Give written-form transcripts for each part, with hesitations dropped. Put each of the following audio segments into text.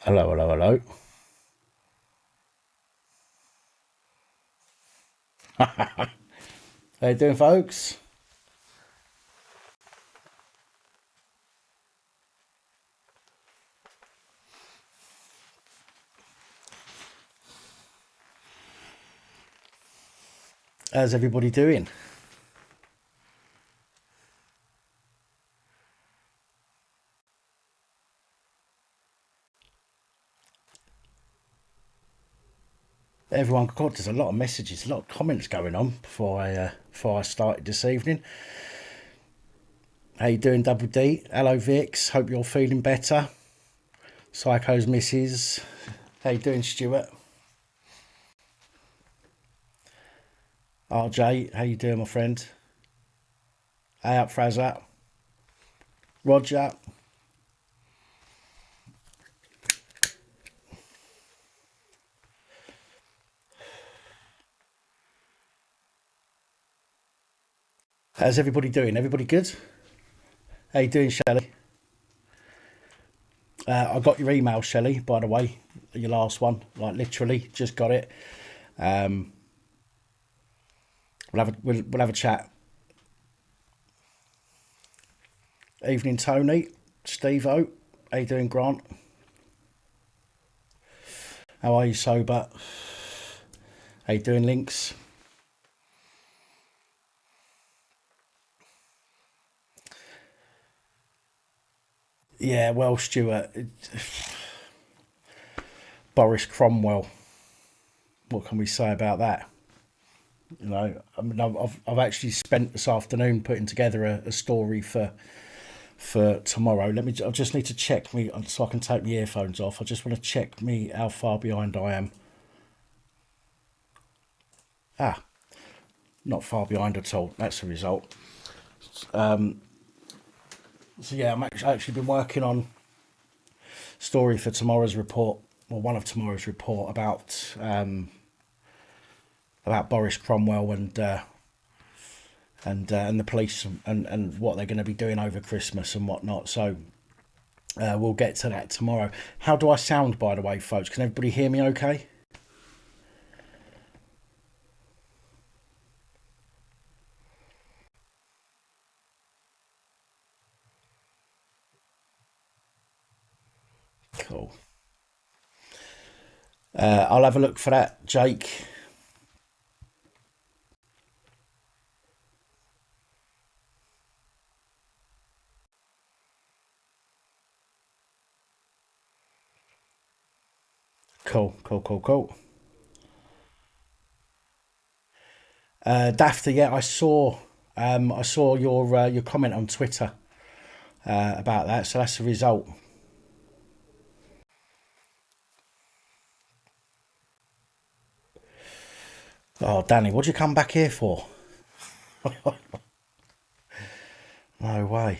Hello, hello, hello. How you doing, folks? How's everybody doing? Everyone, God, there's a lot of messages, a lot of comments going on before I started this evening. How you doing, Double D? Hello, Vix. Hope you're feeling better. Psycho's missus. How you doing, Stuart? RJ, how you doing, my friend? Hey up, Fraser. Roger. How's everybody doing? Everybody good? How you doing, Shelley? I got your email, Shelley, by the way. Your last one. Like, literally, just got it. Um, we'll have a chat. Evening, Tony. Steve O. How you doing, Grant? How are you, sober? How you doing, Links? Yeah, well, Stuart, Boris Cromwell. What can we say about that? You know, I mean, I've actually spent this afternoon putting together a story for tomorrow. I just need to check me so I can take my earphones off. I just want to check me how far behind I am. Ah, not far behind at all. That's the result. So yeah, actually been working on story for tomorrow's report, or one of tomorrow's report about Boris Cromwell and the police and what they're going to be doing over Christmas and whatnot. So we'll get to that tomorrow. How do I sound, by the way, folks? Can everybody hear me okay? Cool. I'll have a look for that, Jake. Cool, cool, cool, cool. Dafter, yeah, I saw your comment on Twitter about that. So that's the result. Oh, Danny, what'd you come back here for? No way.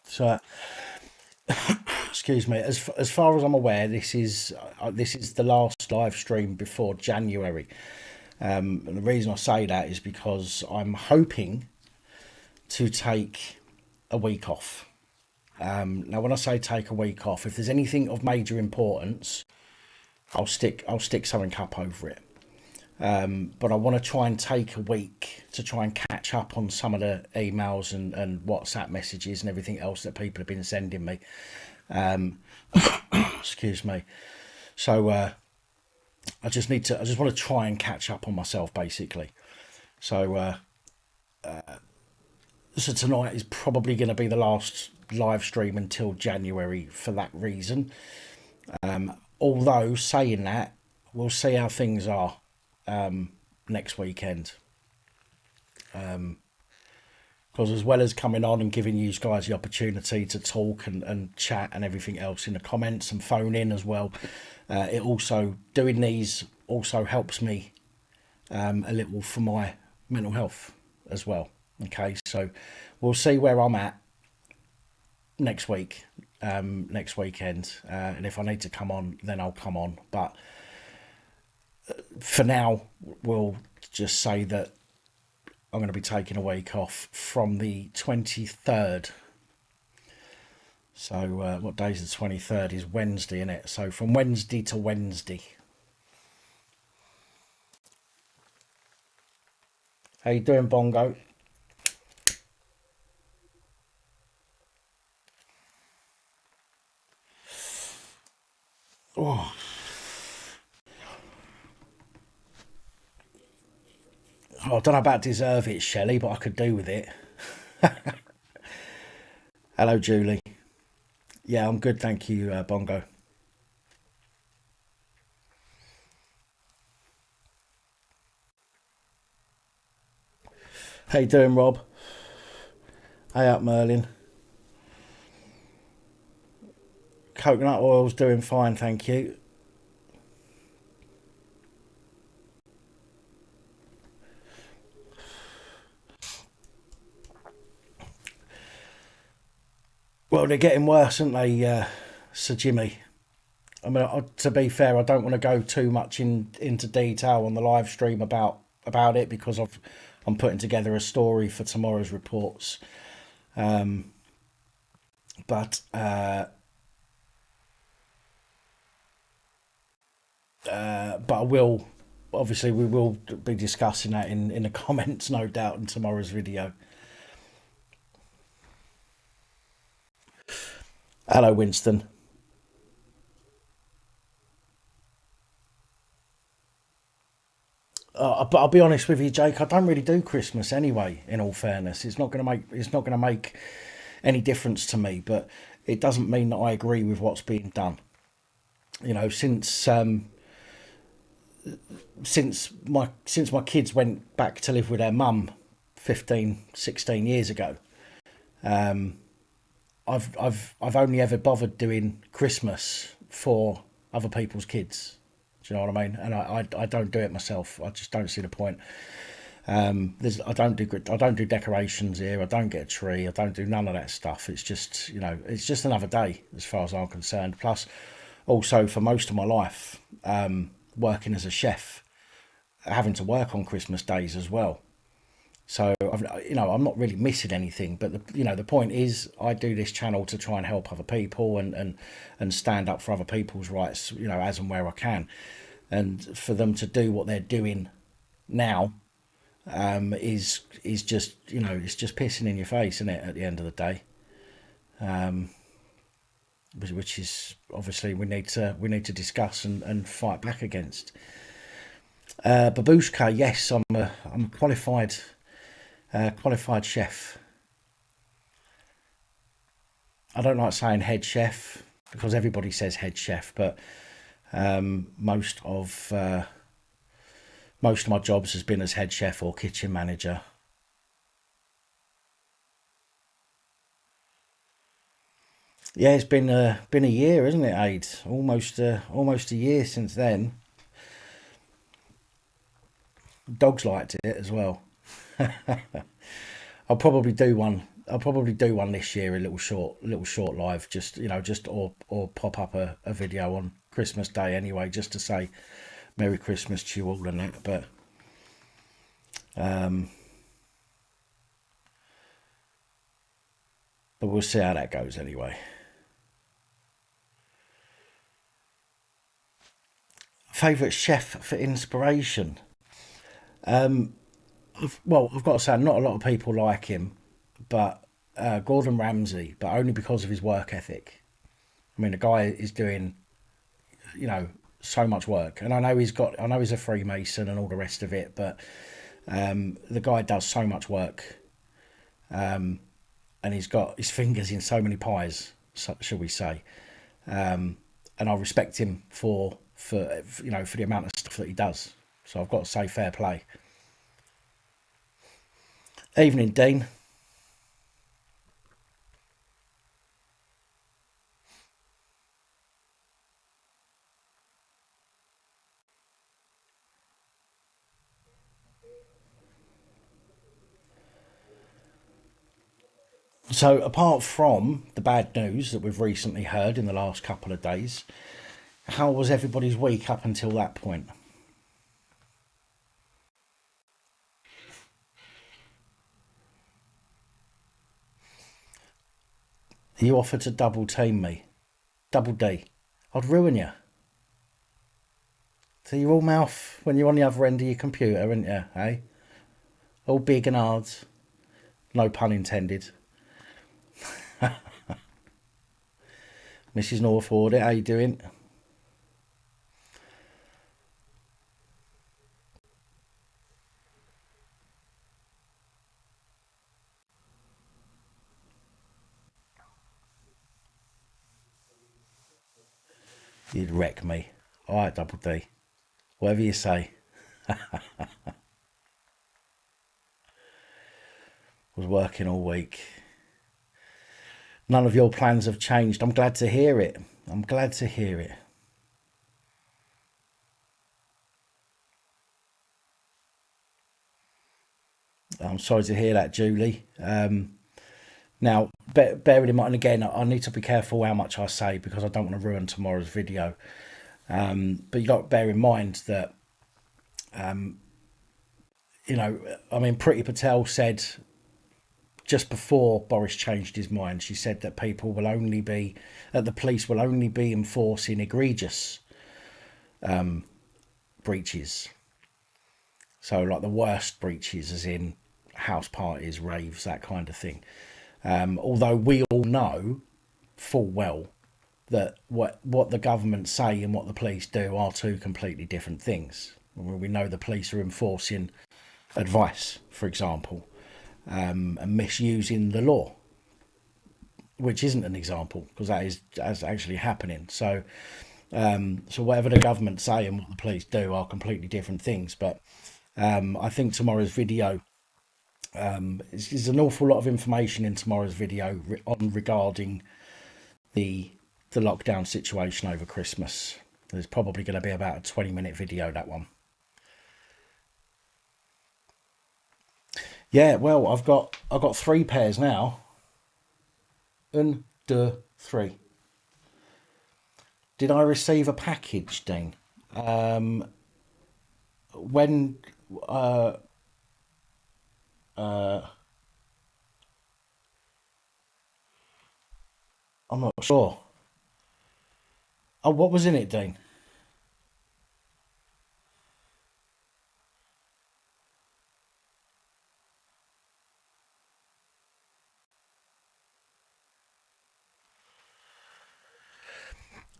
So, excuse me. As far as I'm aware, this is the last live stream before January. And the reason I say that is because I'm hoping to take a week off. Now, when I say take a week off, if there's anything of major importance, I'll stick something up over it. But I want to try and take a week to try and catch up on some of the emails and WhatsApp messages and everything else that people have been sending me. Excuse me. So I just want to try and catch up on myself, basically. So so tonight is probably going to be the last live stream until January for that reason. Although saying that, we'll see how things are next weekend. Because as well as coming on and giving you guys the opportunity to talk and chat and everything else in the comments and phone in as well, it also, doing these also helps me a little for my mental health as well. Okay, so we'll see where I'm at next week, next weekend, and if I need to come on, then I'll come on. But for now, we'll just say that I'm going to be taking a week off from the 23rd. So what day is the 23rd? Is Wednesday, isn't it? So from Wednesday to Wednesday. How you doing, Bongo? Oh, I don't know about deserve it, Shelley, but I could do with it. Hello, Julie. Yeah, I'm good, thank you, Bongo. How you doing, Rob? Hey up, Merlin. Coconut oil's doing fine, thank you. Well, they're getting worse, aren't they, Sir Jimmy? I mean, to be fair, I don't want to go too much into detail on the live stream about it because I'm putting together a story for tomorrow's reports. But I will, obviously we will be discussing that in the comments, no doubt, in tomorrow's video. Hello, Winston. But I'll be honest with you, Jake. I don't really do Christmas anyway. In all fairness, it's not going to make any difference to me. But it doesn't mean that I agree with what's being done. You know, since my kids went back to live with their mum 15, 16 years ago, I've only ever bothered doing Christmas for other people's kids. Do you know what I mean? And I don't do it myself. I just don't see the point. I don't do decorations here. I don't get a tree. I don't do none of that stuff. It's just, it's just another day as far as I'm concerned. Plus, also for most of my life, working as a chef, having to work on Christmas days as well. So I'm not really missing anything. But the point is, I do this channel to try and help other people and stand up for other people's rights. As and where I can, and for them to do what they're doing now, is just it's just pissing in your face, isn't it? At the end of the day, which is obviously we need to discuss and fight back against. Babushka, yes, I'm a qualified chef. I don't like saying head chef because everybody says head chef, but most of my jobs has been as head chef or kitchen manager. Yeah, it's been a year, isn't it, Aid? Almost a year since then. Dogs liked it as well. I'll probably do one. I'll probably do one this year, a little short live, just or pop up a video on Christmas Day anyway, just to say Merry Christmas to you all and that. Um, but we'll see how that goes anyway. Favorite chef for inspiration? I've got to say, not a lot of people like him, but Gordon Ramsay, but only because of his work ethic. I mean, the guy is doing, you know, so much work, and I know he's a Freemason and all the rest of it, but the guy does so much work, and he's got his fingers in so many pies, shall we say? And I respect him for the amount of stuff that he does. So I've got to say, fair play. Evening, Dean. So, apart from the bad news that we've recently heard in the last couple of days, how was everybody's week up until that point? You offered to double team me. Double D. I'd ruin you. So you're all mouth when you're on the other end of your computer, aren't you, eh? All big and hard. No pun intended. Mrs. Northwood, how you doing? You'd wreck me. All right, Double D. Whatever you say. Was working all week. None of your plans have changed. I'm glad to hear it. I'm glad to hear it. I'm sorry to hear that, Julie. Now, bearing in mind, again, I need to be careful how much I say because I don't want to ruin tomorrow's video. But you got to bear in mind that, I mean, Priti Patel said just before Boris changed his mind, she said that the police will only be enforcing egregious breaches. So, like the worst breaches, as in house parties, raves, that kind of thing. Although we all know full well that what the government say and what the police do are two completely different things. We know the police are enforcing advice, for example, and misusing the law, which isn't an example because that's actually happening. So, so whatever the government say and what the police do are completely different things. But I think tomorrow's video is an awful lot of information in tomorrow's video regarding the lockdown situation over Christmas. There's probably going to be about a 20-minute video, that one. Yeah, well, I've got three pairs now. Un, deux, three. Did I receive a package, Dean? When I'm not sure. Oh, what was in it, Dean?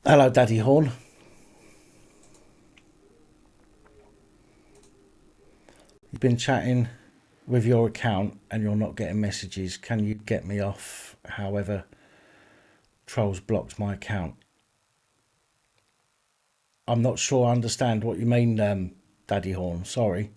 Hello, Daddy Horn. You've been chatting with your account and you're not getting messages. Can you get me off? However, Trolls blocked my account. I'm not sure I understand what you mean, Daddy Horn. Sorry.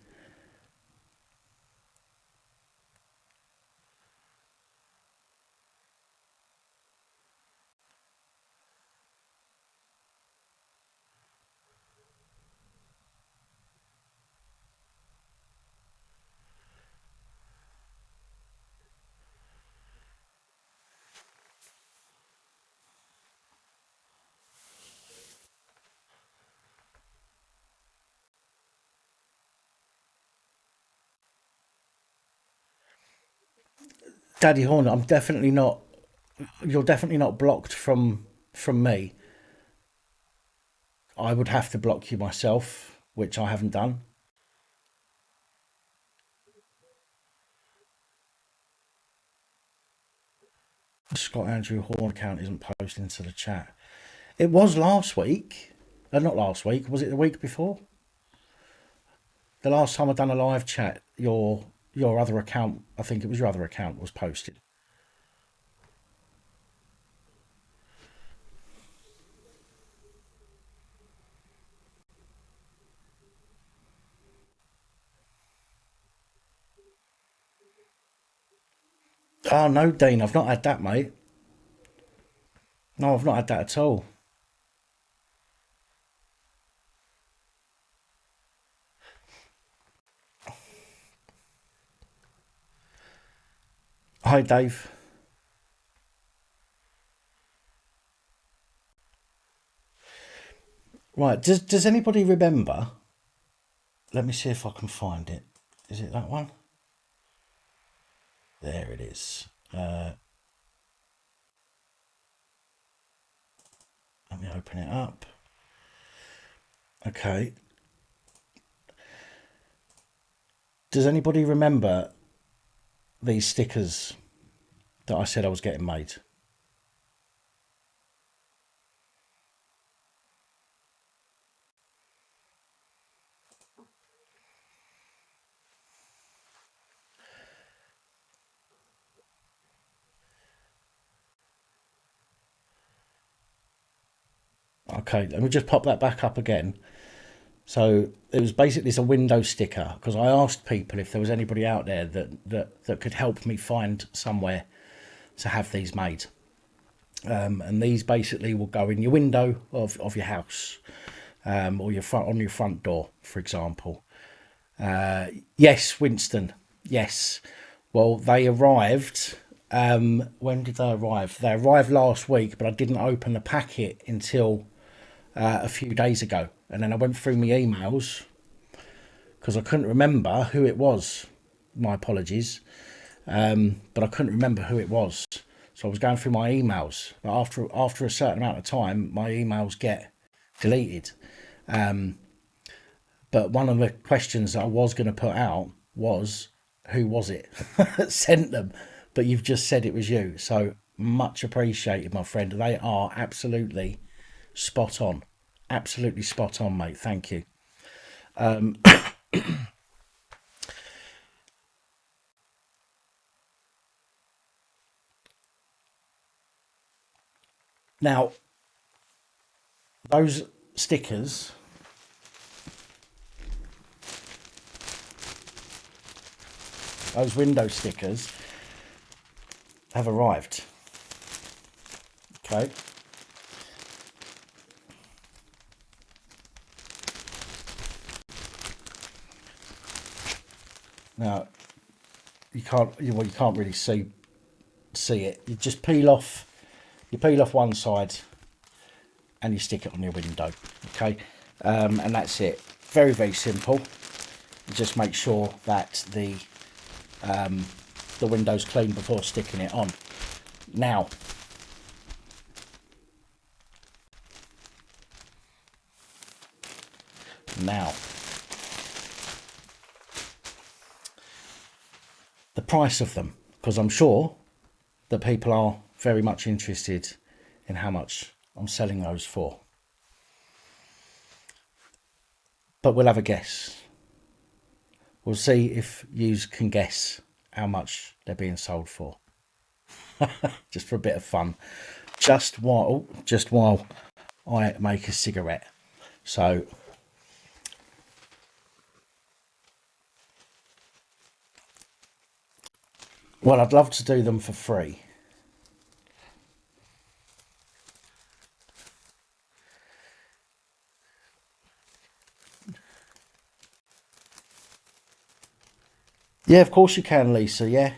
Daddy Horn, I'm definitely not. You're definitely not blocked from me. I would have to block you myself, which I haven't done. Scott Andrew Horn account isn't posted into the chat. It was last week. Not last week. Was it the week before? The last time I done a live chat, your other account, I think it was your other account, was posted. Oh no, Dean, I've not had that, mate. No, I've not had that at all. Hi, Dave. Right, does anybody remember? Let me see if I can find it. Is it that one? There it is. Let me open it up. Okay. Does anybody remember these stickers that I said I was getting made? Okay, let me just pop that back up again. So it was basically it's a window sticker, because I asked people if there was anybody out there that could help me find somewhere to have these made. And these basically will go in your window of your house, or on your front door, for example. Yes, Winston. Yes. Well, they arrived. When did they arrive? They arrived last week, but I didn't open the packet until a few days ago. And then I went through my emails because I couldn't remember who it was. My apologies. But I couldn't remember who it was. So I was going through my emails. But after a certain amount of time, my emails get deleted. But one of the questions that I was going to put out was, who was it that sent them? But you've just said it was you. So much appreciated, my friend. They are absolutely spot on. Absolutely spot on, mate. Thank you. Now, those stickers, those window stickers have arrived. Okay. Now, you can't really see it. You just peel off one side and you stick it on your window. Okay. And that's it. Very, very simple. Just make sure that the window's clean before sticking it on. Now, the price of them, because I'm sure that people are very much interested in how much I'm selling those for. But we'll have a guess. We'll see if you can guess how much they're being sold for. Just for a bit of fun. Just while I make a cigarette. So well, I'd love to do them for free. Yeah, of course you can, Lisa. Yeah.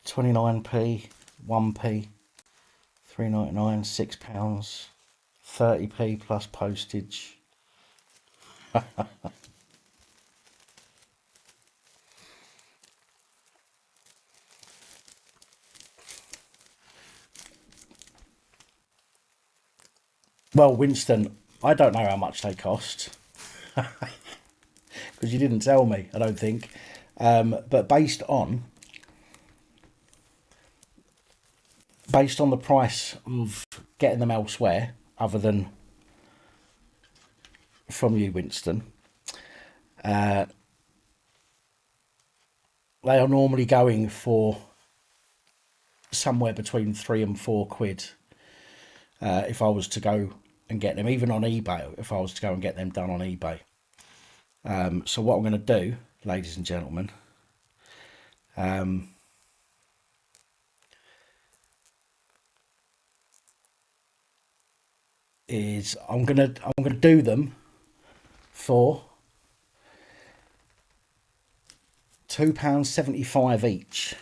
29p, 1p, 3.99, £6, 30p plus postage. Well, Winston, I don't know how much they cost because you didn't tell me, I don't think. But based on the price of getting them elsewhere, other than from you, Winston, they are normally going for somewhere between £3 and £4 if I was to go and get them, even on eBay, if I was to go and get them done on eBay. So what I'm going to do, ladies and gentlemen, is I'm gonna do them for £2.75 each.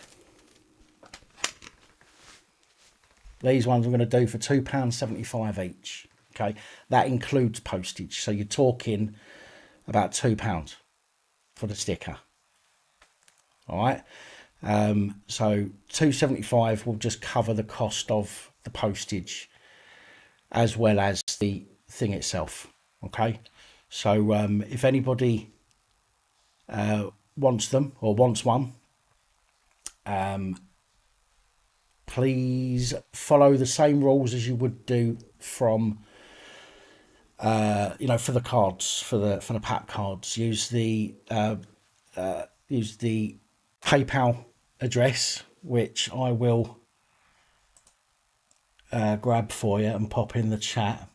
These ones I'm going to do for £2.75 each. Okay, that includes postage, so you're talking about £2 for the sticker. All right, So 275 will just cover the cost of the postage as well as the thing itself. Okay, so if anybody wants them or wants one, please follow the same rules as you would do from for the cards, for the PAP cards. Use the PayPal address, which I will grab for you and pop in the chat.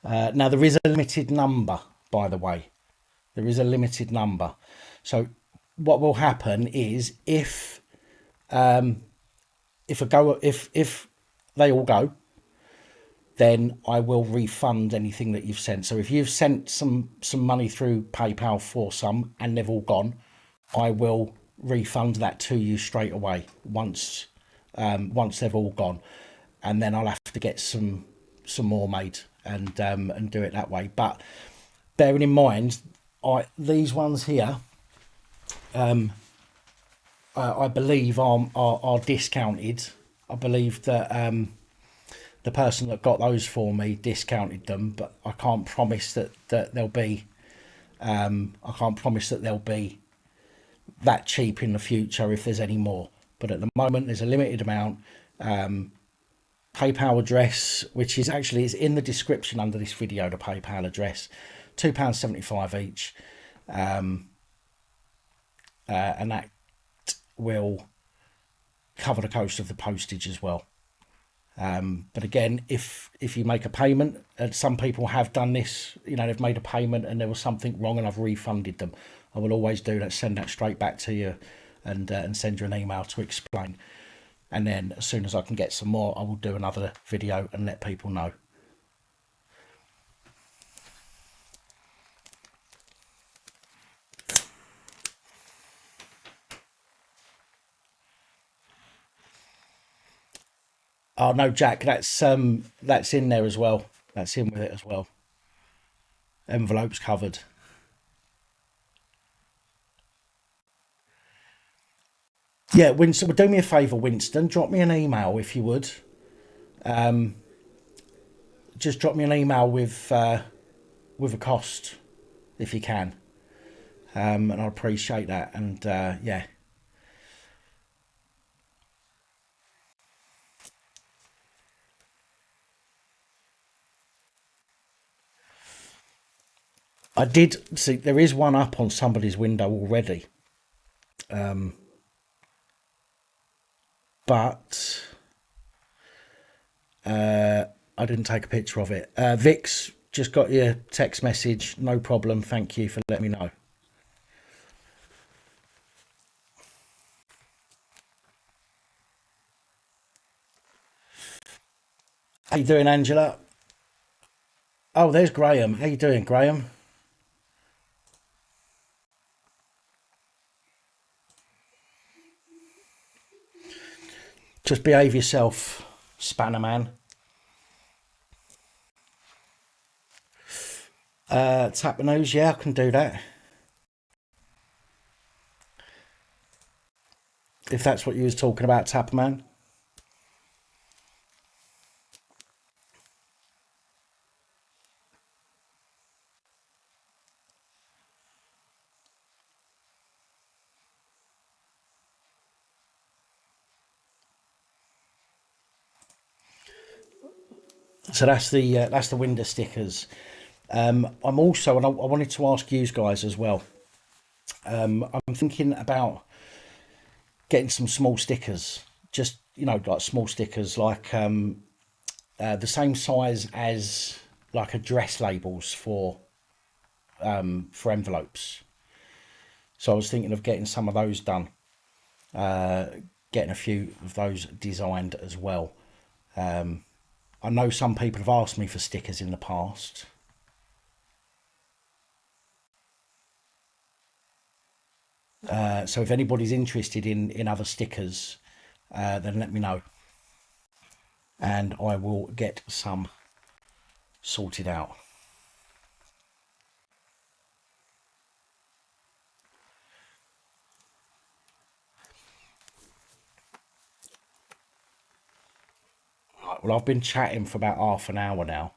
Now there is a limited number, by the way. There is a limited number. So what will happen is if they all go, then I will refund anything that you've sent. So if you've sent some money through PayPal for some and they've all gone, I will refund that to you straight away once they've all gone, and then I'll have to get some more made and do it that way. But bearing in mind, these ones here, I believe are discounted. I believe that the person that got those for me discounted them, but I can't promise that they'll be. I can't promise that they'll be that cheap in the future if there's any more. But at the moment, there's a limited amount. PayPal address, which is actually is in the description under this video. The PayPal address, £2.75 each, and that will cover the cost of the postage as well. But again, if you make a payment, some people have done this, they've made a payment and there was something wrong and I've refunded them. I will always do that, send that straight back to you and send you an email to explain. And then as soon as I can get some more, I will do another video and let people know. Oh no, Jack, that's in there as well. That's in with it as well. Envelopes covered. Yeah, Winston, do me a favour, Winston. Drop me an email if you would. Just drop me an email with a cost if you can, and I appreciate that. And yeah. I did see there is one up on somebody's window already, but I didn't take a picture of it. Vix, just got your text message. No problem. Thank you for letting me know. How you doing, Angela? Oh, there's Graham. How you doing, Graham? Just behave yourself, Spanner Man. Tap the nose, yeah, I can do that. If that's what you was talking about, Tapper Man. So that's the window stickers. I'm also, and I wanted to ask you guys as well. I'm thinking about getting some small stickers, just like small stickers, like the same size as like address labels for envelopes. So I was thinking of getting some of those done, getting a few of those designed as well. I know some people have asked me for stickers in the past. So if anybody's interested in other stickers, then let me know. And I will get some sorted out. Right, well, I've been chatting for about half an hour now,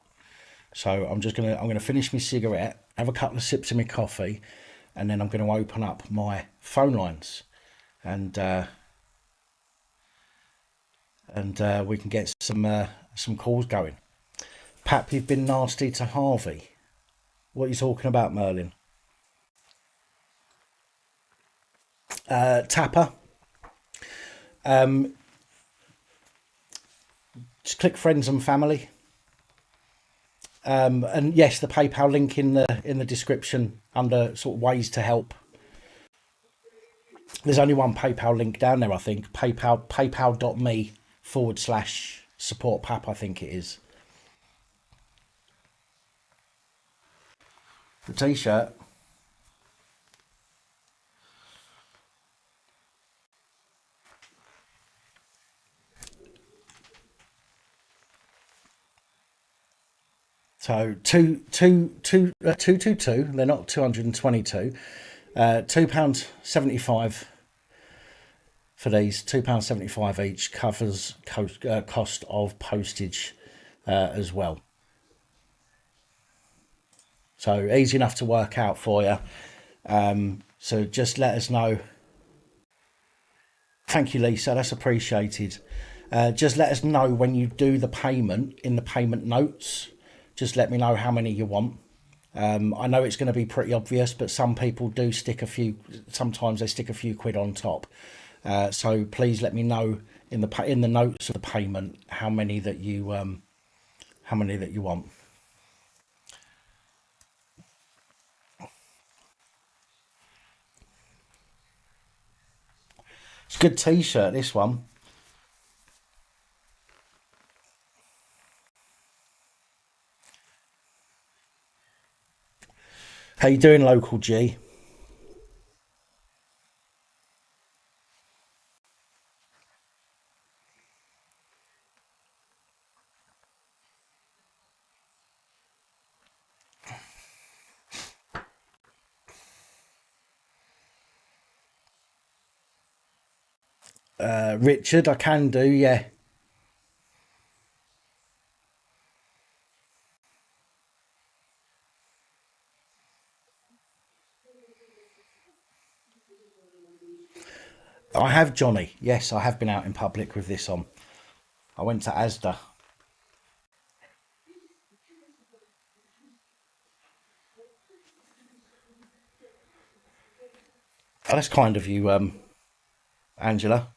so I'm gonna finish my cigarette, have a couple of sips of my coffee, and then I'm going to open up my phone lines, and we can get some calls going. Pap, you've been nasty to Harvey. What are you talking about, Merlin? Tapper. Just click friends and family. And yes, the PayPal link in the description under sort of ways to help. There's only one PayPal link down there, I think. paypal.me/support Pap, I think it is. The t-shirt. So 222. They're not 222. £2.75 for these. £2.75 each covers cost of postage as well. So easy enough to work out for you. So just let us know. Thank you, Lisa. That's appreciated. Just let us know when you do the payment in the payment notes. Just let me know how many you want. I know it's going to be pretty obvious, but some people do stick a few. Sometimes they stick a few quid on top. So please let me know in the notes of the payment how many that you want. It's a good t-shirt, this one. How you doing, local G? Richard, I can do, yeah. I have, Johnny. Yes, I have been out in public with this on. I went to Asda. Oh, that's kind of you, Angela.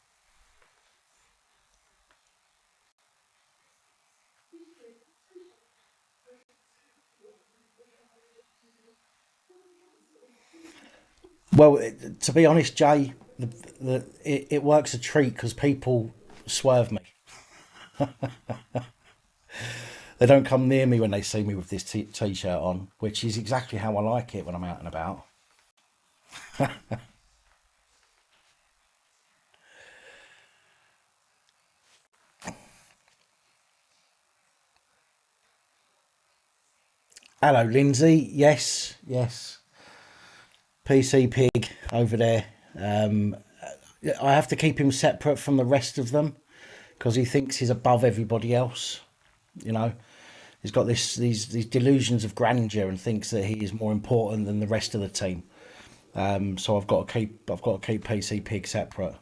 Well, to be honest, Jay, it works a treat because people swerve me. They don't come near me when they see me with this t-shirt on, which is exactly how I like it when I'm out and about. Hello, Lindsay. Yes, yes. PC Pig over there. I have to keep him separate from the rest of them because he thinks he's above everybody else. You know, he's got these delusions of grandeur and thinks that he is more important than the rest of the team. So I've got to keep PC Pig separate.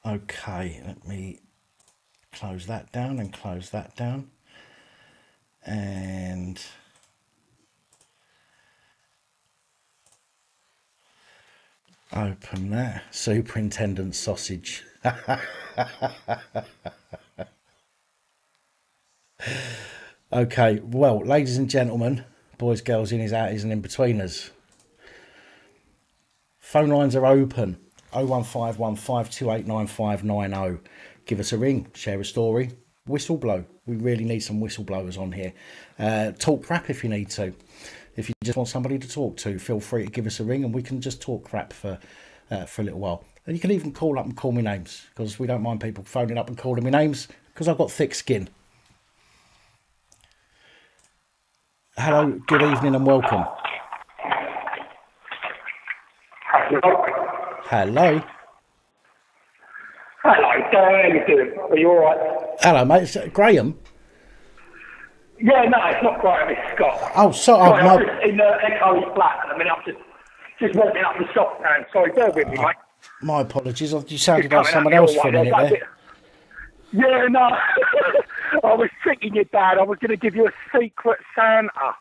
Okay, let me close that down and close that down. And open that. Superintendent sausage. Okay, well, ladies and gentlemen, boys, girls, innies, outies, and in-betweeners, phone lines are open. 01515289590. Give us a ring, share a story, whistleblow. We really need some whistleblowers on here. Talk crap if you need to. If you just want somebody to talk to, feel free to give us a ring and we can just talk crap for a little while. And you can even call up and call me names because we don't mind people phoning up and calling me names because I've got thick skin. Hello, good evening and welcome. Hello. Hello. Hello, Dan. How you doing? Are you alright? Hello, mate. It's Graham. Yeah, no, it's not quite. It's Scott. Oh, Sorry, I'm my, just in the Echo's flat at the minute. I'm just walking up the shop, Dan. Sorry, bear with me, mate. my apologies. You Just sounded like coming up someone your else for way. a minute That's there. it. Yeah, no. I was tricking you, Dad. I was going to give you a secret Santa.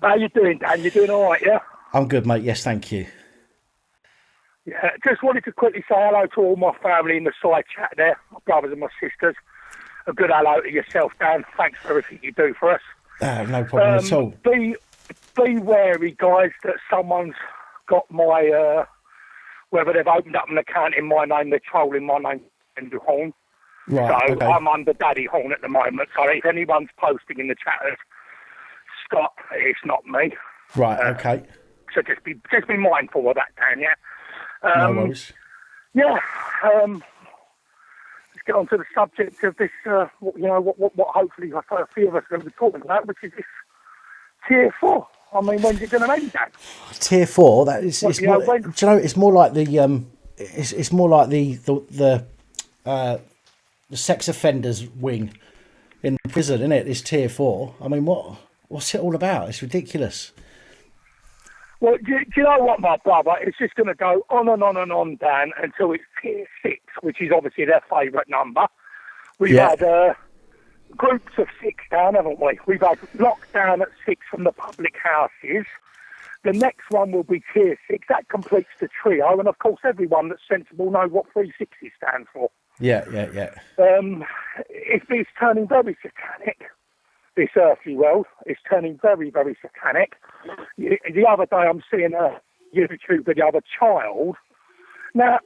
How you doing, Dan? You doing all right, yeah? I'm good, mate. Yes, thank you. Yeah, just wanted to quickly say hello to all my family in the side chat there, my brothers and my sisters. A good hello to yourself, Dan. Thanks for everything you do for us. No problem at all. Be wary, guys, that someone's got my, whether they've opened up an account in my name, they're trolling my name, Andrew Horn. Right, So okay. I'm under Daddy Horn at the moment. So if anyone's posting in the chat as Scott, it's not me. Right, okay. So just be mindful of that, Dan, yeah? No worries. Yeah, let's get on to the subject of this, what hopefully a few of us are going to be talking about, which is this Tier 4. I mean, when's it going to end, Dan? Tier 4. That is. It's more, do you know? It's more like the. It's more like the sex offenders wing in the prison, isn't it? It's Tier 4. I mean, what's it all about? It's ridiculous. Well, do you know what, my brother? It's just going to go on and on and on, Dan, until it's Tier 6, which is obviously their favourite number. We've had groups of 6 down, haven't we? We've had lockdown at 6 from the public houses. The next one will be Tier 6. That completes the trio. And, of course, everyone that's sensible knows what 360 stands for. Yeah. It's turning very satanic, this earthly world. It's turning very, very satanic. The other day I'm seeing a YouTube video of a child. Now,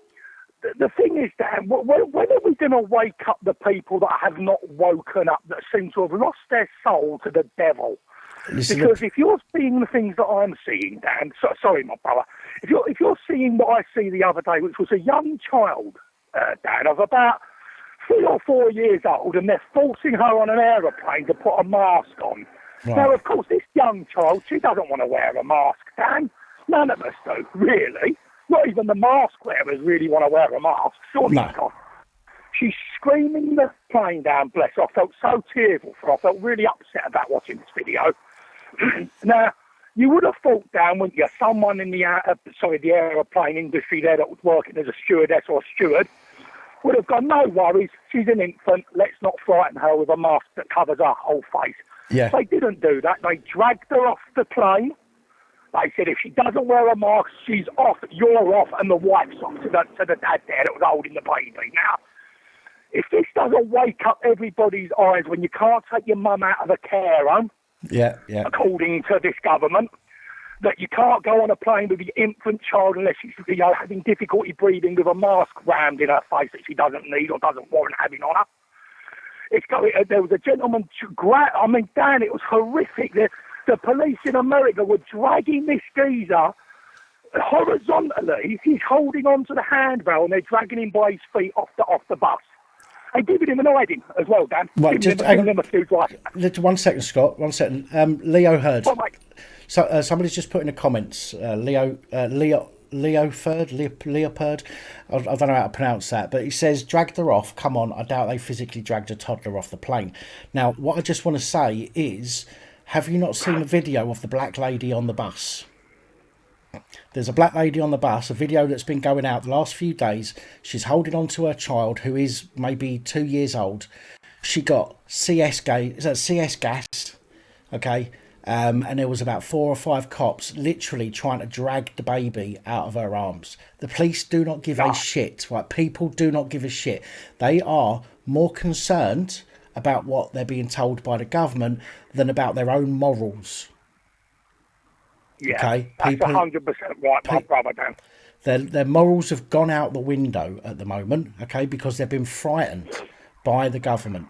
the thing is, Dan, when are we going to wake up the people that have not woken up, that seem to have lost their soul to the devil? Because if you're seeing the things that I'm seeing, Dan, sorry, my brother, if you're seeing what I see the other day, which was a young child, Dan, of about 3 or 4 years old, and they're forcing her on an aeroplane to put a mask on. Right. Now, of course, this young child, she doesn't want to wear a mask, Dan. None of us do, really. Not even the mask wearers really want to wear a mask. Surely not. She's screaming the plane down, bless her. I felt so tearful for her. I felt really upset about watching this video. Now, you would have thought, Dan, wouldn't you, someone in the aeroplane industry there that was working as a stewardess or a steward would have gone, no worries, she's an infant, let's not frighten her with a mask that covers her whole face. Yeah. They didn't do that. They dragged her off the plane. They said, if she doesn't wear a mask, she's off, you're off, and the wife's off to the dad there that was holding the baby. Now, if this doesn't wake up everybody's eyes when you can't take your mum out of a care home, according to this government, that you can't go on a plane with your infant child unless she's having difficulty breathing with a mask rammed in her face that she doesn't need or doesn't warrant having on her. There was a gentleman, Dan, it was horrific. The police in America were dragging this geezer horizontally. He's holding on to the handrail and they're dragging him by his feet off the bus. And giving him an hiding as well, Dan. Right, giving him a few drives. 1 second, Scott. 1 second. Leo Hurd. Oh, mate. So somebody's just put in the comments. Leopard. I don't know how to pronounce that, but he says dragged her off. Come on, I doubt they physically dragged a toddler off the plane. Now, what I just want to say is, have you not seen a video of the black lady on the bus? There's a black lady on the bus, a video that's been going out the last few days. She's holding on to her child, who is maybe 2 years old. She got CS gas, okay? And there was about 4 or 5 cops literally trying to drag the baby out of her arms. The police do not give a shit, right? People do not give a shit. They are more concerned about what they're being told by the government than about their own morals. Yeah, okay? That's 100% right, my brother, Dan. Their morals have gone out the window at the moment, okay, because they've been frightened by the government,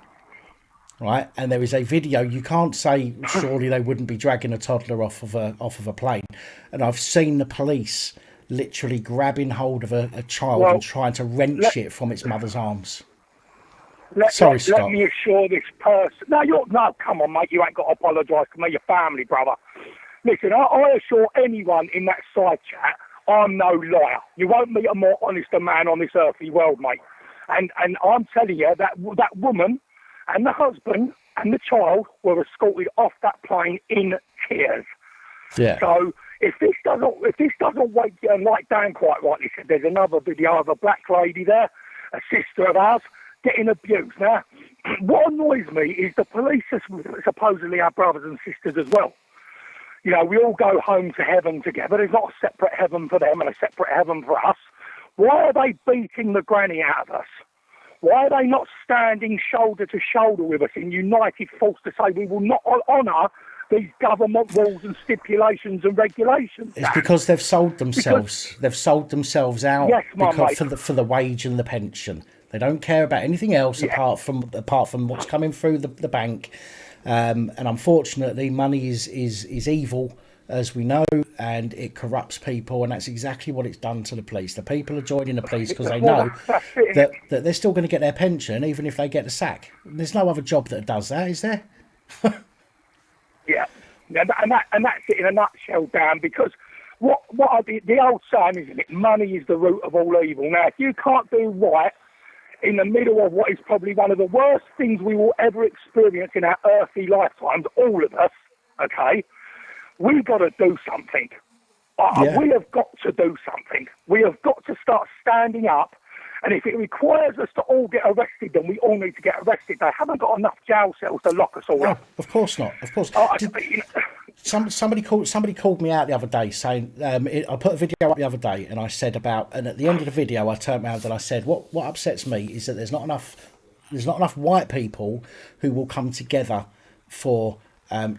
right? And there is a video. You can't say surely they wouldn't be dragging a toddler off of a plane. And I've seen the police literally grabbing hold of a child and trying to wrench it from its mother's arms. Sorry, let Scott. me assure this person. No, come on, mate. You ain't got to apologise to me, your family, brother. Listen, I assure anyone in that side chat, I'm no liar. You won't meet a more honest man on this earthly world, mate. And I'm telling you that woman and the husband and the child were escorted off that plane in tears. Yeah. So if this doesn't wake you, and like Dan quite rightly said, there's another video of a black lady there, a sister of ours, getting abused. Now, what annoys me is the police are supposedly our brothers and sisters as well. You know, we all go home to heaven together. There's not a separate heaven for them and a separate heaven for us. Why are they beating the granny out of us? Why are they not standing shoulder to shoulder with us in united force to say we will not honour these government rules and stipulations and regulations? It's because they've sold themselves. They've sold themselves out for the wage and the pension. They don't care about anything else apart from what's coming through the bank. And unfortunately, money is evil, as we know, and it corrupts people, and that's exactly what it's done to the police. The people are joining the police because they know that they're still going to get their pension even if they get the sack. There's no other job that does that, is there? Yeah, and that's it in a nutshell, Dan. Because the old saying is, money is the root of all evil. Now, if you can't do right in the middle of what is probably one of the worst things we will ever experience in our earthly lifetimes, all of us, okay, we've got to do something. We have got to do something. We have got to start standing up. And if it requires us to all get arrested, then we all need to get arrested. They haven't got enough jail cells to lock us all up. Of course not. Of course. Somebody called me out the other day saying, I put a video up the other day and I said and at the end of the video I turned around and I said, what upsets me is that there's not enough white people who will come together for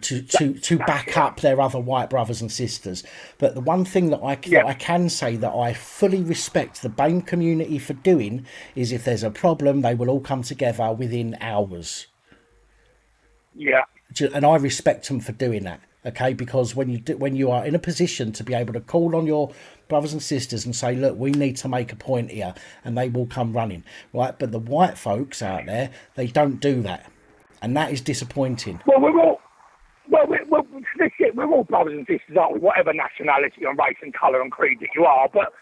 to back up their other white brothers and sisters. But the one thing that I can say that I fully respect the BAME community for doing is if there's a problem, they will all come together within hours. Yeah. And I respect them for doing that. Okay, because when you are in a position to be able to call on your brothers and sisters and say, look, we need to make a point here, and they will come running, right? But the white folks out there, they don't do that, and that is disappointing. Well, we're all brothers and sisters, aren't we? Whatever nationality and race and colour and creed that you are. But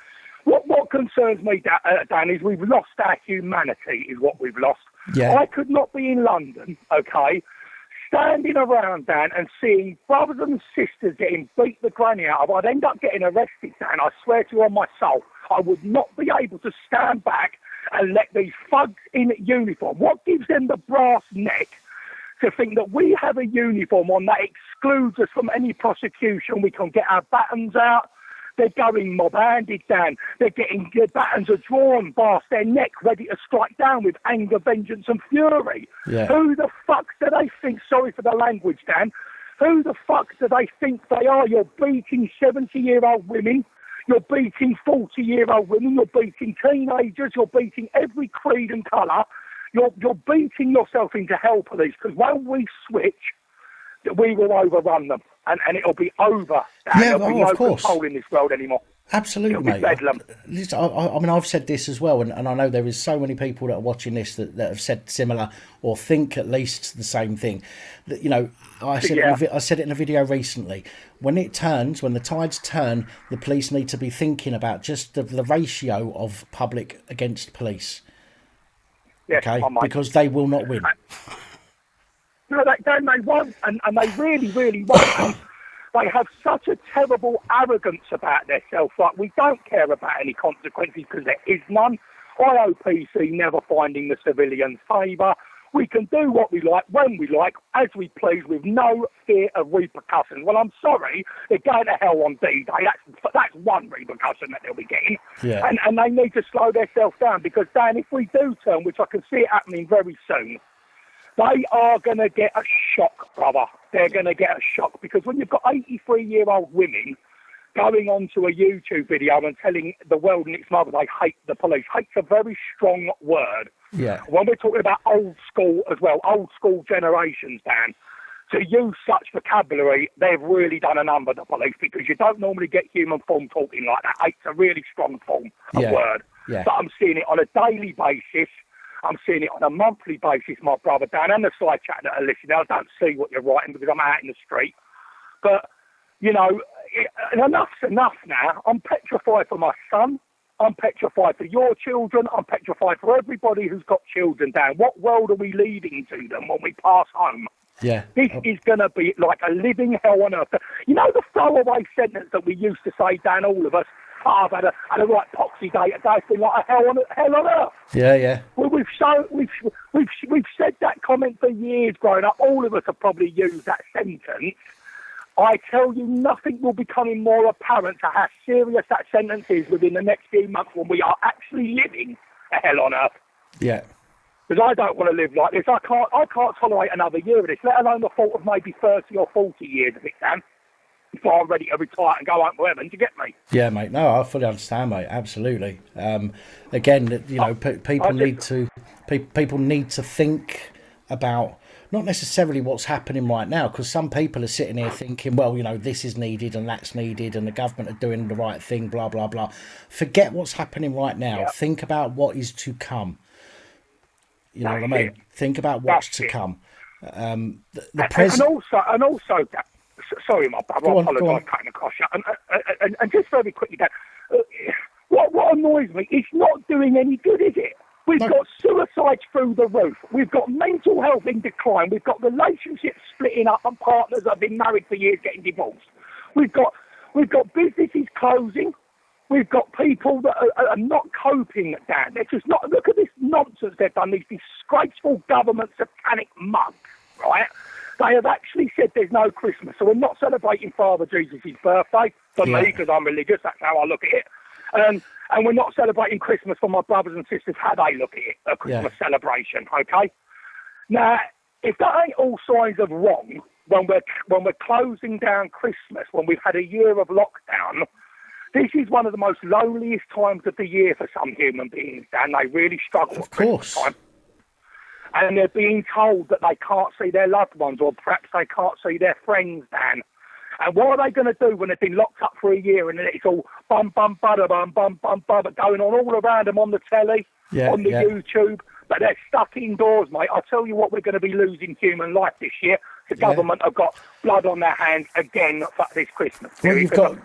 what concerns me, Dan, is we've lost our humanity. Is what we've lost. Yeah. I could not be in London, okay, standing around, Dan, and seeing brothers and sisters getting beat the granny out of. I'd end up getting arrested, Dan. I swear to you on my soul, I would not be able to stand back and let these thugs in uniform. What gives them the brass neck to think that we have a uniform on that excludes us from any prosecution? We can get our batons out. They're going mob-handed, Dan. They're getting their batons are drawn past their neck, ready to strike down with anger, vengeance and fury. Yeah. Who the fuck do they think, sorry for the language, Dan, who the fuck do they think they are? You're beating 70-year-old women. You're beating 40-year-old women. You're beating teenagers. You're beating every creed and colour. You're beating yourself into hell, police, because when we switch, we will overrun them, and it'll be over. There'll be no control in this world anymore. Absolutely, mate. I mean, I've said this as well, and I know there is so many people that are watching this that have said similar or think at least the same thing. That, you know, I said it in a video recently. When the tides turn, the police need to be thinking about just the ratio of public against police. Yes, okay, because they will not win. No, they won't, and they really, really won't. And they have such a terrible arrogance about themselves. Like, we don't care about any consequences because there is none. IOPC never finding the civilians' favour. We can do what we like, when we like, as we please, with no fear of repercussions. Well, I'm sorry, they're going to hell on D-Day. That's one repercussion that they'll be getting. Yeah. And they need to slow themselves down because, Dan, if we do turn, which I can see it happening very soon, they are going to get a shock, brother. They're going to get a shock because when you've got 83-year-old women going onto a YouTube video and telling the world and its mother they hate the police, hate's a very strong word. Yeah. When we're talking about old school as well, old school generations, Dan, to use such vocabulary, they've really done a number, the police, because you don't normally get human form talking like that. Hate's a really strong form of word. Yeah. But I'm seeing it on a daily basis. I'm seeing it on a monthly basis, my brother, Dan, and the side chat that are listening. I don't see what you're writing because I'm out in the street. But, you know, enough's enough now. I'm petrified for my son. I'm petrified for your children. I'm petrified for everybody who's got children, Dan. What world are we leaving to them when we pass home? Yeah. This is going to be like a living hell on earth. You know the throwaway sentence that we used to say, Dan, all of us, oh, I've had a right poxy day today. It's been like a hell on earth. Yeah, yeah. Well, we've said that comment for years growing up. All of us have probably used that sentence. I tell you, nothing will be becoming more apparent to how serious that sentence is within the next few months when we are actually living a hell on earth. Yeah. Because I don't want to live like this. I can't tolerate another year of this, let alone the thought of maybe 30 or 40 years of it, Dan, before I'm ready to retire and go home to heaven. Do you get me? Yeah, mate. No, I fully understand, mate. Absolutely. Again, you know, people need to think about not necessarily what's happening right now, because some people are sitting here thinking, well, you know, this is needed and that's needed and the government are doing the right thing, blah, blah, blah. Forget what's happening right now. Yeah. Think about what is to come. You know what I mean? Think about what's to come. And also, sorry, my brother, I apologise cutting across you. And just very quickly, Dan, what annoys me, it's not doing any good, is it? We've got suicides through the roof. We've got mental health in decline. We've got relationships splitting up and partners that have been married for years getting divorced. We've got businesses closing. We've got people that are not coping, Dan. They're just not. Look at this nonsense they've done, these disgraceful government satanic mugs, right? They have actually said there's no Christmas. So we're not celebrating Father Jesus' birthday for me, because I'm religious. That's how I look at it. And we're not celebrating Christmas for my brothers and sisters, how they look at it, a Christmas celebration, okay? Now, if that ain't all signs of wrong, when we're closing down Christmas, when we've had a year of lockdown, this is one of the most loneliest times of the year for some human beings, Dan. They really struggle at Christmas time. And they're being told that they can't see their loved ones, or perhaps they can't see their friends, Dan. And what are they going to do when they've been locked up for a year and it's all bum, bum, bada, bum, bum, bum, bum, going on all around them on the telly, on the YouTube, but they're stuck indoors, mate. I tell you what, we're going to be losing human life this year. The government have got blood on their hands again for this Christmas period. Well,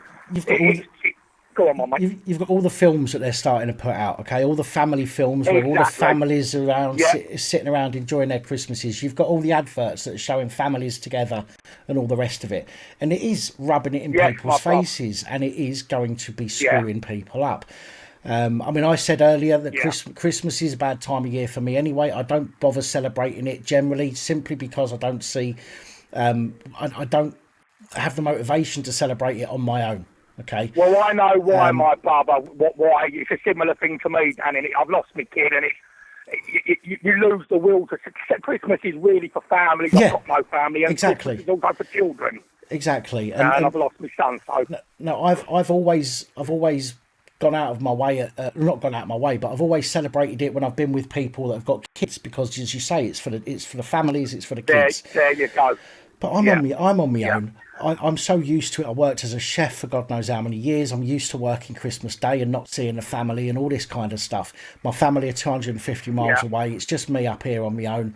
Go on, mate. You've got all the films that they're starting to put out, okay? All the family films where all the families are around, sitting around enjoying their Christmases. You've got all the adverts that are showing families together and all the rest of it. And it is rubbing it in people's faces, and it is going to be screwing people up. I mean, I said earlier that Christmas is a bad time of year for me anyway. I don't bother celebrating it generally, simply because I don't see... I don't have the motivation to celebrate it on my own. Okay. Well, I know why, my brother. Why? It's a similar thing to me, Dan. And I've lost my kid, and you lose the will to success. Christmas is really for families. I've got no family, and Christmas is also for children. Exactly. And I've lost my son. So no, I've always gone out of my way. Not gone out of my way, but I've always celebrated it when I've been with people that have got kids, because, as you say, it's for the families, it's for the kids. There you go. But I'm on my own. I'm so used to it. I worked as a chef for God knows how many years. I'm used to working Christmas Day and not seeing the family and all this kind of stuff. My family are 250 miles away. It's just me up here on my own.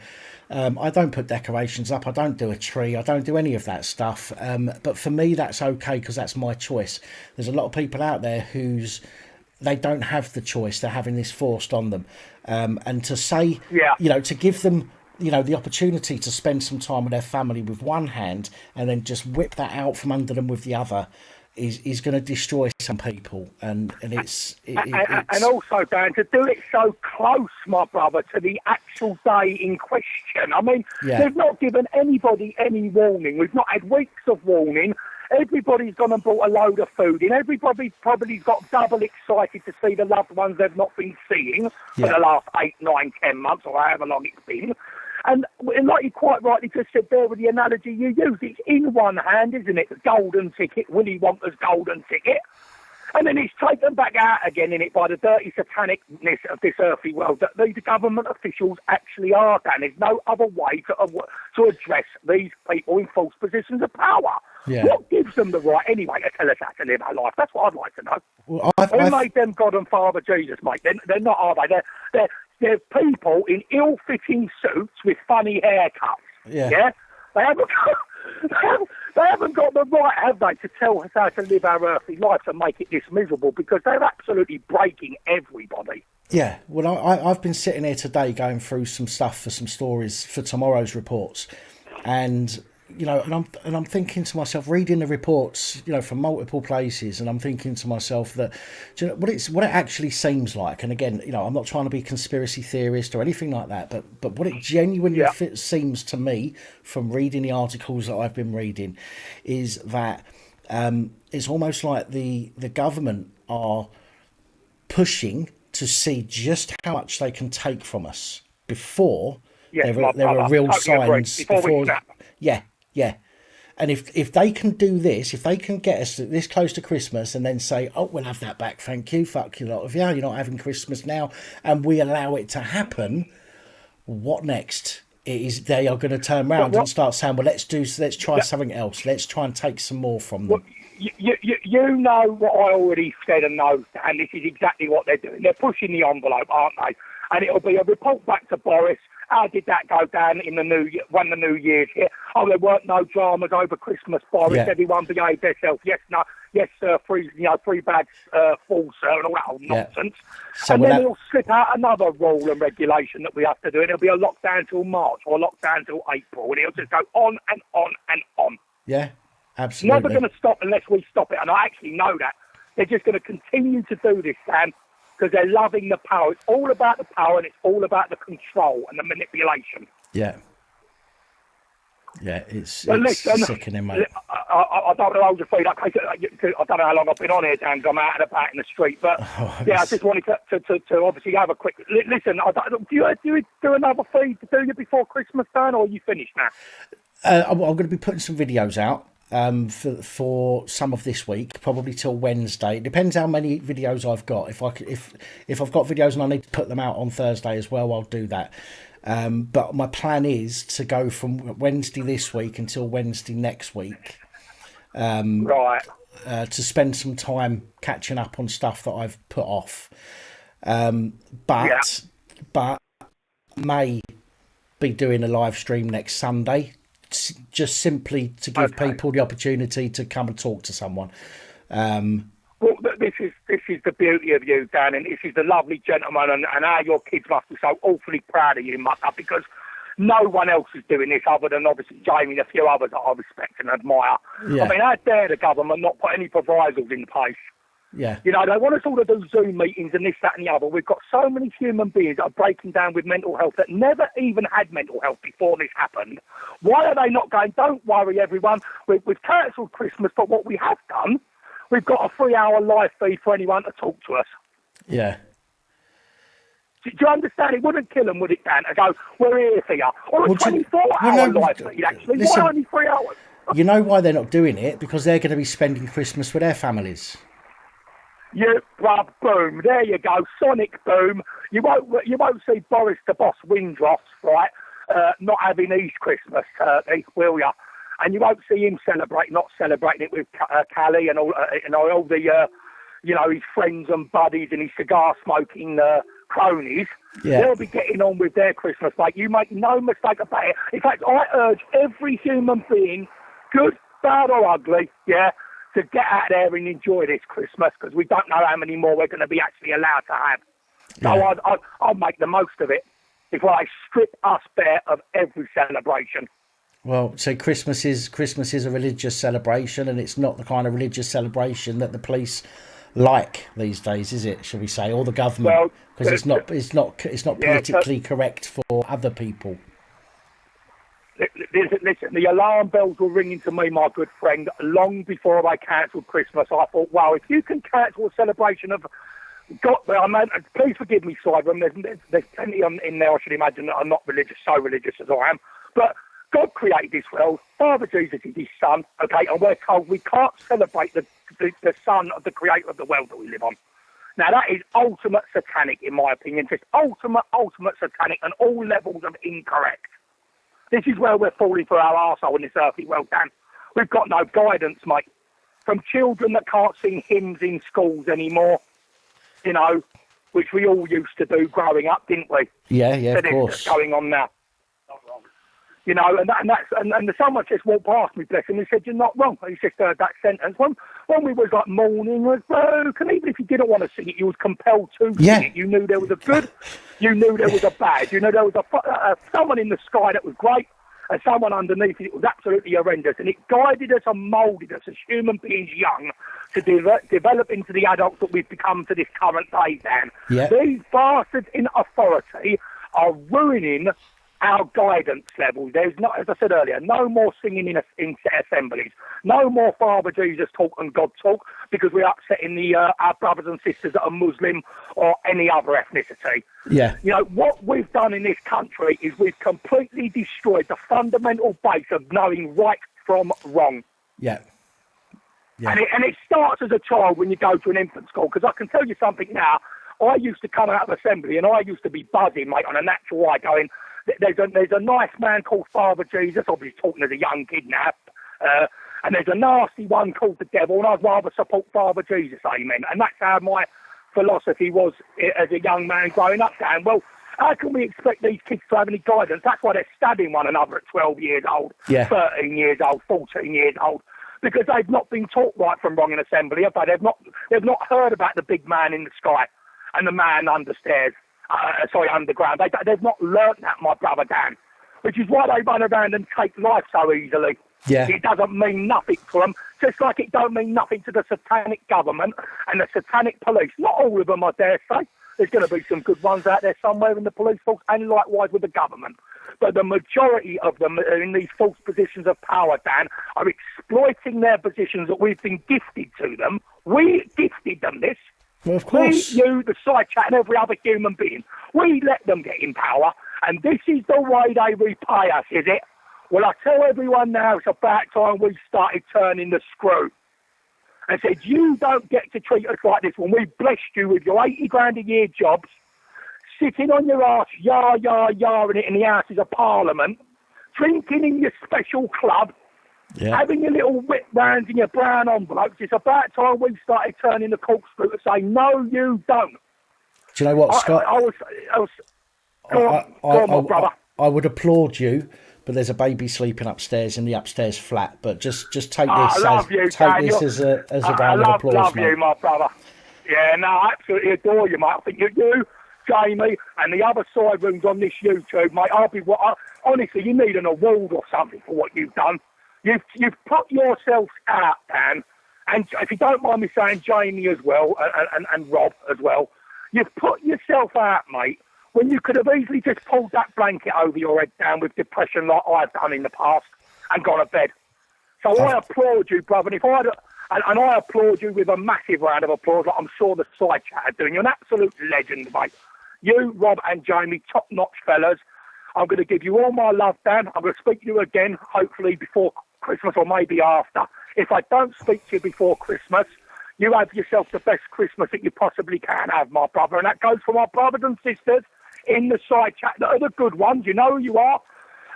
I don't put decorations up. I don't do a tree. I don't do any of that stuff. But for me, that's okay, because that's my choice. There's a lot of people out there they don't have the choice. They're having this forced on them. And to say, to give them, the opportunity to spend some time with their family with one hand and then just whip that out from under them with the other is going to destroy some people. And it's also, Dan, to do it so close, my brother, to the actual day in question. I mean, they've not given anybody any warning. We've not had weeks of warning. Everybody's gone and bought a load of food in. Everybody probably got double excited to see the loved ones they've not been seeing for the last 8, 9, 10 months, or however long it's been. And like you quite rightly just said there with the analogy you used, it's in one hand, isn't it? The golden ticket, Willy Wonka's golden ticket. And then it's taken back out again in it by the dirty satanicness of this earthly world that these government officials actually are, Dan. There's no other way to address these people in false positions of power. Yeah. What gives them the right anyway to tell us how to live our life? That's what I'd like to know. Well, Who made them God and Father Jesus, mate? They're not, are they? there's people in ill-fitting suits with funny haircuts. Yeah. They haven't got the right, have they, to tell us how to live our earthly lives and make it this miserable, because they're absolutely breaking everybody. Yeah, well, I've been sitting here today going through some stuff for some stories for tomorrow's reports, and and I'm thinking to myself, reading the reports, from multiple places, and I'm thinking to myself that, what it actually seems like. And again, I'm not trying to be conspiracy theorist or anything like that, but what it genuinely seems to me from reading the articles that I've been reading is that it's almost like the government are pushing to see just how much they can take from us before there are real totally signs. Before we snap. Yeah. And if they can do this, if they can get us this close to Christmas and then say, oh, we'll have that back, thank you, fuck you lot of you, you're not having Christmas now, and we allow it to happen, what next? They are going to turn around and start saying, well, let's try something else. Let's try and take some more from them. Well, you know what I already said and know, and this is exactly what they're doing. They're pushing the envelope, aren't they? And it'll be a report back to Boris. How did that go down in the new year, when the New Year's hit? Oh, there weren't no dramas over Christmas, Boris. Yeah. Everyone behaved themselves. Yes, no, yes, sir. Free bags full, sir, and all that old nonsense. So and then he'll slip out another rule and regulation that we have to do, and it'll be a lockdown till March or a lockdown till April, and it'll just go on and on and on. Yeah, absolutely. Never going to stop unless we stop it, and I actually know that. They're just going to continue to do this, Sam, because they're loving the power. It's all about the power, and it's all about the control and the manipulation. Yeah. Yeah, it's sickening, mate. I don't know how to feed up. I don't know how long I've been on here, Dan. I'm out and about in the street, but I just wanted to obviously have a quick listen. Do you do another feed to do you before Christmas, Dan, or are you finished now? I'm going to be putting some videos out for some of this week, probably till Wednesday. It depends how many videos I've got. If I've got videos and I need to put them out on Thursday as well, I'll do that. But my plan is to go from Wednesday this week until Wednesday next week. Right. To spend some time catching up on stuff that I've put off. But may be doing a live stream next Sunday, just simply to give people the opportunity to come and talk to someone. Well, this is the beauty of you, Dan, and this is the lovely gentleman, and how your kids must be so awfully proud of you, because no one else is doing this other than obviously Jamie and a few others that I respect and admire. Yeah. I mean, how dare the government not put any provisos in place? Yeah. They want us all to do Zoom meetings and this, that and the other. We've got so many human beings that are breaking down with mental health that never even had mental health before this happened. Why are they not going, don't worry, everyone, we've cancelled Christmas, but what we have done, we've got a 3-hour live feed for anyone to talk to us. Yeah. Do you understand? It wouldn't kill them, would it, Dan? To go, we're here for you. Or a 24-hour live feed, actually. Listen, why only 3 hours? You know why they're not doing it? Because they're going to be spending Christmas with their families. Boom. There you go. Sonic boom. You won't see Boris the Boss Windross, right, not having his Christmas turkey, will you? And you won't see him not celebrating it with Callie and all the, his friends and buddies and his cigar-smoking cronies. Yeah. They'll be getting on with their Christmas, mate. You make no mistake about it. In fact, I urge every human being, good, bad or ugly, to get out there and enjoy this Christmas, because we don't know how many more we're going to be actually allowed to have. So I'll make the most of it before I strip us bare of every celebration. Well, so Christmas is a religious celebration, and it's not the kind of religious celebration that the police like these days, is it? Shall we say, or the government? Because it's not politically correct for other people. Listen, the alarm bells were ringing to me, my good friend, long before they cancelled Christmas. I thought, wow, if you can cancel a celebration of God, please forgive me, Simon, there's plenty in there, I should imagine, that are not religious, so religious as I am, but God created this world, Father Jesus is his son, okay, and we're told we can't celebrate the son of the creator of the world that we live on. Now, that is ultimate satanic, in my opinion, just ultimate satanic on all levels of incorrect. This is where we're falling for our arsehole in this earthly world, Dan. We've got no guidance, mate. From children that can't sing hymns in schools anymore, which we all used to do growing up, didn't we? Yeah, of That is course. going on now. You know, and someone just walked past me, bless him, and he said, "You're not wrong." He just heard that sentence. When we was like mourning was broken, even if you didn't want to sing it, you was compelled to sing it. You knew there was a good, you knew there was a bad, you knew there was someone in the sky that was great, and someone underneath it was absolutely horrendous, and it guided us and moulded us as human beings young to develop into the adults that we've become to this current day, Dan. Yeah. These bastards in authority are ruining our guidance levels. There's not, as I said earlier, no more singing in set assemblies, no more Father Jesus talk and God talk, because we're upsetting our brothers and sisters that are Muslim or any other ethnicity. Yeah. You know, what we've done in this country is we've completely destroyed the fundamental base of knowing right from wrong. Yeah. And it starts as a child when you go to an infant school, because I can tell you something now. I used to come out of assembly and I used to be buzzing, mate, on a natural eye, going, there's a nice man called Father Jesus, obviously talking as a young kid now, and there's a nasty one called the devil, and I'd rather support Father Jesus, amen. And that's how my philosophy was as a young man growing up, Dan. Well, how can we expect these kids to have any guidance? That's why they're stabbing one another at 12 years old, 13 years old, 14 years old, because they've not been taught right from wrong in assembly, have they? They've not heard about the big man in the sky and the man underground. They've not learnt that, my brother Dan, which is why they run around and take life so easily. Yeah. It doesn't mean nothing to them, just like it don't mean nothing to the satanic government and the satanic police. Not all of them, I dare say. There's going to be some good ones out there somewhere in the police force, and likewise with the government. But the majority of them in these false positions of power, Dan, are exploiting their positions that we've been gifted to them. We gifted them this. Well, of course. Me, you, the side chat, and every other human being. We let them get in power, and this is the way they repay us, is it? Well, I tell everyone now it's about time we started turning the screw. And said, you don't get to treat us like this when we blessed you with your 80 grand a year jobs, sitting on your arse, in it in the Houses of Parliament, drinking in your special club, having your little whip rounds in your brown envelopes. It's about time we started turning the corkscrew to say, no, you don't. Do you know what, Scott? Go on, my brother. I would applaud you, but there's a baby sleeping upstairs in the upstairs flat. But just take this as a round of applause. I love you, my brother. Yeah, no, I absolutely adore you, mate. I think you, Jamie, and the other side rooms on this YouTube, mate. Honestly, you need an award or something for what you've done. You've put yourselves out, Dan, and if you don't mind me saying, Jamie as well, and Rob as well, you've put yourself out, mate, when you could have easily just pulled that blanket over your head down with depression like I've done in the past and gone to bed. So I applaud you, brother, and I applaud you with a massive round of applause, like I'm sure the side chat are doing. You're an absolute legend, mate. You, Rob and Jamie, top-notch fellas. I'm going to give you all my love, Dan. I'm going to speak to you again, hopefully before Christmas or maybe after. If I don't speak to you before Christmas, you have yourself the best Christmas that you possibly can have, my brother. And that goes for my brothers and sisters in the side chat that are the good ones. You know who you are.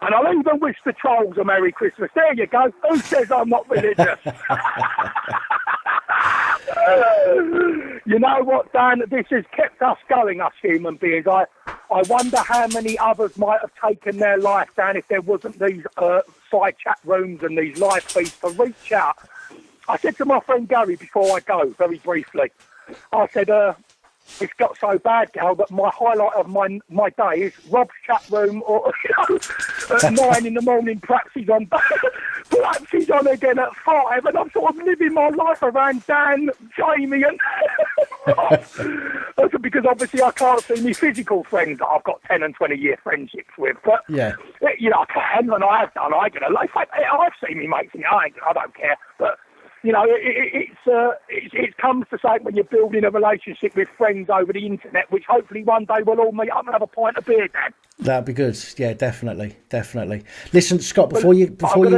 And I'll even wish the trolls a Merry Christmas. There you go. Who says I'm not religious? You know what, Dan? This has kept us going, us human beings. I wonder how many others might have taken their life, Dan, if there wasn't these side chat rooms and these live feeds to reach out. I said to my friend Gary before I go, very briefly, I said, it's got so bad, Gal, that my highlight of my day is Rob's chat room, or at 9 in the morning. Perhaps he's on again at 5, and I'm sort of living my life around Dan, Jamie, and Rob. Because obviously I can't see my physical friends that I've got 10 and 20 year friendships with. But you know, I can, and I have done. I've seen me mates, I don't care, but. You know, it comes to say when you're building a relationship with friends over the internet, which hopefully one day we'll all meet up and have a pint of beer, Dan. That'd be good. Yeah, definitely. Listen, Scott, before you go,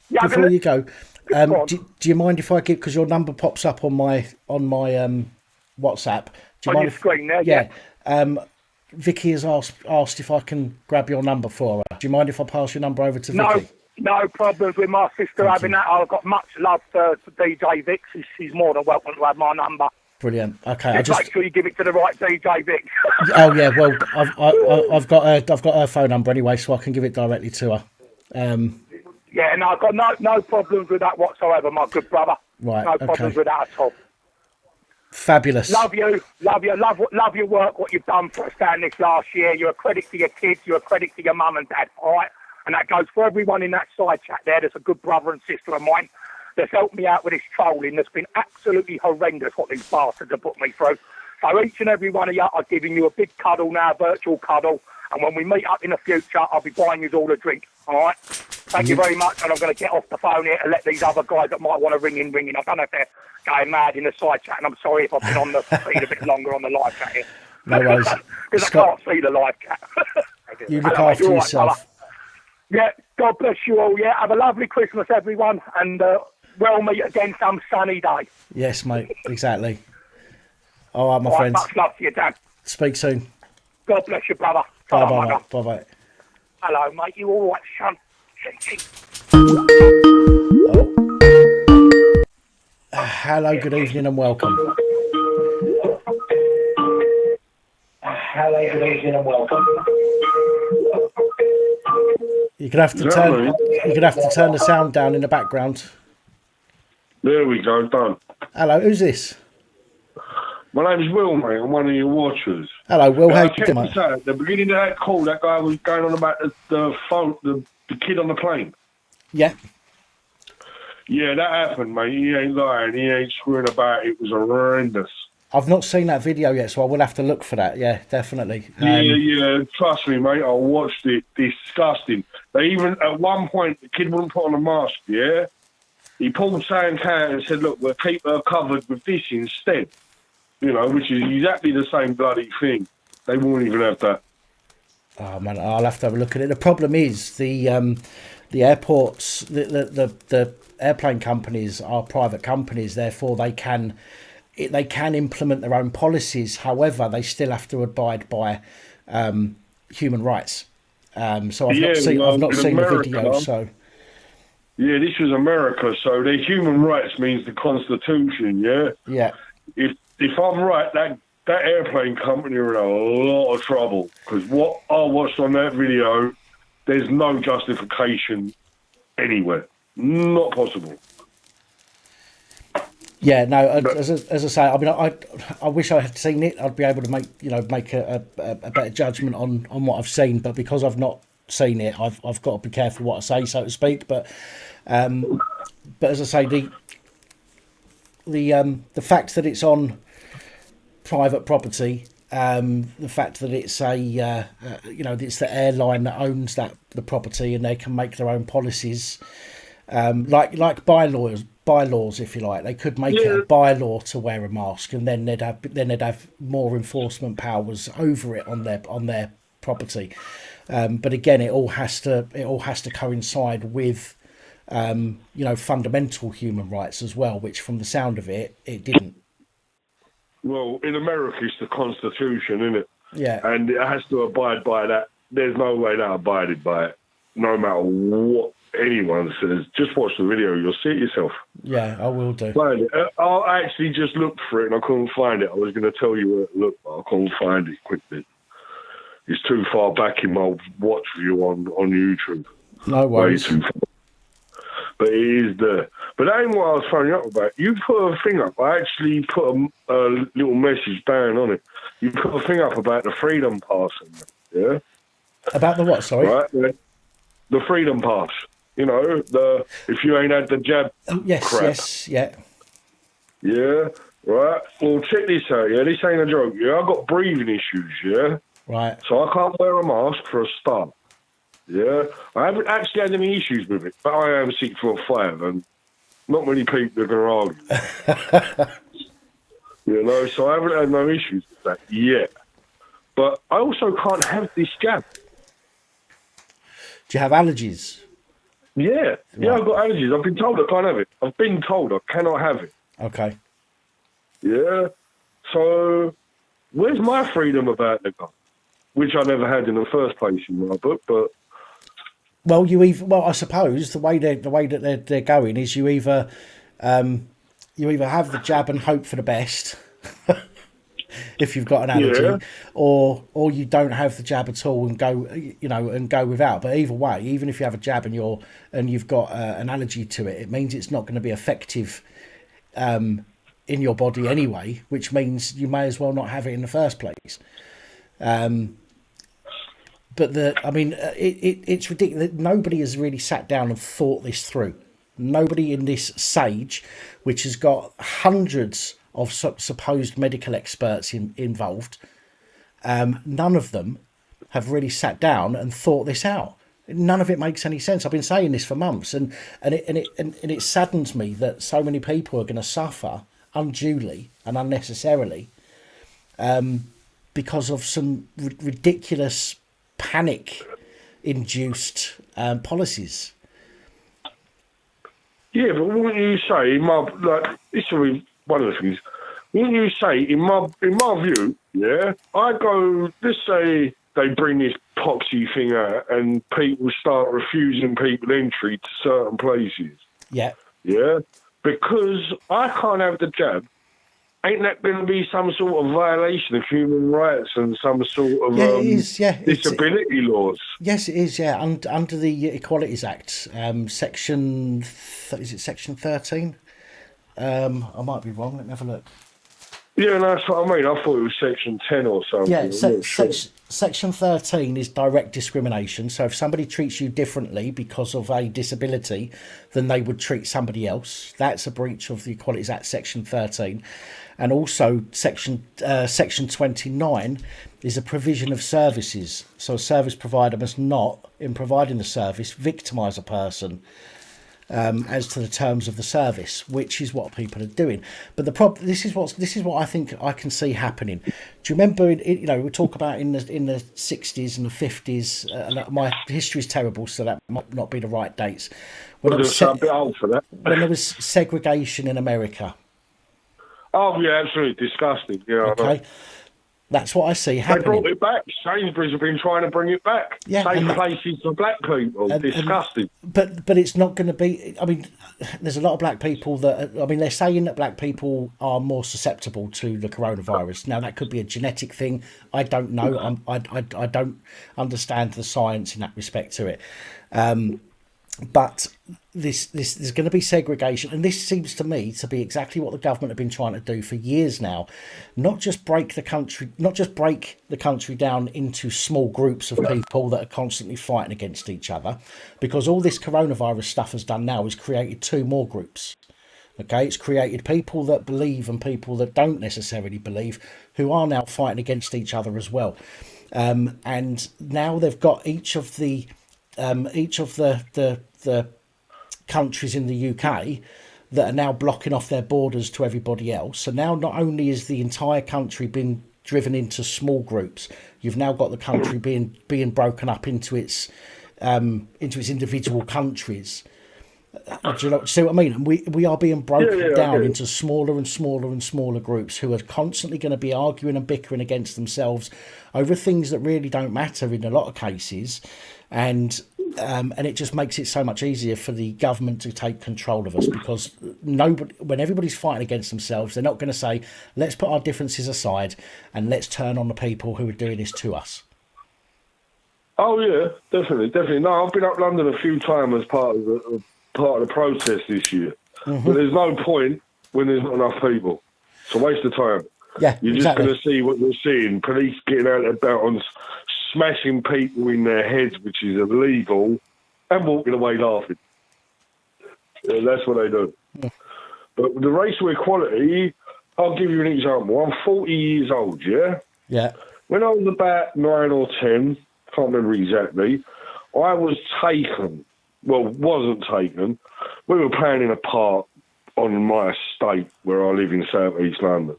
do you mind if I give, because your number pops up on my WhatsApp? Do you mind your screen there? Yeah. Vicky has asked if I can grab your number for her. Do you mind if I pass your number over to Vicky? No problems with my sister having that. I've got much love for DJ Vic. She's more than welcome to have my number. Brilliant. Okay, Just make sure you give it to the right DJ Vic. Oh yeah, well, I've got her phone number anyway, so I can give it directly to her. Yeah, no, I've got no problems with that whatsoever, my good brother. Right. No problems with that at all. Fabulous. Love your work, what you've done for us down this last year. You're a credit to your kids, you're a credit to your mum and dad, all right? And that goes for everyone in that side chat there. There's a good brother and sister of mine that's helped me out with this trolling that's been absolutely horrendous what these bastards have put me through. So each and every one of you, I'm giving you a big cuddle now, a virtual cuddle. And when we meet up in the future, I'll be buying you all a drink, all right? Thank you very much, and I'm going to get off the phone here and let these other guys that might want to ring in. I don't know if they're going mad in the side chat, and I'm sorry if I've been on the feed a bit longer on the live chat here. No worries. Because I can't see the live chat. You look after yourself. Yeah, God bless you all, yeah. Have a lovely Christmas, everyone, and we'll meet again some sunny day. Yes, mate, exactly. All right, my All right, friends. much love to you, Dan. Speak soon. God bless you, brother. Bye-bye, mate. Bye-bye. Hello, mate. You all right, son? Hello, good evening and welcome. Hello, good evening and welcome. You're gonna have to turn the sound down in the background. There we go, done. Hello, who's this? My name's Will, mate. I'm one of your watchers. Hello, Will. How you check doing, this mate? out. At the beginning of that call, that guy was going on about the phone, the kid on the plane. Yeah. Yeah, that happened, mate. He ain't lying. He ain't screwing about. It was horrendous. I've not seen that video yet, so I will have to look for that. Yeah, definitely. Yeah. Trust me, mate. I watched it. Disgusting. They even, at one point, the kid wouldn't put on a mask, yeah? He pulled something out and said, look, we'll keep her covered with this instead. You know, which is exactly the same bloody thing. They won't even have that. Oh man, I'll have to have a look at it. The problem is the airports, the airplane companies are private companies, therefore they can implement their own policies. However, they still have to abide by human rights. So I've not seen the video. So yeah, this was America. So the human rights means the Constitution. Yeah. Yeah. If I'm right, that airplane company are in a lot of trouble because what I watched on that video, there's no justification anywhere. Not possible. Yeah, no. As I say, I mean, I wish I had seen it. I'd be able to make a better judgment on what I've seen. But because I've not seen it, I've got to be careful what I say, so to speak. But as I say, the fact that it's on private property, the fact that it's it's the airline that owns the property and they can make their own policies, like bylaws, if you like. They could make it a bylaw to wear a mask, and then they'd have more enforcement powers over it on their property. But again, it all has to coincide with fundamental human rights as well, which from the sound of it didn't. Well, in America, it's the Constitution, isn't it? Yeah. And it has to abide by that. There's no way that abided by it, no matter what anyone says. Just watch the video. You'll see it yourself. Yeah, I will do. Find it. I actually just looked for it, and I couldn't find it. I was going to tell you where it looked, but I couldn't find it quickly. It's too far back in my watch view on YouTube. No worries. Way too far. But it is there. But that ain't what I was phoning up about. You put a thing up. I actually put a little message down on it. You put a thing up about the Freedom Pass. Yeah? About the what, sorry? Right? The Freedom Pass. You know, if you ain't had the jab yes, crap. Yes, yeah. Yeah, right? Well, check this out, yeah? This ain't a joke, yeah? I've got breathing issues, yeah? Right. So I can't wear a mask for a start. Yeah, I haven't actually had any issues with it, but I am 6'5", and not many people are going to argue. So I haven't had no issues with that yet. But I also can't have this jab. Do you have allergies? Yeah, Right. yeah, I've got allergies. I've been told I can't have it. I've been told I cannot have it. Okay. Yeah, so where's my freedom about the gun? Which I never had in the first place in my book, but... Well, I suppose the way that they're going is you either have the jab and hope for the best, if you've got an Yeah. allergy, or you don't have the jab at all and go without. But either way, even if you have a jab and you've got an allergy to it, it means it's not going to be effective in your body anyway, which means you may as well not have it in the first place. But it's ridiculous. Nobody has really sat down and thought this through. Nobody in this SAGE, which has got hundreds of supposed medical experts involved, none of them have really sat down and thought this out. None of it makes any sense. I've been saying this for months, and it saddens me that so many people are going to suffer unduly and unnecessarily because of some ridiculous panic-induced policies. Yeah, but wouldn't you say, this is one of the things, wouldn't you say, in my view, yeah, I go, let's say they bring this poxy thing out and people start refusing people entry to certain places. Yeah. Yeah? Because I can't have the jab. Ain't that going to be some sort of violation of human rights and some sort of it is, disability laws? Yes, it is, yeah. Under the Equalities Act, section 13? I might be wrong. Let me have a look. Yeah, that's what I mean. I thought it was section 10 or something. Yeah, section 13 is direct discrimination. So if somebody treats you differently because of a disability than they would treat somebody else, that's a breach of the Equalities Act, section 13. And also section 29 is a provision of services. So a service provider must not, in providing the service, victimise a person as to the terms of the service, which is what people are doing. But the problem, this is what I think I can see happening. Do you remember? We talk about in the 60s and the 50s. My history is terrible, so that might not be the right dates. I'm a bit old for that. When there was segregation in America. Oh yeah, absolutely disgusting. Yeah. Okay. That's what I see happening. They brought it back. Sainsbury's have been trying to bring it back. Yeah, Safe places for black people. Disgusting. But it's not going to be. I mean, there's a lot of black people they're saying that black people are more susceptible to the coronavirus. Now that could be a genetic thing. I don't know. I don't understand the science in that respect to it. But this there's going to be segregation, and this seems to me to be exactly what the government have been trying to do for years now. Not just break the country down into small groups of people that are constantly fighting against each other, because all this coronavirus stuff has done now is created two more groups. Okay, it's created people that believe and people that don't necessarily believe, who are now fighting against each other as well. And now they've got each of the countries in the UK that are now blocking off their borders to everybody else. So now not only is the entire country being driven into small groups, you've now got the country being broken up into its individual countries. Do you see what I mean? And we are being broken down into smaller and smaller and smaller groups who are constantly going to be arguing and bickering against themselves over things that really don't matter in a lot of cases. And it just makes it so much easier for the government to take control of us, because when everybody's fighting against themselves, they're not going to say, let's put our differences aside and let's turn on the people who are doing this to us. Oh yeah, definitely. No, I've been up London a few times as part of the protest this year. Mm-hmm. But there's no point when there's not enough people. It's a waste of time. Yeah, you're just going to see what you're seeing. Police getting out of their batons, smashing people in their heads, which is illegal, and walking away laughing. Yeah, that's what they do. Yeah. But with the racial equality, I'll give you an example. I'm 40 years old, yeah? Yeah. When I was about 9 or 10, can't remember exactly, I was taken. Well, wasn't taken. We were playing in a park on my estate where I live in South East London.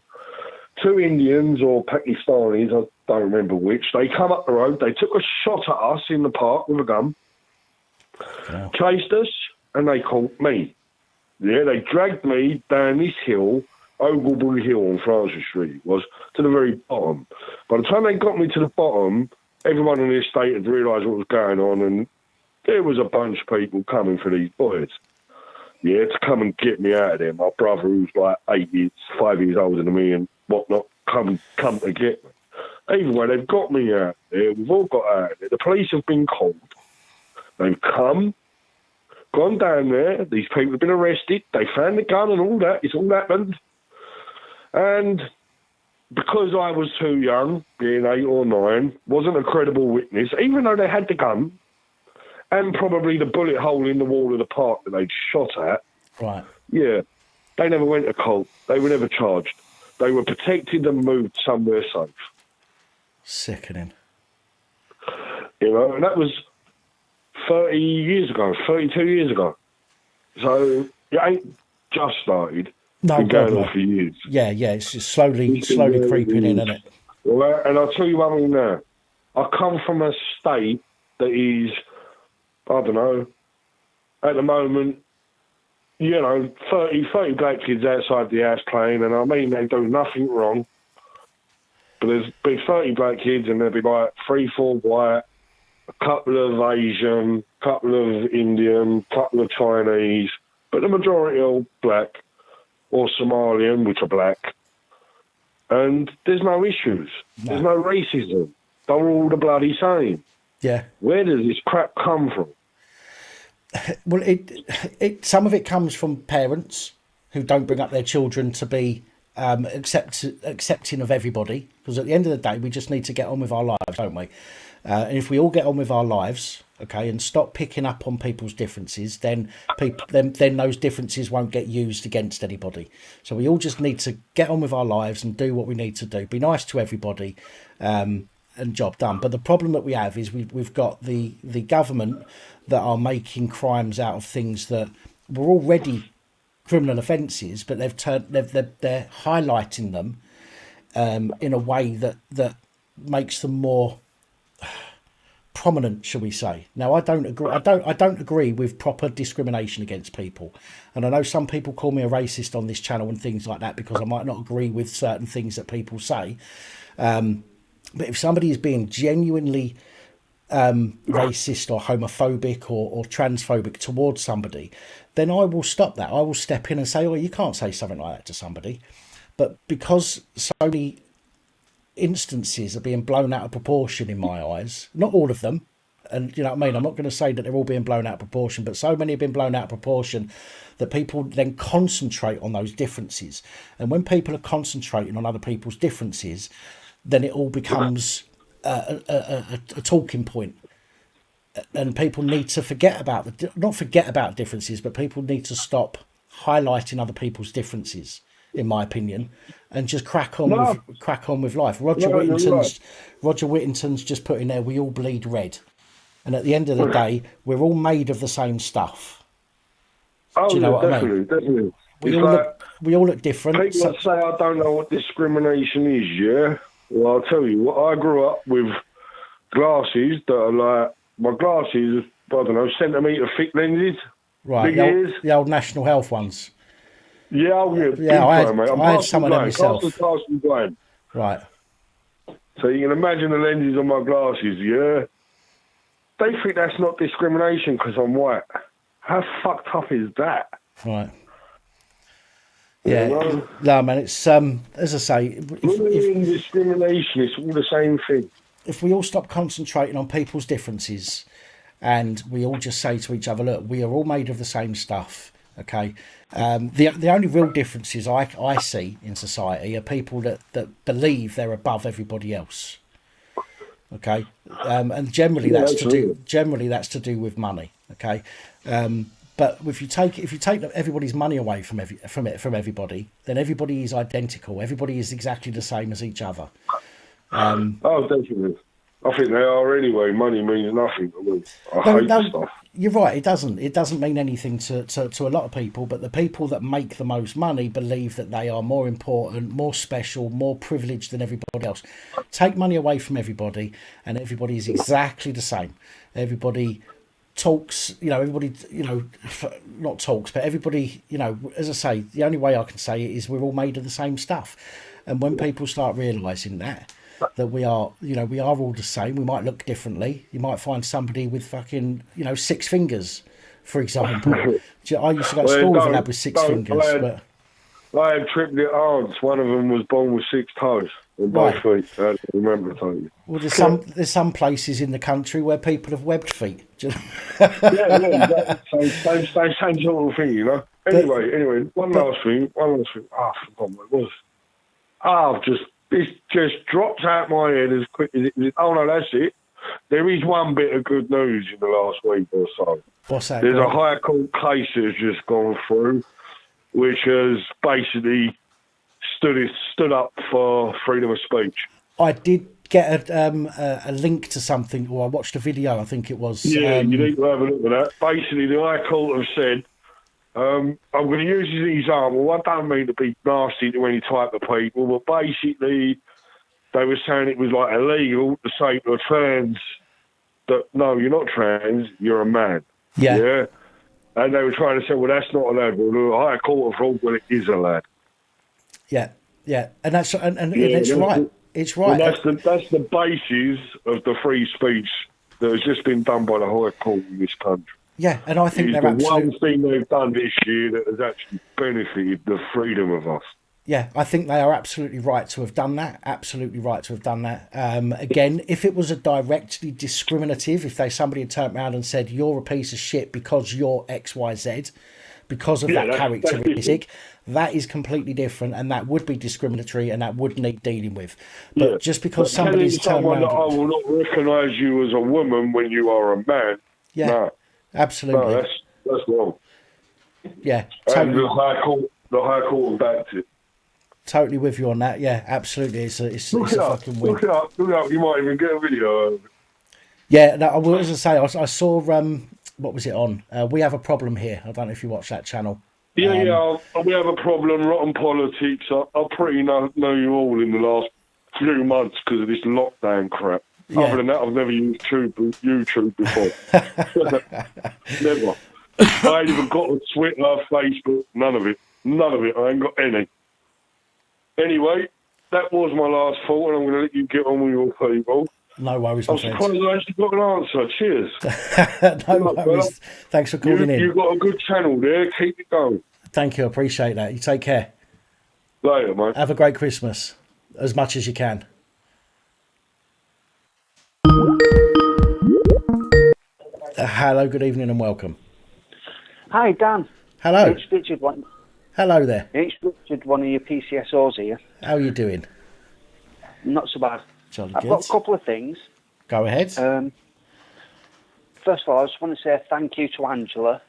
Two Indians or Pakistanis, I don't remember which, they come up the road, they took a shot at us in the park with a gun, chased us, and they caught me. Yeah, they dragged me down this hill, Ogleby Hill on Francis Street, was to the very bottom. By the time they got me to the bottom, everyone in the estate had realised what was going on, and there was a bunch of people coming for these boys. Yeah, to come and get me out of there. My brother, who was like 5 years older than me, and whatnot come to get me. Either way, they've got me out there. We've all got out there. The police have been called. They've come, gone down there. These people have been arrested. They found the gun and all that. It's all happened. And because I was too young, being 8 or 9, wasn't a credible witness, even though they had the gun and probably the bullet hole in the wall of the park that they'd shot at. Right. Yeah. They never went to court. They were never charged. They were protected and moved somewhere safe. Sickening. You know, and that was 30 years ago, 32 years ago. So it ain't just started. No, been going God, on for years. Yeah, it's just slowly creeping in, isn't it? Well, and I'll tell you one thing now. I come from a state that is, I don't know, at the moment, 30 black kids outside the house playing, and I mean they do nothing wrong. But there's be 30 black kids, and there'll be like 3, 4 white, a couple of Asian, couple of Indian, couple of Chinese, but the majority are black or Somalian, which are black. And there's no issues. No. There's no racism. They're all the bloody same. Yeah. Where does this crap come from? Well, it some of it comes from parents who don't bring up their children to be accepting of everybody, because at the end of the day, we just need to get on with our lives, don't we? And if we all get on with our lives, okay, and stop picking up on people's differences, then those differences won't get used against anybody. So we all just need to get on with our lives and do what we need to do. Be nice to everybody, and job done. But the problem that we have is we've got the government that are making crimes out of things that were already criminal offences, but they're highlighting them in a way that makes them more prominent, shall we say. Now, I don't agree with proper discrimination against people, and I know some people call me a racist on this channel and things like that because I might not agree with certain things that people say, but if somebody is being genuinely racist or homophobic or transphobic towards somebody, then I will stop that. I will step in and say, oh, you can't say something like that to somebody. But because so many instances are being blown out of proportion in my eyes, not all of them, and you know what I mean, I'm not going to say that they're all being blown out of proportion, but so many have been blown out of proportion that people then concentrate on those differences. And when people are concentrating on other people's differences, then it all becomes a talking point, and people need to not forget about differences, but people need to stop highlighting other people's differences, in my opinion, and just crack on with life. Roger Whittington's just put in there, we all bleed red, and at the end of the day, we're all made of the same stuff. Oh, do you know what I mean? Definitely. We all look different. People say I don't know what discrimination is, yeah? Well, I'll tell you, I grew up with glasses that are like, my glasses, I don't know, centimetre thick lenses. Right, the old National Health ones. Yeah, I had some of them myself. Right. So you can imagine the lenses on my glasses, yeah? They think that's not discrimination because I'm white. How fucked up is that? Right. Yeah, no, man, it's, as I say... If discrimination, it's all the same thing. If we all stop concentrating on people's differences and we all just say to each other, look, we are all made of the same stuff, okay? The only real differences I see in society are people that believe they're above everybody else, okay? And generally that's to do with money, okay? But if you take everybody's money away from everybody, then everybody is identical. Everybody is exactly the same as each other. Oh, definitely. I think they are anyway. Money means nothing. I hate stuff. You're right. It doesn't. It doesn't mean anything to a lot of people. But the people that make the most money believe that they are more important, more special, more privileged than everybody else. Take money away from everybody, and everybody is exactly the same. Everybody talks, everybody, not talks, but everybody, as I say, the only way I can say it is we're all made of the same stuff. And when people start realising that we are all the same, we might look differently. You might find somebody with fucking, 6 fingers, for example. I used to go to school with a lad with 6 fingers. I had triplet aunts. One of them was born with 6 toes on both feet. I remember telling you. Well, there's some places in the country where people have webbed feet. Yeah, exactly. Same sort of thing, you know. Anyway, one last thing. Oh, I forgot what it was. This just dropped out my head as quick as it. Oh no, that's it. There is one bit of good news in the last week or so. What's that? There's a High Court case that's just gone through, which has basically stood up for freedom of speech. I did get a link to something, or I watched a video. I think it was. Yeah, you need to have a look at that. Basically, the High Court have said, I'm going to use this example. I don't mean to be nasty to any type of people, but basically, they were saying it was like illegal to say to a trans that, no, you're not trans, you're a man. Yeah. And they were trying to say, well, that's not allowed. Well, the High Court have ruled, well, it is allowed. Yeah, and that's it's right. It's right. Well, that's the basis of the free speech that has just been done by the High Court in this country. Yeah, and I think it's they're the absolutely... one thing they've done this year that has actually benefited the freedom of us. Yeah, I think they are absolutely right to have done that. Absolutely right to have done that. Again, if it was a directly discriminative, if somebody had turned around and said, you're a piece of shit because you're XYZ, because of that characteristic, that is completely different, and that would be discriminatory, and that would need dealing with. But just because somebody's turned around... I will not recognise you as a woman when you are a man. Yeah, no. Absolutely. No, that's wrong. Yeah, totally. And the High Court backed it. Totally with you on that. Yeah, absolutely. It's a fucking win. Look it up. You might even get a video of it. Yeah, no, I was going to say, I saw, what was it on? We Have a Problem Here. I don't know if you watch that channel. Yeah, we have a problem, rotten politics. I pretty know you all in the last few months because of this lockdown crap. Yeah. Other than that, I've never used YouTube before. Never. I ain't even got a Twitter, Facebook, none of it. I ain't got any. Anyway, that was my last thought, and I'm going to let you get on with your people. No worries, I'm surprised I actually got an answer. Cheers. No worries. Thanks for calling in. You've got a good channel there. Keep it going. Thank you. I appreciate that. You take care. Later, mate. Have a great Christmas, as much as you can. Hello, good evening and welcome. Hi, Dan. Hello. It's Richard. Hello there. It's Richard, one of your PCSOs here. How are you doing? Not so bad. Jolly I've good. got a couple of things. Go ahead. First of all, I just want to say thank you to Angela,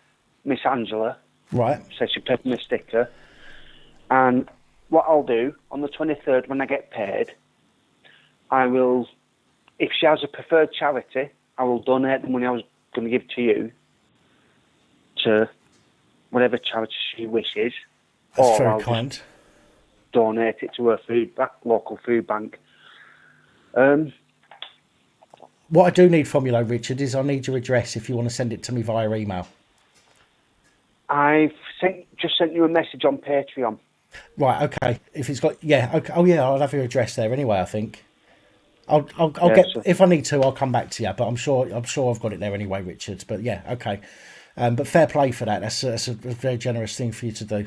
Miss Angela. Right. Says she paid me a sticker. And what I'll do, on the 23rd when I get paid, I will, if she has a preferred charity, I will donate the money I was going to give to you to whatever charity she wishes. That's very kind. Donate it to her local food bank. What I do need from you, though, Richard, is I need your address if you want to send it to me via email. I've just sent you a message on Patreon. Right, okay. If it's got, okay. Oh yeah, I'll have your address there anyway. I think I'll get if I need to. I'll come back to you, but I'm sure I've got it there anyway, Richard. But yeah, okay. But fair play for that. That's a very generous thing for you to do.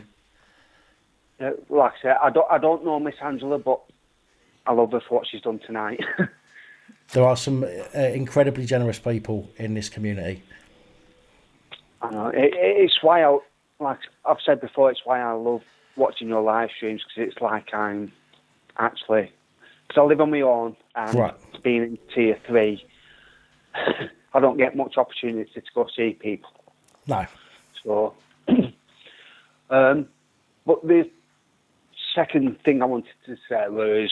Like I said, I don't know Miss Angela, but I love her for what she's done tonight. There are some incredibly generous people in this community. I know. It's why like I've said before, it's why I love watching your live streams, because it's like I'm actually, because I live on my own and being in tier 3, I don't get much opportunity to go see people. No. So, but the second thing I wanted to say was,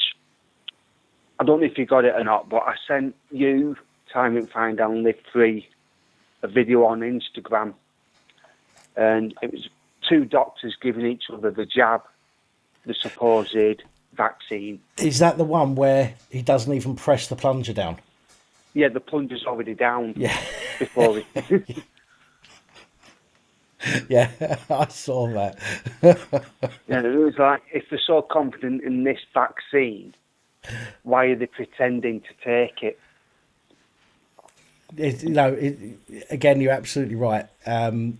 I don't know if you got it or not, but I sent you, Time and Find and Live Free, a video on Instagram, and it was 2 doctors giving each other the jab, the supposed vaccine. Is that the one where he doesn't even press the plunger down? Yeah, the plunger's already down. Yeah. Before he... Yeah, I saw that. Yeah, it was like, if they're so confident in this vaccine, why are they pretending to take it? Again, you're absolutely right. I mean,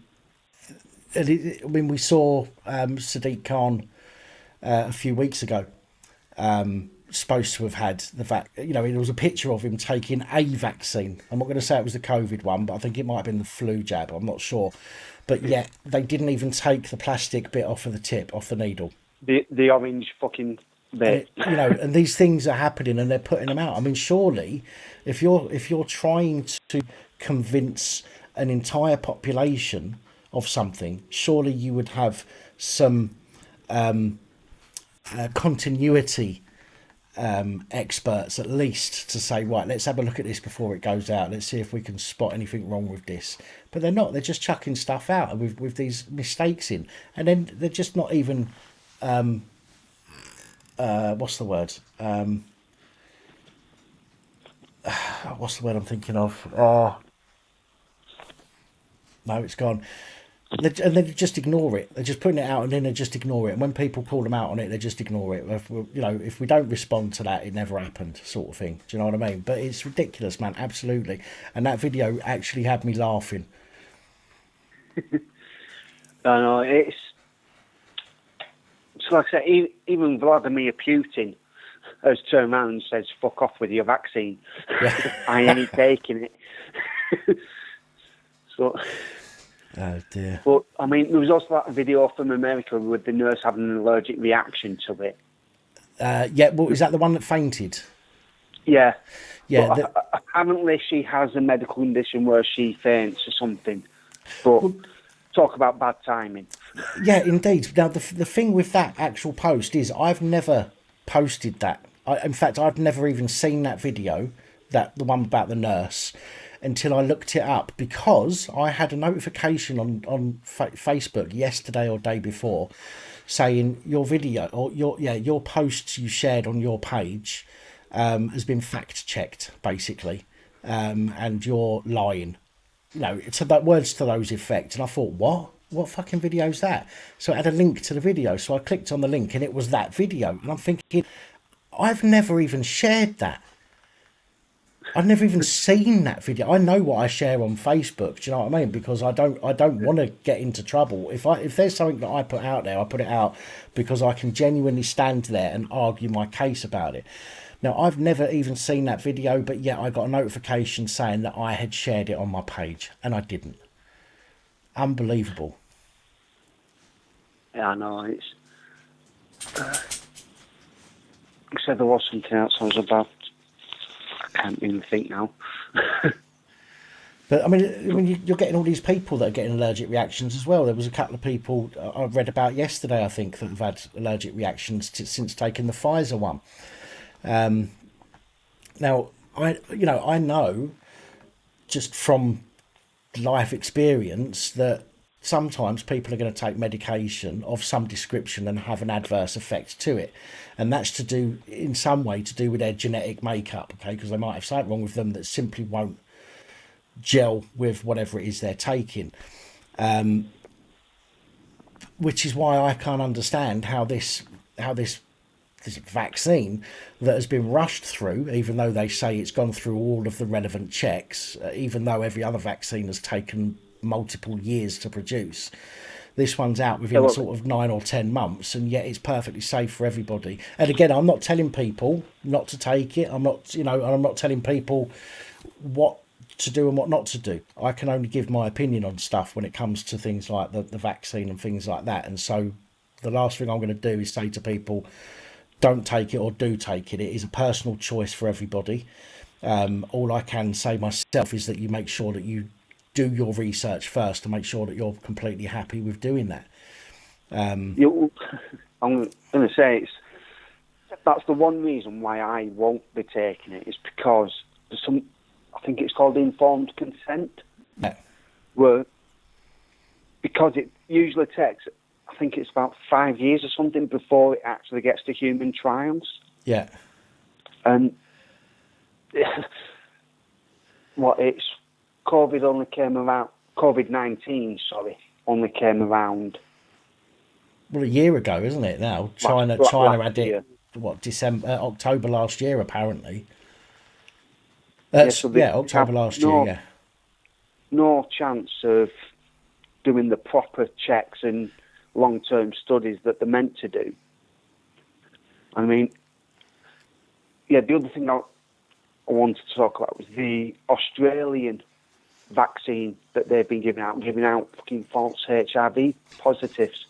we saw Sadiq Khan a few weeks ago. Supposed to have had there was a picture of him taking a vaccine. I'm not going to say it was the COVID one, but I think it might have been the flu jab. I'm not sure. But yet they didn't even take the plastic bit off of the tip, off the needle. The orange fucking bit. And these things are happening and they're putting them out. I mean, surely if you're trying to convince an entire population of something, surely you would have some continuity experts at least to say, right, let's have a look at this before it goes out. Let's see if we can spot anything wrong with this. But they're not. They're just chucking stuff out with these mistakes in. And then they're just not even... what's the word? What's the word I'm thinking of? Oh, no, it's gone. And they just ignore it. They're just putting it out and then they just ignore it. And when people call them out on it, they just ignore it. If we don't respond to that, it never happened, sort of thing. Do you know what I mean? But it's ridiculous, man. Absolutely. And that video actually had me laughing. I know, it's like I said, even Vladimir Putin has turned around and says, fuck off with your vaccine. Yeah. I ain't taking it. So, oh dear. But, I mean, there was also that video from America with the nurse having an allergic reaction to it. Yeah, well, is that the one that fainted? Yeah. Yeah. Apparently she has a medical condition where she faints or something. But talk about bad timing. Yeah, indeed. Now, the thing with that actual post is I've never posted that. In fact, I've never even seen that video, the one about the nurse, until I looked it up, because I had a notification on Facebook yesterday or day before saying your video or your posts you shared on your page has been fact checked, basically, and you're lying. It's about words to those effect. And I thought, what fucking video is that? So it had a link to the video. So I clicked on the link and it was that video. And I'm thinking, I've never even shared that. I've never even seen that video. I know what I share on Facebook. Do you know what I mean? Because I don't want to get into trouble. If there's something that I put out there, I put it out because I can genuinely stand there and argue my case about it. Now, I've never even seen that video, but yet I got a notification saying that I had shared it on my page, and I didn't. Unbelievable. Yeah, I know. It's. You said there was something else I was about. I can't even think now. But I mean, you're getting all these people that are getting allergic reactions as well. There was a couple of people I read about yesterday, I think, that have had allergic reactions since taking the Pfizer one. Now, I know just from life experience that sometimes people are going to take medication of some description and have an adverse effect to it. And that's to do, in some way, to do with their genetic makeup, okay? Because they might have something wrong with them that simply won't gel with whatever it is they're taking. Which is why I can't understand how this vaccine that has been rushed through, even though they say it's gone through all of the relevant checks, even though every other vaccine has taken multiple years to produce. This one's out within sort of 9 or 10 months, and yet it's perfectly safe for everybody. And again, I'm not telling people not to take it. I'm not telling people what to do and what not to do. I can only give my opinion on stuff when it comes to things like the vaccine and things like that. And so the last thing I'm going to do is say to people, don't take it or do take it. It is a personal choice for everybody. All I can say myself is that you make sure that you do your research first to make sure that you're completely happy with doing that. I'm going to say that's the one reason why I won't be taking it, is because there's I think it's called informed consent. Yeah. Because it usually takes, I think it's about 5 years or something before it actually gets to human trials. Yeah. And COVID-19, only came around. Well, a year ago, isn't it now? China had it, October last year, apparently. October last year, yeah. No chance of doing the proper checks and long-term studies that they're meant to do. I mean, yeah, the other thing I wanted to talk about was the Australian vaccine that they've been giving out fucking false HIV positives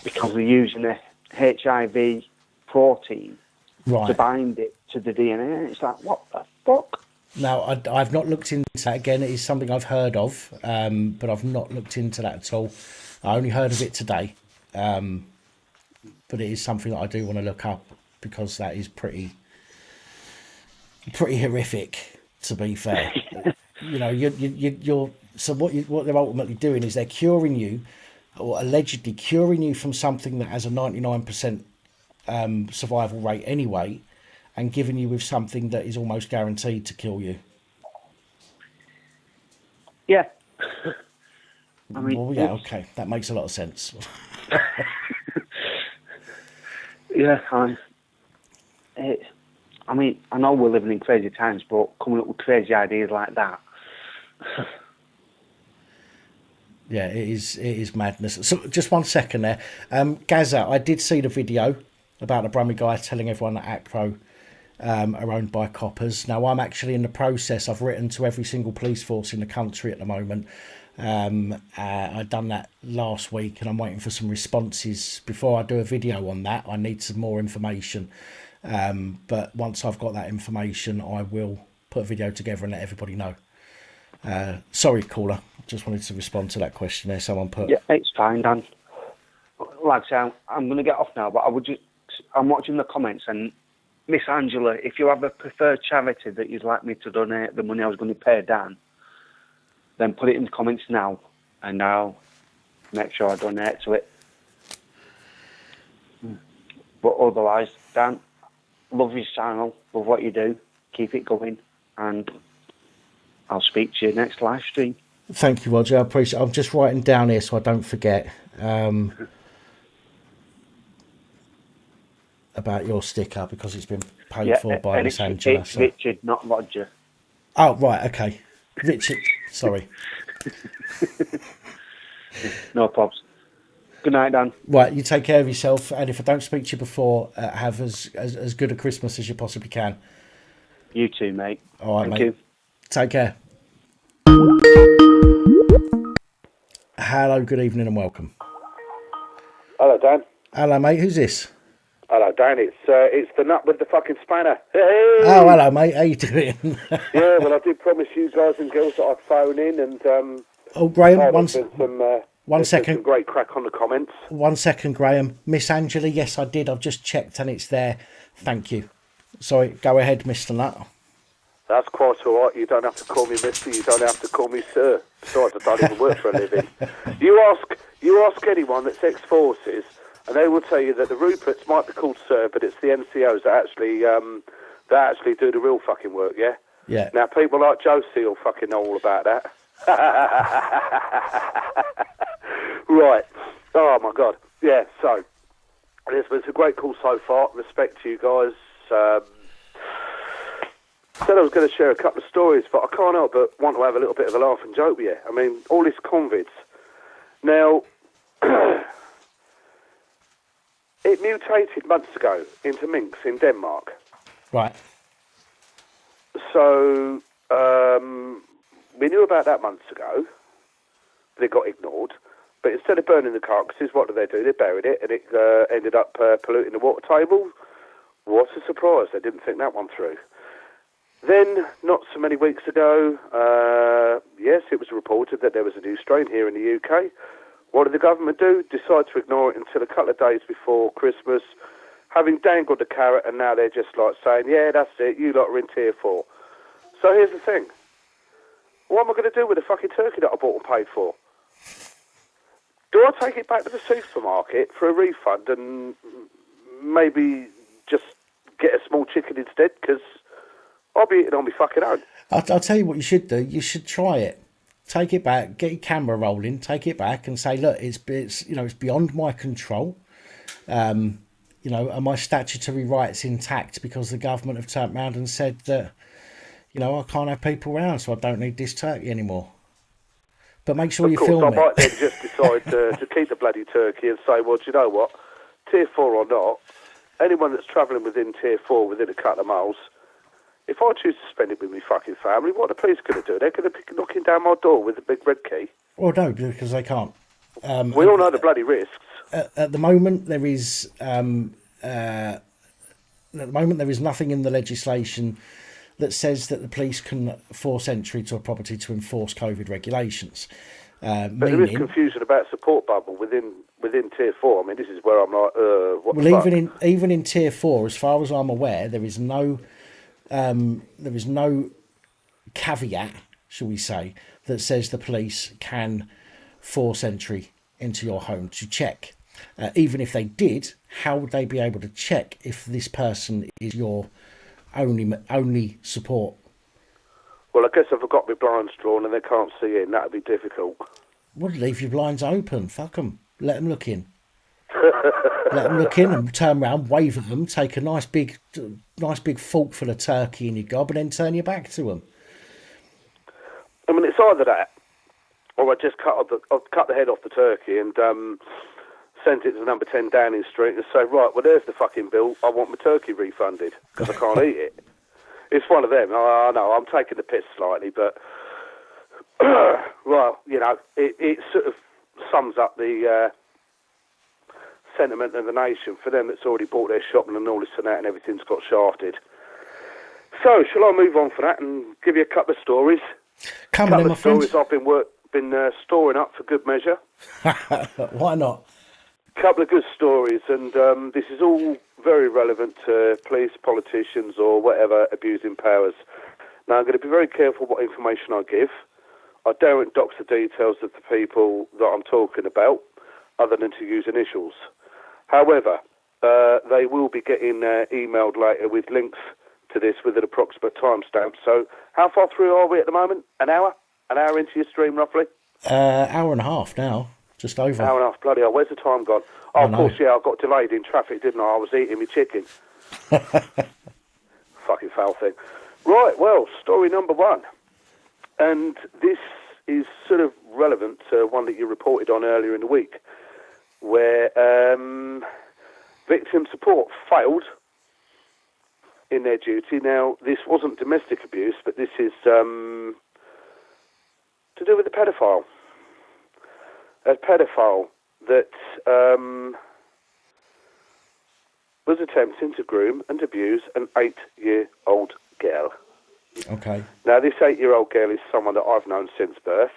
because they're using the HIV protein to Right. bind it to the DNA. It's like, what the fuck? Now, I've not looked into that. Again, it is something I've heard of, but I've not looked into that at all. I only heard of it today, but it is something that I do want to look up because that is pretty horrific, to be fair. You're so what they're ultimately doing is they're curing you, or allegedly curing you from something that has a 99% survival rate anyway, and giving you with something that is almost guaranteed to kill you. Yeah. I mean, Well, yeah, okay, that makes a lot of sense. yeah, I mean, I know we're living in crazy times, but coming up with crazy ideas like that. Yeah, it is madness. So just 1 second there. Gaza, I did see the video about the Brummie guy telling everyone that Acro are owned by coppers. Now, I'm actually in the process. I've written to every single police force in the country at the moment. I've done that last week and I'm waiting for some responses. Before I do a video on that, I need some more information. But once I've got that information, I will put a video together and let everybody know. Sorry, caller. Just wanted to respond to that question there. Someone put. Yeah, it's fine, Dan. Like I say, I'm going to get off now, but I'm watching the comments, and Miss Angela, if you have a preferred charity that you'd like me to donate the money I was going to pay Dan, then put it in the comments now, and I'll make sure I donate to it. But otherwise, Dan, love your channel, love what you do, keep it going, and I'll speak to you next live stream. Thank you, Roger. I appreciate it. I'm just writing down here so I don't forget about your sticker because it's been paid for by Miss Angela. It's Richard, not Roger. Oh, right, okay. Richard, sorry. No probs. Good night, Dan. Right, you take care of yourself, and if I don't speak to you before, have as good a Christmas as you possibly can. You too, mate. All right, Thank mate. you. Take care. Hello, good evening and welcome. Hello, Dan. Hello, mate. Who's this? Hello, Dan. It's the nut with the fucking spanner. Hey! Oh, hello, mate. How you doing? Yeah, well, I did promise you guys and girls that I'd phone in, and Oh, Graham, there's been some great crack on the comments. 1 second, Graham. Miss Angela, yes, I did. I've just checked and it's there. Thank you. Sorry, go ahead, Mr. Nut. That's quite all right. You don't have to call me Mister. You don't have to call me Sir. Besides, I don't even work for a living. You ask anyone that's ex-forces, and they will tell you that the Ruperts might be called Sir, but it's the NCOs that actually do the real fucking work. Yeah. Yeah. Now, people like Josie will fucking know all about that. Right. Oh, my God. Yeah, so, it's a great call so far. Respect to you guys. Said I was going to share a couple of stories, but I can't help but want to have a little bit of a laugh and joke with you. I mean, all this convids. Now, it mutated months ago into minks in Denmark. Right. So, we knew about that months ago, but it got ignored. But instead of burning the carcasses, what did they do? They buried it, and it ended up polluting the water table. What a surprise. They didn't think that one through. Then, not so many weeks ago, yes, it was reported that there was a new strain here in the UK. What did the government do? Decide to ignore it until a couple of days before Christmas, having dangled the carrot, and now they're just like saying, yeah, that's it, you lot are in tier 4. So here's the thing. What am I going to do with the fucking turkey that I bought and paid for? Do I take it back to the supermarket for a refund and maybe just get a small chicken instead? Because I'll be eating on my fucking own. I'll tell you what you should do. You should try it. Take it back. Get your camera rolling. Take it back and say, look, it's beyond my control. Are my statutory rights intact because the government have turned around and said that, I can't have people around, so I don't need this turkey anymore. But make sure you film it. Of course, I might then just decide to keep the bloody turkey and say, well, do you know what? Tier 4 or not, anyone that's travelling within Tier 4, within a couple of miles, if I choose to spend it with my fucking family, what are the police going to do? They're going to be knocking down my door with a big red key. Well, no, because they can't. We all know the bloody risks. At the moment, there is nothing in the legislation that says that the police can force entry to a property to enforce COVID regulations. But there is confusion about support bubble within Tier 4. I mean, this is where I'm like, what the fuck? even in Tier 4, as far as I'm aware, there is no caveat, shall we say, that says the police can force entry into your home to check. Even if they did, how would they be able to check if this person is your only support? Well, I guess if I've got my blinds drawn and they can't see in, that would be difficult. Well, leave your blinds open. Fuck them. Let them look in. Let them look in and turn around, wave at them, take a nice big fork full of turkey in your gob, and then turn your back to them. I mean, it's either that, or I just cut the head off the turkey and sent it to number 10 Downing Street and say, right, well, there's the fucking bill. I want my turkey refunded because I can't eat it. It's one of them. I know, I'm taking the piss slightly, but, well, you know, it sort of sums up the sentiment of the nation for them that's already bought their shopping and all this and that and everything's got shafted. So, shall I move on for that and give you a couple of stories? Come on, my friend. Stories I've been storing up for good measure. Why not? Couple of good stories, and this is all very relevant to police, politicians, or whatever abusing powers. Now, I'm going to be very careful what information I give. I daren't dox the details of the people that I'm talking about, other than to use initials. However, they will be getting emailed later with links to this with an approximate timestamp. So, how far through are we at the moment? An hour? An hour into your stream, roughly? Hour and a half now. Just over. Hour and a half, bloody hell. Where's the time gone? Oh, of course, yeah, I got delayed in traffic, didn't I? I was eating my chicken. Fucking foul thing. Right, well, story number one. And this is sort of relevant to one that you reported on earlier in the week, where victim support failed in their duty. Now, this wasn't domestic abuse, but this is to do with the pedophile. A pedophile that was attempting to groom and abuse an 8-year-old girl. Okay. Now, this 8-year-old girl is someone that I've known since birth.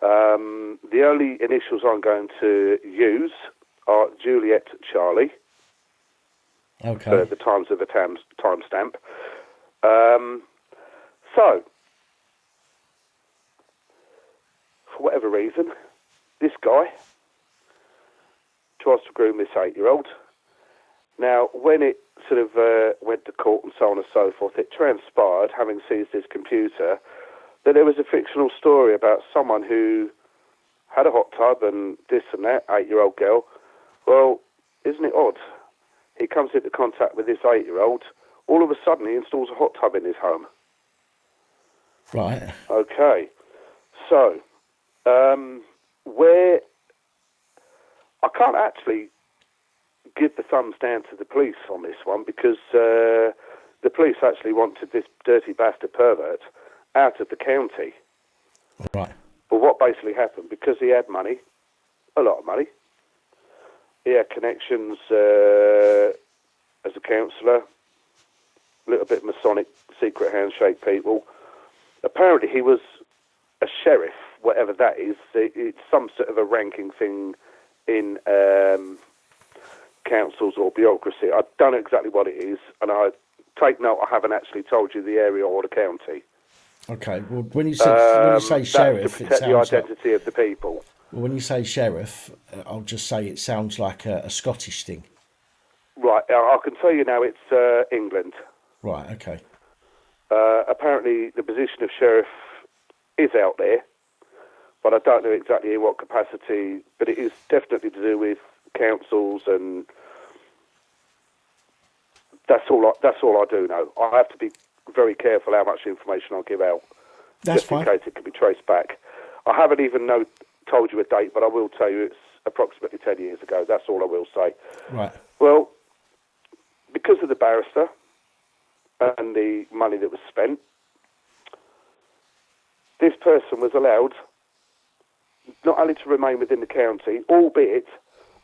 The only initials I'm going to use are Juliet Charlie. Okay. For the times of a timestamp. So, for whatever reason, this guy tries to groom this 8-year-old. Now, when it sort of went to court and so on and so forth, it transpired, having seized his computer, that there was a fictional story about someone who had a hot tub and this and that, 8-year-old girl. Well, isn't it odd? He comes into contact with this 8-year-old. All of a sudden, he installs a hot tub in his home. Right. Okay. So, where I can't actually give the thumbs down to the police on this one because the police actually wanted this dirty bastard pervert out of the county. Right. But what basically happened, because he had money, a lot of money, he had connections as a counsellor, a little bit Masonic secret handshake people. Apparently he was a sheriff, whatever that is. It's some sort of a ranking thing in councils or bureaucracy. I don't know exactly what it is, and I take note I haven't actually told you the area or the county. Okay. Well, when you say sheriff, to protect the identity of the people. Well, when you say sheriff, I'll just say it sounds like a Scottish thing. Right. I can tell you now it's England. Right. Okay. Apparently, the position of sheriff is out there, but I don't know exactly in what capacity. But it is definitely to do with councils, and that's all I do know. I have to be very careful how much information I give out, That's just fine. in case it can be traced back. I haven't even told you a date, but I will tell you it's approximately 10 years ago. That's all I will say. Right. Well, because of the barrister and the money that was spent, this person was allowed not only to remain within the county, albeit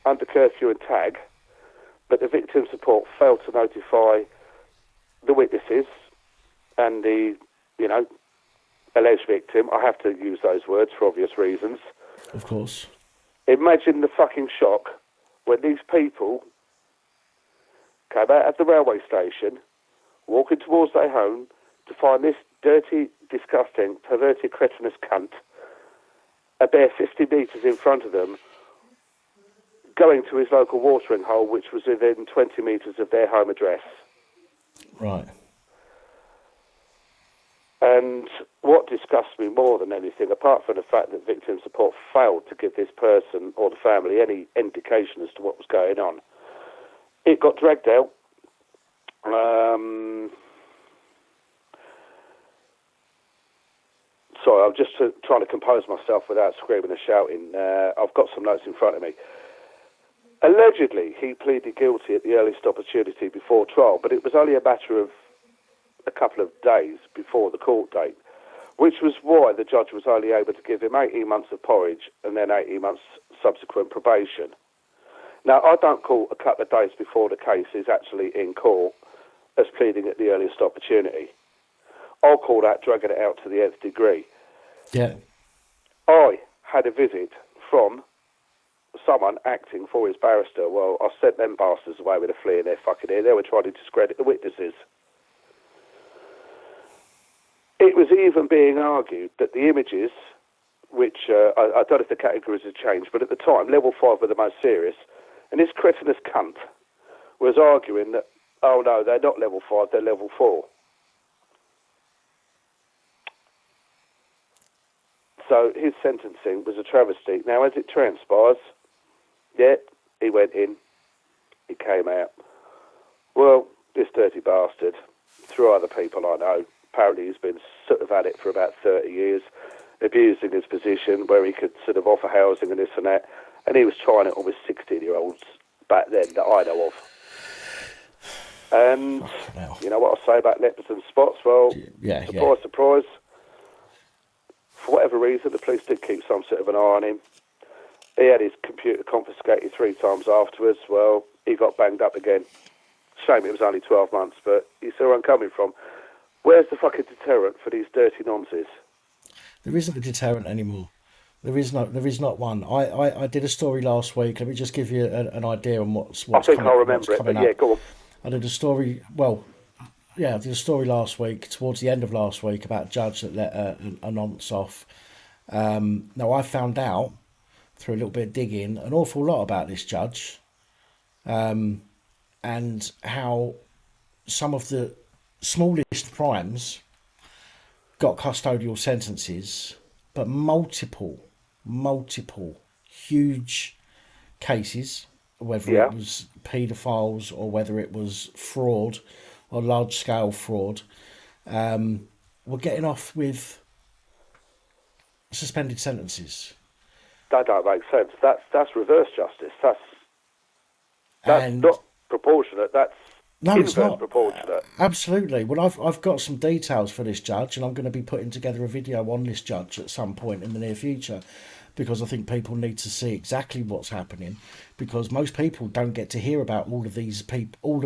under curfew and tag, but the victim support failed to notify the witnesses and the, alleged victim. I have to use those words for obvious reasons. Of course. Imagine the fucking shock when these people came out of the railway station, walking towards their home, to find this dirty, disgusting, perverted, cretinous cunt a bare 50 metres in front of them, going to his local watering hole, which was within 20 metres of their home address. Right. And what disgusts me more than anything, apart from the fact that victim support failed to give this person or the family any indication as to what was going on, it got dragged out. Sorry, I'm just trying to compose myself without screaming and shouting. I've got some notes in front of me. Allegedly, he pleaded guilty at the earliest opportunity before trial, but it was only a matter of a couple of days before the court date, which was why the judge was only able to give him 18 months of porridge and then 18 months subsequent probation. Now, I don't call a couple of days before the case is actually in court as pleading at the earliest opportunity. I'll call that dragging it out to the nth degree. Yeah. I had a visit from someone acting for his barrister. Well, I sent them bastards away with a flea in their fucking ear. They were trying to discredit the witnesses. It was even being argued that the images, which I don't know if the categories have changed, but at the time, level 5 were the most serious, and this cretinous cunt was arguing that, oh no, they're not level 5, they're level 4. So his sentencing was a travesty. Now, as it transpires, yeah, he went in, he came out. Well, this dirty bastard, through other people I know, apparently he's been sort of at it for about 30 years, abusing his position where he could sort of offer housing and this and that, and he was trying it on with 16-year-olds back then that I know of. And you know what I say about leopards and spots? Well, surprise, surprise. For whatever reason, the police did keep some sort of an eye on him. He had his computer confiscated 3 times afterwards. Well, he got banged up again. Shame it was only 12 months, but you see where I'm coming from. Where's the fucking deterrent for these dirty nonsense? There isn't a deterrent anymore. There is not one. I did a story last week. Let me just give you an idea on what's I think I'll remember it, but yeah, go on. I did a story, I did a story last week, towards the end of last week, about a judge that let a nonce off. Now, I found out, through a little bit of digging, an awful lot about this judge, and how some of the smallest crimes got custodial sentences, but multiple huge cases, whether it was paedophiles or whether it was fraud or large-scale fraud, were getting off with suspended sentences. That don't make sense. That's reverse justice. That's not proportionate. That's inverse proportionate. Absolutely. Well, I've got some details for this judge, and I'm going to be putting together a video on this judge at some point in the near future, because I think people need to see exactly what's happening, because most people don't get to hear about all of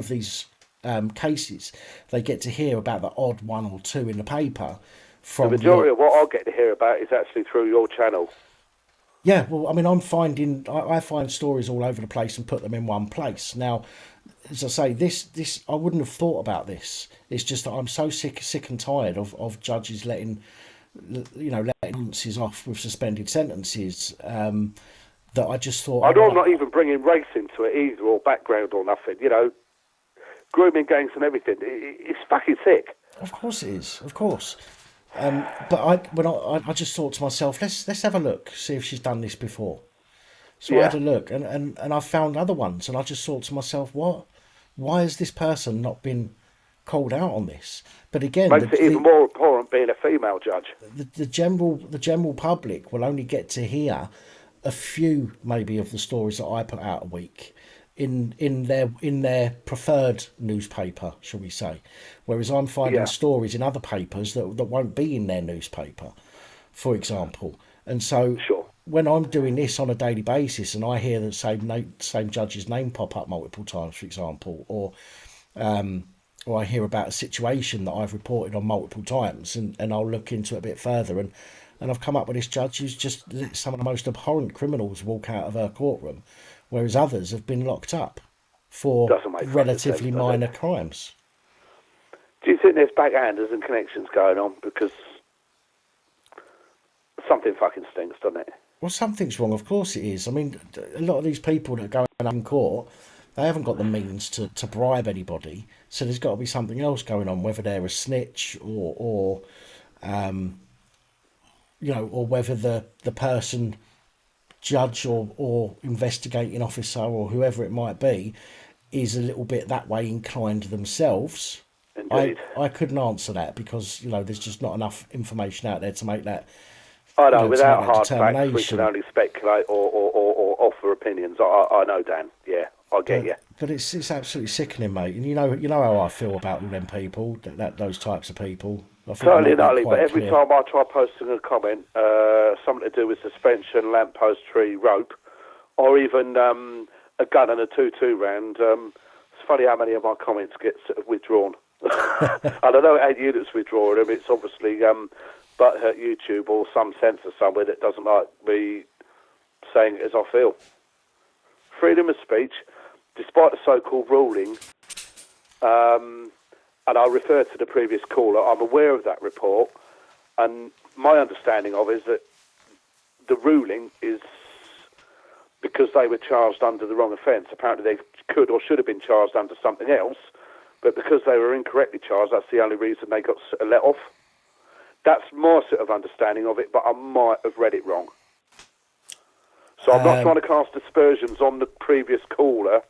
these cases. They get to hear about the odd one or two in the paper. From the majority of what I get to hear about is actually through your channel. Yeah, well, I mean, I find stories all over the place and put them in one place. Now, as I say, this I wouldn't have thought about this. It's just that I'm so sick and tired of judges letting sentences off with suspended sentences, that I just thought... I'm not even bringing race into it either, or background or nothing, grooming gangs and everything. It's fucking sick. Of course it is, of course. But I just thought to myself, let's have a look, see if she's done this before. So I had a look, and I found other ones, and I just thought to myself, why has this person not been called out on this? But again, makes it even more abhorrent being a female judge. The general public will only get to hear a few, maybe, of the stories that I put out a week, in their preferred newspaper, shall we say, whereas I'm finding Yeah. stories in other papers that won't be in their newspaper, for example. And so Sure. when I'm doing this on a daily basis and I hear the same judge's name pop up multiple times, for example, or I hear about a situation that I've reported on multiple times, and I'll look into it a bit further, and I've come up with this judge who's just let some of the most abhorrent criminals walk out of her courtroom, whereas others have been locked up for Doesn't make fucking relatively sense, does minor it? crimes. Do you think there's backhanders and connections going on? Because something fucking stinks, doesn't it? Well, something's wrong, of course it is. I mean, a lot of these people that go in court, they haven't got the means to bribe anybody, so there's got to be something else going on, whether they're a snitch or or whether the person, judge or investigating officer or whoever it might be, is a little bit that way inclined themselves. Indeed. I couldn't answer that because there's just not enough information out there to make that. I know, to without make that hard facts, we determination. can only speculate or offer opinions. I know, Dan. Yeah, I get you. But it's absolutely sickening, mate. And you know how I feel about all them people, those types of people. I think I Totally, made that Natalie, quite but every clear. time I try posting a comment, something to do with suspension, lamppost, tree, rope, or even a gun and a 2-2 round, it's funny how many of my comments get sort of withdrawn. I don't know how units withdraw them. It's obviously butthurt YouTube or some censor somewhere that doesn't like me saying it as I feel. Freedom of speech, despite the so-called ruling, and I refer to the previous caller, I'm aware of that report, and my understanding of it is that the ruling is because they were charged under the wrong offence. Apparently they could or should have been charged under something else, but because they were incorrectly charged, that's the only reason they got let off. That's my sort of understanding of it, but I might have read it wrong. So I'm not trying to cast aspersions on the previous caller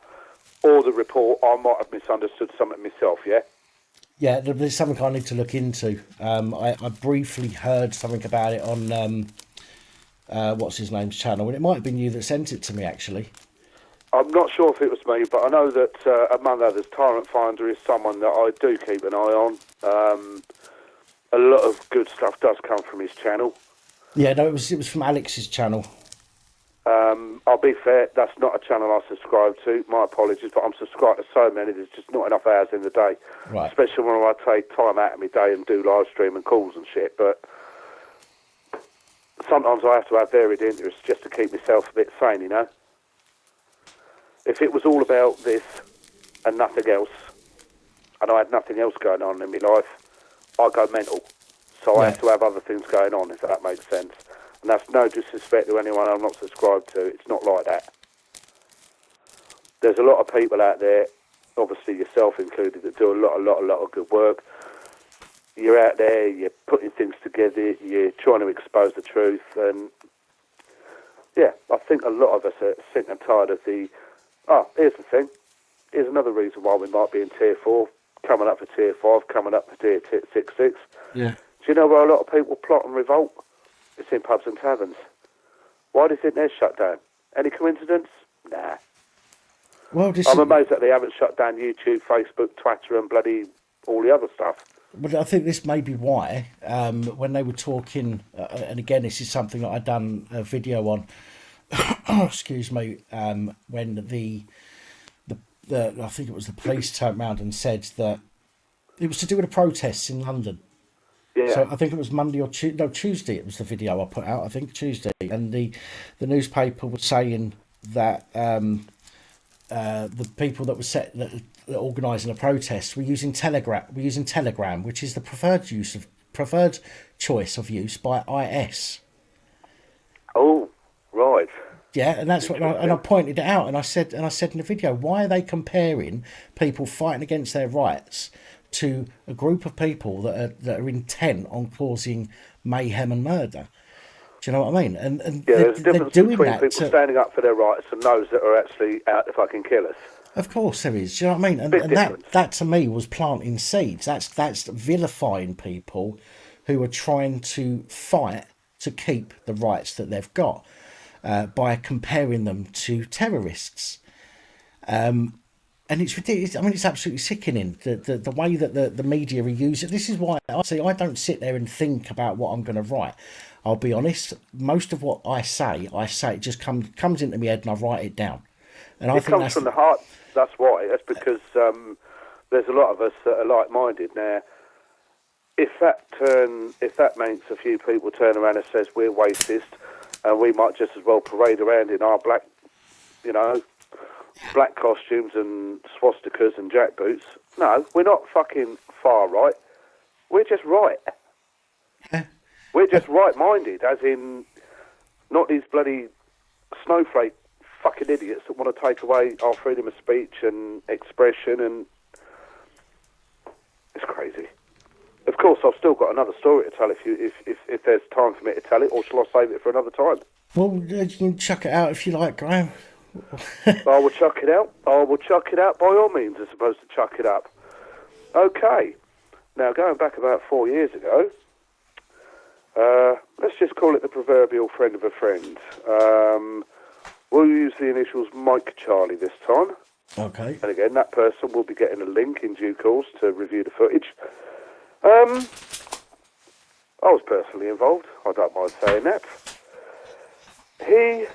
or the report. I might have misunderstood something myself, yeah? Yeah, there's something I need to look into. I briefly heard something about it on what's his name's channel, and it might have been you that sent it to me, actually. I'm not sure if it was me, but I know that among others, Tyrant Finder is someone that I do keep an eye on. A lot of good stuff does come from his channel. Yeah, no, it was from Alex's channel. I'll be fair, that's not a channel I subscribe to. My apologies, but I'm subscribed to so many, there's just not enough hours in the day. Right. Especially when I take time out of my day and do live stream and calls and shit. But sometimes I have to have varied interests just to keep myself a bit sane, you know? If it was all about this and nothing else, and I had nothing else going on in my life, I'd go mental. So I have to have other things going on, if that makes sense. And that's no disrespect to anyone I'm not subscribed to. It's not like that. There's a lot of people out there, obviously yourself included, that do a lot of good work. You're out there, you're putting things together, you're trying to expose the truth. And, yeah, I think a lot of us are sick and tired of the... Oh, here's the thing. Here's another reason why we might be in Tier 4, coming up for Tier 5, coming up for Tier 6. Yeah. Do you know where a lot of people plot and revolt? It's in pubs and taverns. Why do you think they're shut down? Any coincidence? Nah. Well, I'm amazed that they haven't shut down YouTube, Facebook, Twitter, and bloody all the other stuff. But I think this may be why, when they were talking, and again, this is something that I'd done a video on, excuse me, when the I think it was the police turned around and said that it was to do with the protests in London. Yeah. So I think it was Monday or Tuesday. It was the video I put out. I think Tuesday, and the newspaper was saying that the people that were organising the protests were using Telegram, which is the preferred choice of use by IS. Oh, right. Yeah, and that's what, and I pointed it out, and I said in the video, why are they comparing people fighting against their rights to a group of people that are intent on causing mayhem and murder? Do you know what I mean? And Yeah, there's a they're difference doing between that people standing up for their rights and those that are actually out to fucking kill us. Of course there is. Do you know what I mean? And Big difference. that to me was planting seeds. That's vilifying people who are trying to fight to keep the rights that they've got by comparing them to terrorists. And it's ridiculous. I mean, it's absolutely sickening the way that the media use it. This is why I don't sit there and think about what I'm going to write. I'll be honest. Most of what I say it just comes into my head and I write it down. And I It think comes that's from the heart. That's why. That's because there's a lot of us that are like-minded. Now, if that makes a few people turn around and says we're racist, and we might just as well parade around in our black costumes and swastikas and jackboots. No, we're not fucking far right. We're just right. We're just right-minded, as in not these bloody snowflake fucking idiots that want to take away our freedom of speech and expression, and it's crazy. Of course, I've still got another story to tell if there's time for me to tell it, or shall I save it for another time? Well, you can chuck it out if you like, Graham. I will chuck it out. I will chuck it out by all means, as opposed to chuck it up. Okay. Now, going back about 4 years ago, let's just call it the proverbial friend of a friend. We'll use the initials Mike Charlie this time. Okay. And again, that person will be getting a link in due course to review the footage. I was personally involved. I don't mind saying that. He,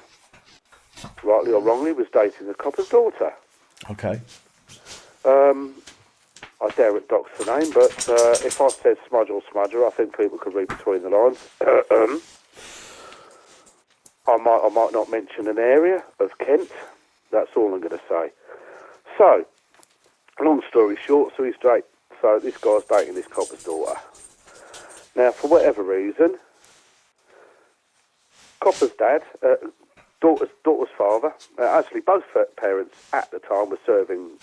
rightly or wrongly, was dating the copper's daughter. Okay. I daren't dox the name, but if I said smudge or smudger, I think people could read between the lines. I might not mention an area of Kent. That's all I'm going to say. So, long story short, so this guy's dating this copper's daughter. Now, for whatever reason, copper's dad, daughter's father, actually both parents at the time were serving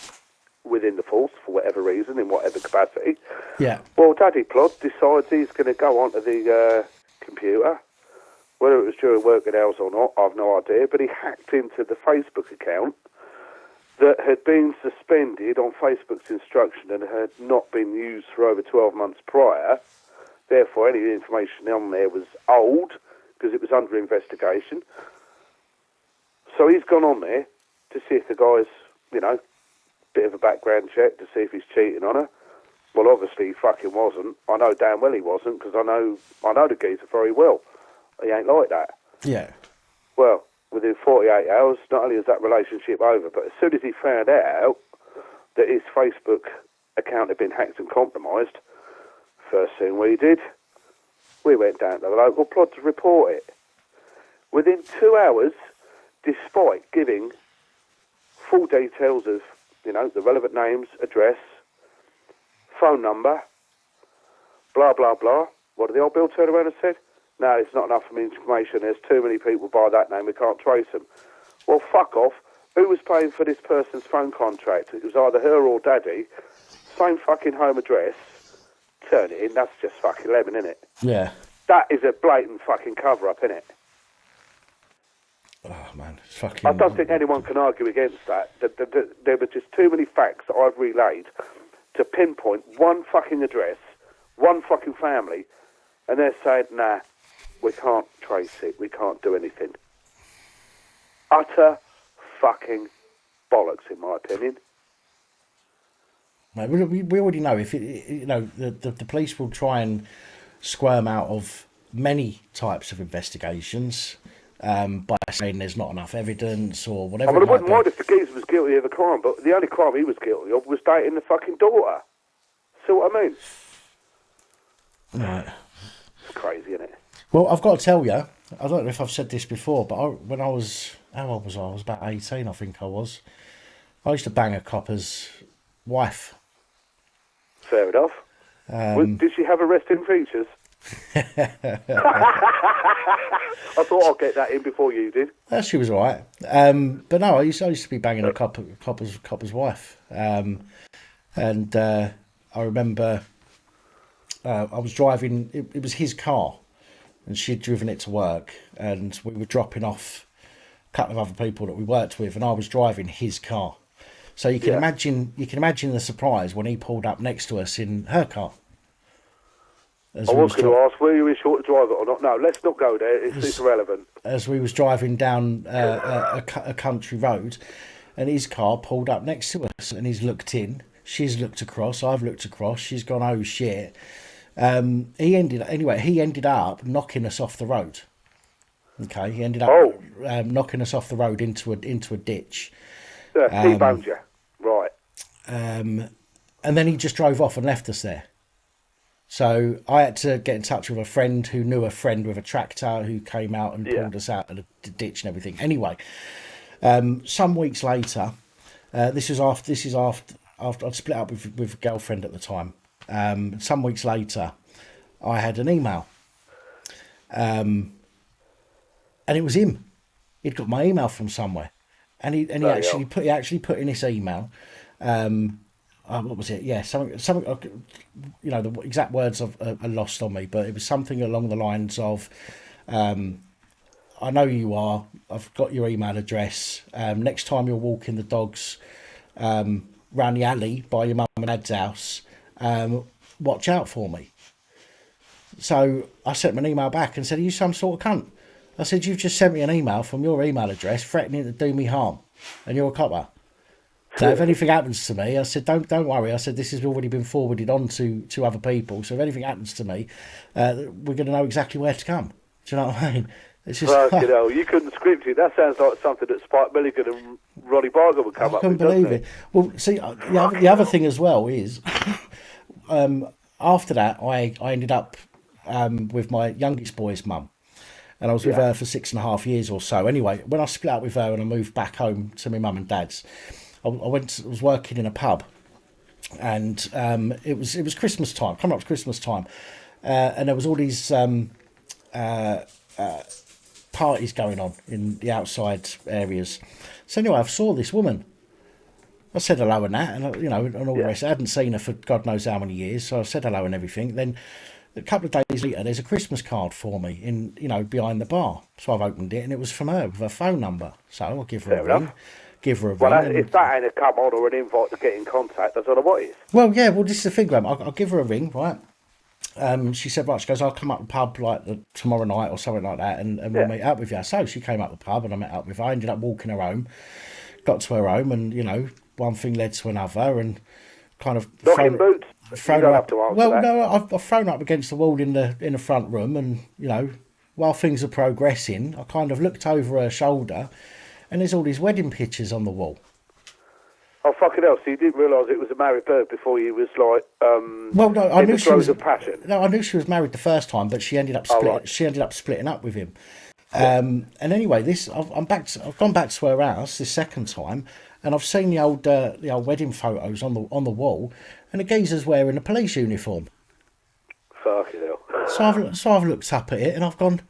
within the force for whatever reason, in whatever capacity. Yeah. Well, Daddy Plod decides he's going to go onto the computer. Whether it was during working hours or not, I've no idea, but he hacked into the Facebook account that had been suspended on Facebook's instruction and had not been used for over 12 months prior. Therefore, any information on there was old because it was under investigation. So he's gone on there to see if the guy's, bit of a background check to see if he's cheating on her. Well, obviously he fucking wasn't. I know damn well he wasn't because I know the geezer very well. He ain't like that. Yeah. Well, within 48 hours, not only is that relationship over, but as soon as he found out that his Facebook account had been hacked and compromised, first thing we did, we went down to the local plot to report it. Within 2 hours, despite giving full details of, the relevant names, address, phone number, blah, blah, blah, what did the old Bill turn around and said? No, it's not enough information. There's too many people by that name. We can't trace them. Well, fuck off. Who was paying for this person's phone contract? It was either her or Daddy. Same fucking home address. Turn it in. That's just fucking lemon, innit? Yeah. That is a blatant fucking cover-up, innit? Oh, man. It's fucking... I don't think anyone can argue against that. There were just too many facts that I've relayed to pinpoint one fucking address, one fucking family, and they're saying, nah, we can't trace it. We can't do anything. Utter fucking bollocks, in my opinion. Mate, we already know if the police will try and squirm out of many types of investigations by saying there's not enough evidence or whatever. I wouldn't mind if the geezer was guilty of a crime, but the only crime he was guilty of was dating the fucking daughter. See what I mean? Right. It's crazy, isn't it? Well, I've got to tell you, I don't know if I've said this before, but when I was, how old was I? I was about 18, I think I was. I used to bang a copper's wife. Fair enough. Did she have arresting features? I thought I'd get that in before you did. She was all right. But no, I used to be banging a copper's wife. And I remember I was driving, it was his car, and she'd driven it to work, and we were dropping off a couple of other people that we worked with, and I was driving his car. So you can imagine the surprise when he pulled up next to us in her car. I was going to ask, were you sure to drive it or not? No, let's not go there. It's irrelevant. As we was driving down a country road, and his car pulled up next to us, and he's looked in. She's looked across. I've looked across. She's gone, oh shit. He ended up knocking us off the road. Okay, he ended up knocking us off the road into a ditch. T-boned you. Right. And then he just drove off and left us there. So I had to get in touch with a friend who knew a friend with a tractor who came out and pulled us out of the ditch and everything. Anyway, some weeks later, this is after I'd split up with a girlfriend at the time. Some weeks later, I had an email, and it was him. He'd got my email from somewhere, and he actually put in this email. What was it? Yeah, something. You know, the exact words are lost on me, but it was something along the lines of, "I know who you are. I've got your email address. Next time you're walking the dogs round the alley by your mum and dad's house, watch out for me." So I sent him an email back and said, "Are you some sort of cunt?" I said, "You've just sent me an email from your email address threatening to do me harm, and you're a copper. So if anything happens to me," I said, don't worry. I said, "This has already been forwarded on to other people. So if anything happens to me, we're going to know exactly where to come." Do you know what I mean? It's just, you know, you couldn't script it. That sounds like something that Spike Milligan and Ronnie Barger would come up with. I couldn't believe it. Well, see, the other thing as well is, after that, I ended up with my youngest boy's mum. And I was with her for 6.5 years or so. Anyway, when I split up with her and I moved back home to my mum and dad's, I was working in a pub, and it was Christmas time, coming up to Christmas time, and there was all these parties going on in the outside areas. So anyway, I saw this woman. I said hello and that, and and all the rest. I hadn't seen her for God knows how many years, so I said hello and everything. Then a couple of days later, there's a Christmas card for me behind the bar. So I've opened it, and it was from her with her phone number. So I'll give her a ring. Well, if that ain't a come on or an invite to get in contact, I don't know what is. Well, yeah, this is the thing, Graham. I'll give her a ring, right? She said, right, she goes, "I'll come up to the pub tomorrow night or something like that, and we'll meet up with you." So she came up to the pub, and I met up with her. I ended up walking her home, got to her home, and, one thing led to another, and kind of knocking boots. Thrown her up. Well, no, I've thrown her up against the wall in the front room, and while things are progressing, I kind of looked over her shoulder, and there's all these wedding pictures on the wall. Oh, fucking hell! So you didn't realise it was a married bird before you was like, well, no, I knew she was of passion. No, I knew she was married the first time, but she ended up splitting up with him. And anyway, I've gone back to her house this second time, and I've seen the old wedding photos on the wall, and the geezer's wearing a police uniform. Fucking hell! So I've looked up at it, and I've gone,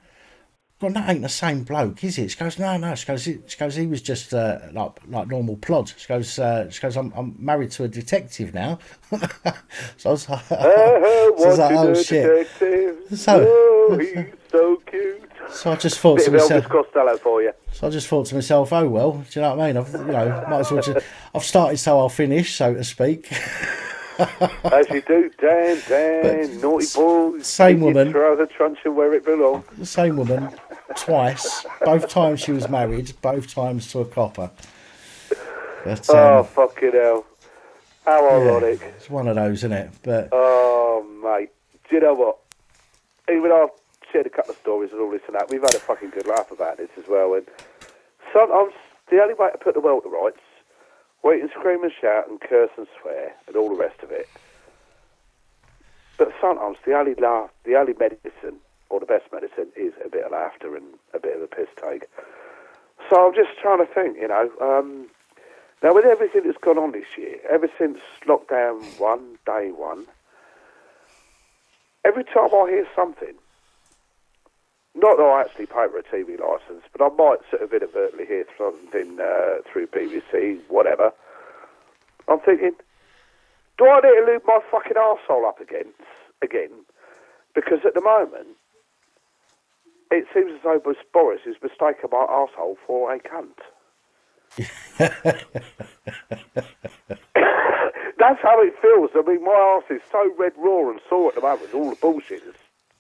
"That ain't the same bloke, is it?" She goes, "No." She goes, "He was just like normal plod." She goes, I'm married to a detective now." So I was like, "Oh shit!" So he's so cute. So I just thought to myself, Elvis Costello for you. So I just thought to myself, "Oh well," do you know what I mean? Might as well I've started, so I'll finish, so to speak. As you do, Dan, naughty boy. Same woman. Throw the truncheon where it belongs. The same woman, twice. Both times she was married. Both times to a copper. But, fucking hell! How ironic. It's one of those, isn't it? But mate, do you know what? Even I've shared a couple of stories and all this and that. We've had a fucking good laugh about this as well. And sometimes the only way to put the world to rights. Wait and scream and shout and curse and swear and all the rest of it. But sometimes the only medicine, or the best medicine, is a bit of laughter and a bit of a piss take. So I'm just trying to think, now with everything that's gone on this year, ever since lockdown day one, every time I hear something, not that I actually pay for a TV licence, but I might sort of inadvertently hear something through BBC, whatever. I'm thinking, do I need to lube my fucking arsehole up again? Because at the moment, it seems as though Boris has mistaken my arsehole for a cunt. That's how it feels. I mean, my arse is so red raw and sore at the moment. All the bullshit has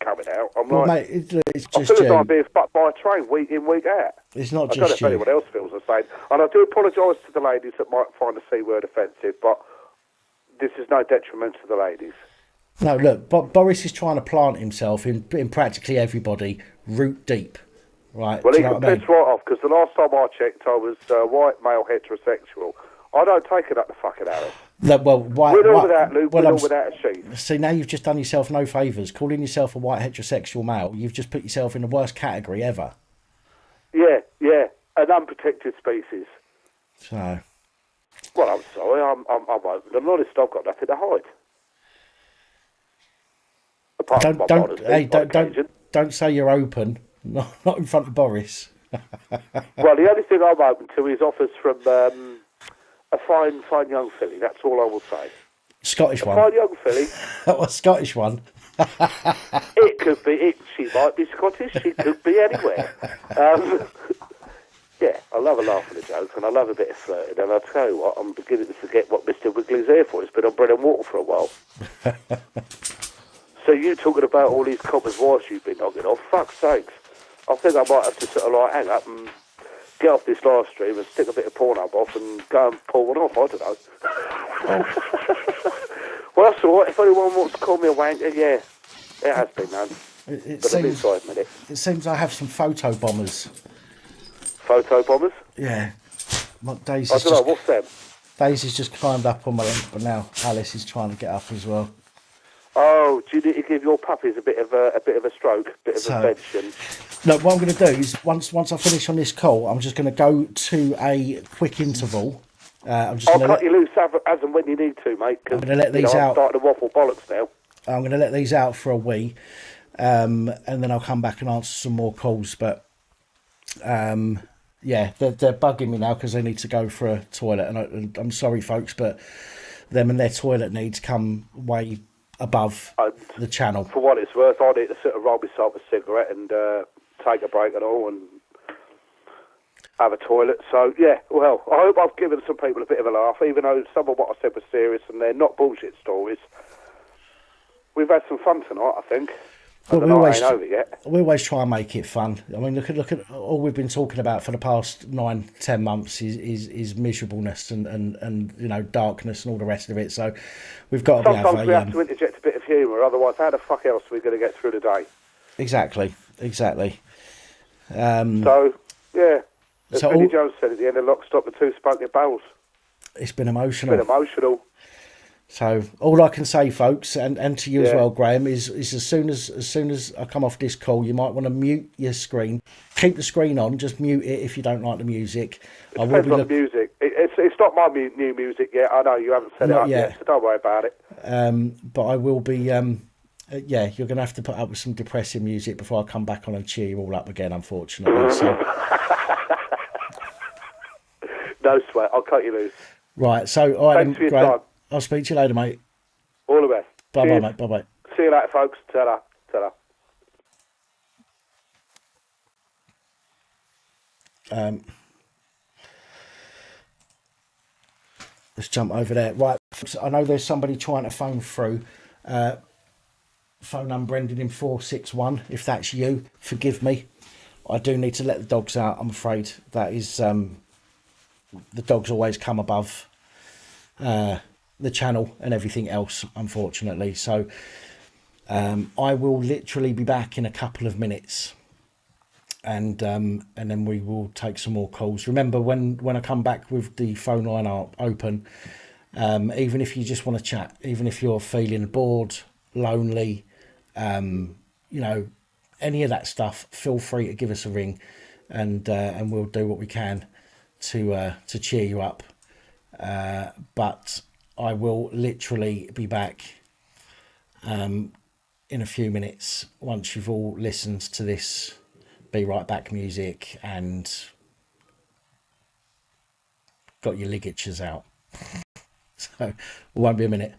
coming out. I'm Well, like, mate, it's I just feel as though I'm you. being fucked by a train week in, week out. It's not I don't know just if anyone you. else feels the same. And I do apologise to the ladies that might find the C word offensive, but this is no detriment to the ladies. No, look, Boris is trying to plant himself in practically everybody, root deep, right? Well, Do he you know can what I mean? piss right off, because the last time I checked, I was white, male, heterosexual. I don't take it up the fucking arrow. Look, well, why? With or without Luke, with or without a sheath. See, now you've just done yourself no favours. Calling yourself a white heterosexual male, you've just put yourself in the worst category ever. Yeah, an unprotected species. So, Well, I'm sorry, I'm open and honest. I've got nothing to hide. Apart from my modesty, on occasion. don't say you're open. Not in front of Boris. Well, the only thing I'm open to is offers from a fine young filly. That's all I will say. Scottish one. Fine young filly. A Scottish one. It could be. She might be Scottish. She could be anywhere. Yeah, I love a laugh and a joke, and I love a bit of flirting. And I'll tell you what, I'm beginning to forget what Mr. Wiggly's here for. He's been on bread and water for a while. So you talking about all these coppers' wives you've been knocking off? Fuck's sakes. I think I might have to sort of like hang up and get off this live stream and stick a bit of porn up off and go and pull one off. I don't know. Well, that's all right. If anyone wants to call me a wanker, yeah, it has been done. It seems I have some photo bombers. Photo bombers? Yeah. Daisy's I don't know, what's them? Daisy's just climbed up on my link, but now Alice is trying to get up as well. Oh, do you need to give your puppies a bit of a stroke, a bit of a bench? Look, what I'm going to do is once I finish on this call, I'm just going to go to a quick interval. I'll cut you loose as and when you need to, mate. I'm going to let these out. I'm starting to waffle bollocks now. I'm going to let these out for a wee, and then I'll come back and answer some more calls. But yeah, they're bugging me now because they need to go for a toilet, and I'm sorry, folks, but them and their toilet needs come way above the channel. For what it's worth, I need to sort of roll myself a cigarette and take a break and all and have a toilet. So, yeah, well, I hope I've given some people a bit of a laugh, even though some of what I said was serious and they're not bullshit stories. We've had some fun tonight, I think. Well, we always try and make it fun. I mean, look at all we've been talking about for the past 9-10 months is miserableness and you know, darkness and all the rest of it. So we've got to sometimes we have to interject a bit of humour, otherwise how the fuck else are we going to get through the day? Exactly. So yeah, as Billy Jones said at the end of Lock, Stock, the Two Smoking Barrels. It's been emotional. So all I can say, folks, and to you as well, Graham, is as soon as I come off this call, you might want to mute your screen. Keep the screen on, just mute it if you don't like the music. It depends on the music. It's not my new music yet. I know you haven't set it up yet, so don't worry about it. But I will be. Yeah, you're going to have to put up with some depressing music before I come back on and cheer you all up again, unfortunately. So. No sweat. I'll cut you loose. Right. So all right, thanks for your time. I'll speak to you later, mate. All the best. Bye-bye, mate. Bye-bye. See you later, folks. Ta-da. Ta-da. Let's jump over there. Right. I know there's somebody trying to phone through. Phone number ending in 461. If that's you, forgive me. I do need to let the dogs out. I'm afraid that is... the dogs always come above... the channel and everything else, unfortunately. So I will literally be back in a couple of minutes, and then we will take some more calls. Remember, when I come back with the phone line open, even if you just want to chat, even if you're feeling bored, lonely, you know, any of that stuff, feel free to give us a ring, and we'll do what we can to cheer you up. But I will literally be back in a few minutes once you've all listened to this Be Right Back music and got your ligatures out. So it won't be a minute.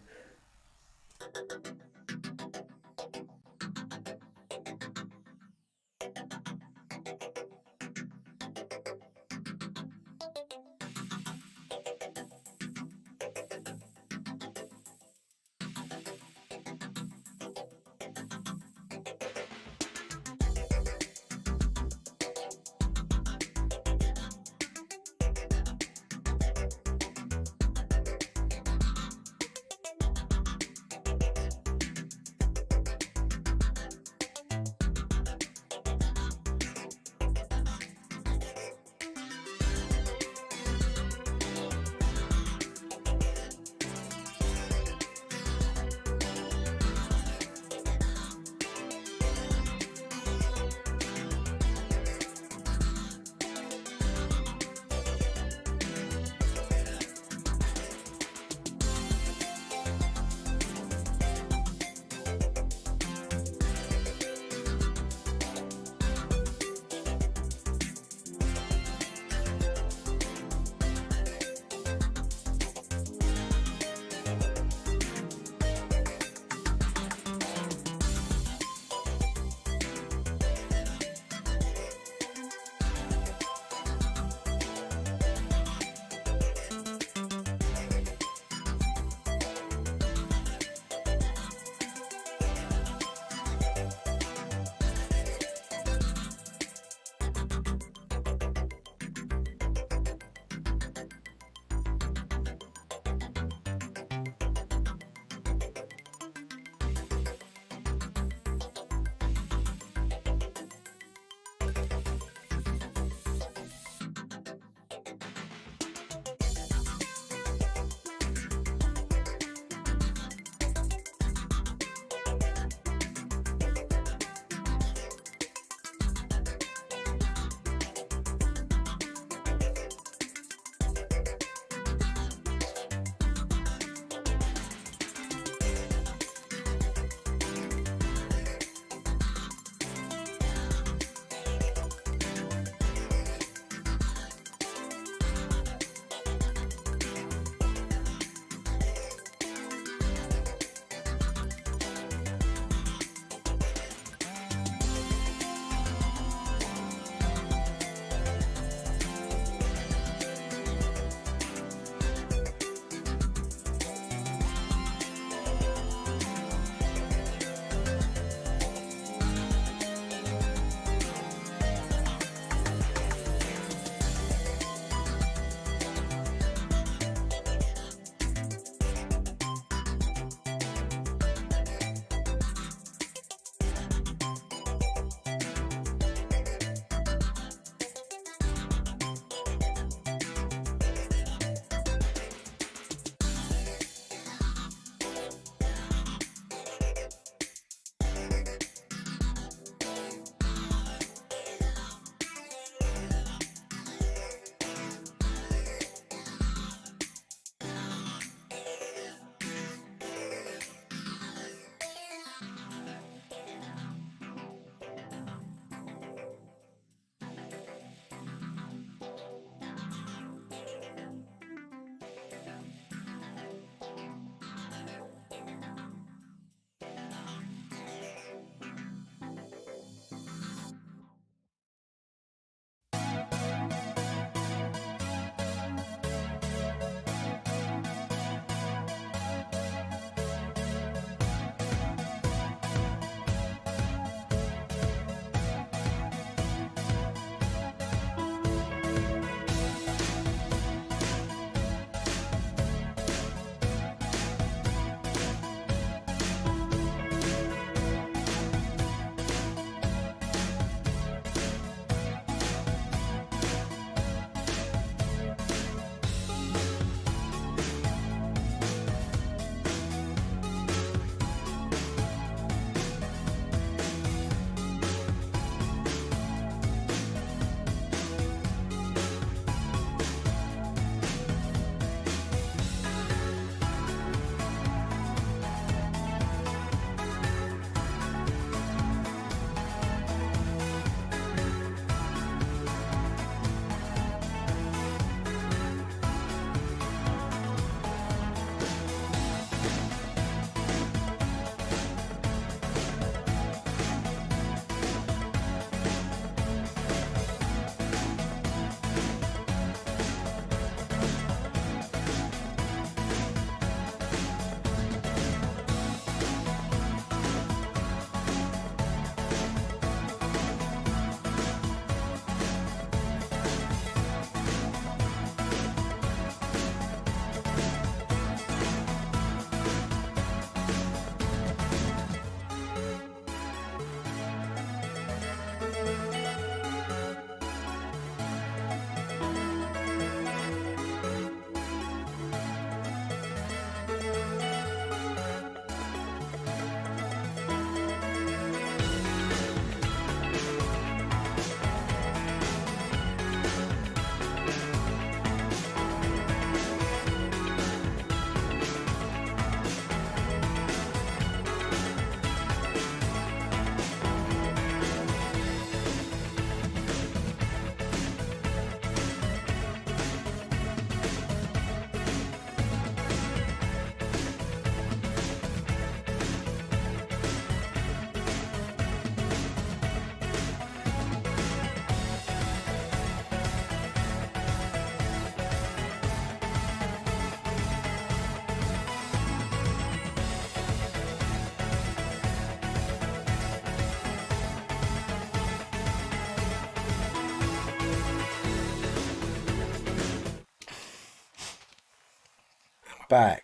back.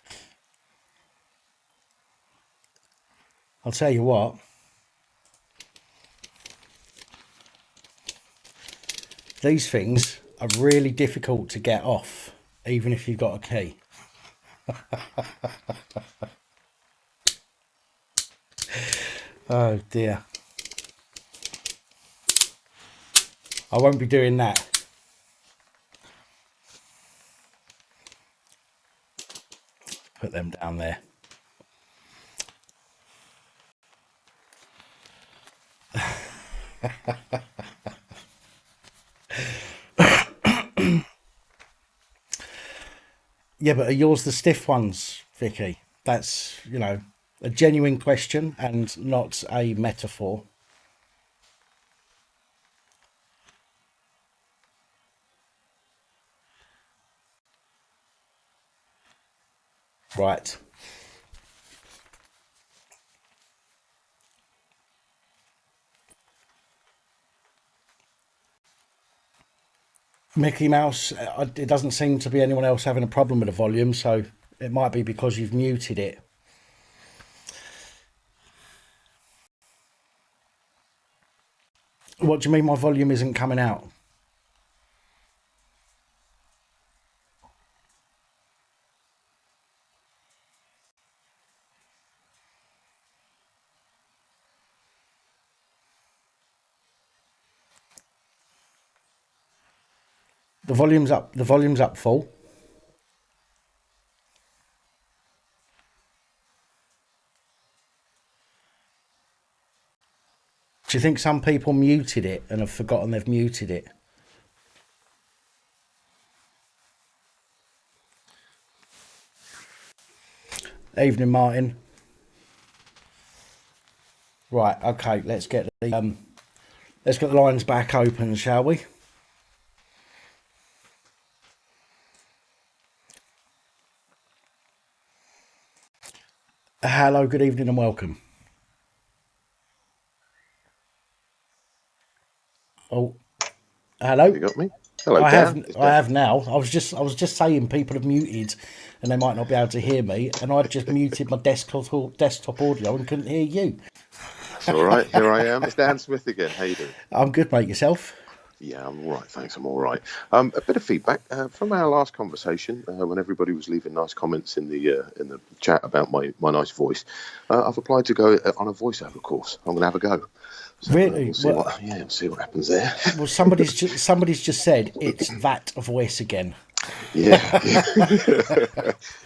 I'll tell you what. These things are really difficult to get off, even if you've got a key. Oh dear. I won't be doing that. Put them down there. Yeah, but are yours the stiff ones, Vicky? That's, you know, a genuine question and not a metaphor. Right. Mickey Mouse, it doesn't seem to be anyone else having a problem with the volume, so it might be because you've muted it. What do you mean my volume isn't coming out? The volume's up full. Do you think some people muted it and have forgotten they've muted it? Evening, Martin. Right, okay, let's get the lines back open, shall we? Hello, good evening and welcome. Oh, hello. You got me? Hello, I Dan. have now. I was just saying people have muted and they might not be able to hear me, and I just muted my desktop audio and couldn't hear you. It's all right. Here I am. It's Dan Smith again. How you doing? I'm good, mate. Yourself? Yeah, I'm all right. Thanks. I'm all right. A bit of feedback from our last conversation when everybody was leaving nice comments in the chat about my nice voice. I've applied to go on a voiceover course. I'm going to have a go. So, Really? we'll see what happens there. Well, somebody's just said it's that voice again. Yeah.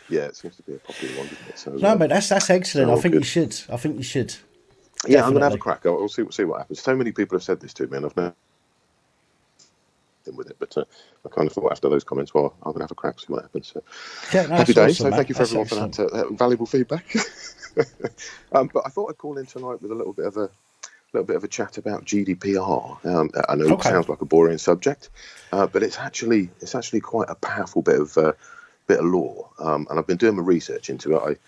Yeah, it seems to be a popular one, doesn't it? So, No, mate, that's excellent. so I think good. you should. I think you should. Yeah, I'm going to have a Definitely. crack. We'll see what happens. So many people have said this to me, and I've never with it, but I kind of thought after those comments, well, I'm going to have a crack, see what happens. So, Yeah, no, happy that's days. awesome, So thank you for that's everyone for that valuable feedback. But I thought I'd call in tonight with a little bit of a chat about GDPR. I know it sounds like a boring subject, but it's actually quite a powerful bit of law. And I've been doing my research into it.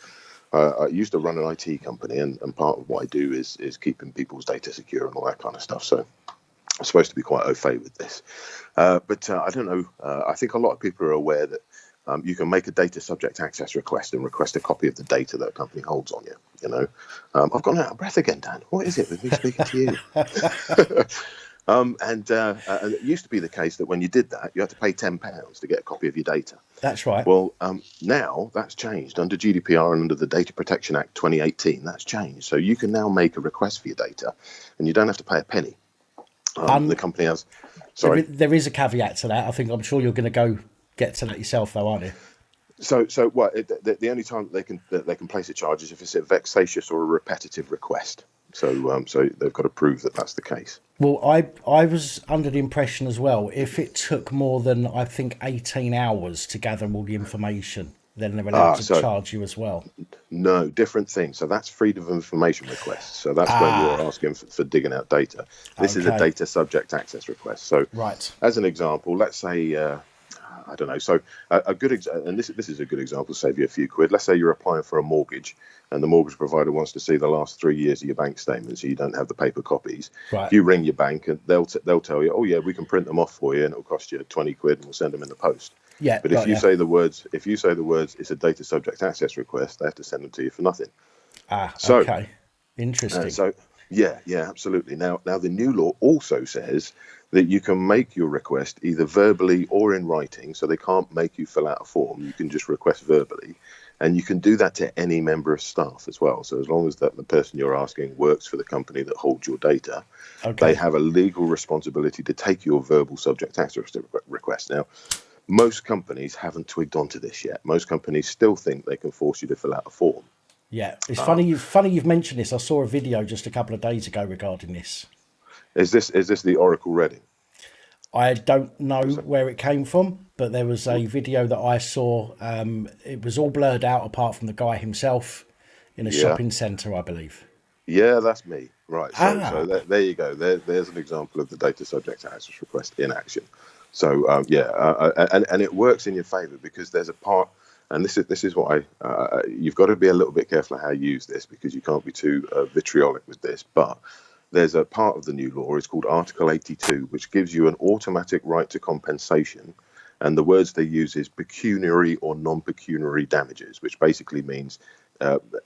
I used to run an IT company, and part of what I do is keeping people's data secure and all that kind of stuff. So I'm supposed to be quite au fait with this. But I don't know. I think a lot of people are aware that you can make a data subject access request and request a copy of the data that a company holds on you. You know, I've gone out of breath again, Dan. What is it with me speaking to you? And it used to be the case that when you did that, you had to pay £10 to get a copy of your data. That's right. Well, now that's changed under GDPR and under the Data Protection Act 2018. That's changed. So you can now make a request for your data, and you don't have to pay a penny. The company has. Sorry, there is a caveat to that. I'm sure you're going to get to that yourself, though, aren't you? So what? The only time that they can place a charge is if it's a vexatious or a repetitive request. So they've got to prove that that's the case. Well, I was under the impression as well, if it took more than, I think, 18 hours to gather all the information, then they're allowed to charge you as well. No, different thing. So that's freedom of information requests. So that's when you're asking for digging out data. This is a data subject access request. So right. As an example, let's say I don't know. So a good and this is a good example to save you a few quid. Let's say you're applying for a mortgage, and the mortgage provider wants to see the last 3 years of your bank statement, so you don't have the paper copies. Right. You ring your bank, and they'll tell you, oh yeah, we can print them off for you, and it'll cost you 20 quid, and we'll send them in the post. Yeah. But if you say the words, it's a data subject access request, they have to send them to you for nothing. Okay. Interesting. Yeah, absolutely. Now the new law also says that you can make your request either verbally or in writing, so they can't make you fill out a form. You can just request verbally, and you can do that to any member of staff as well. So as long as that the person you're asking works for the company that holds your data, they have a legal responsibility to take your verbal subject access request. Now, most companies haven't twigged onto this yet. Most companies still think they can force you to fill out a form. Yeah, it's funny you've mentioned this. I saw a video just a couple of days ago regarding this. Is this the Oracle Reading? I don't know where it came from, but there was a video that I saw. It was all blurred out apart from the guy himself in a shopping centre, I believe. Yeah, that's me. Right. So there you go. There's an example of the data subject access request in action. So and it works in your favour because there's a part. And this is what you've got to be a little bit careful how you use this because you can't be too vitriolic with this. But there's a part of the new law, it's called Article 82, which gives you an automatic right to compensation. And the words they use is pecuniary or non-pecuniary damages, which basically means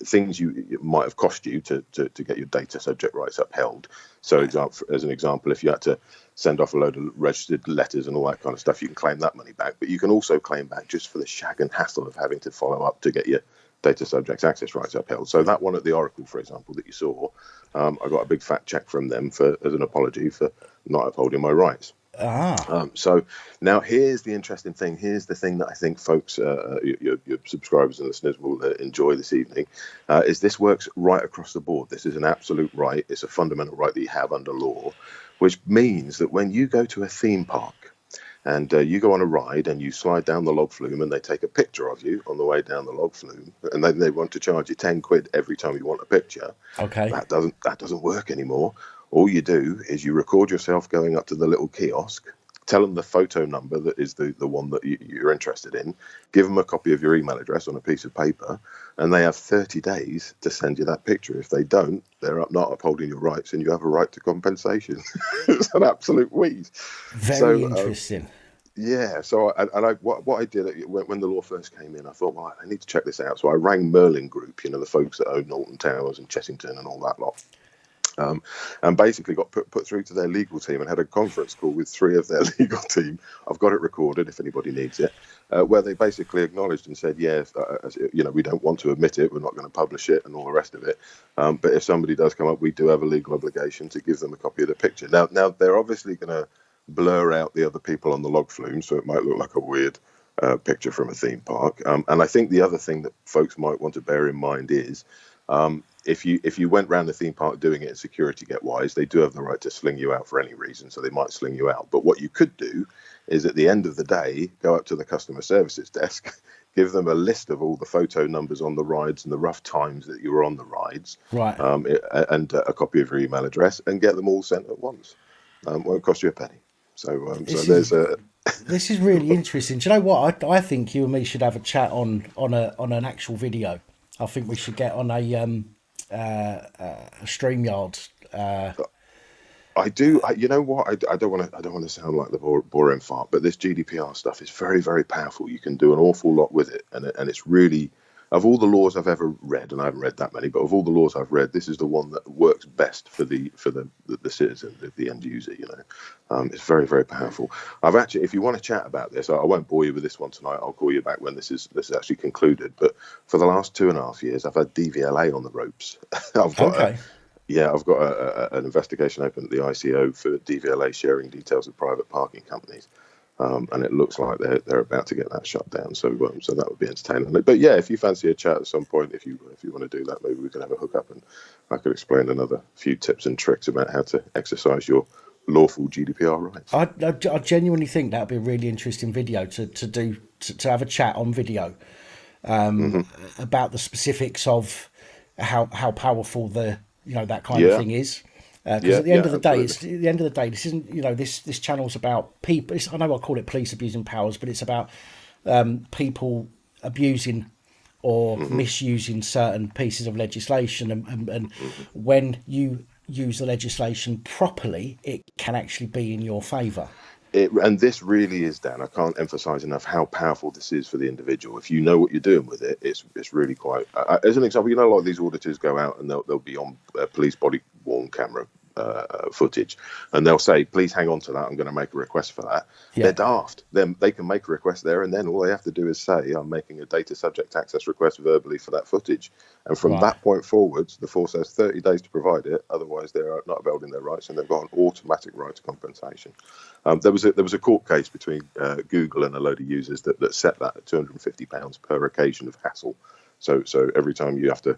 things it might have cost you to get your data subject rights upheld. So as an example, if you had to send off a load of registered letters and all that kind of stuff, you can claim that money back. But you can also claim back just for the shag and hassle of having to follow up to get your data subject access rights upheld. So that one at the Oracle, for example, that you saw, I got a big fat check from them as an apology for not upholding my rights. So now here's the interesting thing. Here's the thing that I think folks, your subscribers and listeners will enjoy this evening, is this works right across the board. This is an absolute right. It's a fundamental right that you have under law, which means that when you go to a theme park and you go on a ride and you slide down the log flume and they take a picture of you on the way down the log flume and then they want to charge you 10 quid every time you want a picture. Okay. That doesn't work anymore. All you do is you record yourself going up to the little kiosk, tell them the photo number that is the one that you're interested in, give them a copy of your email address on a piece of paper, and they have 30 days to send you that picture. If they don't, they're not upholding your rights and you have a right to compensation. It's an absolute wheeze. Very interesting. So what I did when the law first came in, I thought, well, I need to check this out. So I rang Merlin Group, the folks that own Norton Towers and Chessington and all that lot. And basically got put through to their legal team and had a conference call with 3 of their legal team. I've got it recorded if anybody needs it, where they basically acknowledged and said, yes, we don't want to admit it, we're not going to publish it and all the rest of it. But if somebody does come up, we do have a legal obligation to give them a copy of the picture. Now they're obviously going to blur out the other people on the log flume, so it might look like a weird picture from a theme park. And I think the other thing that folks might want to bear in mind is, if you went around the theme park doing it in security get wise, they do have the right to sling you out for any reason, so they might sling you out. But what you could do is at the end of the day, go up to the customer services desk, give them a list of all the photo numbers on the rides and the rough times that you were on the rides, right? And a copy of your email address, and get them all sent at once. Won't cost you a penny. So this is really interesting. Do you know what? I think you and me should have a chat on an actual video. I think we should get on a StreamYard. I do. You know what? I don't want to sound like the boring fart, but this GDPR stuff is very, very powerful. You can do an awful lot with it, and it's really, of all the laws I've ever read, and I haven't read that many, but of all the laws I've read, this is the one that works best for the citizen, the end user. It's very, very powerful. I've actually, if you want to chat about this, I won't bore you with this one tonight. I'll call you back when this is actually concluded. But for the last 2.5 years, I've had DVLA on the ropes. I've got an investigation open at the ICO for DVLA sharing details of private parking companies. And it looks like they're about to get that shut down. So that would be entertaining. But yeah, if you fancy a chat at some point, if you want to do that, maybe we can have a hook up and I could explain another few tips and tricks about how to exercise your lawful GDPR rights. I genuinely think that would be a really interesting video to have a chat on video about the specifics of how powerful that kind of thing is. Because at the end of the day, it's at the end of the day. This isn't, this channel's about people. I know I call it police abusing powers, but it's about people abusing or misusing certain pieces of legislation, and when you use the legislation properly, it can actually be in your favour. And this really is, Dan, I can't emphasize enough how powerful this is for the individual. If you know what you're doing with it, it's really quite. As an example, a lot of these auditors go out and they'll be on police body worn camera footage, and they'll say, "Please hang on to that. I'm going to make a request for that." Yeah. They're daft. Then they can make a request there, and then all they have to do is say, "I'm making a data subject access request verbally for that footage." And from that point forwards, the force has 30 days to provide it. Otherwise, they are not upheld in their rights, and they've got an automatic right to compensation. There was a court case between Google and a load of users that set that at £250 per occasion of hassle. So every time you have to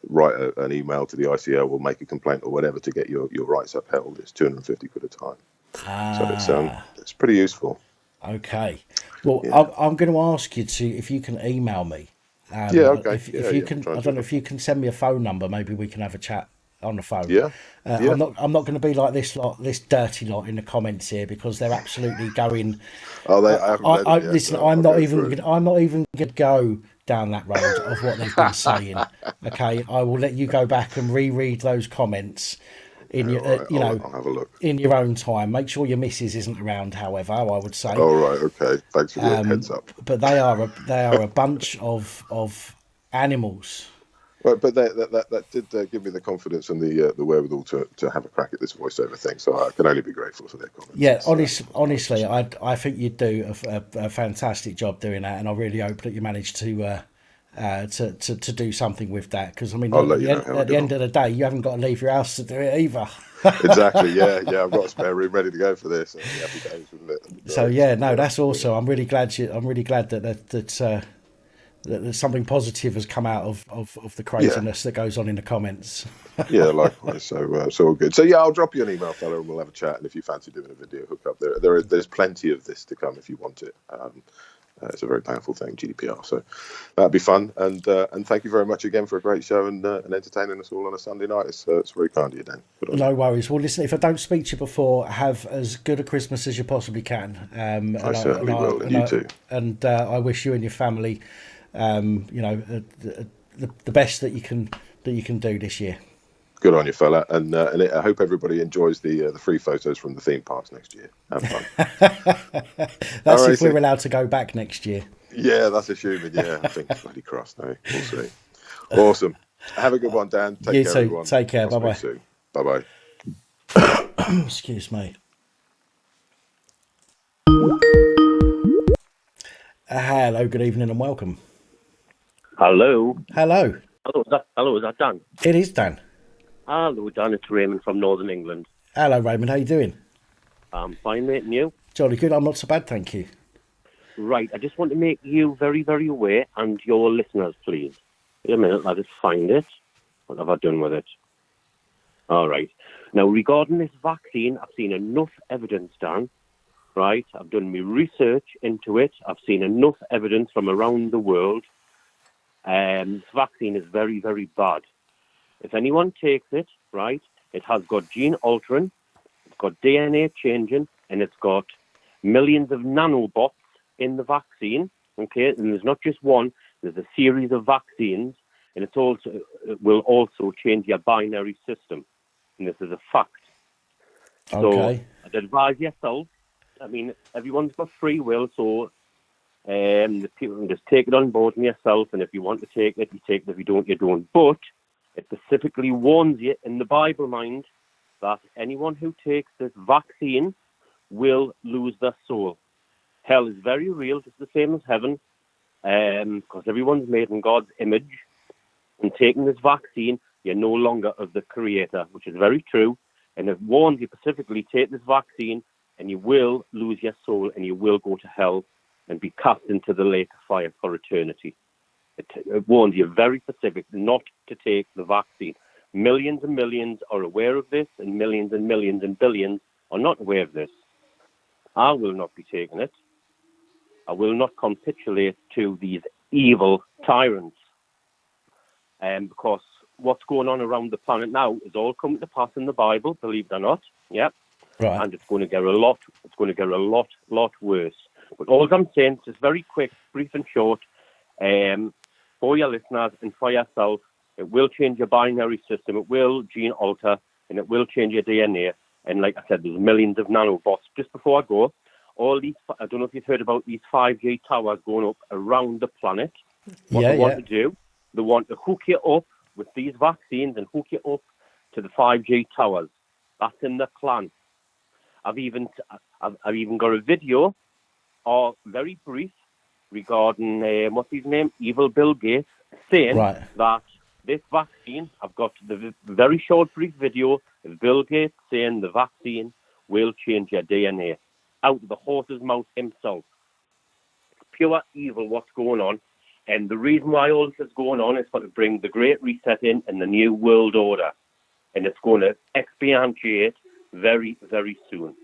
write an email to the ICO or make a complaint or whatever to get your rights upheld, it's 250 quid a time. So it's pretty useful. Okay. Well, yeah. I'm going to ask you if you can email me. Okay. If you can, I don't know if you can send me a phone number. Maybe we can have a chat on the phone. Yeah. I'm not going to be like this dirty lot in the comments here, because they're absolutely going. Listen, I'm not even going to go down that road of what they've been saying. Okay, I will let you go back and reread those comments in your, I'll have a look in your own time. Make sure your missus isn't around. However, I would say. All right. Okay. Thanks for the heads up. But they are a bunch of animals. Right, but that did give me the confidence and the wherewithal to have a crack at this voiceover thing. So I can only be grateful for their comments. Yeah, honestly, I think you do a fantastic job doing that, and I really hope that you manage to do something with that. Because I mean, at the end of the day, you haven't got to leave your house to do it either. Exactly. Yeah. I've got a spare room ready to go for this. Happy days, wouldn't it? So that's awesome. I'm really glad that something positive has come out of the craziness that goes on in the comments. Yeah, likewise. So all good. So I'll drop you an email, fella, and we'll have a chat. And if you fancy doing a video, hook up there. There's plenty of this to come if you want it. It's a very powerful thing, GDPR. So that'd be fun. And thank you very much again for a great show and entertaining us all on a Sunday night. It's very kind of you, Dan. No worries. Well, listen, if I don't speak to you before, have as good a Christmas as you possibly can. I certainly will, and you too. And I wish you and your family, the best that you can do this year. Good on you, fella, and I hope everybody enjoys the free photos from the theme parks next year. Have fun. That's if we're allowed to go back next year. Yeah, that's assuming. Yeah, I think bloody crossed. No, we'll see. Awesome. Have a good one, Dan. Take care, everyone. Take care. Bye bye. Bye bye. Excuse me. Hello. Good evening and welcome. Hello. Hello. Is that Dan? It is Dan. Hello, Dan. It's Raymond from Northern England. Hello, Raymond. How you doing? I'm fine, mate. And you? Jolly good. I'm not so bad, thank you. Right. I just want to make you very, very aware, and your listeners, please. Wait a minute. I'll just find it. What have I done with it? All right. Now, regarding this vaccine, I've seen enough evidence, Dan. Right. I've done my research into it. I've seen enough evidence from around the world. This vaccine is very, very bad. If anyone takes it, right, it has got gene altering, it's got DNA changing, and it's got millions of nanobots in the vaccine, okay? And there's not just one, there's a series of vaccines, and it will also change your binary system. And this is a fact. Okay. So I'd advise yourself, I mean, everyone's got free will, so the people can just take it on board and yourself, and if you want to take it, you take it. If you don't, you don't. But it specifically warns you in the Bible, mind, that anyone who takes this vaccine will lose their soul. Hell is very real, just the same as heaven, because everyone's made in God's image. And taking this vaccine, you're no longer of the Creator, which is very true. And it warns you specifically, take this vaccine, and you will lose your soul, and you will go to hell and be cast into the lake of fire for eternity. It warns you very specific not to take the vaccine. Millions and millions are aware of this, and millions and billions are not aware of this. I will not be taking it. I will not capitulate to these evil tyrants. Because what's going on around the planet now is all coming to pass in the Bible, believe it or not. Yeah. Right. And it's going to get a lot worse. But all I'm saying is just very quick, brief and short, for your listeners and for yourself, it will change your binary system, it will gene alter, and it will change your DNA. And like I said, there's millions of nanobots. Just before I go, all these, I don't know if you've heard about these 5G towers going up around the planet. What they want to do, they want to hook you up with these vaccines and hook you up to the 5G towers. That's in the plan. I've even got a video, or very brief, regarding what's his name, Evil Bill Gates, saying that this vaccine. I've got the very short, brief video of Bill Gates saying the vaccine will change your DNA out of the horse's mouth himself. It's pure evil what's going on, and the reason why all this is going on is for to bring the Great Reset in and the New World Order, and it's going to exponentiate very, very soon.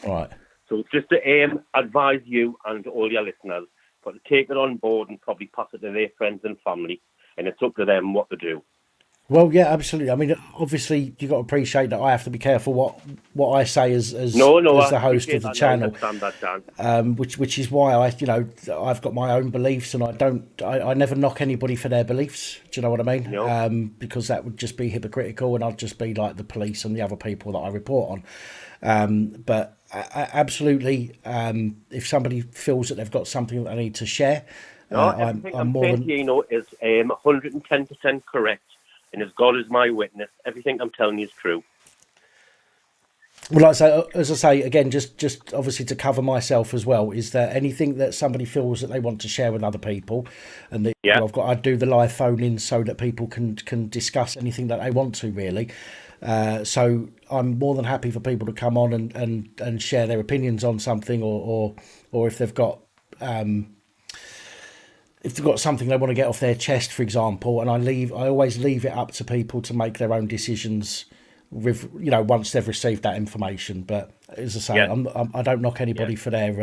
Right. So it's just to advise you and all your listeners, but to take it on board and probably pass it to their friends and family, and it's up to them what to do. Well, yeah, absolutely. I mean, obviously, you've got to appreciate that I have to be careful what I say as the host of the channel, which is why I've got my own beliefs, and I never knock anybody for their beliefs. Do you know what I mean? No. Because that would just be hypocritical, and I'd just be like the police and the other people that I report on. But absolutely, if somebody feels that they've got something that they need to share, everything I'm saying to you is 110% correct. And as God is my witness, everything I'm telling you is true. Well, as I say again, just obviously to cover myself as well, is there anything that somebody feels that they want to share with other people, and I do the live phone in so that people can discuss anything that they want to really. So I'm more than happy for people to come on and share their opinions on something, or if they've got. If they've got something they want to get off their chest, for example, and I always leave it up to people to make their own decisions with, once they've received that information. But as I say, I don't knock anybody for their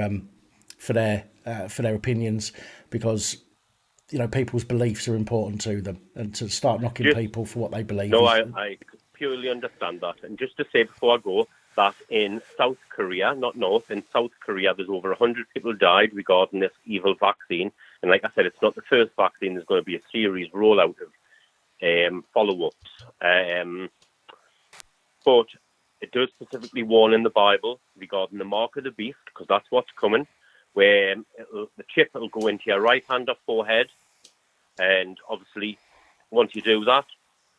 opinions, because, people's beliefs are important to them, and to start knocking people for what they believe. No, I purely understand that. And just to say before I go, that in South Korea, not North, in South Korea, there's over 100 people died regarding this evil vaccine. And like I said, it's not the first vaccine. There's going to be a series rollout of follow-ups. But it does specifically warn in the Bible regarding the mark of the beast, because that's what's coming, where the chip will go into your right hand or forehead. And obviously, once you do that,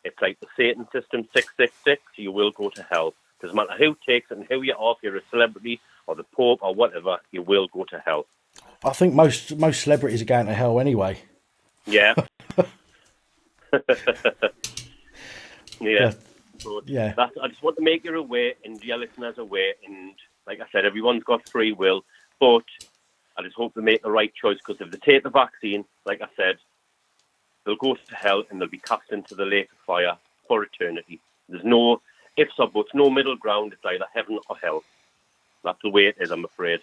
it's like the Satan system 666, you will go to hell. Doesn't matter who takes it and who you're off, you're a celebrity or the Pope or whatever, you will go to hell. I think most celebrities are going to hell anyway. Yeah. Yeah. But I just want to make you aware and your listeners aware. And like I said, everyone's got free will, but I just hope they make the right choice, because if they take the vaccine, like I said, they'll go to hell and they'll be cast into the lake of fire for eternity. There's no ifs or buts, no middle ground. It's either heaven or hell. That's the way it is, I'm afraid.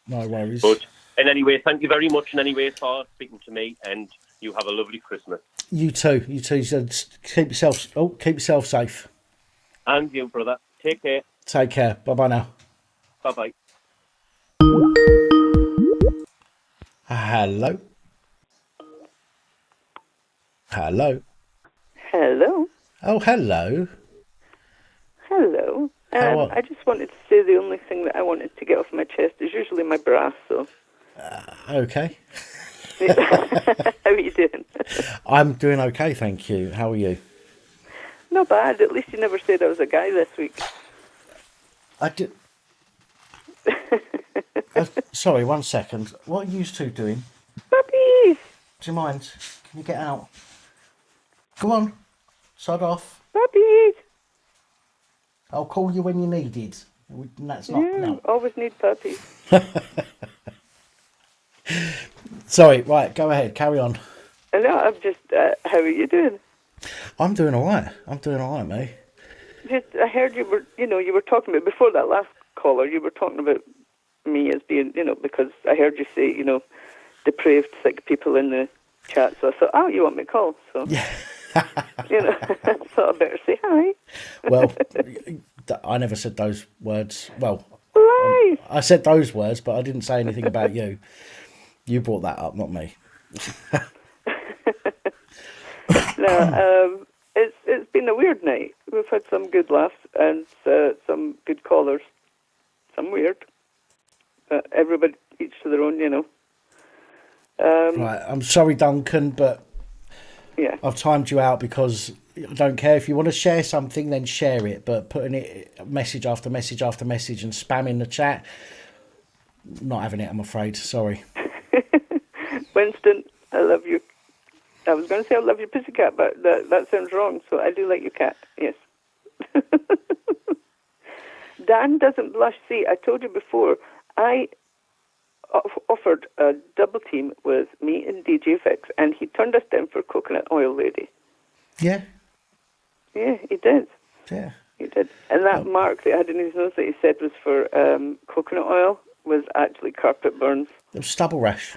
No worries. But anyway, thank you very much for speaking to me, and you have a lovely Christmas. You too. So keep yourself safe. And you, brother. Take care. Take care. Bye-bye now. Bye-bye. Hello. Hello. Hello. Oh, hello. Hello. I just wanted to say the only thing that I wanted to get off my chest is usually my brass, so... Okay. How are you doing? I'm doing okay, thank you. How are you? Not bad. At least you never said I was a guy this week. I did... sorry, 1 second. What are you two doing? Puppies! Do you mind? Can you get out? Go on. Sod off. Puppies! I'll call you when you need it. That's not... Yeah, no. always need puppies. Sorry, right, go ahead. Carry on. No, I'm just... how are you doing? I'm doing all right, mate. I heard you were talking about... Before that last caller, you were talking about me as being, because I heard you say, depraved, sick people in the chat, so I thought, oh, you want me to call? So, Yeah. so I better say hi. Well, I never said those words. Well, Right. I said those words, but I didn't say anything about you. You brought that up, not me. No, it's been a weird night. We've had some good laughs and some good callers. Some weird. Everybody, each to their own, Right, I'm sorry, Duncan, but Yeah. I've timed you out because I don't care. If you want to share something, then share it. But putting it message after message after message and spamming the chat, not having it, I'm afraid. Sorry. Winston, I love you. I was going to say I love your pussycat, but that sounds wrong. So I do like your cat. Yes. Dan doesn't blush. See, I told you before, I offered a double team with me and DJ Fix, and he turned us down for Coconut Oil Lady. Yeah. Yeah, he did. Yeah. He did. And that mark that I had in his nose that he said was for coconut oil was actually carpet burns. It was stubble rash.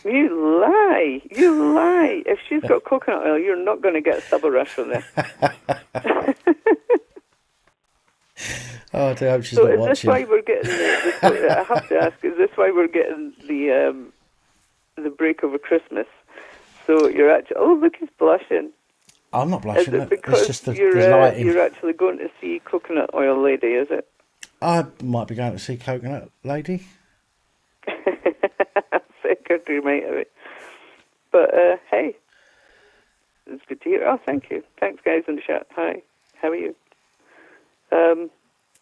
You lie. You lie. If she's got coconut oil, you're not going to get a stubble rash from there. Oh, I hope she's So not is watching. this why we're getting I have to ask, is this why we're getting the break over Christmas? So you're actually, oh, look, he's blushing. I'm not Is blushing. it because It's just the you're lighting. you're actually going to see Coconut Oil Lady, is it? I might be going to see Coconut Lady. Secretary might have it. But hey, it's good to hear. Oh, thank you. Thanks, guys in the chat. Hi, how are you?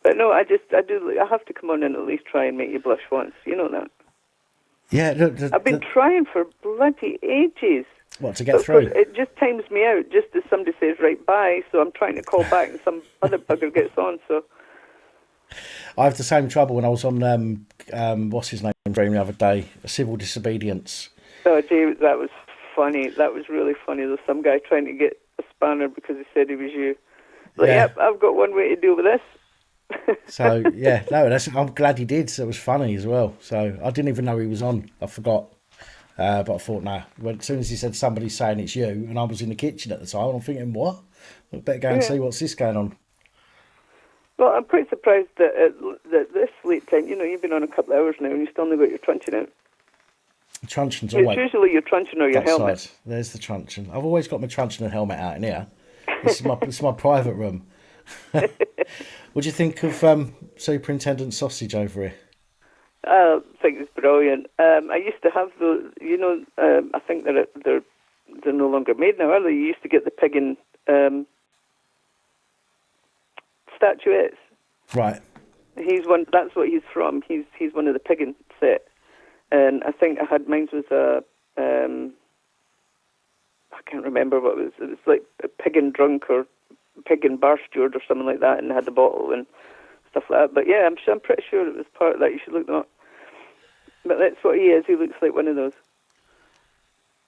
But no, I have to come on and at least try and make you blush once. You know that. Yeah, look, I've been trying for bloody ages. What, to get through? It just times me out, just as somebody says, right, bye, so I'm trying to call back and some other bugger gets on, so... I have the same trouble when I was on, what's his name, stream the other day, Civil Disobedience. Oh, Jay, that was funny. That was really funny. There was some guy trying to get a spanner because he said he was you. Like, Yeah. yep, I've got one way to deal with this. So, yeah, no, I'm glad he did. So it was funny as well. So I didn't even know he was on. I forgot. But I thought, nah. As soon as he said somebody's saying it's you, and I was in the kitchen at the time, I'm thinking, what? I better go and see what's this going on. Well, I'm pretty surprised that that this late time, you've been on a couple of hours now and you still only got your truncheon out. Truncheon's It's always usually your truncheon or your outside. helmet. There's the truncheon. I've always got my truncheon and helmet out in here. This is my private room. What do you think of Superintendent Sausage over here? I think it's brilliant. I used to have those, I think they're no longer made now, are they? You used to get the pig in statuettes. Right. He's one. That's what he's from. He's one of the Piggin set, and I think I had mine was a I can't remember what it was. It was like a Piggin drunk or Piggin bar steward or something like that, and had the bottle and stuff like that. But yeah, I'm pretty sure it was part of that. You should look them up. But that's what he is. He looks like one of those.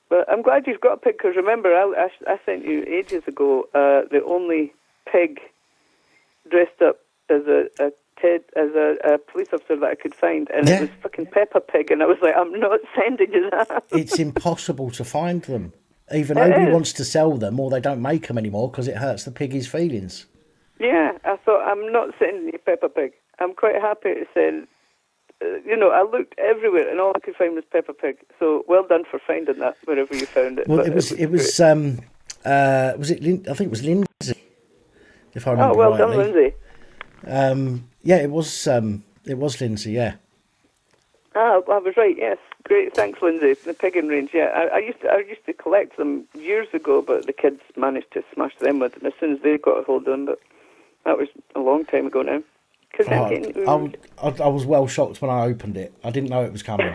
But I'm glad you've got a pig because remember, I sent you ages ago the only pig dressed up as a police officer that I could find, and it was fucking Peppa Pig, and I was like, I'm not sending you that. It's impossible to find them. Either nobody wants to sell them, or they don't make them anymore because it hurts the piggy's feelings. Yeah, I thought, I'm not sending you Peppa Pig. I'm quite happy to send. I looked everywhere, and all I could find was Peppa Pig. So well done for finding that wherever you found it. Well, but it was it was I think it was Lindsay, if I remember rightly. Oh, well rightly. done, Lindsay. Yeah, it was Lindsay. Yeah. Ah, I was right. Yes, great. Thanks, Lindsay. The Piggin range. Yeah, I used to collect them years ago, but the kids managed to smash them with them as soon as they got a hold of them. But that was a long time ago now. I was well shocked when I opened it. I didn't know it was coming.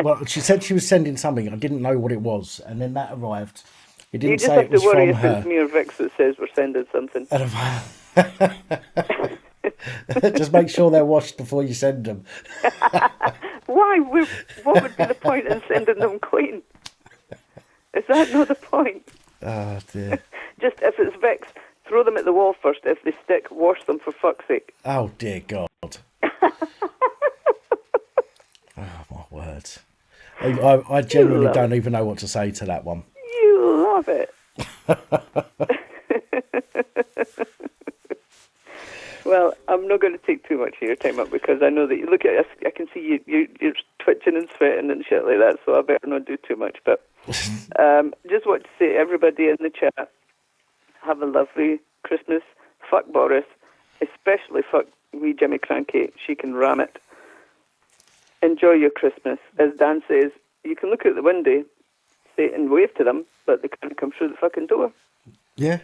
Well, she said she was sending something. I didn't know what it was, and then that arrived. It didn't say it was from her. You just have to worry if it's me or Vix that says we're sending something. Just make sure they're washed before you send them. Why? What would be the point in sending them clean? Is that not the point? Oh, dear. Just if it's Vix, throw them at the wall first. If they stick, wash them for fuck's sake. Oh, dear God. Oh, my word. I genuinely don't even know what to say to that one. You love it. Well, I'm not going to take too much of your time up because I know that you look at us. I can see you're twitching and sweating and shit like that. So I better not do too much. But just want to say, everybody in the chat, have a lovely Christmas. Fuck Boris, especially fuck wee Jimmy Cranky. She can ram it. Enjoy your Christmas. As Dan says, you can look out the window, say and wave to them, but they can't come through the fucking door. Yeah.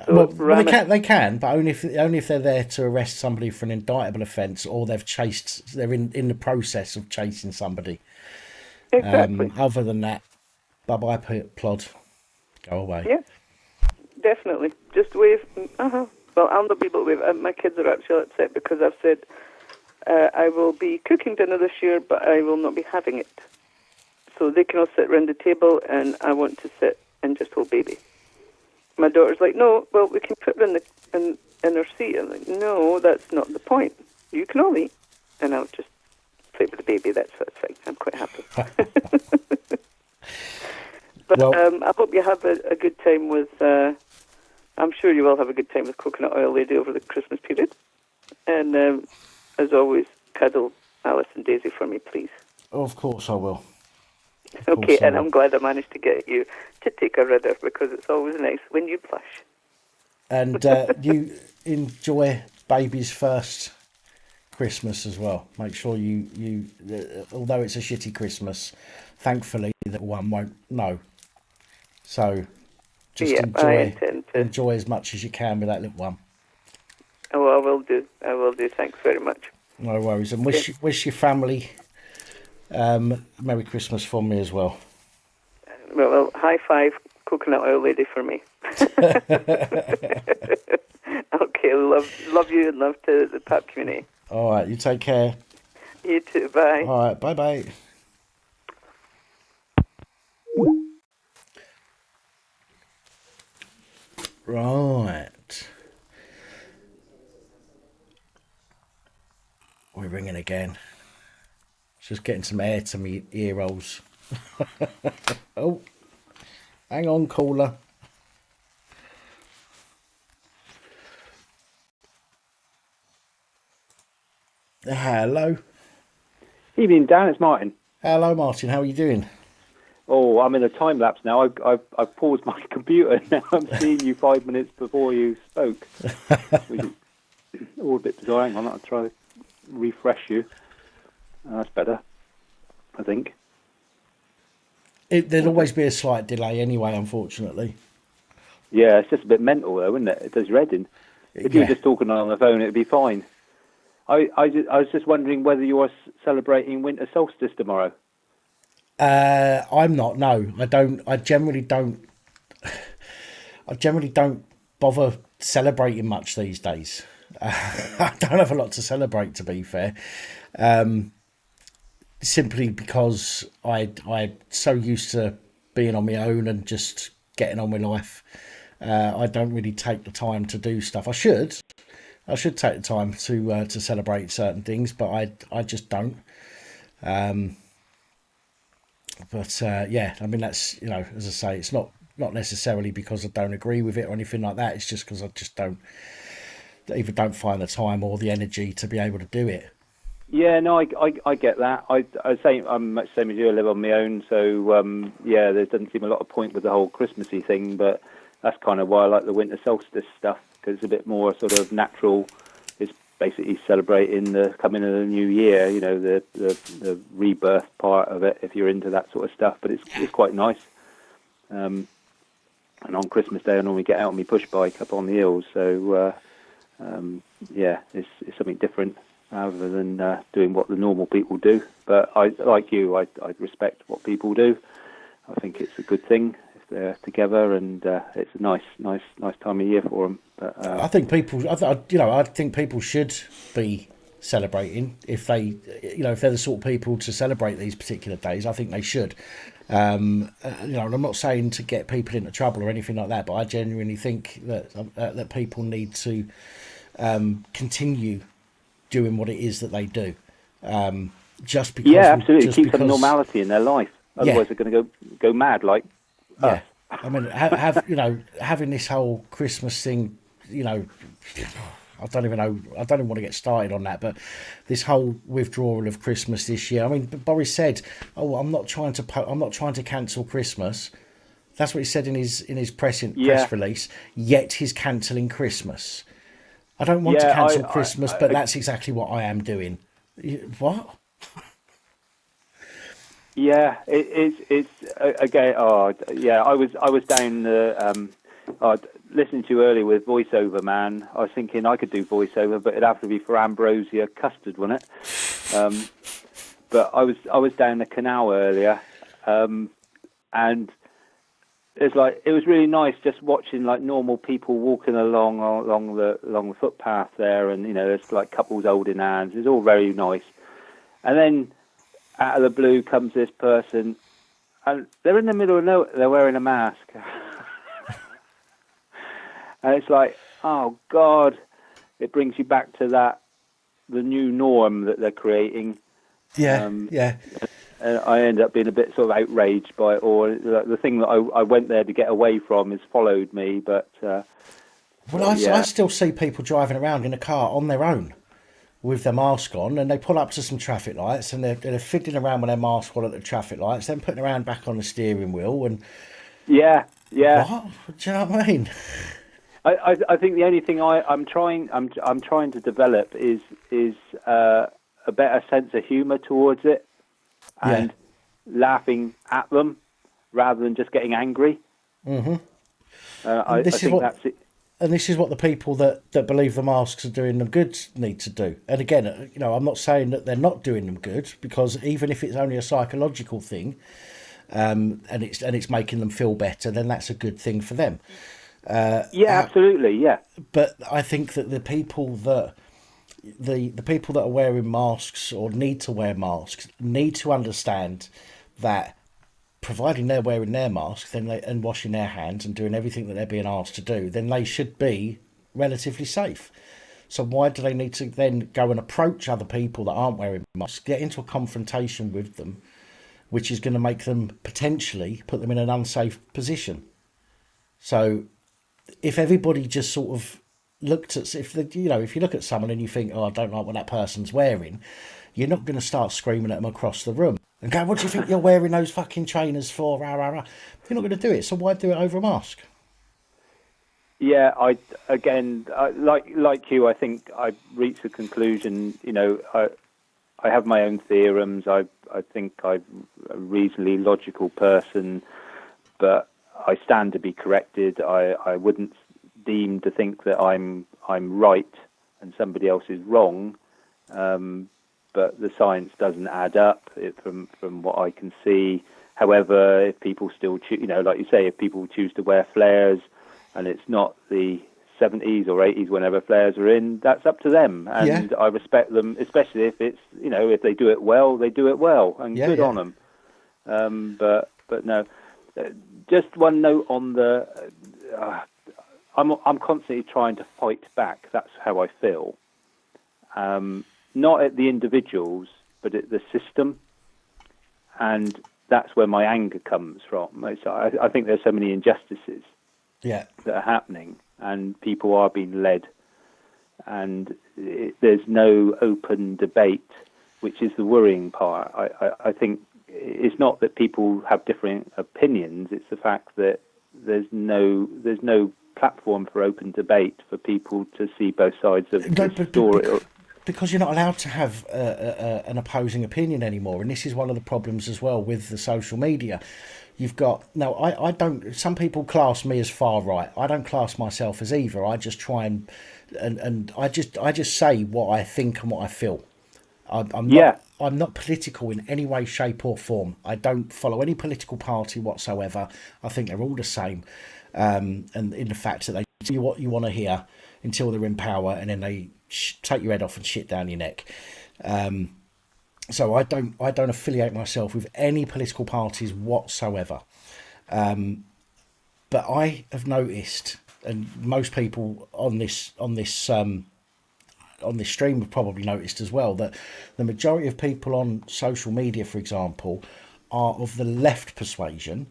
So well, they can, but only if they're there to arrest somebody for an indictable offence, or they're in the process of chasing somebody. Exactly. Other than that, bye plod, go away. Yeah, definitely. Just wave. Well, I'll not be able to wave. My kids are actually upset because I've said I will be cooking dinner this year, but I will not be having it. So they can all sit around the table, and I want to sit and just hold baby. My daughter's like, no, well, we can put her in her seat. I'm like, no, that's not the point. You can all eat. And I'll just play with the baby. That's fine. I'm quite happy. But well, I hope you have a good time with, I'm sure you will have a good time with Coconut Oil Lady over the Christmas period. And as always, cuddle Alice and Daisy for me, please. Of course I will. Okay, and I'm glad I managed to get you to take a ridder because it's always nice when you blush. And you enjoy baby's first Christmas as well. Make sure you although it's a shitty Christmas, thankfully the one won't know. So just enjoy as much as you can with that little one. Oh, I will do. Thanks very much. No worries. And wish your family Merry Christmas from me as well. Well, high five, Coconut Oil Lady for me. Okay, love you and love to the PAP community. All right, you take care. You too, bye. All right, bye. Right. We're ringing again. Just getting some air to me ear rolls. Oh, hang on, caller. Hello. Evening, Dan. It's Martin. Hello, Martin. How are you doing? Oh, I'm in a time lapse now. I've paused my computer now. I'm seeing you 5 minutes before you spoke. All a bit bizarre. Hang on, I'll try to refresh you. That's better, I think. There'd always be a slight delay anyway, unfortunately. Yeah, it's just a bit mental though, isn't it? It does your head in. If you were just talking on the phone, it'd be fine. I was just wondering whether you are celebrating winter solstice tomorrow. I'm not. No, I don't. I generally don't bother celebrating much these days. I don't have a lot to celebrate, to be fair. Simply because I'm so used to being on my own and just getting on with life. I don't really take the time to do stuff. I should take the time to celebrate certain things, but I just don't. But yeah, I mean, that's, you know, as I say, it's not necessarily because I don't agree with it or anything like that. It's just because I just don't find the time or the energy to be able to do it. Yeah, no, I get that. I say I'm much the same as you. I live on my own, so yeah, there doesn't seem a lot of point with the whole Christmassy thing, but that's kind of why I like the winter solstice stuff, because it's a bit more sort of natural. It's basically celebrating the coming of the new year, you know, the rebirth part of it, if you're into that sort of stuff. But it's quite nice. And on Christmas Day, I normally get out on my push bike up on the hills, so yeah, it's something different rather than doing what the normal people do. But I respect what people do. I think it's a good thing if they're together, and it's a nice time of year for them. But I think people should be celebrating if they, if they're the sort of people to celebrate these particular days. I think they should. And I'm not saying to get people into trouble or anything like that, but I genuinely think that people need to continue doing what it is that they do. just because. Yeah, absolutely. Just Keep because, some normality in their life. Otherwise, they're going to go mad like us. I mean, having this whole Christmas thing, I don't even know. I don't even want to get started on that. But this whole withdrawal of Christmas this year. I mean, Boris said, "Oh, I'm not trying to cancel Christmas." That's what he said in his press release. Yet he's cancelling Christmas. I don't want to cancel Christmas, but that's exactly what I am doing. What? Yeah, it's again. Oh, yeah. I was down the listening to you earlier with voiceover, man. I was thinking I could do voiceover, but it'd have to be for Ambrosia Custard, wouldn't it? But I was down the canal earlier, and it was really nice just watching like normal people walking along the footpath there, and there's like couples holding hands. It's all very nice, and then out of the blue comes this person, and they're in the middle of nowhere. They're wearing a mask, and it's like, oh God, it brings you back to the new norm that they're creating. Yeah, yeah. I end up being a bit sort of outraged by it, or the thing that I went there to get away from has followed me. But I still see people driving around in a car on their own with their mask on, and they pull up to some traffic lights, and they're fiddling around with their mask while at the traffic lights, then putting their hand back on the steering wheel, and yeah. What? Do you know what I mean? I think the only thing I'm trying to develop is a better sense of humour towards it. And laughing at them rather than just getting angry. Mm-hmm. I think that's it. And this is what the people that believe the masks are doing them good need to do. And again, I'm not saying that they're not doing them good, because even if it's only a psychological thing, and it's making them feel better, then that's a good thing for them. Absolutely, yeah. But I think that the people that are wearing masks or need to wear masks need to understand that, providing they're wearing their masks and washing their hands and doing everything that they're being asked to do, then they should be relatively safe. So why do they need to then go and approach other people that aren't wearing masks, get into a confrontation with them, which is going to make them potentially put them in an unsafe position? So if everybody just sort of looked at, if you look at someone and you think, oh, I don't like what that person's wearing, you're not going to start screaming at them across the room and go, what do you think you're wearing those fucking trainers for? Rah, rah, rah. You're not going to do it. So why do it over a mask? Yeah, like you, I think I've reached a conclusion. I have my own theorems. I think I'm a reasonably logical person, but I stand to be corrected. I wouldn't deem to think that I'm right and somebody else is wrong, but the science doesn't add up from what I can see. However, if people still like you say, if people choose to wear flares and it's not the 70s or 80s whenever flares are in, that's up to them, and I respect them, especially if it's if they do it well, they do it well, and good on them. But no, just one note on the. I'm constantly trying to fight back. That's how I feel. Not at the individuals, but at the system, and that's where my anger comes from. I think there's so many injustices that are happening, and people are being led, and there's no open debate, which is the worrying part. I think it's not that people have different opinions; it's the fact that there's no platform for open debate for people to see both sides of the story. Because you're not allowed to have an opposing opinion anymore, and this is one of the problems as well with the social media. You've got I don't. Some people class me as far right. I don't class myself as either. I just try and I just say what I think and what I feel. I'm not political in any way, shape or form. I don't follow any political party whatsoever. I think they're all the same. And in the fact that they tell you what you want to hear until they're in power, and then they take your head off and shit down your neck. So I don't affiliate myself with any political parties whatsoever. But I have noticed, and most people on this on this stream have probably noticed as well, that the majority of people on social media, for example, are of the left persuasion,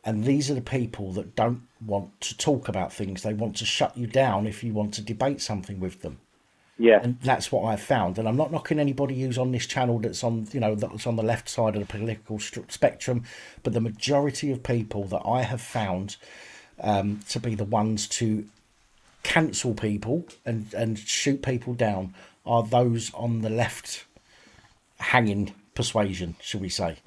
and these are the people that don't want to talk about things. They want to shut you down if you want to debate something with them. Yeah. And that's what I've found. And I'm not knocking anybody who's on this channel that's on, that's on the left side of the political spectrum, but the majority of people that I have found to be the ones to cancel people and shoot people down are those on the left hanging persuasion, shall we say.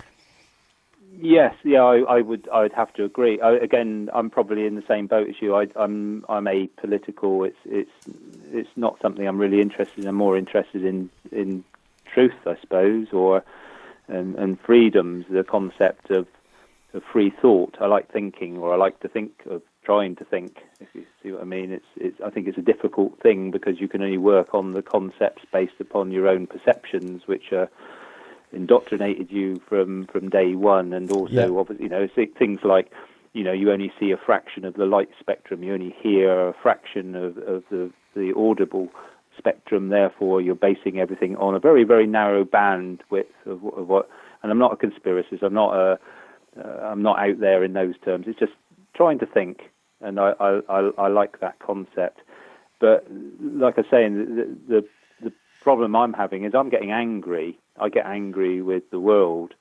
Yes, yeah, I'd have to agree. Again, I'm probably in the same boat as you. I'm apolitical. It's not something I'm really interested in. I'm more interested in truth, I suppose, and freedoms. The concept of free thought. I like thinking, or I like to think of trying to think. If you see what I mean, I think it's a difficult thing because you can only work on the concepts based upon your own perceptions, which are indoctrinated you from day one. And also, obviously, things like, you only see a fraction of the light spectrum, you only hear a fraction of the audible spectrum, therefore you're basing everything on a very, very narrow bandwidth of what. And I'm not a conspiracist, I'm not out there in those terms. It's just trying to think, and I like that concept. But like I was saying, the problem I'm having is I'm getting angry. I get angry with the world.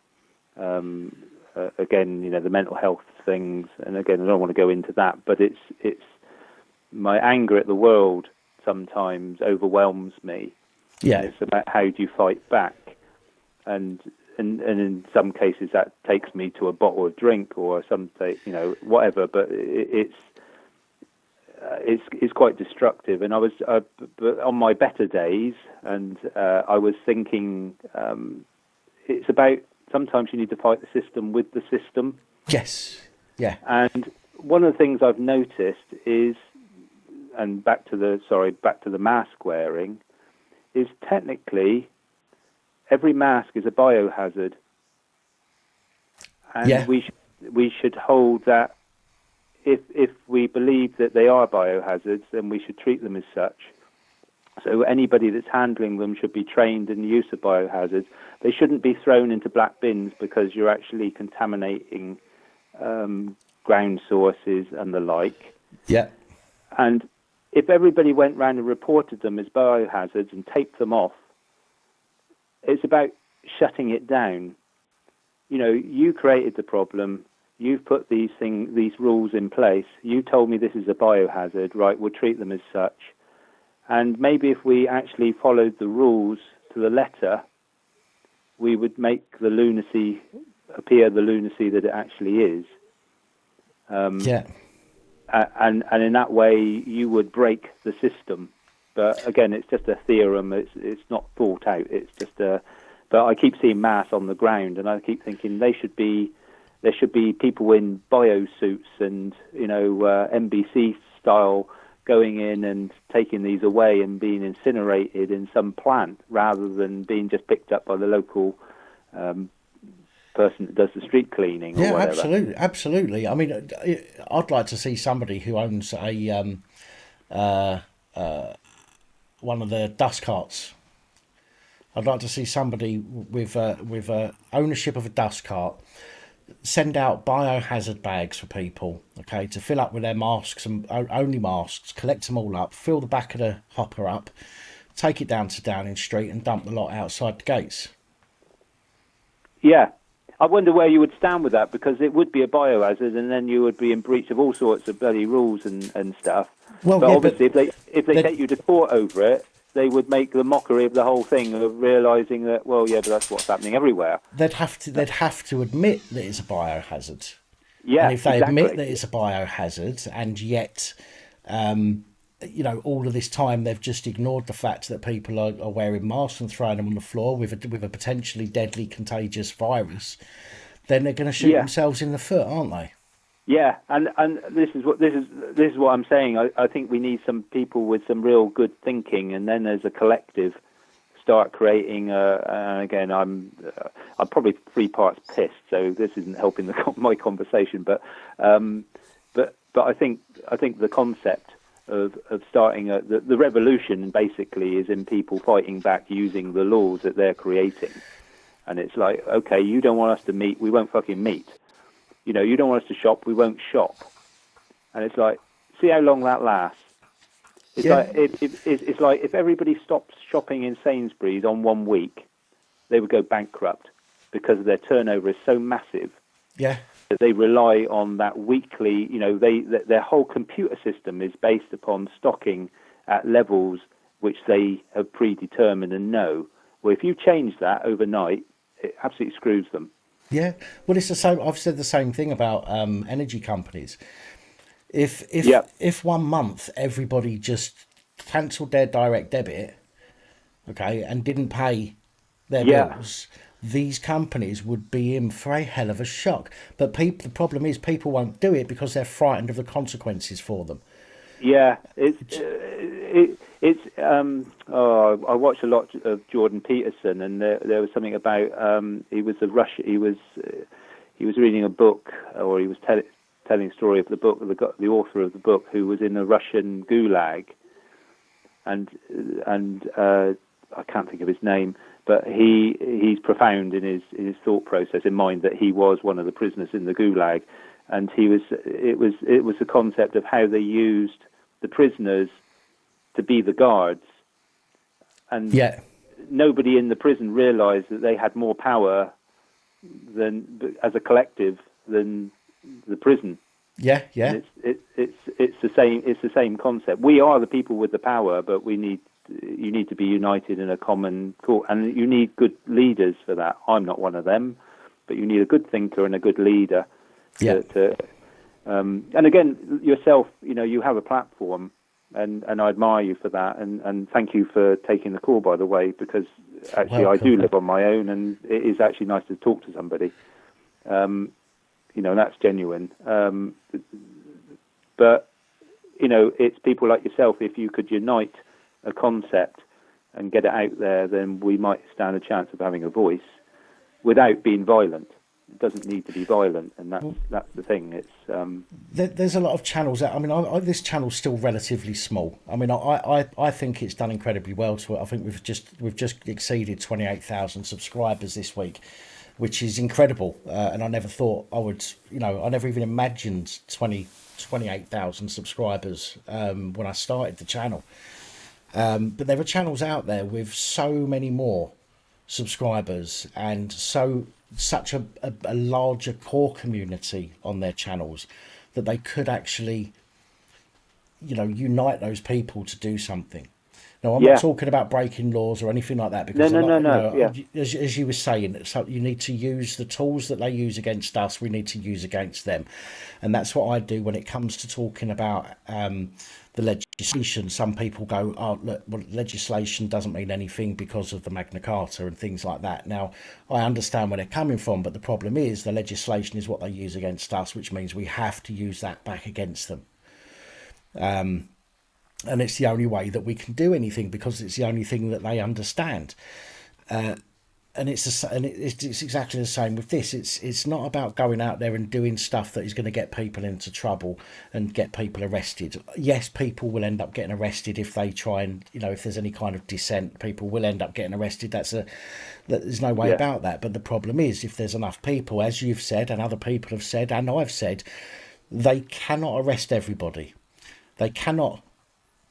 Again, the mental health things, and again, I don't want to go into that, but it's my anger at the world sometimes overwhelms me. Yeah, and it's about how do you fight back, and in some cases that takes me to a bottle of drink or whatever. But it's quite destructive. And I was but on my better days, and I was thinking it's about sometimes you need to fight the system with the system. Yes. Yeah. And one of the things I've noticed is, and back to the mask wearing, is technically every mask is a biohazard, and we should hold that. If we believe that they are biohazards, then we should treat them as such. So anybody that's handling them should be trained in the use of biohazards. They shouldn't be thrown into black bins because you're actually contaminating ground sources and the like. Yeah. And if everybody went round and reported them as biohazards and taped them off, it's about shutting it down. You created the problem. You've put these rules in place. You told me this is a biohazard, right? We'll treat them as such. And maybe if we actually followed the rules to the letter, we would make the lunacy appear the lunacy that it actually is. And in that way, you would break the system. But again, it's just a theorem. It's not thought out. It's just a. But I keep seeing mass on the ground, and I keep thinking there should be people in biosuits and NBC style going in and taking these away and being incinerated in some plant rather than being just picked up by the local person that does the street cleaning or whatever. Absolutely. I mean, I'd like to see somebody who owns a one of the dust carts. I'd like to see somebody with ownership of a dust cart send out biohazard bags for people, okay, to fill up with their masks and only masks, collect them all up, fill the back of the hopper up, take it down to Downing Street and dump the lot outside the gates. Yeah. I wonder where you would stand with that, because it would be a biohazard and then you would be in breach of all sorts of bloody rules and stuff. Well, but obviously if they take you to court over it, they would make the mockery of the whole thing of realising that, well, yeah, but that's what's happening everywhere. They'd have to admit that it's a biohazard. Yeah, and if they admit that it's a biohazard, and yet, all of this time they've just ignored the fact that people are wearing masks and throwing them on the floor with a potentially deadly contagious virus, then they're going to shoot themselves in the foot, aren't they? Yeah, and this is what I'm saying. I think we need some people with some real good thinking, and then as a collective, start creating. And again, I'm probably 3 parts pissed, so this isn't helping my conversation. But I think the concept of starting the revolution basically is in people fighting back using the laws that they're creating. And it's like, okay, you don't want us to meet, we won't fucking meet. You know, you don't want us to shop, we won't shop. And it's like, see how long that lasts. It's it's like if everybody stopped shopping in Sainsbury's on 1 week, they would go bankrupt because their turnover is so massive. Yeah. That they rely on that weekly, you know, their whole computer system is based upon stocking at levels which they have predetermined and know. Well, if you change that overnight, it absolutely screws them. Yeah, well, it's the same. I've said the same thing about energy companies. If 1 month everybody just cancelled their direct debit, okay, and didn't pay their bills, these companies would be in for a hell of a shock. But the problem is people won't do it because they're frightened of the consequences for them. Yeah, I watched a lot of Jordan Peterson, and there was something about he was reading a book, or he was telling a story of the book, the author of the book, who was in a Russian gulag, and I can't think of his name, but he's profound in his thought process, in mind that he was one of the prisoners in the gulag, and it was the concept of how they used the prisoners to be the guards, and nobody in the prison realised that they had more power as a collective than the prison. Yeah. And it's the same concept. We are the people with the power, but you need to be united in a common cause, and you need good leaders for that. I'm not one of them, but you need a good thinker and a good leader. And again, yourself, you know, you have a platform, and I admire you for that, and thank you for taking the call, by the way, because actually I do live on my own, and it is actually nice to talk to somebody. You know, that's genuine. But, you know, it's people like yourself. If you could unite a concept and get it out there, then we might stand a chance of having a voice without being violent. It doesn't need to be violent, and that's the thing. It's there's a lot of channels out. I mean, this channel's still relatively small. I mean, I think it's done incredibly well. So I think we've just exceeded 28,000 subscribers this week, which is incredible. And I never thought I would. You know, I never even imagined 28,000 subscribers when I started the channel. But there are channels out there with so many more subscribers and such a larger core community on their channels that they could actually, you know, unite those people to do something. Now, I'm not talking about breaking laws or anything like that, because as you were saying, you need to use the tools that they use against us, we need to use against them. And that's what I do when it comes to talking about the legislation. Some people go, oh, look, well, legislation doesn't mean anything because of the Magna Carta and things like that. Now, I understand where they're coming from, but the problem is the legislation is what they use against us, which means we have to use that back against them. And it's the only way that we can do anything, because it's the only thing that they understand. And it's exactly the same with this. It's not about going out there and doing stuff that is going to get people into trouble and get people arrested. Yes, people will end up getting arrested if they try and, you know, if there's any kind of dissent, people will end up getting arrested. There's no way about that. But the problem is, if there's enough people, as you've said and other people have said and I've said, they cannot arrest everybody. They cannot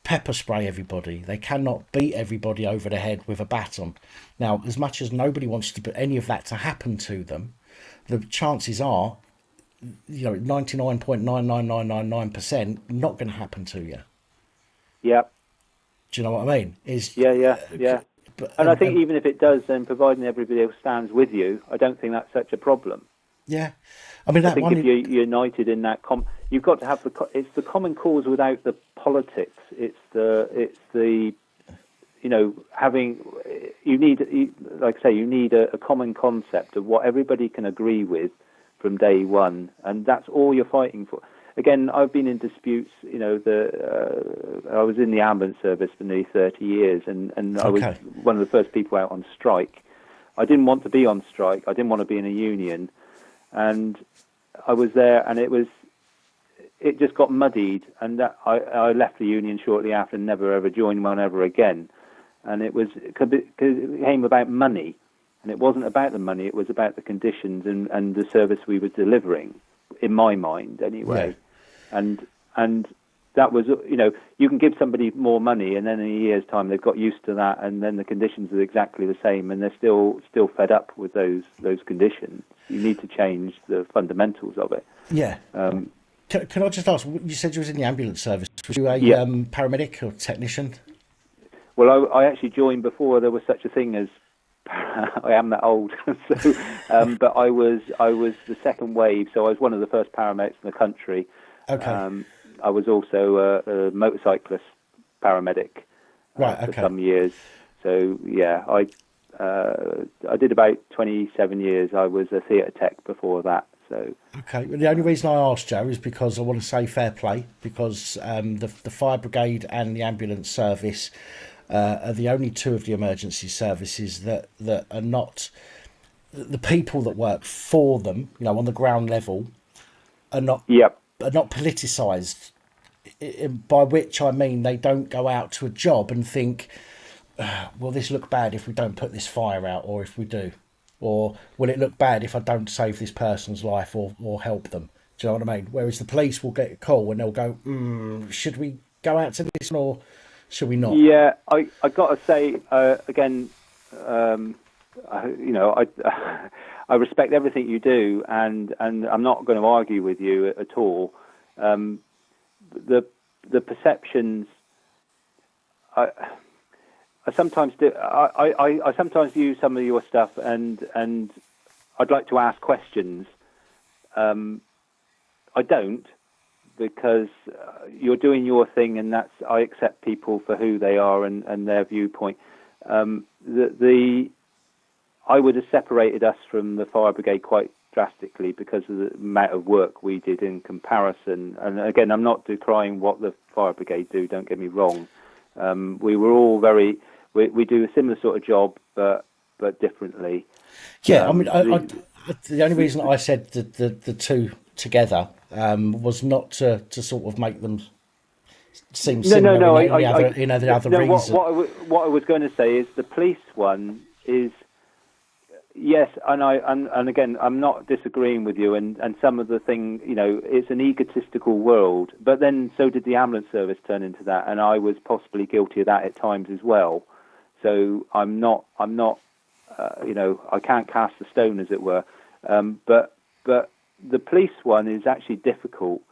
pepper spray everybody. They cannot beat everybody over the head with a baton. Now, as much as nobody wants to put any of that to happen to them, the chances are, you know, 99.99999% not going to happen to you. Yeah. Do you know what I mean? And I think even if it does, then providing everybody else stands with you, I don't think that's such a problem. Yeah. I mean, I think if you're united in that, you've got to have it's the common cause without the politics. It's the you know, you need a common concept of what everybody can agree with from day one, and that's all you're fighting for. Again, I've been in disputes. You know, I was in the ambulance service for nearly 30 years, and I was one of the first people out on strike. I didn't want to be on strike. I didn't want to be in a union. And I was there, and it it just got muddied, and that I left the union shortly after and never ever joined one ever again. And it was because it came about money, and it wasn't about the money, it was about the conditions and the service we were delivering, in my mind anyway. Yeah. And that was, you can give somebody more money, and then in a year's time they've got used to that, and then the conditions are exactly the same, and they're still fed up with those conditions. You need to change the fundamentals of it. Yeah. Can I just ask? You said you was in the ambulance service. Was you a paramedic or technician? Well, I actually joined before there was such a thing as. I am that old, so, but I was the second wave, so I was one of the first paramedics in the country. Okay. I was also a motorcyclist paramedic for some years. So yeah, I did about 27 years. I was a theatre tech before that. So okay. Well, the only reason I asked, Joe, is because I want to say fair play, because the fire brigade and the ambulance service are the only two of the emergency services that are not the people that work for them, on the ground level, are not politicised. By which I mean they don't go out to a job and think, will this look bad if we don't put this fire out, or if we do? Or will it look bad if I don't save this person's life or help them? Do you know what I mean? Whereas the police will get a call and they'll go, should we go out to this or should we not? Yeah, I got to say, again, I respect everything you do, and I'm not going to argue with you at all. The perceptions, I sometimes do. I sometimes use some of your stuff, and I'd like to ask questions. I don't, because you're doing your thing, and I accept people for who they are and their viewpoint. I would have separated us from the fire brigade quite drastically because of the amount of work we did in comparison. And again, I'm not decrying what the fire brigade do, don't get me wrong. We were all we do a similar sort of job, but differently. Yeah, I mean, the only reason I said the two together was not to sort of make them seem similar in the other reasons. What I was going to say is the police one is, yes, and again, I'm not disagreeing with you, and some of the thing, it's an egotistical world, but then so did the ambulance service turn into that, and I was possibly guilty of that at times as well. So I'm not, I can't cast a stone, as it were, but the police one is actually difficult.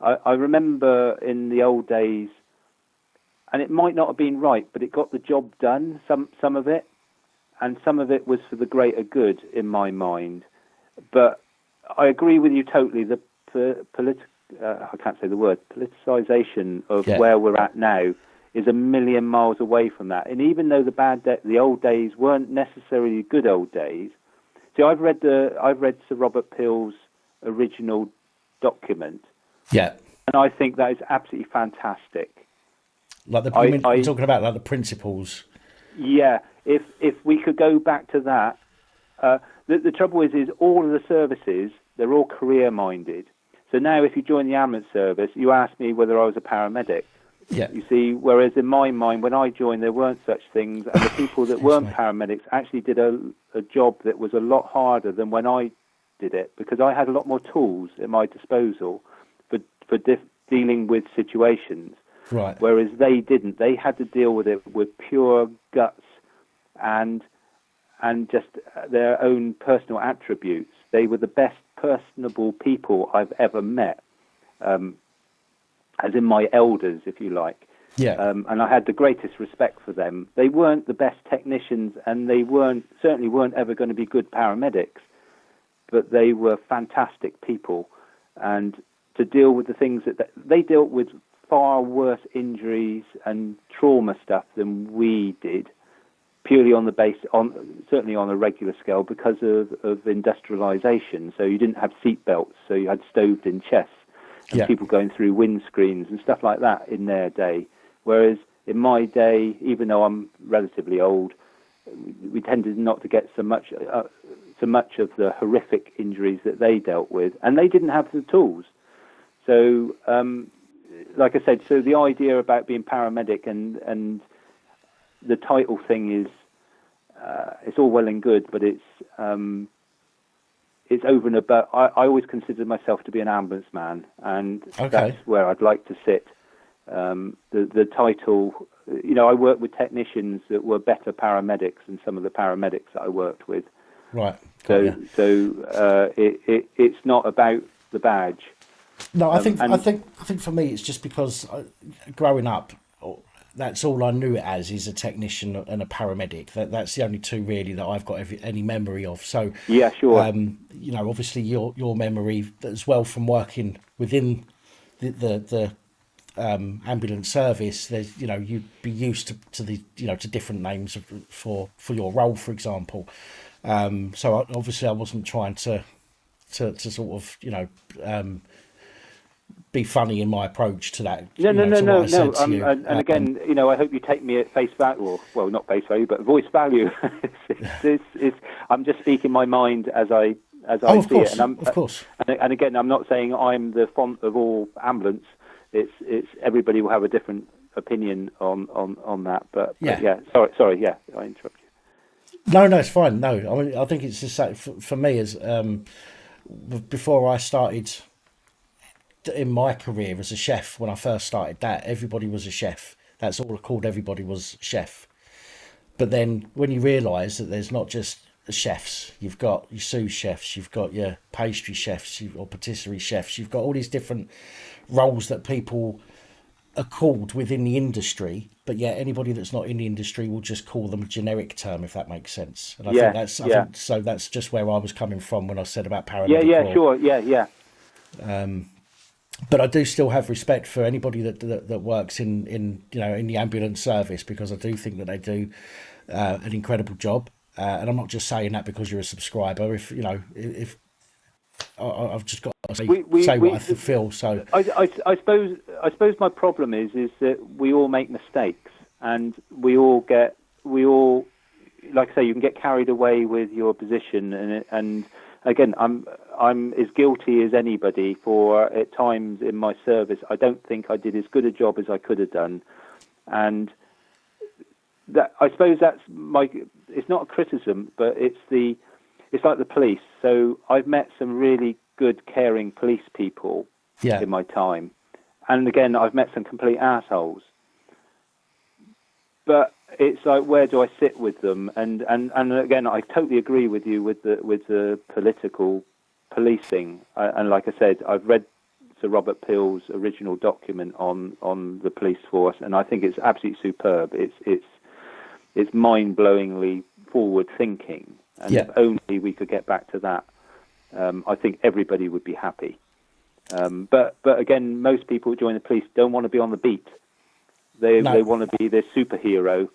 I remember in the old days, and it might not have been right, but it got the job done, some of it, and some of it was for the greater good in my mind. But I agree with you totally. The I can't say the word, politicization of where we're at now is a million miles away from that. And even though the old days weren't necessarily good old days. See, I've read Sir Robert Peel's original document. Yeah. And I think that is absolutely fantastic. Like you're talking about like the principles. Yeah. If we could go back to that, the trouble is all of the services, they're all career-minded. So now if you join the ambulance service, you ask me whether I was a paramedic. Yeah. You see, whereas in my mind, when I joined, there weren't such things, and the people that weren't paramedics actually did a job that was a lot harder than when I did it, because I had a lot more tools at my disposal for dealing with situations. Right. Whereas they didn't. They had to deal with it with pure guts and just their own personal attributes. They were the best personable people I've ever met, as in my elders, if you like. Yeah. And I had the greatest respect for them. They weren't the best technicians, and they certainly weren't ever going to be good paramedics, but they were fantastic people. And to deal with the things that they dealt with, far worse injuries and trauma stuff than we did, purely on certainly on a regular scale, because of industrialization. So you didn't have seat belts, so you had stoved in chests, and people going through windscreens and stuff like that in their day. Whereas in my day, even though I'm relatively old, we tended not to get so much of the horrific injuries that they dealt with, and they didn't have the tools. So, like I said, so the idea about being paramedic and the title thing is, it's all well and good, but it's over and above. I always considered myself to be an ambulance man, and that's where I'd like to sit. The title, I worked with technicians that were better paramedics than some of the paramedics that I worked with. Right. It's not about the badge. No, I think for me it's just because growing up, that's all I knew it as, is a technician and a paramedic. That's the only two really that I've got any memory of. So yeah, sure. Obviously your memory as well from working within the ambulance service. There's you'd be used to the to different names for your role, for example. So obviously I wasn't trying to sort of be funny in my approach to that. No. And again, I hope you take me at face value, or well, not face value, but voice value. I'm just speaking my mind as I see it, and of course. And again, I'm not saying I'm the font of all ambulance. It's everybody will have a different opinion on that. But yeah. Sorry, yeah, I interrupted you. No, it's fine. No, I mean, I think it's just that for me as before I started in my career as a chef, when I first started that, everybody was a chef. That's all I called everybody was chef. But then when you realise that there's not just chefs, you've got your sous chefs, you've got your pastry chefs, or patisserie chefs, you've got all these different roles that people are called within the industry, but yet anybody that's not in the industry will just call them a generic term, if that makes sense. And I think so that's just where I was coming from when I said about paramedic. Sure. But I do still have respect for anybody that works in the ambulance service, because I do think that they do an incredible job. And I'm not just saying that because you're a subscriber. If I've just got to say what I feel. So I suppose my problem is that we all make mistakes, and we all like I say, you can get carried away with your position, and again, I'm as guilty as anybody for at times in my service. I don't think I did as good a job as I could have done, and that I suppose that's my. It's not a criticism, but it's like the police. So I've met some really good, caring police people in my time, and again, I've met some complete assholes. But it's like, where do I sit with them? And again, I totally agree with you with the political policing. And like I said, I've read Sir Robert Peel's original document on the police force, and I think it's absolutely superb. It's mind-blowingly forward-thinking, and if only we could get back to that, I think everybody would be happy. But again, most people who join the police don't want to be on the beat. They want to be their superhero,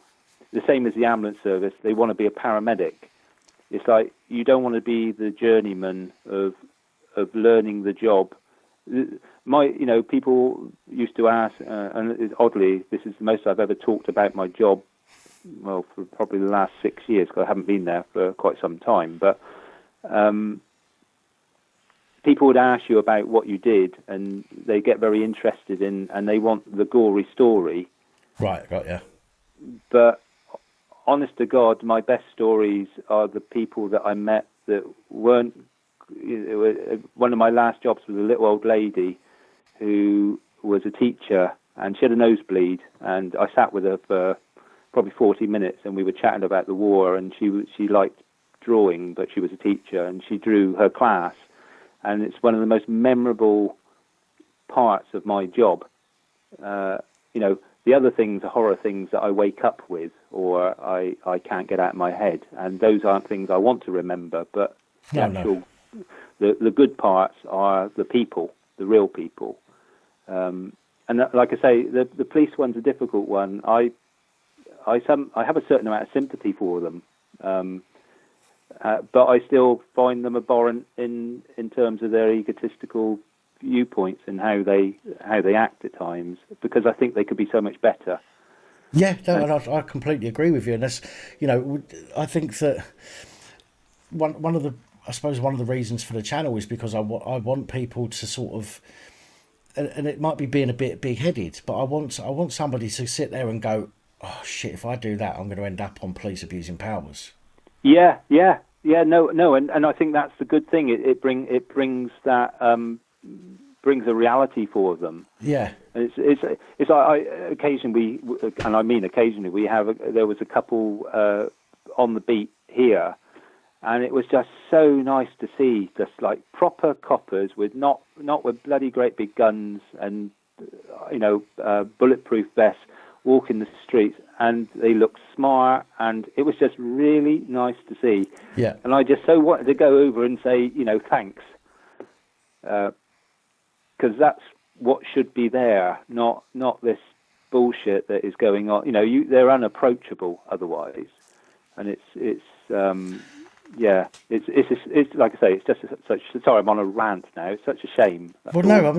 the same as the ambulance service. They want to be a paramedic. It's like, you don't want to be the journeyman of learning the job. People used to ask, and oddly, this is the most I've ever talked about my job, well, for probably the last 6 years, because I haven't been there for quite some time. But people would ask you about what you did, and they get very interested in, and they want the gory story. Right, got you. But honest to God, my best stories are the people that I met that weren't. One of my last jobs was a little old lady who was a teacher, and she had a nosebleed, and I sat with her for probably 40 minutes, and we were chatting about the war, and she liked drawing, but she was a teacher, and she drew her class, and it's one of the most memorable parts of my job. The other things are horror things that I wake up with, or I can't get out of my head, and those aren't things I want to remember, but the good parts are the people, the real people. And like I say, the police one's a difficult one. I have a certain amount of sympathy for them, but I still find them abhorrent in terms of their egotistical viewpoints and how they act at times, because I think they could be so much better. Yeah, I completely agree with you, and that's I think that one of the reasons for the channel is because I want people to sort of and it might be being a bit big-headed, but I want somebody to sit there and go, oh shit, if I do that, I'm going to end up on police abusing powers. Yeah. No, and I think that's the good thing. It brings that brings a reality for them. Yeah. And it's like occasionally, and I mean occasionally, there was a couple on the beat here, and it was just so nice to see just like proper coppers with not with bloody great big guns and bulletproof vests walking the streets, and they looked smart, and it was just really nice to see. Yeah. And I just so wanted to go over and say, thanks, because that's what should be there, not this bullshit that is going on. They're unapproachable otherwise, and it's like I say, it's just such. Sorry, I'm on a rant now. It's such a shame. Well, no, I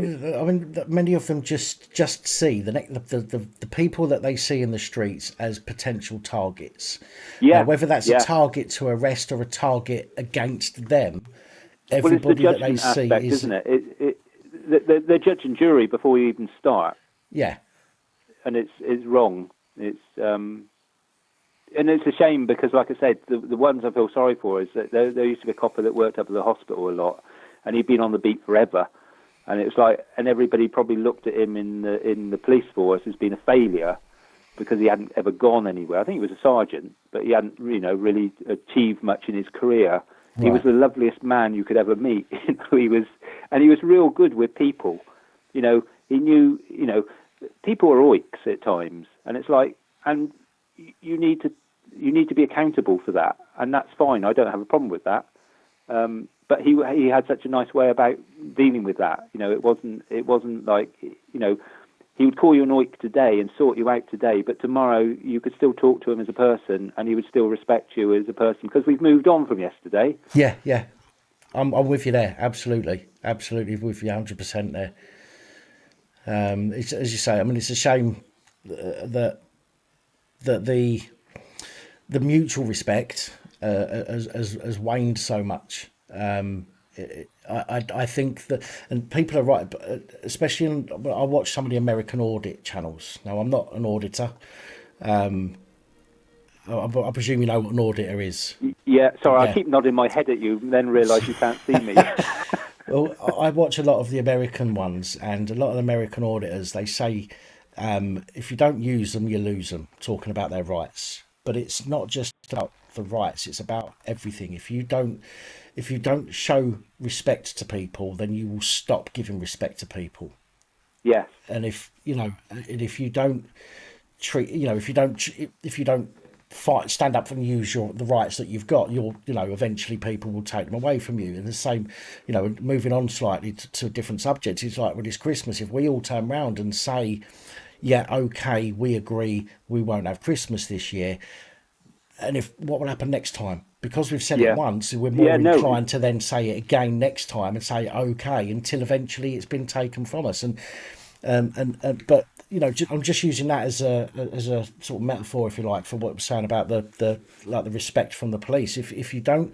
mean, many of them just see the people that they see in the streets as potential targets. Yeah, now, whether that's a target to arrest or a target against them, everybody well, it's the that they see aspect, isn't it? They're judge and jury before you even start. Yeah, and it's wrong. And it's a shame because, like I said, the ones I feel sorry for is that there used to be a copper that worked up at the hospital a lot, and he'd been on the beat forever, and it was like, and everybody probably looked at him in the police force as being a failure because he hadn't ever gone anywhere. I think he was a sergeant, but he hadn't, really achieved much in his career. Right. He was the loveliest man you could ever meet. He was real good with people. He knew, people are oiks at times, and it's like, and you need to be accountable for that, and that's fine. I don't have a problem with that. But he had such a nice way about dealing with that. It wasn't like, he would call you an oik today and sort you out today, but tomorrow you could still talk to him as a person, and he would still respect you as a person because we've moved on from yesterday. Yeah. I'm with you there. Absolutely with you 100% there. It's, as you say, I mean, it's a shame that the mutual respect has waned so much. I think that, and people are right, especially I watch some of the American audit channels. Now, I'm not an auditor. I presume you know what an auditor is. Yeah, sorry, yeah. I keep nodding my head at you and then realise you can't see me. Well, I watch a lot of the American ones, and a lot of the American auditors, they say, if you don't use them, you lose them, talking about their rights. But it's not just about the rights, it's about everything. If you don't show respect to people, then you will stop giving respect to people. Yes. And if you don't treat, if you don't fight, stand up and use the rights that you've got, eventually people will take them away from you. And the same, moving on slightly to a different subject, it's like with this Christmas, if we all turn around and say, yeah, okay, we agree, we won't have Christmas this year, and what will happen next time? Because we've said it once, we're more inclined to then say it again next time and say okay, until eventually it's been taken from us. But I'm just using that as a sort of metaphor, if you like, for what I'm saying about the respect from the police. If you don't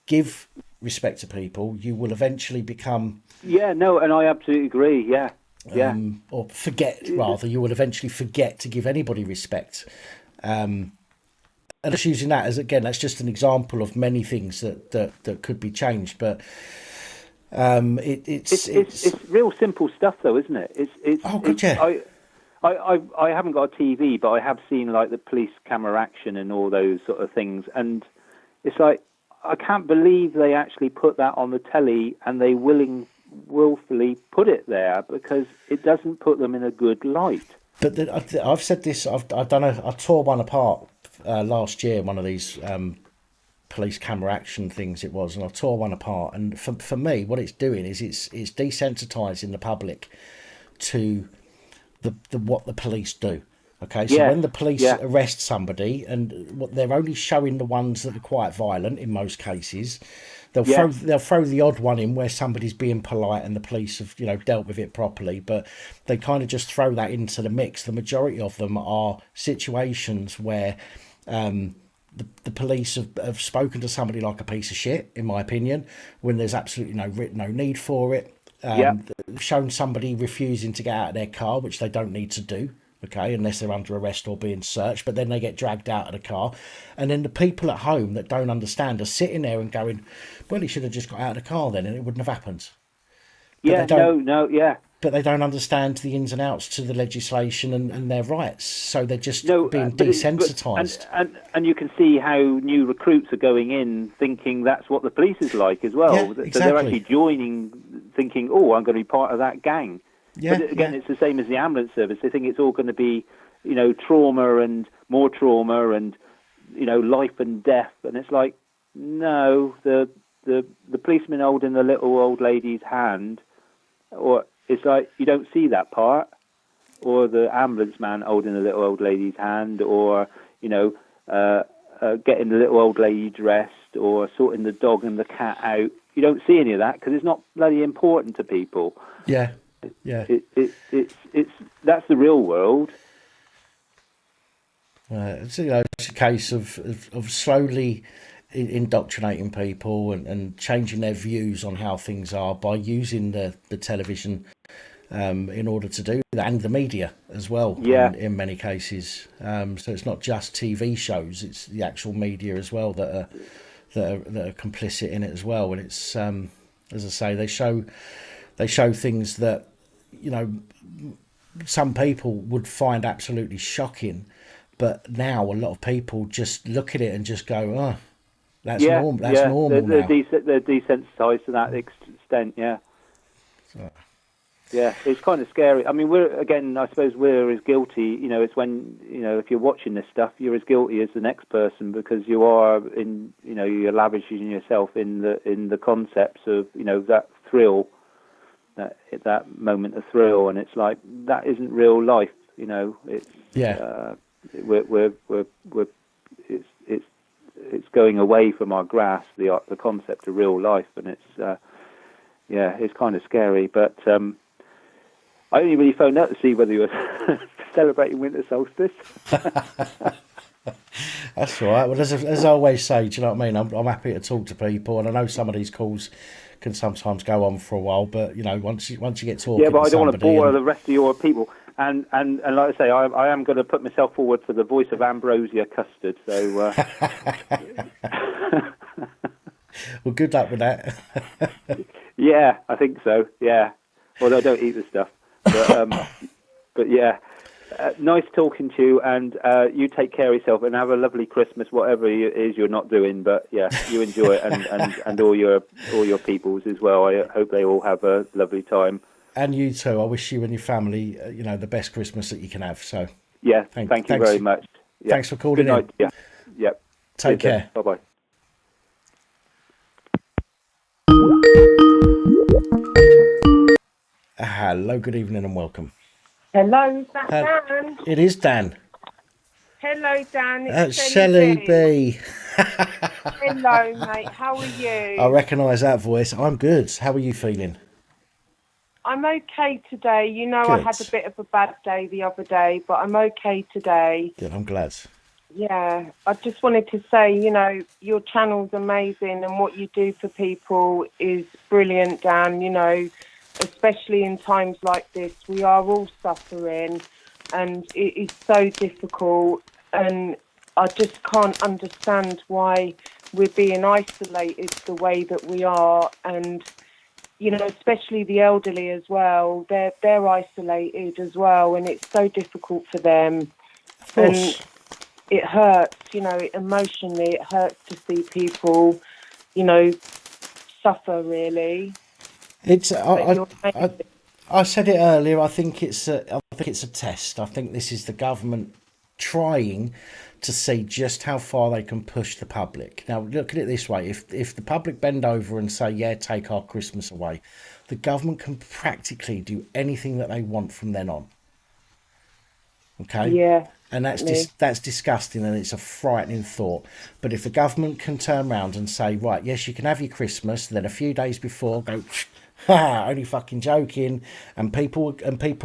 give respect to people, you will eventually become. Yeah, no, and I absolutely agree. Yeah. Or forget, rather, you will eventually forget to give anybody respect. And just using that as, again, that's just an example of many things that could be changed. But it's real simple stuff, though, isn't it? Yeah. I haven't got a TV, but I have seen like the police camera action and all those sort of things, and it's like I can't believe they actually put that on the telly, and they willfully put it there because it doesn't put them in a good light. But I've said this. I tore one apart last year. One of these police camera action things it was, and I tore one apart. And for me, what it's doing is it's desensitising the public to what the police do. Okay, so when the police arrest somebody, and what they're only showing the ones that are quite violent in most cases. They'll throw the odd one in where somebody's being polite and the police have dealt with it properly, but they kind of just throw that into the mix. The majority of them are situations where the police have spoken to somebody like a piece of shit, in my opinion, when there's absolutely no need for it, shown somebody refusing to get out of their car, which they don't need to do, okay, unless they're under arrest or being searched, but then they get dragged out of the car. And then the people at home that don't understand are sitting there and going, well, he should have just got out of the car then and it wouldn't have happened. But but they don't understand the ins and outs to the legislation and their rights, so they're just being desensitised. And you can see how new recruits are going in thinking that's what the police is like as well. Yeah, exactly. So they're actually joining, thinking, oh, I'm going to be part of that gang. Yeah, but again, it's the same as the ambulance service. They think it's all going to be, trauma and more trauma and, life and death. And it's like, no, the policeman holding the little old lady's hand, or it's like you don't see that part, or the ambulance man holding the little old lady's hand, or getting the little old lady dressed, or sorting the dog and the cat out. You don't see any of that because it's not bloody important to people. Yeah. It's that's the real world. It's a case of slowly indoctrinating people and changing their views on how things are by using the television in order to do that, and the media as well. In many cases, so it's not just TV shows; it's the actual media as well that are complicit in it as well. And it's as I say, they show things that some people would find absolutely shocking, but now a lot of people just look at it and just go, oh, that's normal. That's normal they're now. They're desensitised to that extent. So. Yeah, it's kind of scary. I mean, I suppose we're as guilty. It's when if you're watching this stuff, you're as guilty as the next person because you are you're lavishing yourself in the concepts of that thrill. That moment of thrill, and it's like that isn't real life. It's it's going away from our grasp the concept of real life, and it's kind of scary. But I only really phoned out to see whether you were celebrating winter solstice. That's all right. Well, as I always say, do you know what I mean? I'm happy to talk to people, and I know some of these calls can sometimes go on for a while, but once you get talking, but I don't want to bore and the rest of your people. And like I say, I am going to put myself forward for the voice of Ambrosia Custard. So, well, good luck with that. Yeah, I think so. Yeah, although I don't eat the stuff, but yeah. Nice talking to you, and you take care of yourself and have a lovely Christmas, whatever it is you're not doing. But yeah, you enjoy it, and all your peoples as well. I hope they all have a lovely time. And you too. I wish you and your family, the best Christmas that you can have. So yeah, thank you very much. Yeah. Thanks for calling Good night. in. Yeah. Take care. Bye bye. Hello, good evening, and welcome. Hello, is that Dan? It is Dan. Hello, Dan. It's Shelley B. Hello, mate. How are you? I recognise that voice. I'm good. How are you feeling? I'm okay today. Good. I had a bit of a bad day the other day, but I'm okay today. Good, I'm glad. Yeah, I just wanted to say, your channel's amazing and what you do for people is brilliant, Dan. Especially in times like this, we are all suffering and it is so difficult, and I just can't understand why we're being isolated the way that we are, and especially the elderly as well, they're isolated as well, and it's so difficult for them. And it hurts, emotionally it hurts to see people suffer, really. It's I said it earlier. I think it's a test. I think this is the government trying to see just how far they can push the public. Now, look at it this way: if the public bend over and say, "Yeah, take our Christmas away," the government can practically do anything that they want from then on. Okay. Yeah. And that's disgusting, and it's a frightening thought. But if the government can turn around and say, right, yes, you can have your Christmas, then a few days before go, only fucking joking, and people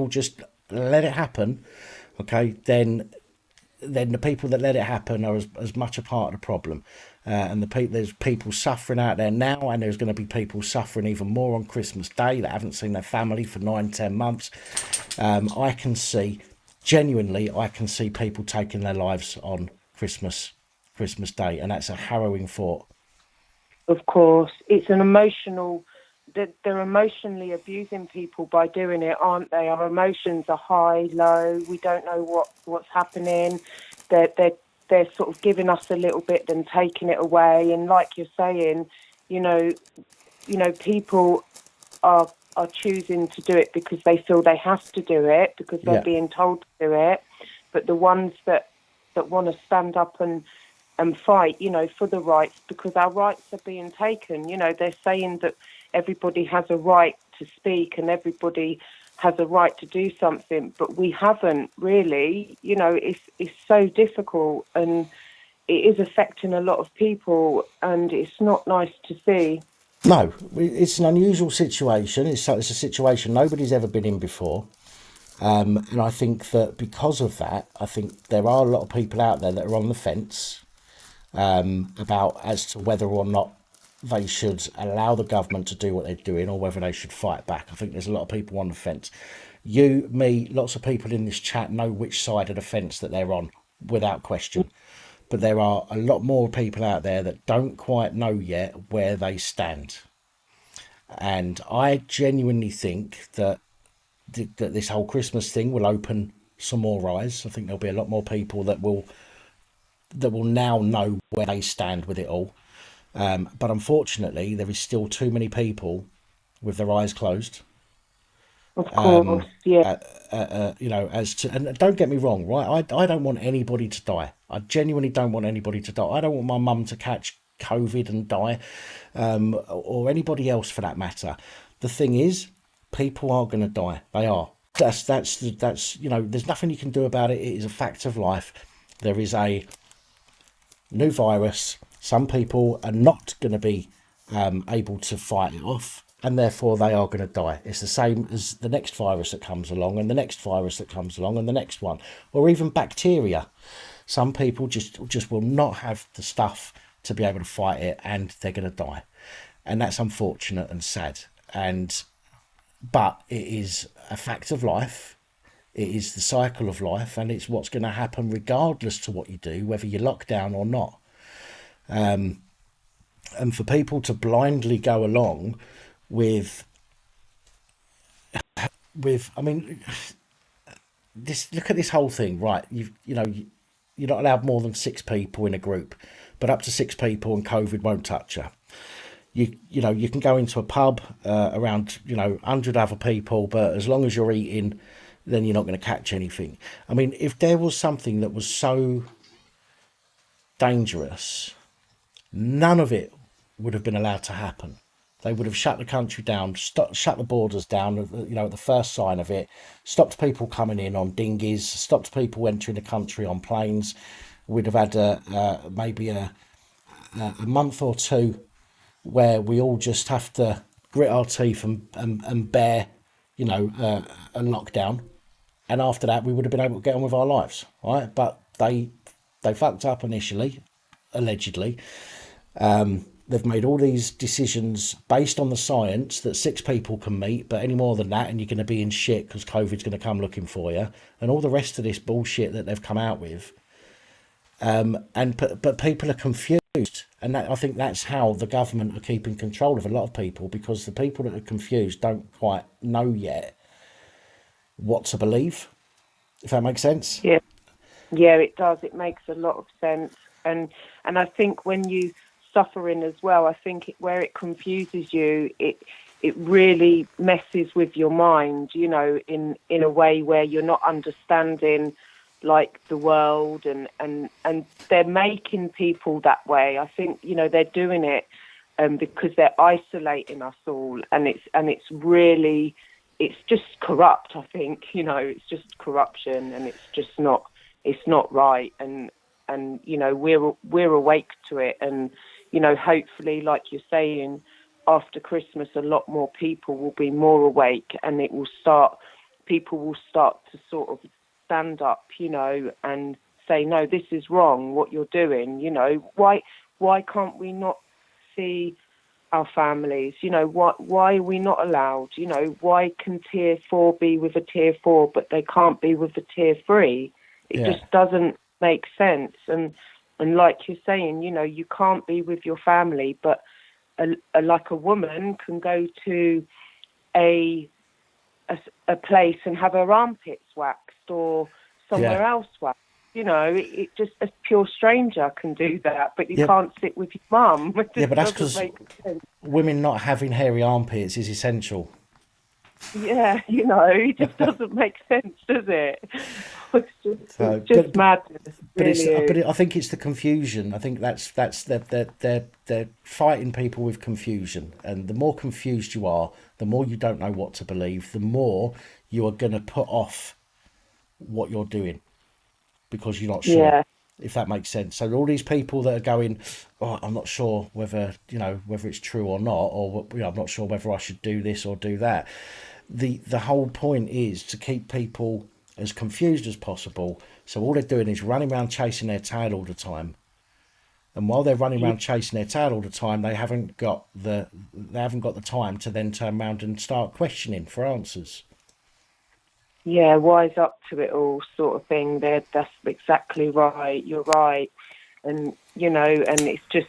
just let it happen, okay, then then the people that let it happen are as much a part of the problem. And there's people suffering out there now, and there's going to be people suffering even more on Christmas Day that haven't seen their family for 9-10 months. I can see people taking their lives on Christmas Day, and that's a harrowing thought. Of course, it's an emotional. They're emotionally abusing people by doing it, aren't they? Our emotions are high, low. We don't know what's happening. They're sort of giving us a little bit, then taking it away. And like you're saying, you know, people are choosing to do it because they feel they have to do it because they're being told to do it. But the ones that want to stand up and fight, for the rights, because our rights are being taken. They're saying that everybody has a right to speak and everybody has a right to do something, but we haven't really. It's so difficult, and it is affecting a lot of people, and it's not nice to see. No, it's an unusual situation. It's a situation nobody's ever been in before. And I think that because of that, I think there are a lot of people out there that are on the fence about as to whether or not they should allow the government to do what they're doing or whether they should fight back. I think there's a lot of people on the fence. You, me, lots of people in this chat know which side of the fence that they're on, without question. But there are a lot more people out there that don't quite know yet where they stand. And I genuinely think that this whole Christmas thing will open some more eyes. I think there'll be a lot more people that will now know where they stand with it all. But unfortunately, there is still too many people with their eyes closed. Of course, yeah. And don't get me wrong, right? I don't want anybody to die. I genuinely don't want anybody to die. I don't want my mum to catch COVID and die, or anybody else for that matter. The thing is, people are going to die. They are. That's there's nothing you can do about it. It is a fact of life. There is a new virus. Some people are not going to be able to fight it off, and therefore they are going to die. It's the same as the next virus that comes along, and the next virus that comes along, and the next one, or even bacteria. Some people just will not have the stuff to be able to fight it, and they're going to die, and that's unfortunate and sad. But it is a fact of life. It is the cycle of life, and it's what's going to happen regardless to what you do, whether you lock down or not. And for people to blindly go along with I mean, look at this whole thing, right? You're not allowed more than 6 people in a group, but up to 6 people and COVID won't touch you. You can go into a pub around 100 other people, but as long as you're eating, then you're not going to catch anything. I mean, if there was something that was so dangerous, none of it would have been allowed to happen. They would have shut the country down, shut the borders down, at the first sign of it, stopped people coming in on dinghies, stopped people entering the country on planes. We'd have had maybe a month or two where we all just have to grit our teeth and bear, a lockdown. And after that, we would have been able to get on with our lives, right? But they fucked up initially, allegedly. They've made all these decisions based on the science that 6 people can meet, but any more than that, and you're going to be in shit because COVID's going to come looking for you, and all the rest of this bullshit that they've come out with. But people are confused, and I think that's how the government are keeping control of a lot of people, because the people that are confused don't quite know yet what to believe. If that makes sense. Yeah, it does. It makes a lot of sense, and I think when you suffering as well, I think where it confuses you, it really messes with your mind, in a way where you're not understanding like the world, and they're making people that way. I think they're doing it because they're isolating us all, and it's really, it's just corrupt. I think it's just corruption, and it's not right, and we're awake to it, and hopefully, like you're saying, after Christmas, a lot more people will be more awake, and people will start to sort of stand up, and say, no, this is wrong, what you're doing. You know, why can't we not see our families? You know, why are we not allowed? You know, why can tier 4 be with a tier 4, but they can't be with a tier 3? It just doesn't make sense. And like you're saying, you know, you can't be with your family, but like a woman can go to a place and have her armpits waxed or somewhere else waxed. You know, it just, a pure stranger can do that, but you can't sit with your mum. But that's because women not having hairy armpits is essential. Yeah, you know, it just doesn't make sense, does it? It's just madness. But I think it's the confusion. I think that's they're fighting people with confusion, and the more confused you are, the more you don't know what to believe, the more you are going to put off what you're doing because you're not sure. If that makes sense. So all these people that are going, oh, I'm not sure whether it's true or not, or I'm not sure whether I should do this or do that. The whole point is to keep people as confused as possible. So all they're doing is running around chasing their tail all the time. And while they're running around chasing their tail all the time, they haven't got the time to then turn around and start questioning for answers. Yeah, wise up to it all, sort of thing. That's exactly right. You're right, and you know, and it's just,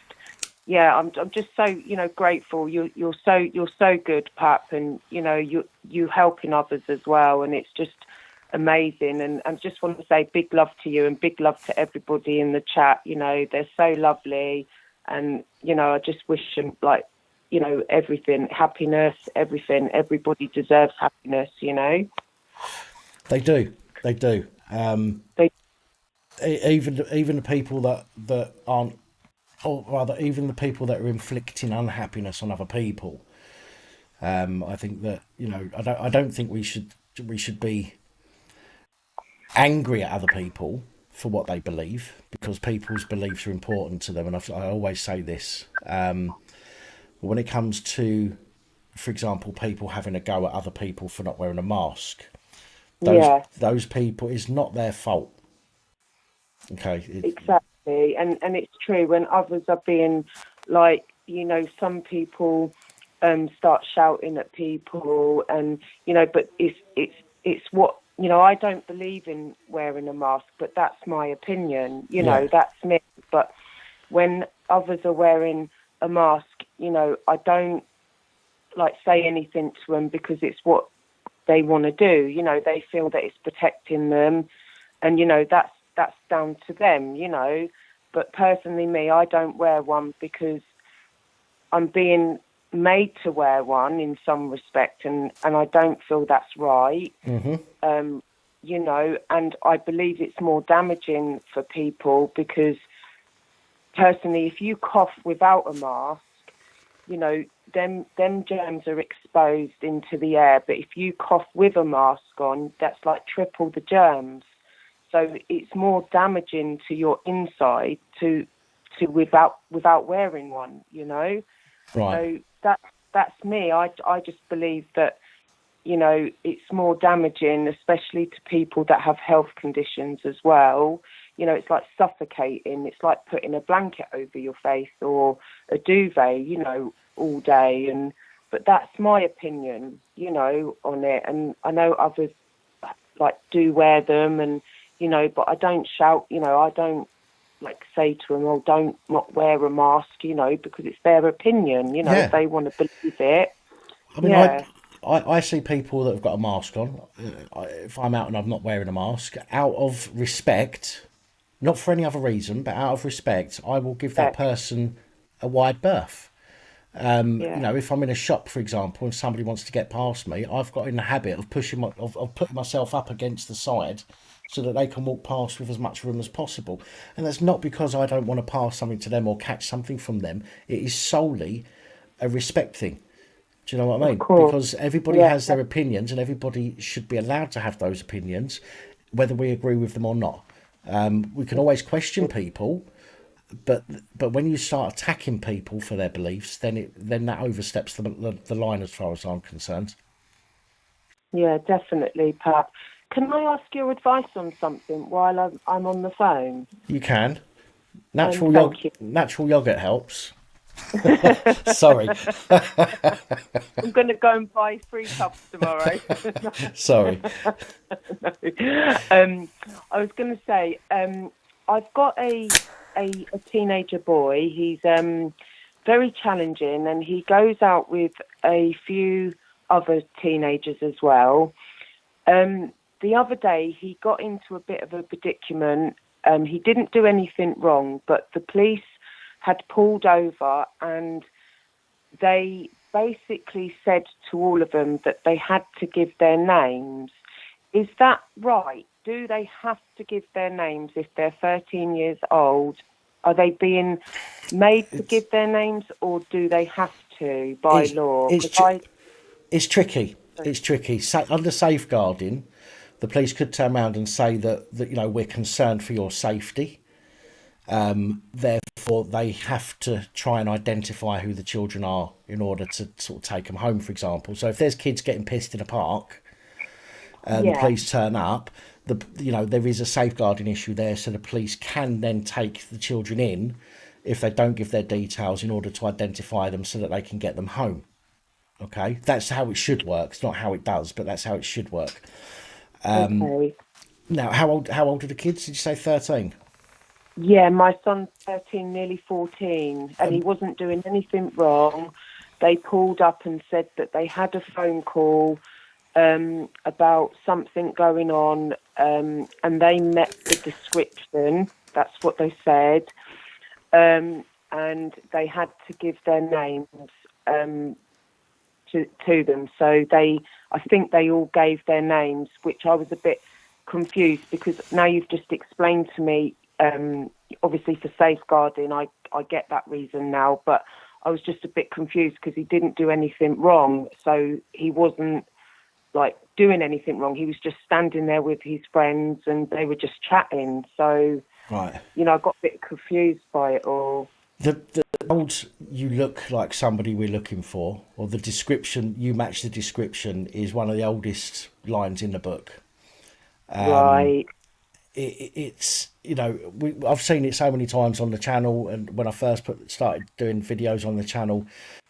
yeah. I'm just so, you know, grateful. You're so good, Pap, and you know, you helping others as well, and it's just amazing. And I just want to say big love to you and big love to everybody in the chat. You know, they're so lovely, and you know, I just wish them, like, you know, everything, happiness, everything. Everybody deserves happiness, you know. They do. Even the people that aren't, or rather, even the people that are inflicting unhappiness on other people. I think that, you know, I don't think we should be angry at other people for what they believe, because people's beliefs are important to them, and I always say this. But when it comes to, for example, people having a go at other people for not wearing a mask. Those people, is not their fault. Okay. Exactly, and it's true when others are being, like, you know, some people start shouting at people, and you know, but it's what, you know, I don't believe in wearing a mask, but that's my opinion. You know, that's me. But when others are wearing a mask, you know, I don't like say anything to them because it's what they want to do. You know, they feel that it's protecting them, and you know, that's down to them, you know. But personally, me, I don't wear one because I'm being made to wear one in some respect, and I don't feel that's right. You know, and I believe it's more damaging for people because personally, if you cough without a mask, you know, them germs are exposed into the air. But if you cough with a mask on, that's like triple the germs. So it's more damaging to your inside to without wearing one, you know. Right. So that's me. I just believe that, you know, it's more damaging, especially to people that have health conditions as well. You know, it's like suffocating. It's like putting a blanket over your face or a duvet, you know, all day. But that's my opinion, you know, on it. And I know others like do wear them, and you know, but I don't shout. You know, I don't like say to them, "Oh, don't not wear a mask," you know, because it's their opinion. You know, if they want to believe it. I mean, I see people that have got a mask on. If I'm out and I'm not wearing a mask, out of respect, not for any other reason, but out of respect, I will give that person a wide berth. You know, if I'm in a shop, for example, and somebody wants to get past me, I've got in the habit of of putting myself up against the side so that they can walk past with as much room as possible. And that's not because I don't want to pass something to them or catch something from them. It is solely a respect thing. Do you know what I mean? Because everybody has their opinions, and everybody should be allowed to have those opinions, whether we agree with them or not. We can always question people, but when you start attacking people for their beliefs, then that oversteps the line as far as I'm concerned. Yeah, definitely, Pat. Can I ask your advice on something while I'm on the phone? You can. Thank you. Natural yogurt helps. Sorry. I'm going to go and buy 3 cups tomorrow. Sorry. I was going to say, I've got a teenager boy. He's very challenging, and he goes out with a few other teenagers as well. The other day, he got into a bit of a predicament. He didn't do anything wrong, but the police had pulled over, and they basically said to all of them that they had to give their names. Is that right? Do they have to give their names if they're 13 years old? Are they being made to give their names, or do they have to by law? It's tricky. It's tricky. Under safeguarding, the police could turn around and say that we're concerned for your safety. Therefore, they have to try and identify who the children are in order to sort of take them home, for example. So if there's kids getting pissed in a park, the police turn up, there is a safeguarding issue there, so the police can then take the children in if they don't give their details in order to identify them so that they can get them home. Okay, that's how it should work. It's not how it does, but that's how it should work. Okay. Now, how old are the kids? Did you say 13? Yeah, my son's 13, nearly 14, and he wasn't doing anything wrong. They pulled up and said that they had a phone call about something going on, and they met the description. That's what they said. And they had to give their names to them. So I think they all gave their names, which I was a bit confused, because now you've just explained to me, obviously for safeguarding, I get that reason now, but I was just a bit confused because he didn't do anything wrong. So he wasn't doing anything wrong. He was just standing there with his friends and they were just chatting. So, right. I got a bit confused by it all. The old "you look like somebody we're looking for," or the description, "you match the description," is one of the oldest lines in the book. Right. It's I've seen it so many times on the channel, and when I first started doing videos on the channel,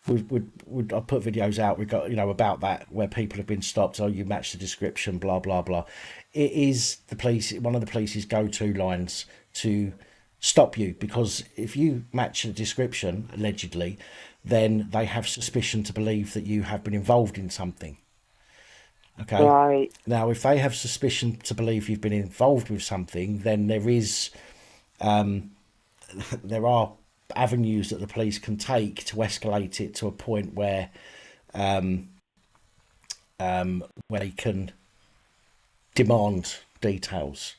I put videos out. We got about that, where people have been stopped. "Oh, you match the description," blah blah blah. It is one of the police's go-to lines to stop you, because if you match the description, allegedly, then they have suspicion to believe that you have been involved in something. Okay. Right. Now, if they have suspicion to believe you've been involved with something, then there are avenues that the police can take to escalate it to a point where they can demand details.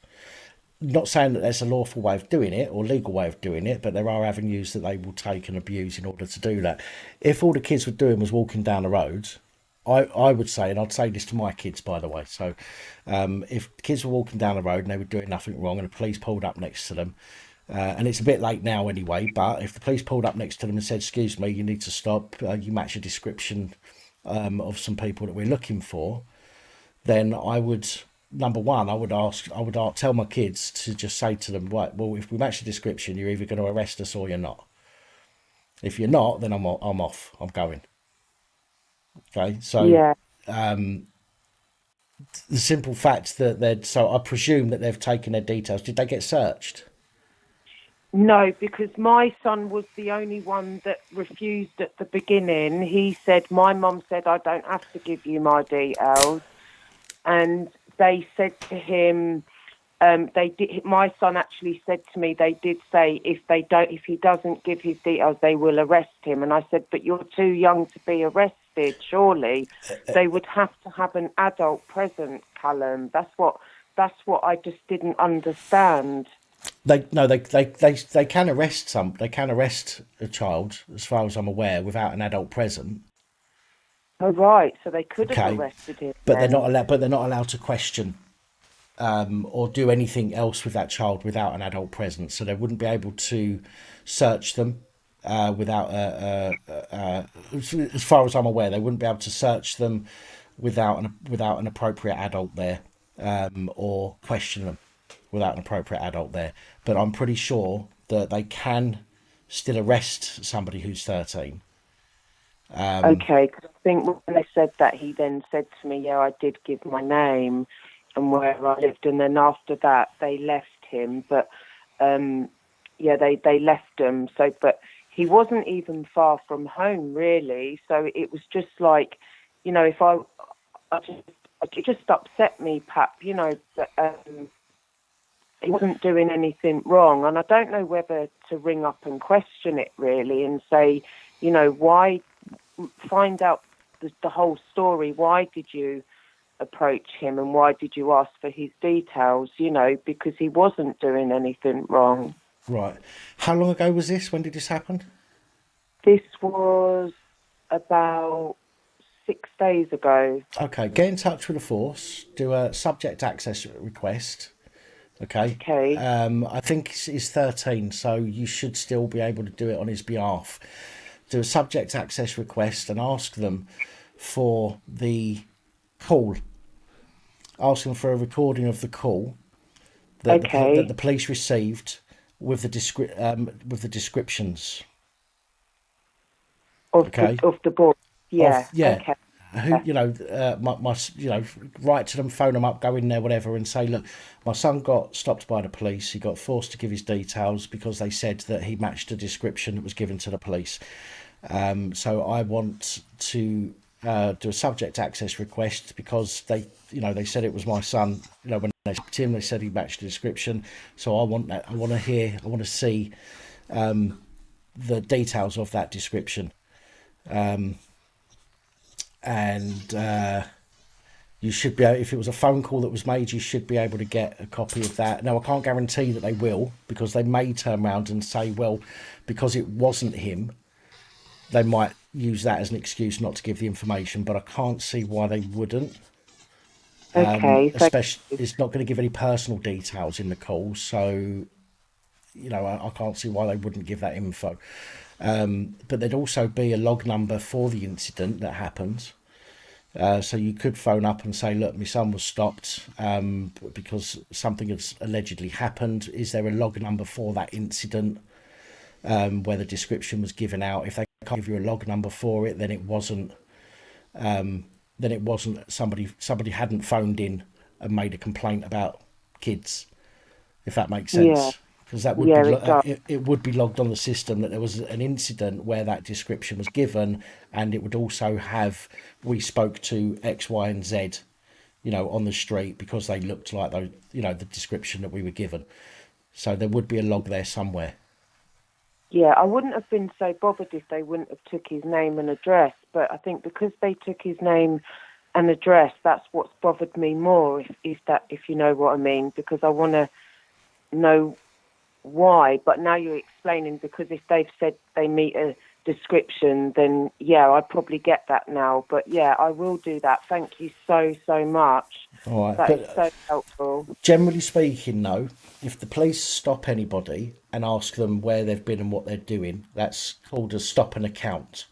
Not saying that there's a lawful way of doing it or legal way of doing it, but there are avenues that they will take and abuse in order to do that. If all the kids were doing was walking down the road, I would say, and I'd say this to my kids, by the way, so if kids were walking down the road and they were doing nothing wrong and the police pulled up next to them, and it's a bit late now anyway, but if the police pulled up next to them and said, "Excuse me, you need to stop, you match a description of some people that we're looking for," then I would, number one, I would tell my kids to just say to them, "Right, well, if we match the description, you're either going to arrest us or you're not. If you're not, then I'm off, I'm going." Okay, so Yeah. The simple fact that so I presume that they've taken their details. Did they get searched? No, because my son was the only one that refused at the beginning. He said, "My mum said I don't have to give you my details," and they said to him, they did. My son actually said to me, they did say if he doesn't give his details, they will arrest him. And I said, "But you're too young to be arrested. Surely they would have to have an adult present, Callum." That's what I just didn't understand. They can arrest they can arrest a child, as far as I'm aware, without an adult present. Oh right, so they could have arrested him. But they're not allowed. But they're not allowed to question or do anything else with that child without an adult present. So they wouldn't be able to search them without as far as I'm aware, they wouldn't be able to search them without an appropriate adult there. or question them without an appropriate adult there. But I'm pretty sure that they can still arrest somebody who's 13. Okay, 'cause I think when they said that, he then said to me, yeah, I did give my name and where I lived. And then after that, they left him. But, they left him. So, but he wasn't even far from home, really. So it was just like, if it just upset me, Pap, that he wasn't doing anything wrong. And I don't know whether to ring up and question it, really, and say, why, find out the whole story. Why did you approach him and why did you ask for his details? Because he wasn't doing anything wrong. Right. How long ago was this? When did this happen? This was about 6 days ago. Okay, get in touch with the force, do a subject access request. Okay. Okay. I think he's 13, so you should still be able to do it on his behalf. Do a subject access request and ask them for the call. Ask them for a recording of the call that, that the police received with the descriptions. Of the boy. Yeah. Okay. Who, write to them, phone them up, go in there, whatever, and say, look, my son got stopped by the police. He got forced to give his details because they said that he matched a description that was given to the police. So I want to do a subject access request because they said it was my son. When they stopped him, they said he matched the description. So I want that. I want to see the details of that description. You should be able, if it was a phone call that was made, you should be able to get a copy of that. Now, I can't guarantee that they will, because they may turn around and say, well, because it wasn't him, they might use that as an excuse not to give the information, but I can't see why they wouldn't. Okay. Especially, it's not going to give any personal details in the call, so, I can't see why they wouldn't give that info. But there'd also be a log number for the incident that happened. So you could phone up and say, look, my son was stopped because something has allegedly happened. Is there a log number for that incident where the description was given out? If they can't give you a log number for it, then it wasn't. Somebody hadn't phoned in and made a complaint about kids. If that makes sense. Yeah. Because that would it would be logged on the system that there was an incident where that description was given, and it would also have, we spoke to X, Y, and Z, on the street because they looked like those, the description that we were given. So there would be a log there somewhere. Yeah, I wouldn't have been so bothered if they wouldn't have took his name and address, but I think because they took his name and address, that's what's bothered me more. If you know what I mean, because I want to know why, but now you're explaining, because if they've said they meet a description, then I probably get that now. But I will do that. Thank you so much. All right, that is so helpful. Generally speaking, though, if the police stop anybody and ask them where they've been and what they're doing, that's called a stop an account.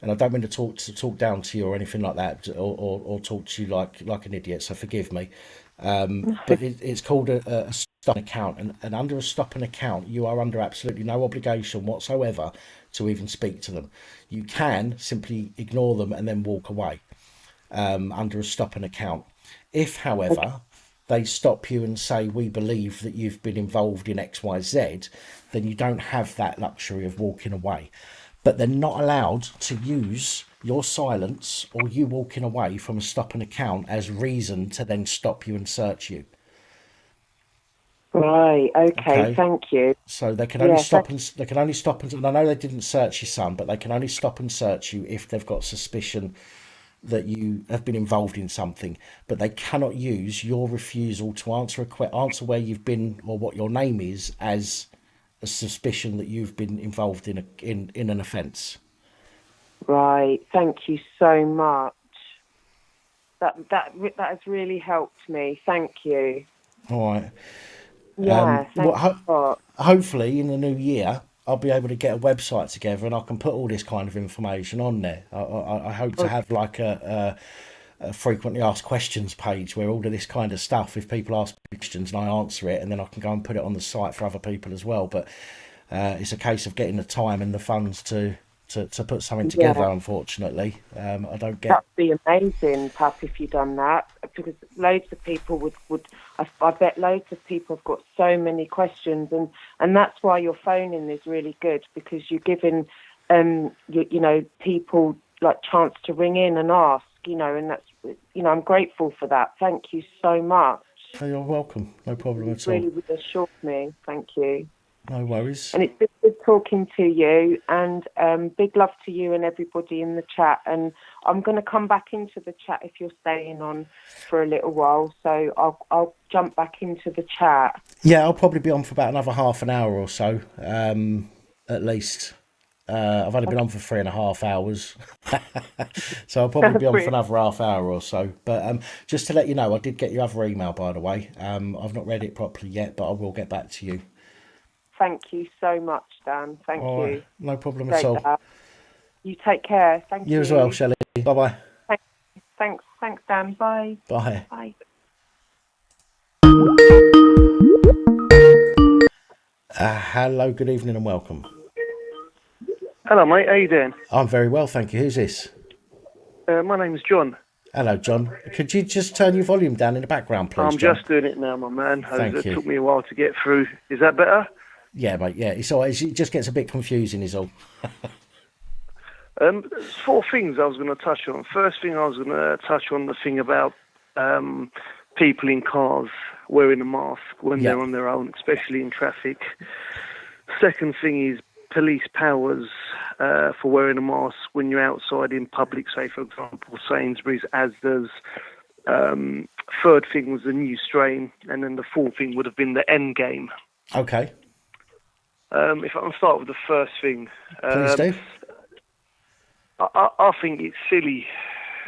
And I don't mean to talk down to you or anything like that, or talk to you like an idiot, so forgive me. But it's called a stop an account, and under a stop an account, you are under absolutely no obligation whatsoever to even speak to them. You can simply ignore them and then walk away under a stop an account. If, however, they stop you and say, we believe that you've been involved in XYZ, then you don't have that luxury of walking away. But they're not allowed to use your silence or you walking away from a stop an account as reason to then stop you and search you. Right. Okay. Thank you. So they can only stop and I know they didn't search your son, but they can only stop and search you if they've got suspicion that you have been involved in something. But they cannot use your refusal to answer where you've been or what your name is as a suspicion that you've been involved in an offence. Right. Thank you so much. That has really helped me. Thank you. All right. Yeah. Hopefully in the new year I'll be able to get a website together and I can put all this kind of information on there. I hope to have like a frequently asked questions page where all of this kind of stuff, if people ask me questions and I answer it, and then I can go and put it on the site for other people as well. But it's a case of getting the time and the funds to put something together. Unfortunately, I don't get. That'd be amazing, Pap, if you'd done that, because loads of people would I bet loads of people have got so many questions, and that's why your phoning is really good, because you're giving people like chance to ring in and ask, and that's, I'm grateful for that. Thank you so much. Oh, you're welcome. No problem at all. Really reassured me. Thank you. No worries. And it's been good talking to you, and big love to you and everybody in the chat. And I'm going to come back into the chat if you're staying on for a little while. So I'll jump back into the chat. Yeah, I'll probably be on for about another half an hour or so, at least. I've only been on for 3.5 hours, so I'll probably be on for another half hour or so. But just to let you know, I did get your other email, by the way. I've not read it properly yet, but I will get back to you. Thank you so much, Dan. Thank you. Right. No problem at all. That. You take care. Thank you. You as well, Shelley. Bye-bye. Thanks, Dan. Bye. Bye. Bye. Hello, good evening and welcome. Hello, mate. How you doing? I'm very well, thank you. Who's this? My name's John. Hello, John. Could you just turn your volume down in the background, please, I'm John? just doing it now, my man. Thank you. It took me a while to get through. Is that better? Yeah, mate, yeah. It's all right. It just gets a bit confusing, is all. There's 4 things I was going to touch on. First thing, I was going to touch on the thing about people in cars wearing a mask when they're on their own, especially in traffic. Second thing is police powers for wearing a mask when you're outside in public, say, for example, Sainsbury's, Asda's. Third thing was the new strain, and then the fourth thing would have been the end game. Okay. If I can start with the first thing. Please do. I think it's silly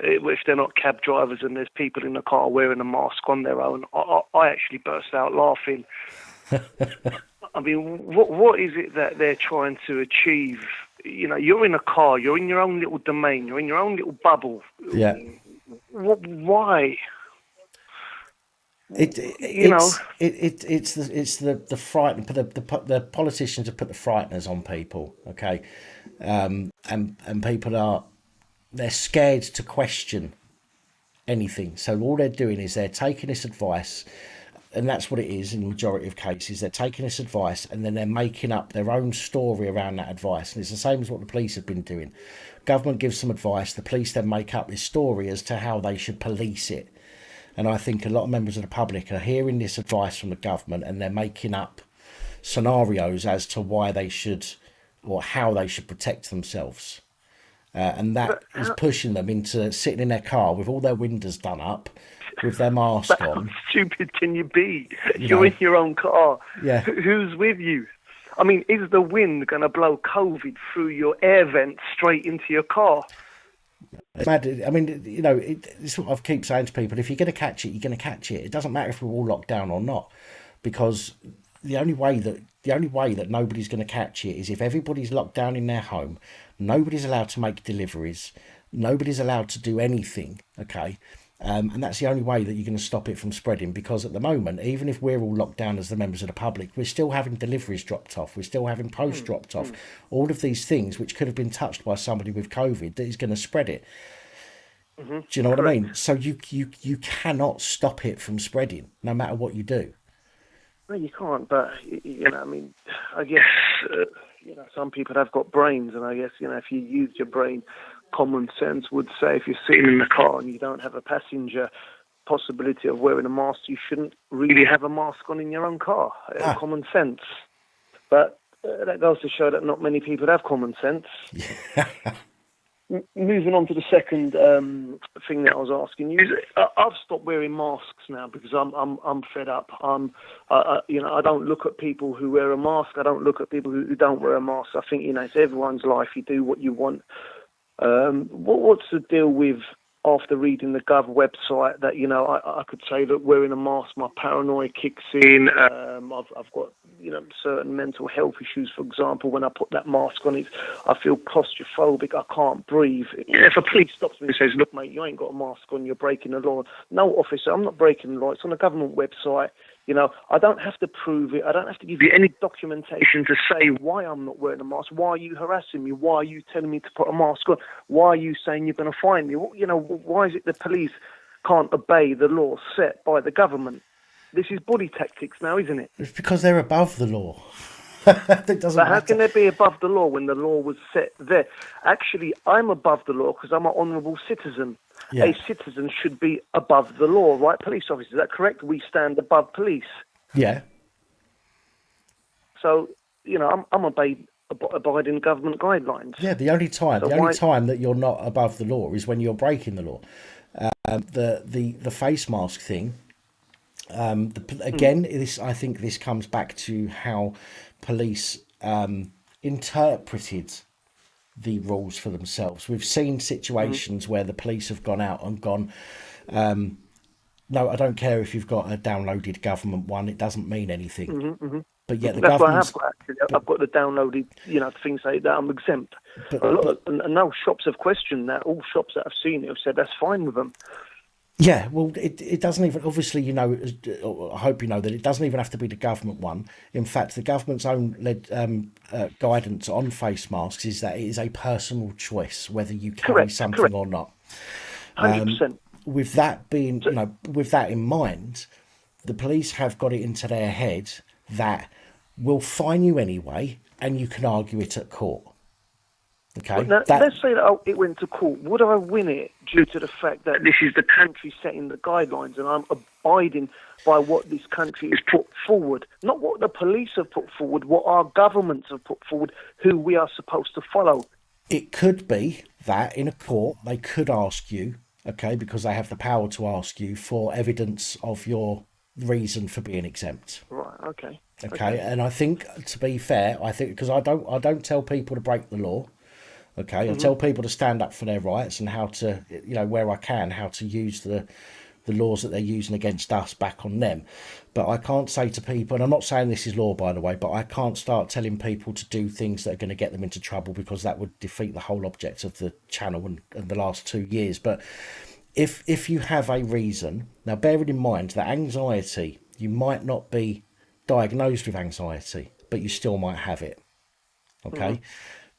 if they're not cab drivers and there's people in the car wearing a mask on their own. I actually burst out laughing. I mean, what is it that they're trying to achieve? You're in a car, you're in your own little domain, you're in your own little bubble. Yeah. Why? It's the frighten. The politicians have put the frighteners on people, okay, and people they're scared to question anything. So all they're doing is they're taking this advice, and that's what it is in the majority of cases. They're taking this advice and then they're making up their own story around that advice, and it's the same as what the police have been doing. Government gives some advice, the police then make up this story as to how they should police it. And I think a lot of members of the public are hearing this advice from the government and they're making up scenarios as to why they should or how they should protect themselves. And that is pushing them into sitting in their car with all their windows done up, with their mask on. How stupid can you be? You're in your own car. Yeah. Who's with you? I mean, is the wind going to blow COVID through your air vent straight into your car? It's mad. I mean, it's what I keep saying to people: if you're going to catch it, you're going to catch it. It doesn't matter if we're all locked down or not, because the only way that nobody's going to catch it is if everybody's locked down in their home. Nobody's allowed to make deliveries. Nobody's allowed to do anything. Okay, and that's the only way that you're going to stop it from spreading. Because at the moment, even if we're all locked down as the members of the public, we're still having deliveries dropped off. We're still having posts dropped off. All of these things which could have been touched by somebody with COVID that is going to spread it. Do you know what I mean? So you cannot stop it from spreading, no matter what you do. No, you can't. But I mean, I guess some people have got brains, and I guess if you use your brain, common sense would say if you're sitting in the car and you don't have a passenger possibility of wearing a mask, you shouldn't really have a mask on in your own car. Common sense. But that goes to show that not many people have common sense. Moving on to the second thing that I was asking you, I've stopped wearing masks now because I'm fed up. I don't look at people who wear a mask. I don't look at people who don't wear a mask. I think it's everyone's life. You do what you want. What's the deal with after reading the Gov website that, you know, I could say that wearing a mask, my paranoia kicks in. I've got, you know, certain mental health issues. For example, when I put that mask on, I feel claustrophobic. I can't breathe. If a police stops me and says, look, mate, you ain't got a mask on, you're breaking the law. No, officer, I'm not breaking the law. It's on a government website. You know, I don't have to prove it. I don't have to give you any documentation to say why I'm not wearing a mask. Why are you harassing me? Why are you telling me to put a mask on? Why are you saying you're going to fine me? You know, why is it the police can't obey the law set by the government? This is body tactics now, isn't it? It's because they're above the law. That doesn't But how matter. can they be above the law when the law was set there? Actually, I'm above the law because I'm an honourable citizen. Yeah. A citizen should be above the law, right? Police officer, is that correct? We stand above police. Yeah. So, you know, I'm abiding government guidelines. Yeah, the only time that you're not above the law is when you're breaking the law. The face mask thing. Again, I think this comes back to how police interpreted the rules for themselves. We've seen situations where the police have gone out and gone, no, I don't care if you've got a downloaded government one, it doesn't mean anything. But yet That's what I have got, actually. I've got the downloaded, you know, things like that I'm exempt. And no shops have questioned that. All shops that I've seen it have said that's fine with them. Yeah, well, it doesn't even, obviously, you know, I hope you know that it doesn't even have to be the government one. In fact, the government's own guidance on face masks is that it is a personal choice whether you carry something or not. 100%. With that being, you know, with that in mind, the police have got it into their head that we'll fine you anyway and you can argue it at court. Okay. Now, let's say that it went to court. Would I win it due to the fact that this is the country setting the guidelines and I'm abiding by what this country has put forward? Not what the police have put forward, what our governments have put forward, who we are supposed to follow. It could be that in a court they could ask you, okay, because they have the power to ask you for evidence of your reason for being exempt. Right, okay. Okay, and I think, to be fair, because I don't tell people to break the law. Okay, I tell people to stand up for their rights and how to, you know, where I can, how to use the laws that they're using against us back on them. But I can't say to people, and I'm not saying this is law, by the way, but I can't start telling people to do things that are going to get them into trouble because that would defeat the whole object of the channel and the last 2 years. But if you have a reason, now bearing in mind that anxiety, you might not be diagnosed with anxiety, but you still might have it. Okay,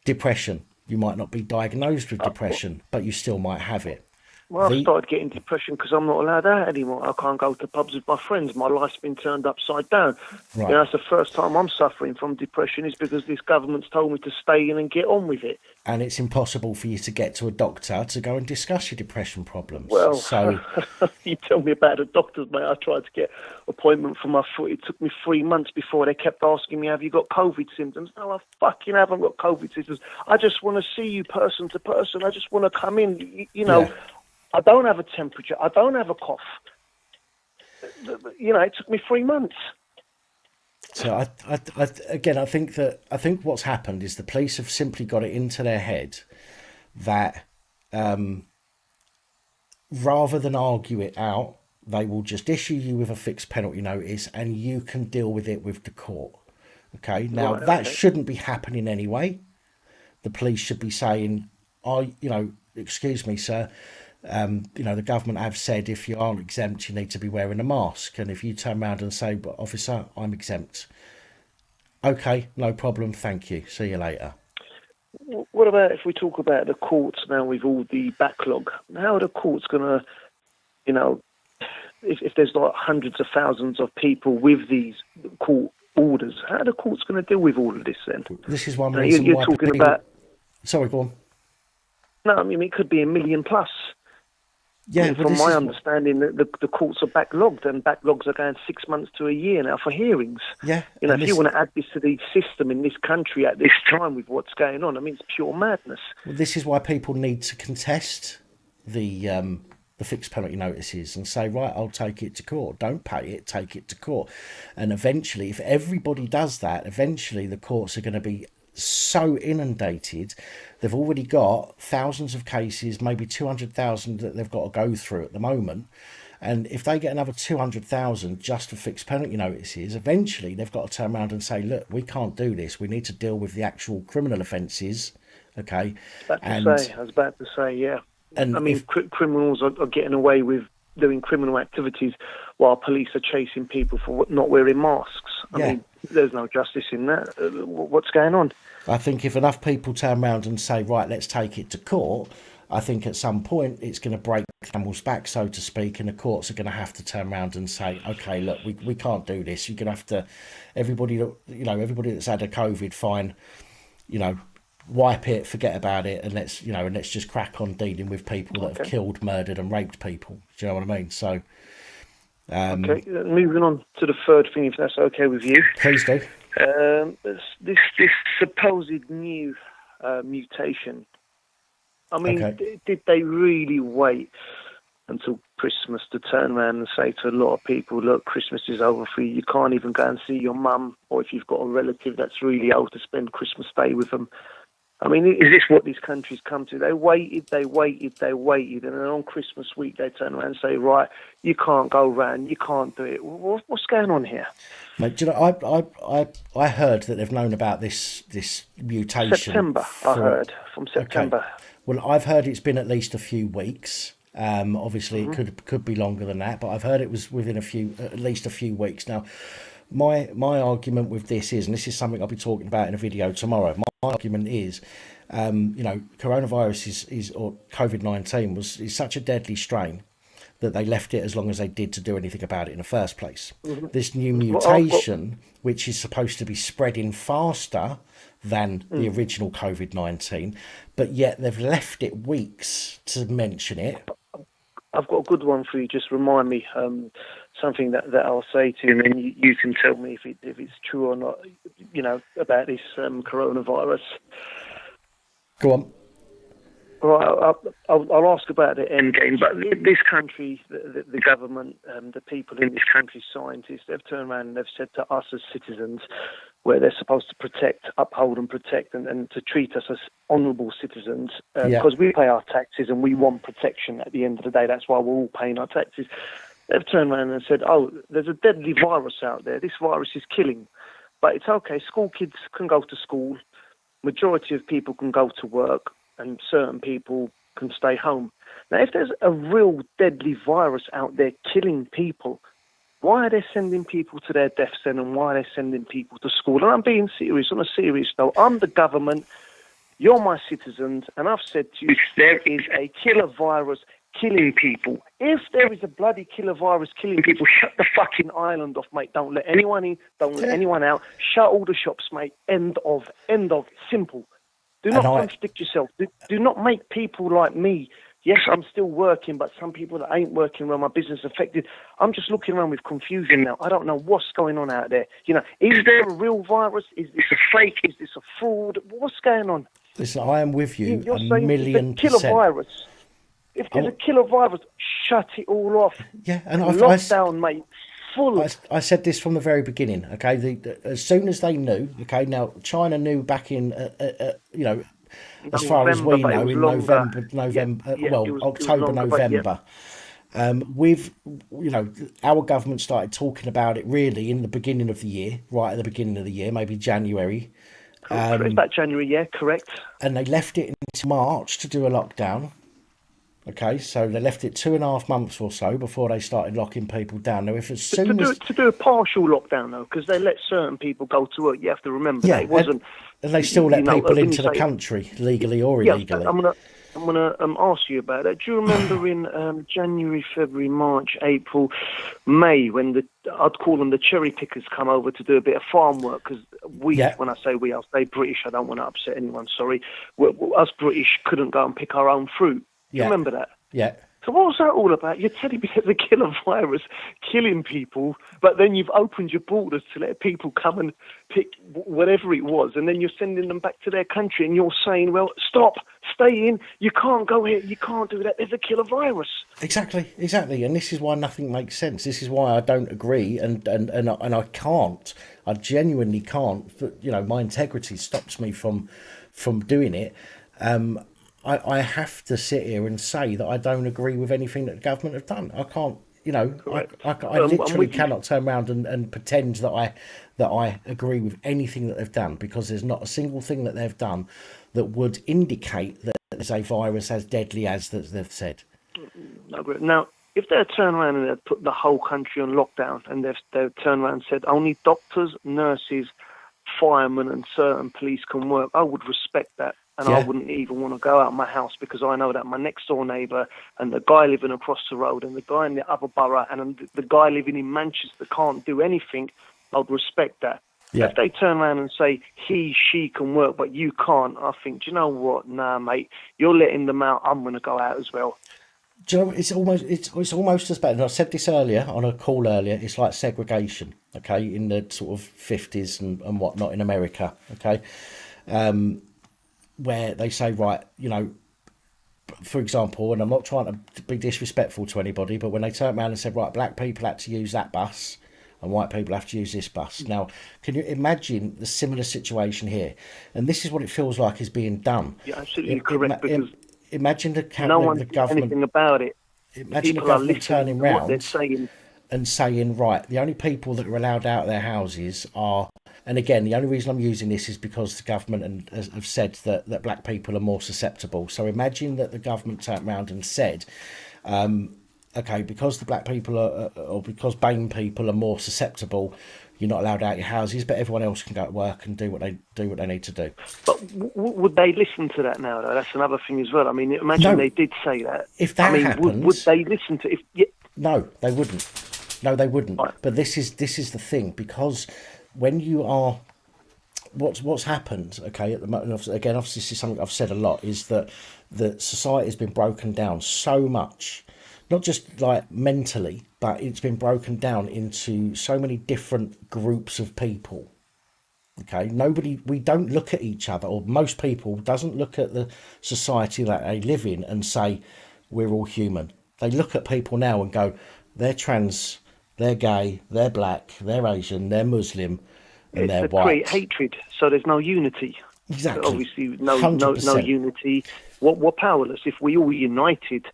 Depression. You might not be diagnosed with depression, but you still might have it. Well, I started getting depression because I'm not allowed out anymore. I can't go to pubs with my friends. My life's been turned upside down. Right. You know, that's the first time I'm suffering from depression is because this government's told me to stay in and get on with it. And it's impossible for you to get to a doctor to go and discuss your depression problems. Well, so you tell me about the doctors, mate. I tried to get an appointment for my foot. It took me 3 months before they kept asking me, have you got COVID symptoms? No, I fucking haven't got COVID symptoms. I just want to see you person to person. I just want to come in, you know. Yeah. I don't have a temperature. I don't have a cough. You know, it took me 3 months. So I think what's happened is the police have simply got it into their head that rather than argue it out, they will just issue you with a fixed penalty notice and you can deal with it with the court. Okay. Now that shouldn't be happening anyway. The police should be saying, excuse me, sir. The government have said if you aren't exempt, you need to be wearing a mask. And if you turn around and say, but officer, I'm exempt. Okay, no problem. Thank you. See you later. What about if we talk about the courts now with all the backlog? How are the courts going to, you know, if there's like hundreds of thousands of people with these court orders, how are the courts going to deal with all of this then? This is one reason you're talking people... about... Sorry, go on. No, I mean, it could be 1 million plus. Yeah, I mean, from my understanding, the courts are backlogged, and backlogs are going 6 months to a year now for hearings. Yeah, you know, if you want to add this to the system in this country at this time with what's going on, I mean, it's pure madness. Well, this is why people need to contest the fixed penalty notices and say, right, I'll take it to court. Don't pay it, take it to court. And eventually, if everybody does that, eventually the courts are going to be so inundated. They've already got thousands of cases, maybe 200,000 that they've got to go through at the moment. And if they get another 200,000 just for fixed penalty notices, eventually they've got to turn around and say, look, we can't do this. We need to deal with the actual criminal offences. Okay. I was about to say, yeah. And I mean, criminals are getting away with doing criminal activities while police are chasing people for not wearing masks. I mean, there's no justice in that. What's going on? I think if enough people turn around and say, right, let's take it to court, I think at some point it's going to break the camel's back, so to speak, and the courts are going to have to turn around and say, okay, look, we can't do this. You're going to have to, everybody that's had a COVID, fine, wipe it, forget about it, and let's just crack on dealing with people that have killed, murdered, and raped people. Do you know what I mean? So, okay, moving on to the third thing, if that's okay with you. Please do. This supposed new mutation. I mean, did they really wait until Christmas to turn around and say to a lot of people, look, Christmas is over for you. You can't even go and see your mum, or if you've got a relative that's really old, to spend Christmas Day with them. I mean, is this what these countries come to? They waited, and then on Christmas week they turn around and say, right, you can't go round, you can't do it. What's going on here? Mate, do you know, I heard that they've known about this mutation. September, I heard, from September. Okay. Well, I've heard it's been at least a few weeks. Obviously, it could be longer than that, but I've heard it was within at least a few weeks. Now, my argument with this is, and this is something I'll be talking about in a video tomorrow. My argument is, coronavirus or COVID-19 is such a deadly strain that they left it as long as they did to do anything about it in the first place. Mm-hmm. This new mutation, which is supposed to be spreading faster than the original COVID-19, but yet they've left it weeks to mention it. I've got a good one for you. Just remind me something that I'll say to you, and then you can tell me if it's true or not, about this coronavirus. Go on. Right, I'll ask about the end game, but this country, the government, the people in this country, scientists, they've turned around and they've said to us as citizens, where they're supposed to protect, uphold and protect, and to treat us as honourable citizens, because we pay our taxes and we want protection at the end of the day. That's why we're all paying our taxes. They've turned around and said, oh, there's a deadly virus out there. This virus is killing. But it's okay. School kids can go to school. Majority of people can go to work. And certain people can stay home. Now, if there's a real deadly virus out there killing people, why are they sending people to their deaths then, and why are they sending people to school? And I'm being serious. On a serious note, I'm the government, you're my citizens, and I've said to you, there is a killer virus killing people. If there is a bloody killer virus killing people, shut the fucking island off, mate. Don't let anyone in, don't let anyone out. Shut all the shops, mate. End of. Simple. Do not contradict yourself. Do not make people like me. Yes, I'm still working, but some people that ain't working around my business affected. I'm just looking around with confusion now. I don't know what's going on out there. Is there a real virus? Is this a fake? Is this a fraud? What's going on? Listen, I am with you. You're a saying million it's a killer virus. If there's a killer virus, shut it all off. Yeah, and lockdown, mate. I said this from the very beginning. Okay, as soon as they knew. Okay, now China knew back in, as far as we know, in October, November. Our government started talking about it really in the beginning of the year, right at the beginning of the year, maybe January. It's about January, yeah, correct. And they left it until March to do a lockdown. Okay, so they left it 2.5 months or so before they started locking people down. Now, to do a partial lockdown though, because they let certain people go to work, you have to remember that it wasn't. And they still let people into the country legally or illegally. I'm gonna ask you about that. Do you remember in January, February, March, April, May, when I'd call them the cherry pickers come over to do a bit of farm work? Because when I say we, I'll say British. I don't want to upset anyone. Sorry, us British couldn't go and pick our own fruit. Do you remember that? Yeah. So what was that all about? You're telling me there's a killer virus killing people, but then you've opened your borders to let people come and pick whatever it was, and then you're sending them back to their country, and you're saying, well, stop, stay in. You can't go here. You can't do that. There's a killer virus. Exactly. And this is why nothing makes sense. This is why I don't agree, and I can't. I genuinely can't. But, my integrity stops me from doing it. I have to sit here and say that I don't agree with anything that the government have done. I can't. I literally cannot turn around and pretend that I agree with anything that they've done, because there's not a single thing that they've done that would indicate that there's a virus as deadly as that they've said. Now, if they turn around and they put the whole country on lockdown, and they've turned around and said only doctors, nurses, firemen and certain police can work, I would respect that. And I wouldn't even want to go out of my house, because I know that my next door neighbour and the guy living across the road and the guy in the other borough and the guy living in Manchester can't do anything, I'd respect that. Yeah. If they turn around and say she can work but you can't, I think, do you know what? Nah, mate, you're letting them out. I'm going to go out as well. Do you know, it's almost as bad. And I said this earlier on a call earlier. It's like segregation, okay, in the sort of 50s and whatnot in America, okay. Where they say, right, for example, and I'm not trying to be disrespectful to anybody, but when they turned around and said, right, black people had to use that bus and white people have to use this bus. Now, can you imagine the similar situation here? And this is what it feels like is being done. You're absolutely correct, because imagine the government... anything about it. Imagine the government turning round and saying, right, the only people that are allowed out of their houses are... And again, the only reason I'm using this is because the government have said that black people are more susceptible. So imagine that the government turned around and said, okay, because the black people or because BAME people are more susceptible, you're not allowed out your houses, but everyone else can go to work and do what they need to do. But would they listen to that now, though? That's another thing as well. I mean, imagine they did say that. If that happens, would they listen to? No, they wouldn't. No, they wouldn't. Right. But this is the thing, because when you are, what's happened, okay, at the moment, again, obviously this is something I've said a lot, is that society has been broken down so much, not just like mentally, but it's been broken down into so many different groups of people. Okay, we don't look at each other, or most people doesn't look at the society that they live in and say, we're all human. They look at people now and go, they're trans, they're gay, they're black, they're Asian, they're Muslim, and they're white. Create hatred, so there's no unity. Exactly. Obviously, no unity. We're powerless. If we all united,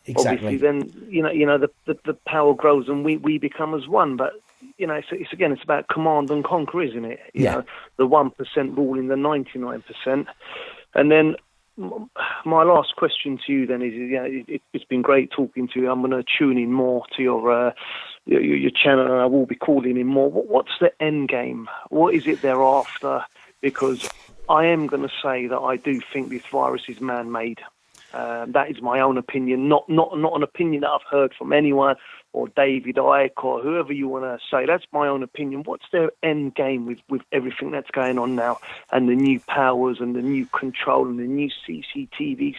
obviously, then the power grows and we become as one. But it's about command and conquer, isn't it? You know, the 1% ruling the 99%, and then. My last question to you then is, it's been great talking to you. I'm going to tune in more to your channel, and I will be calling in more. What's the end game? What is it they're after? Because I am going to say that I do think this virus is man-made. That is my own opinion, not an opinion that I've heard from anyone or David Icke or whoever you want to say. That's my own opinion. What's their end game with everything that's going on now, and the new powers and the new control and the new CCTV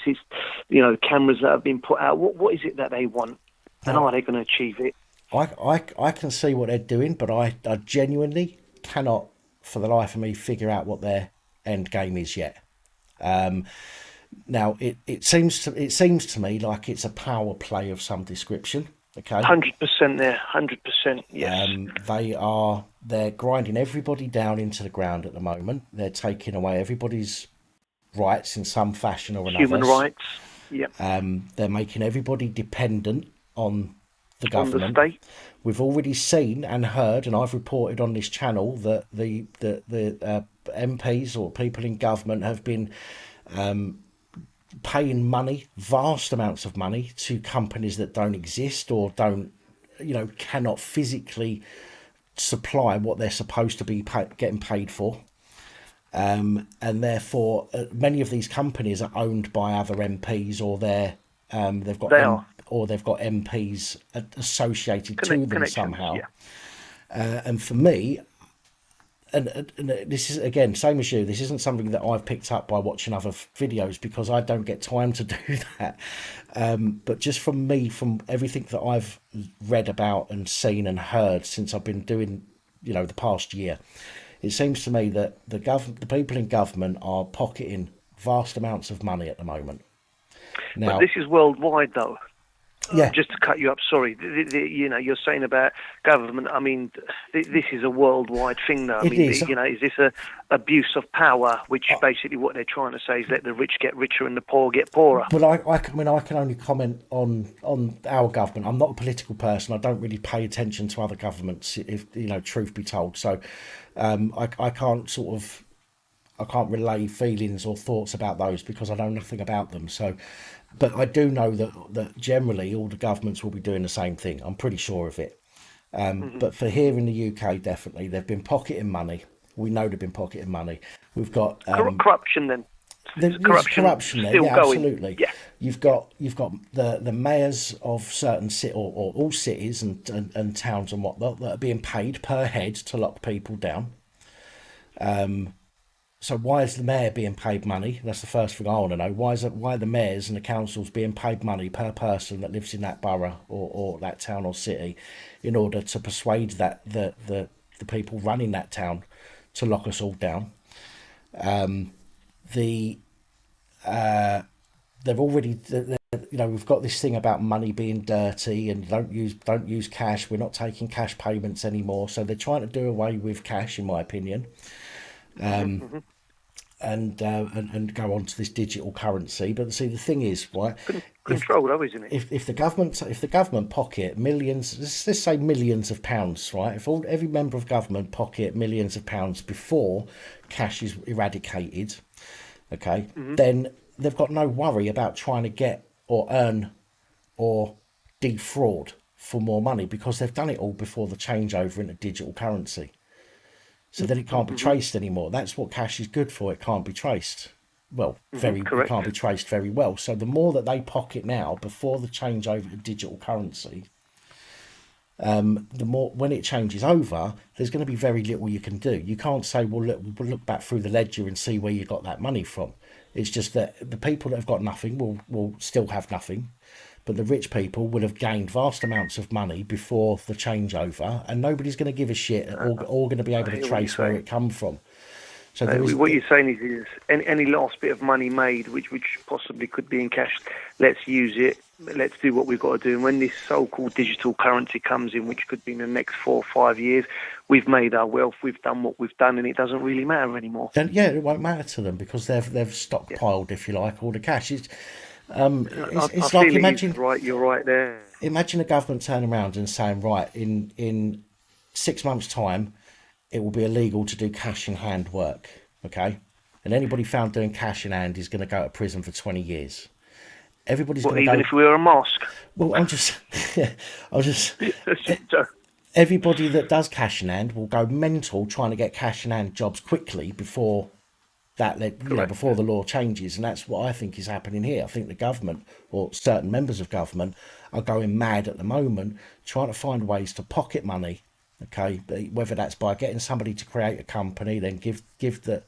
cameras that have been put out? What is it that they want, and are they going to achieve it? I can see what they're doing, but I genuinely cannot, for the life of me, figure out what their end game is yet. Now it seems to me like it's a power play of some description. Okay, 100% there, 100%. Yes, they're grinding everybody down into the ground at the moment. They're taking away everybody's rights in some fashion or another. Human rights. Yeah. They're making everybody dependent on the government. On the state. We've already seen and heard, and I've reported on this channel that the MPs or people in government have been paying money, vast amounts of money, to companies that don't exist or cannot physically supply what they're supposed to be getting paid for. And therefore, many of these companies are owned by other MPs, or they've got MPs associated to them somehow. Yeah. And for me, and this is, again, same as you, this isn't something that I've picked up by watching other videos, because I don't get time to do that. But just from everything that I've read about and seen and heard since I've been doing, the past year, it seems to me that the people in government are pocketing vast amounts of money at the moment. But Now, this is worldwide, though. yeah, Just to cut you up, sorry. You know, you're saying about government. I mean, this is a worldwide thing, though. I it mean, is. you know, is this a abuse of power? Which basically what they're trying to say is let the rich get richer and the poor get poorer. Well, I mean, I can only comment on our government. I'm not a political person. I don't really pay attention to other governments, if you know, truth be told. So, I can't I can't relay feelings or thoughts about those because I know nothing about them. So, but I do know that generally all the governments will be doing the same thing. I'm pretty sure of it. But for here in the UK, definitely they've been pocketing money. We know they've been pocketing money. We've got corruption. Then there's corruption there. still Yeah, going. absolutely. Yeah. You've got the mayors of certain or all cities and towns and whatnot that are being paid per head to lock people down. So why is the mayor being paid money? That's the first thing I want to know. Why are the mayors and the councils being paid money per person that lives in that borough or that town or city, in order to persuade the people running that town to lock us all down? They've already, you know, we've got this thing about money being dirty and don't use cash. We're not taking cash payments anymore. So they're trying to do away with cash, in my opinion. And go on to this digital currency. But see, the thing is, right? Control, though, isn't it? If the government pocket millions, let's say millions of pounds, right? If every member of government pocket millions of pounds before cash is eradicated, okay, then they've got no worry about trying to get or earn or defraud for more money because they've done it all before the changeover into digital currency. So then it can't be traced anymore. That's what cash is good for. It can't be traced. Well, it can't be traced very well. So the more that they pocket now before the change over to digital currency, the more when it changes over, there's going to be very little you can do. You can't say, well, we'll look back through the ledger and see where you got that money from. It's just that the people that have got nothing will still have nothing. But the rich people would have gained vast amounts of money before the changeover, and nobody's going to give a shit or going to be able to trace where it come from. So what you're saying is any last bit of money made, which possibly could be in cash, let's use it. Let's do what we've got to do. And when this so-called digital currency comes in, which could be in the next 4 or 5 years, we've made our wealth. We've done what we've done, and it doesn't really matter anymore. Then it won't matter to them because they've stockpiled, if you like, all the cash. It's like imagine. Right, you're right there. Imagine a government turning around and saying, right, in 6 months' time, it will be illegal to do cash in hand work, okay? And anybody found doing cash in hand is going to go to prison for 20 years. Everybody's going to go. Even if we wear a mask. Well, everybody that does cash in hand will go mental trying to get cash in hand jobs quickly before before the law changes, and that's what I think is happening here. I think the government or certain members of government are going mad at the moment, trying to find ways to pocket money. Okay, whether that's by getting somebody to create a company, then give the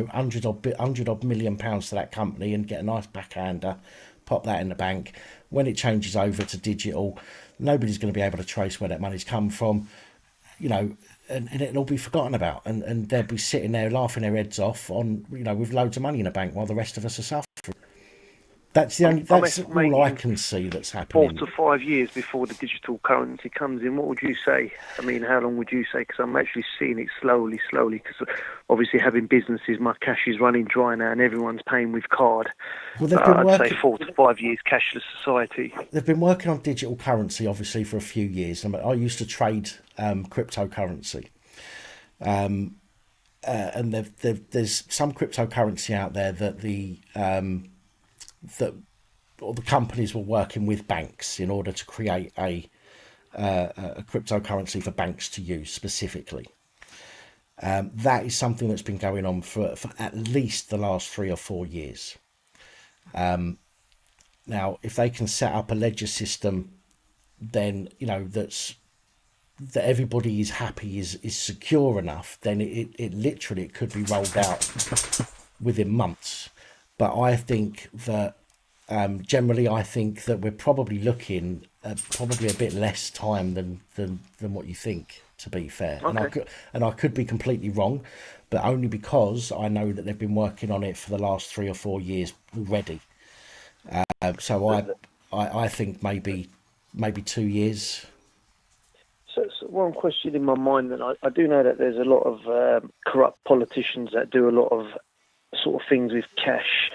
hundred odd million pounds to that company and get a nice backhander, pop that in the bank. When it changes over to digital, nobody's going to be able to trace where that money's come from. And it'll all be forgotten about, and they'll be sitting there laughing their heads off on with loads of money in the bank while the rest of us are suffering. That's all I can see that's happening. 4 to 5 years before the digital currency comes in, what would you say? I mean, how long would you say? Because I'm actually seeing it slowly, because obviously having businesses, my cash is running dry now and everyone's paying with card. Well, I'd say 4 to 5 years cashless society. They've been working on digital currency, obviously, for a few years. I used to trade cryptocurrency. And there's some cryptocurrency out there that the companies were working with banks in order to create a cryptocurrency for banks to use specifically. That is something that's been going on for at least the last 3 or 4 years. Now, if they can set up a ledger system, then that everybody is happy, is secure enough, then it literally could be rolled out within months. But I think that generally, I think that we're probably looking at probably a bit less time than what you think. To be fair, Okay. and I could be completely wrong, but only because I know that they've been working on it for the last 3 or 4 years already. So I think maybe 2 years. So one question in my mind, that I do know that there's a lot of corrupt politicians that do a lot of sort of things with cash.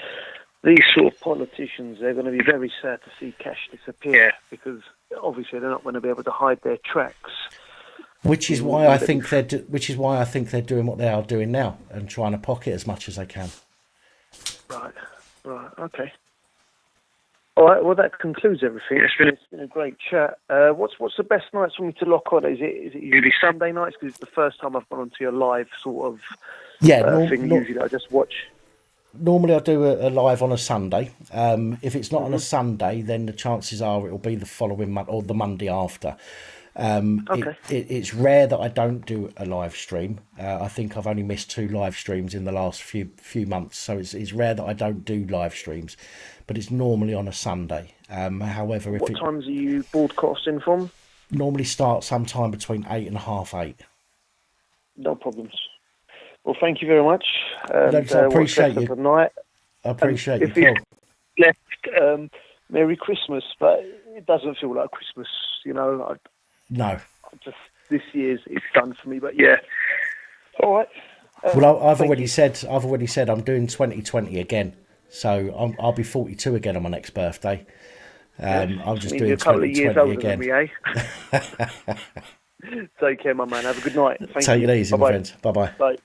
These sort of politicians, they're going to be very sad to see cash disappear, because obviously they're not going to be able to hide their tracks. Which is why I think they're doing what they are doing now and trying to pocket as much as they can. Right, okay. All right, well, that concludes everything. It's been a great chat. What's the best nights for me to lock on? Is it usually Sunday nights? Because it's the first time I've gone onto your live sort of thing. Usually I just watch. Normally I do a live on a Sunday. If it's not on a Sunday, then the chances are it will be the following month or the Monday after. Okay. It's rare that I don't do a live stream. I think I've only missed 2 live streams in the last few months, so it's rare that I don't do live streams, but it's normally on a Sunday. However, What times are you broadcasting from? Normally start sometime between 8 and half 8. No problems. Well, thank you very much. I appreciate you. Night. I appreciate you. If you left, Merry Christmas, but it doesn't feel like Christmas, No. This year's it's done for me, but yeah. All right. Well, I've already said I'm doing 2020 again, so I'll be 42 again on my next birthday. I'm just doing 2020 again. Take care, my man. Have a good night. Take it easy, my friend. Bye-bye. Bye.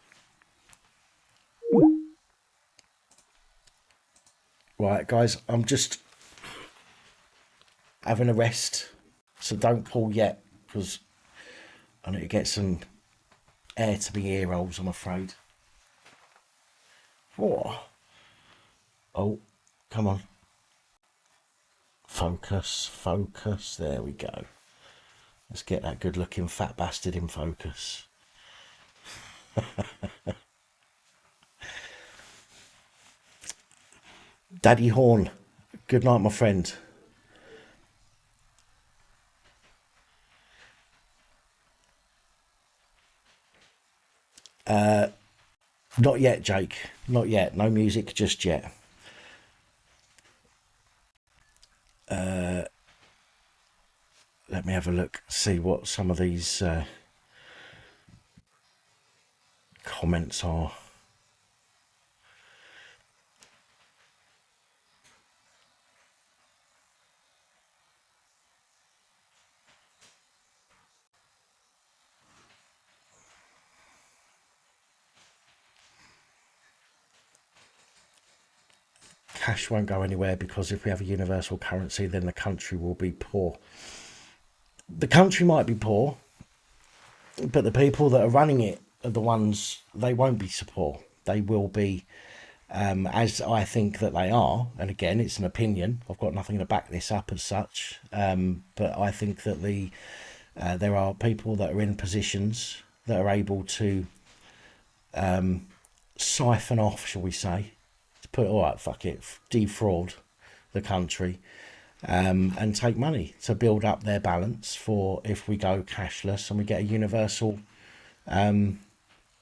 Right, guys, I'm just having a rest, so don't call yet, because I need to get some air to my ear holes, I'm afraid. Whoa. Oh, come on. Focus, there we go. Let's get that good looking fat bastard in focus. Daddy Horn, good night, my friend. Not yet, Jake. Not yet. No music just yet. Let me have a look, see what some of these comments are. Cash won't go anywhere, because if we have a universal currency, then the country will be poor. The country might be poor, but the people that are running it are the ones, they won't be so poor. They will be, as I think that they are, and again, it's an opinion. I've got nothing to back this up as such, but I think that there are people that are in positions that are able to siphon off, shall we say, put all right, fuck it, defraud the country, and take money to build up their balance for if we go cashless and we get a universal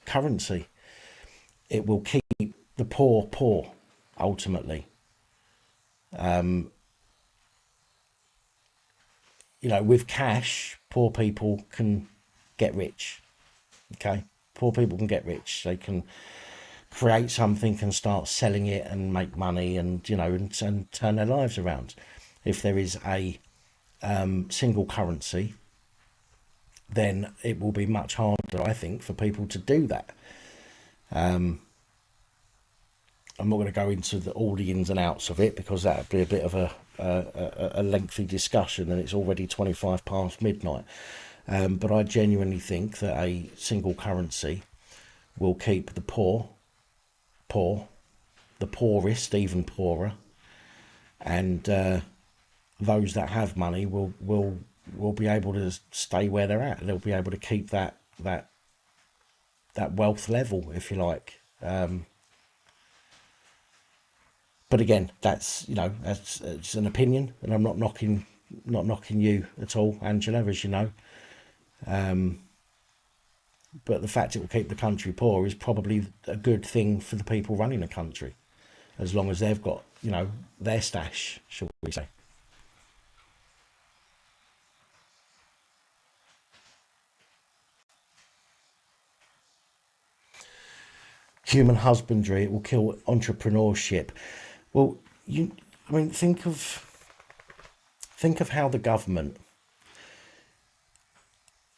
currency. It will keep the poor ultimately. With cash, poor people can get rich. Okay, poor people can get rich. They can create something and start selling it and make money, and and turn their lives around. If there is a single currency, then it will be much harder, I think, for people to do that. I'm not going to go into all the ins and outs of it, because that would be a bit of a lengthy discussion, and it's already 25 past midnight. But I genuinely think that a single currency will keep the poor, the poorest even poorer, and those that have money will be able to stay where they're at. They'll be able to keep that wealth level, if you like. But But again, that's, you know, that's it's an opinion, and I'm not knocking you at all, Angela, as you know. But the fact it will keep the country poor is probably a good thing for the people running the country, as long as they've got, you know, their stash, shall we say. Human husbandry, it will kill entrepreneurship. Well, I mean, think of how the government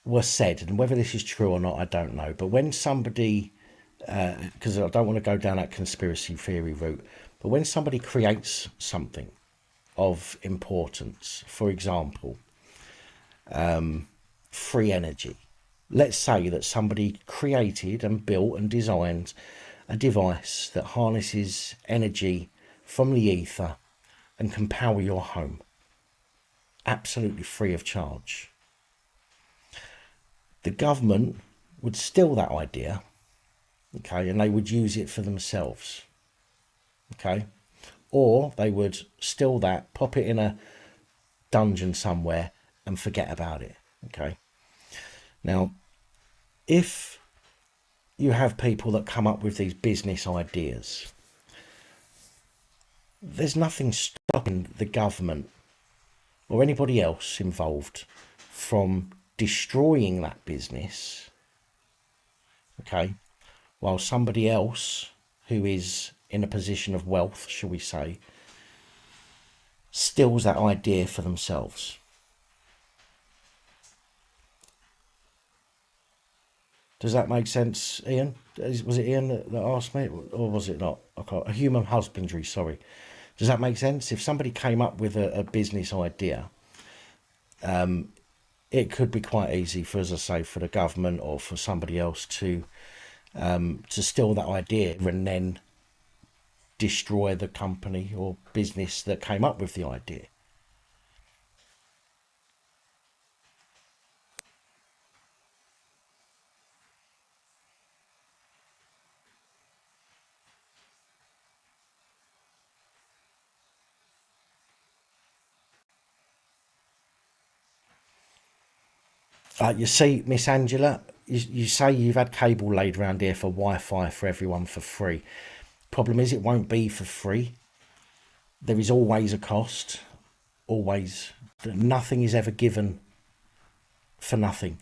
was said, and whether this is true or not, I don't know. But when somebody, because I don't want to go down that conspiracy theory route, but when somebody creates something of importance, for example, free energy. Let's say that somebody created and built and designed a device that harnesses energy from the ether and can power your home absolutely free of charge. The government would steal that idea, okay, and they would use it for themselves, okay, or they would steal that, pop it in a dungeon somewhere and forget about it, okay. Now, if you have people that come up with these business ideas, there's nothing stopping the government or anybody else involved from destroying that business, okay, while somebody else who is in a position of wealth, shall we say, steals that idea for themselves. Does that make sense, Ian? Was it Ian that asked me, or was it not? A human husbandry, sorry. Does that make sense? If somebody came up with a business idea, it could be quite easy for, as I say, for the government or for somebody else to steal that idea and then destroy the company or business that came up with the idea. You see, Miss Angela, you say you've had cable laid around here for Wi-Fi for everyone for free. Problem is, it won't be for free. There is always a cost, always. Nothing is ever given for nothing.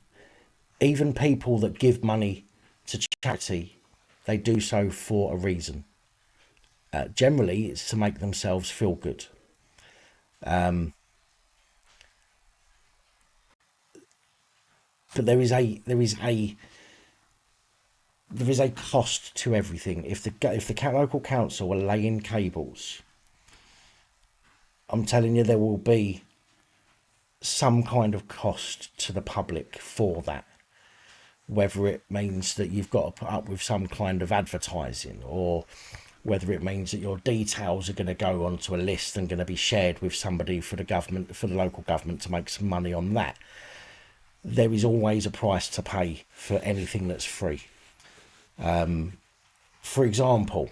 Even people that give money to charity, they do so for a reason. Generally, it's to make themselves feel good. But there is a cost to everything. If the local council are laying cables, I'm telling you, there will be some kind of cost to the public for that. Whether it means that you've got to put up with some kind of advertising, or whether it means that your details are going to go onto a list and going to be shared with somebody for the local government to make some money on that. There is always a price to pay for anything that's free. For example,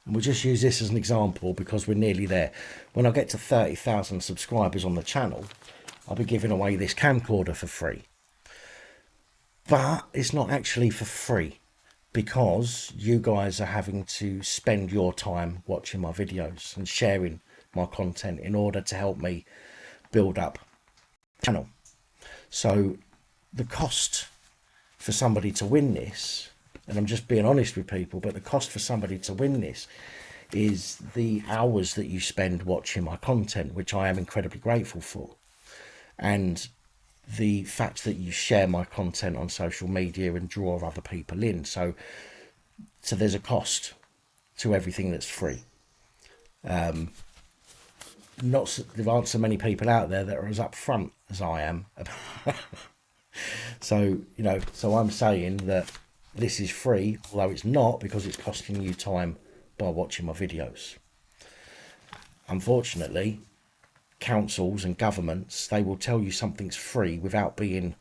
and we'll just use this as an example because we're nearly there. When I get to 30,000 subscribers on the channel, I'll be giving away this camcorder for free. But it's not actually for free, because you guys are having to spend your time watching my videos and sharing my content in order to help me build up the channel. So the cost for somebody to win this, and I'm just being honest with people, but the cost for somebody to win this is the hours that you spend watching my content, which I am incredibly grateful for, and the fact that you share my content on social media and draw other people in. So there's a cost to everything that's free. There aren't so many people out there that are as upfront as I am. So I'm saying that this is free, although it's not, because it's costing you time by watching my videos. Unfortunately, councils and governments, they will tell you something's free without being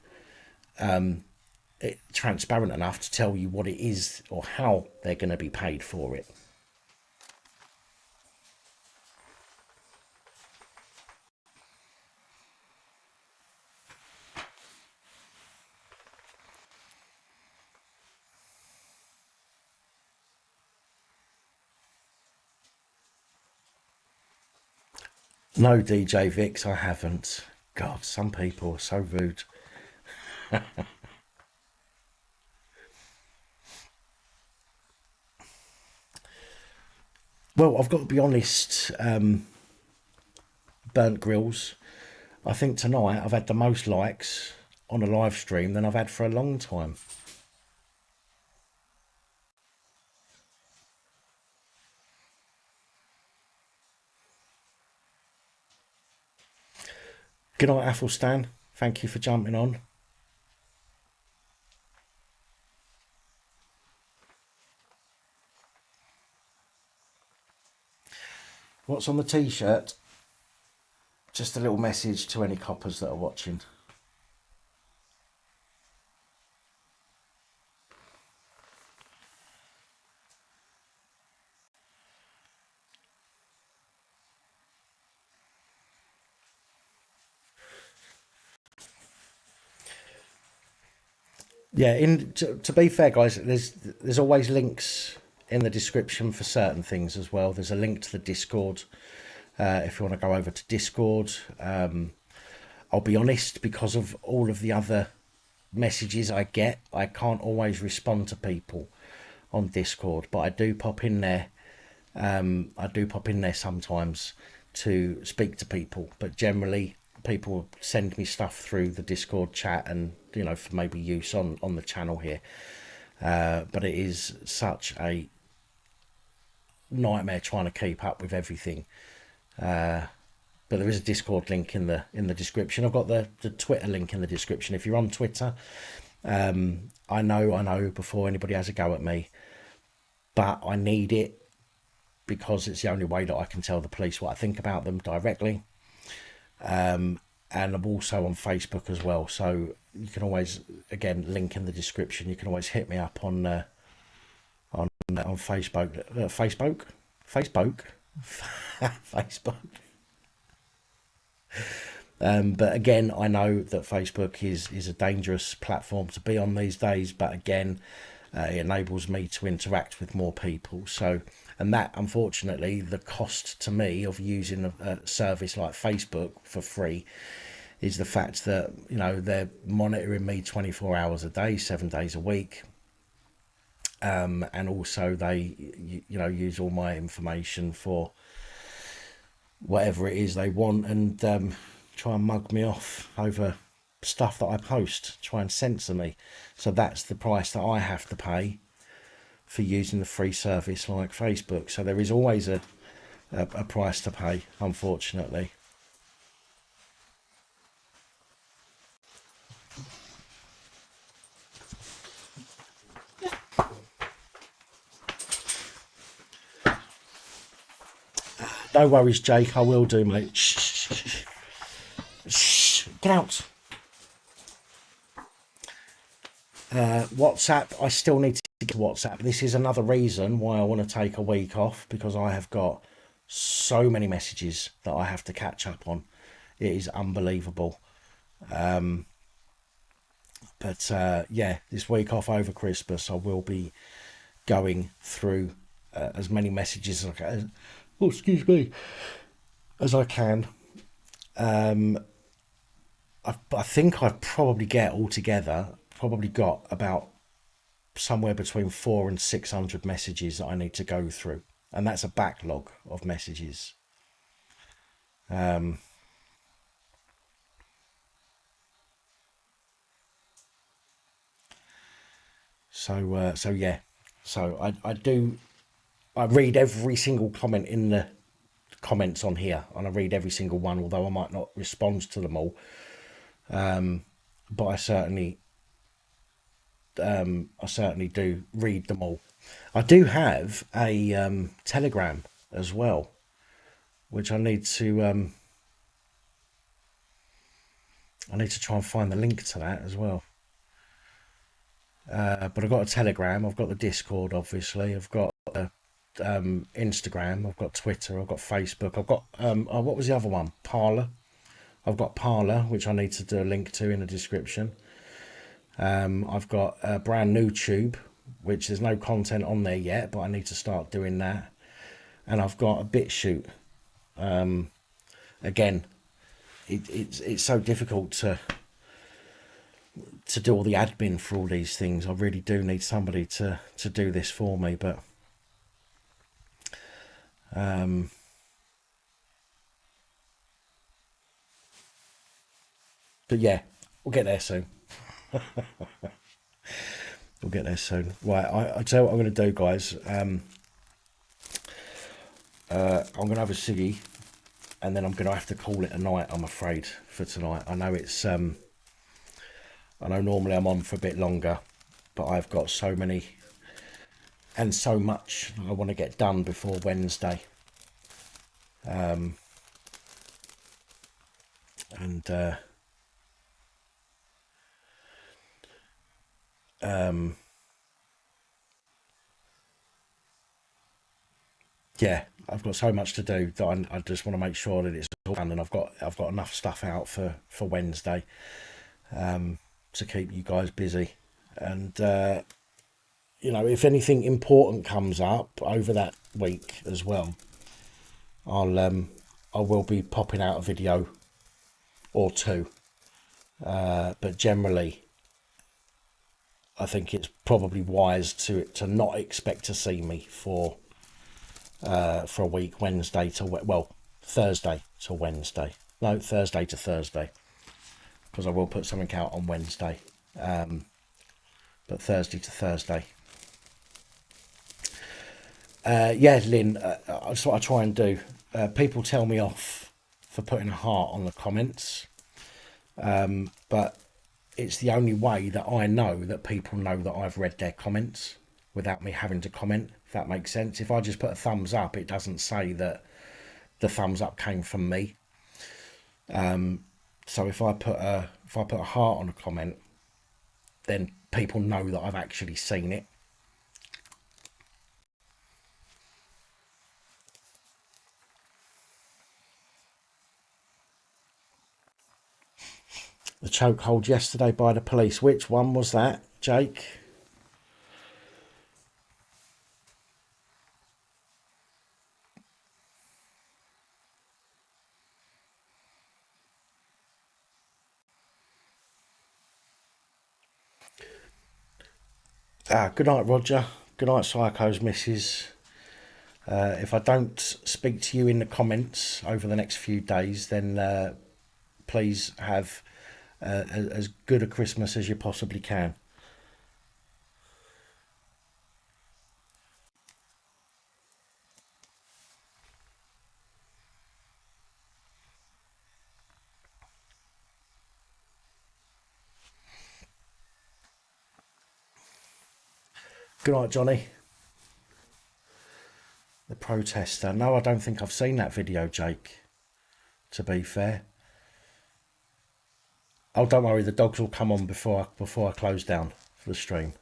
transparent enough to tell you what it is or how they're going to be paid for it. No, DJ Vix, I haven't. God, some people are so rude. Well, I've got to be honest, Burnt Grills, I think tonight I've had the most likes on a live stream than I've had for a long time. Good night, Athelstan. Thank you for jumping on. What's on the t-shirt? Just a little message to any coppers that are watching. Yeah, to be fair, guys, there's always links in the description for certain things as well. There's a link to the Discord if you want to go over to Discord. I'll be honest, because of all of the other messages I get, I can't always respond to people on Discord, but I do pop in there. I do pop in there sometimes to speak to people, but generally people send me stuff through the Discord chat and, you know, for maybe use on the channel here. But it is such a nightmare trying to keep up with everything. But there is a Discord link in the description. I've got the Twitter link in the description. If you're on Twitter, I know before anybody has a go at me, but I need it because it's the only way that I can tell the police what I think about them directly. And I'm also on Facebook as well, so you can always, again, link in the description. You can always hit me up on Facebook, Facebook. But again, I know that Facebook is a dangerous platform to be on these days, but again, it enables me to interact with more people. So, and that, unfortunately, the cost to me of using a service like Facebook for free is the fact that, you know, they're monitoring me 24 hours a day, 7 days a week. And also they, you know, use all my information for whatever it is they want, and try and mug me off over stuff that I post, try and censor me. So that's the price that I have to pay for using the free service like Facebook. So there is always a price to pay, unfortunately. No worries, Jake, I will do, mate. Shh. Shh. Get out. WhatsApp, I still need to get WhatsApp. This is another reason why I want to take a week off, because I have got so many messages that I have to catch up on. It is unbelievable. But yeah, this week off over Christmas, I will be going through as many messages as I can. Oh, excuse me, as I can. I think I've probably got about somewhere between 400 and 600 messages that I need to go through, and that's a backlog of messages. So yeah, so I read every single comment in the comments on here, and I read every single one, although I might not respond to them all. But I certainly do read them all. I do have a Telegram as well, which I need to try and find the link to that as well. but I've got a Telegram, I've got the Discord, obviously, I've got Instagram, I've got Twitter, I've got Facebook, I've got what was the other one? Parler. I've got Parler, which I need to do a link to in the description. I've got a brand new Tube, which there's no content on there yet, but I need to start doing that. And I've got a BitChute. Again, it's so difficult to do all the admin for all these things. I really do need somebody to do this for me, but yeah, we'll get there soon. We'll get there soon. Right, I tell you what I'm going to do, guys. I'm going to have a ciggy, and then I'm going to have to call it a night, I'm afraid, for tonight. I know it's I know normally I'm on for a bit longer, but I've got so many and so much I want to get done before Wednesday. Yeah, I've got so much to do that I just want to make sure that it's all done, and I've got enough stuff out for Wednesday to keep you guys busy. And you know, if anything important comes up over that week as well, I will be popping out a video or two. But generally, I think it's probably wise to not expect to see me for a week, Thursday to Wednesday. No, Thursday to Thursday, because I will put something out on Wednesday. But Thursday to Thursday. Yeah, Lynn, that's what I try and do. People tell me off for putting a heart on the comments, but it's the only way that I know that people know that I've read their comments without me having to comment, if that makes sense. If I just put a thumbs up, it doesn't say that the thumbs up came from me. So if I put a heart on a comment, then people know that I've actually seen it. The chokehold yesterday by the police. Which one was that, Jake? Good night, Roger. Good night, Psycho's missus. If I don't speak to you in the comments over the next few days, then please have as good a Christmas as you possibly can. Good night, Johnny. The protester. No, I don't think I've seen that video, Jake, to be fair. Oh, don't worry, the dogs will come on before I close down for the stream.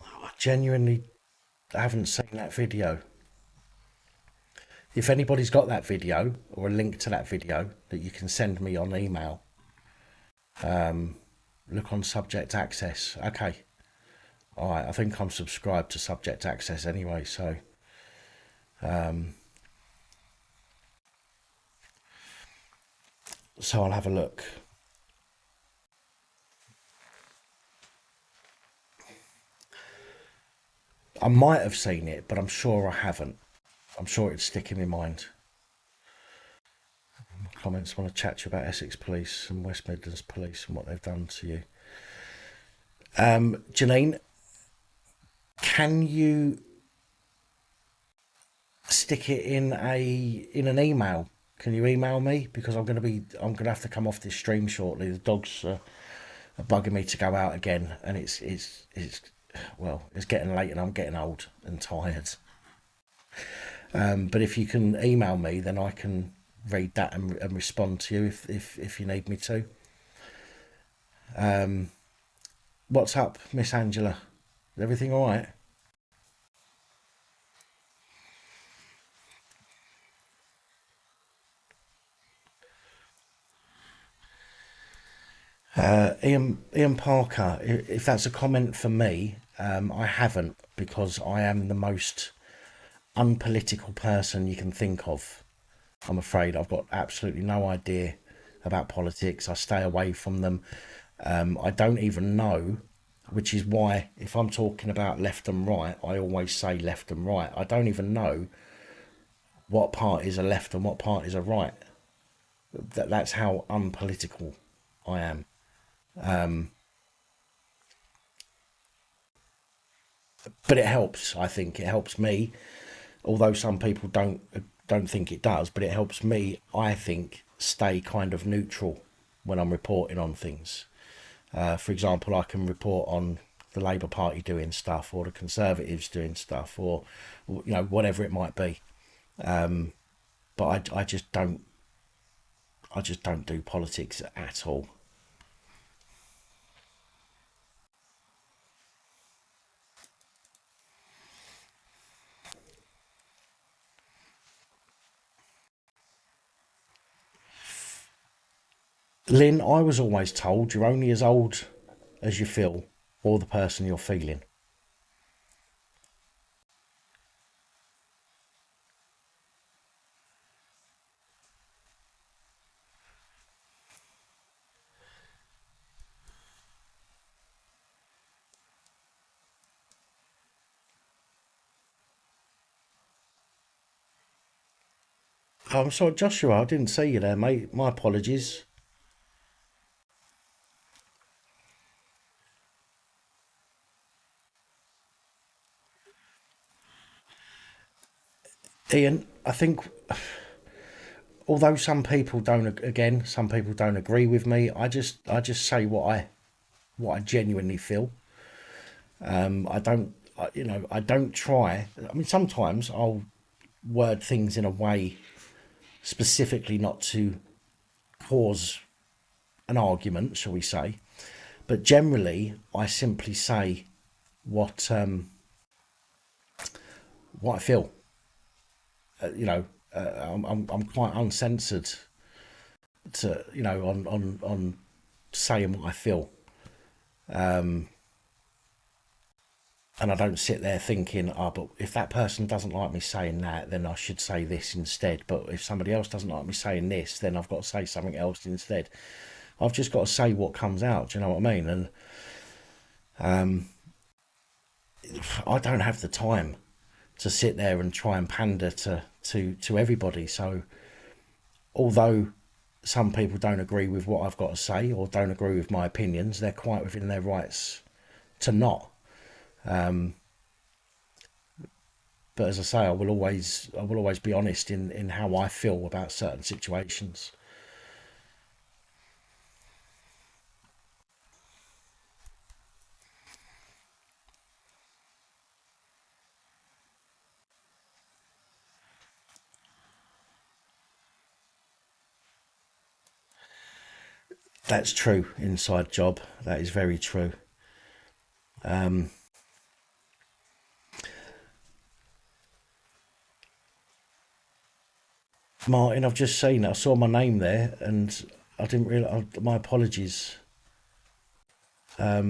I genuinely haven't seen that video. If anybody's got that video or a link to that video that you can send me on email, look on Subject Access. Okay. All right, I think I'm subscribed to Subject Access anyway, so I'll have a look. I might have seen it, but I'm sure I haven't. I'm sure it'd stick in my mind. Comments, want to chat to you about Essex Police and West Midlands Police and what they've done to you. Janine, can you stick it in an email? Can you email me? Because I'm gonna have to come off this stream shortly. The dogs are bugging me to go out again, and it's getting late and I'm getting old and tired. But if you can email me, then I can read that and respond to you if you need me to. What's up, Miss Angela? Is everything all right? Ian Parker, if that's a comment for me, I haven't, because I am the most unpolitical person you can think of. I'm afraid I've got absolutely no idea about politics. I stay away from them. I don't even know, which is why if I'm talking about left and right, I always say left and right. I don't even know what parties are left and what parties are right. That's how unpolitical I am. But it helps. I think it helps me, although some people don't think it does. But it helps me, I think, stay kind of neutral when I'm reporting on things. For example, I can report on the Labour Party doing stuff, or the Conservatives doing stuff, or whatever it might be. But I just don't do politics at all. Lynn, I was always told you're only as old as you feel, or the person you're feeling. Oh, I'm sorry, Joshua, I didn't see you there, mate. My apologies. Ian, I think, although some people don't agree with me, I just say what I genuinely feel. I don't try. I mean, sometimes I'll word things in a way specifically not to cause an argument, shall we say. But generally, I simply say what I feel. I'm quite uncensored to on saying what I feel, and I don't sit there thinking, but if that person doesn't like me saying that, then I should say this instead. But if somebody else doesn't like me saying this, then I've got to say something else instead. I've just got to say what comes out. Do you know what I mean? And I don't have the time to sit there and try and pander to everybody. So although some people don't agree with what I've got to say or don't agree with my opinions, they're quite within their rights to not. But as I say, I will always be honest in how I feel about certain situations. That's true, inside job. That is very true. Martin, I've just seen it. I saw my name there, and I didn't realise. My apologies. I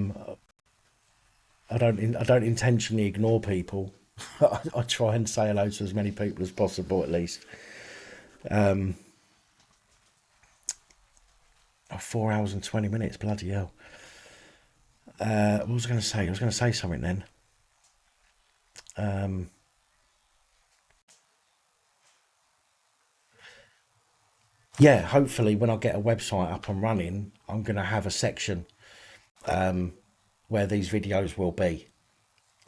don't intentionally ignore people. I try and say hello to as many people as possible, at least. 4 hours and 20 minutes, bloody hell. What was I going to say? I was going to say something then. Yeah, hopefully when I get a website up and running, I'm going to have a section where these videos will be,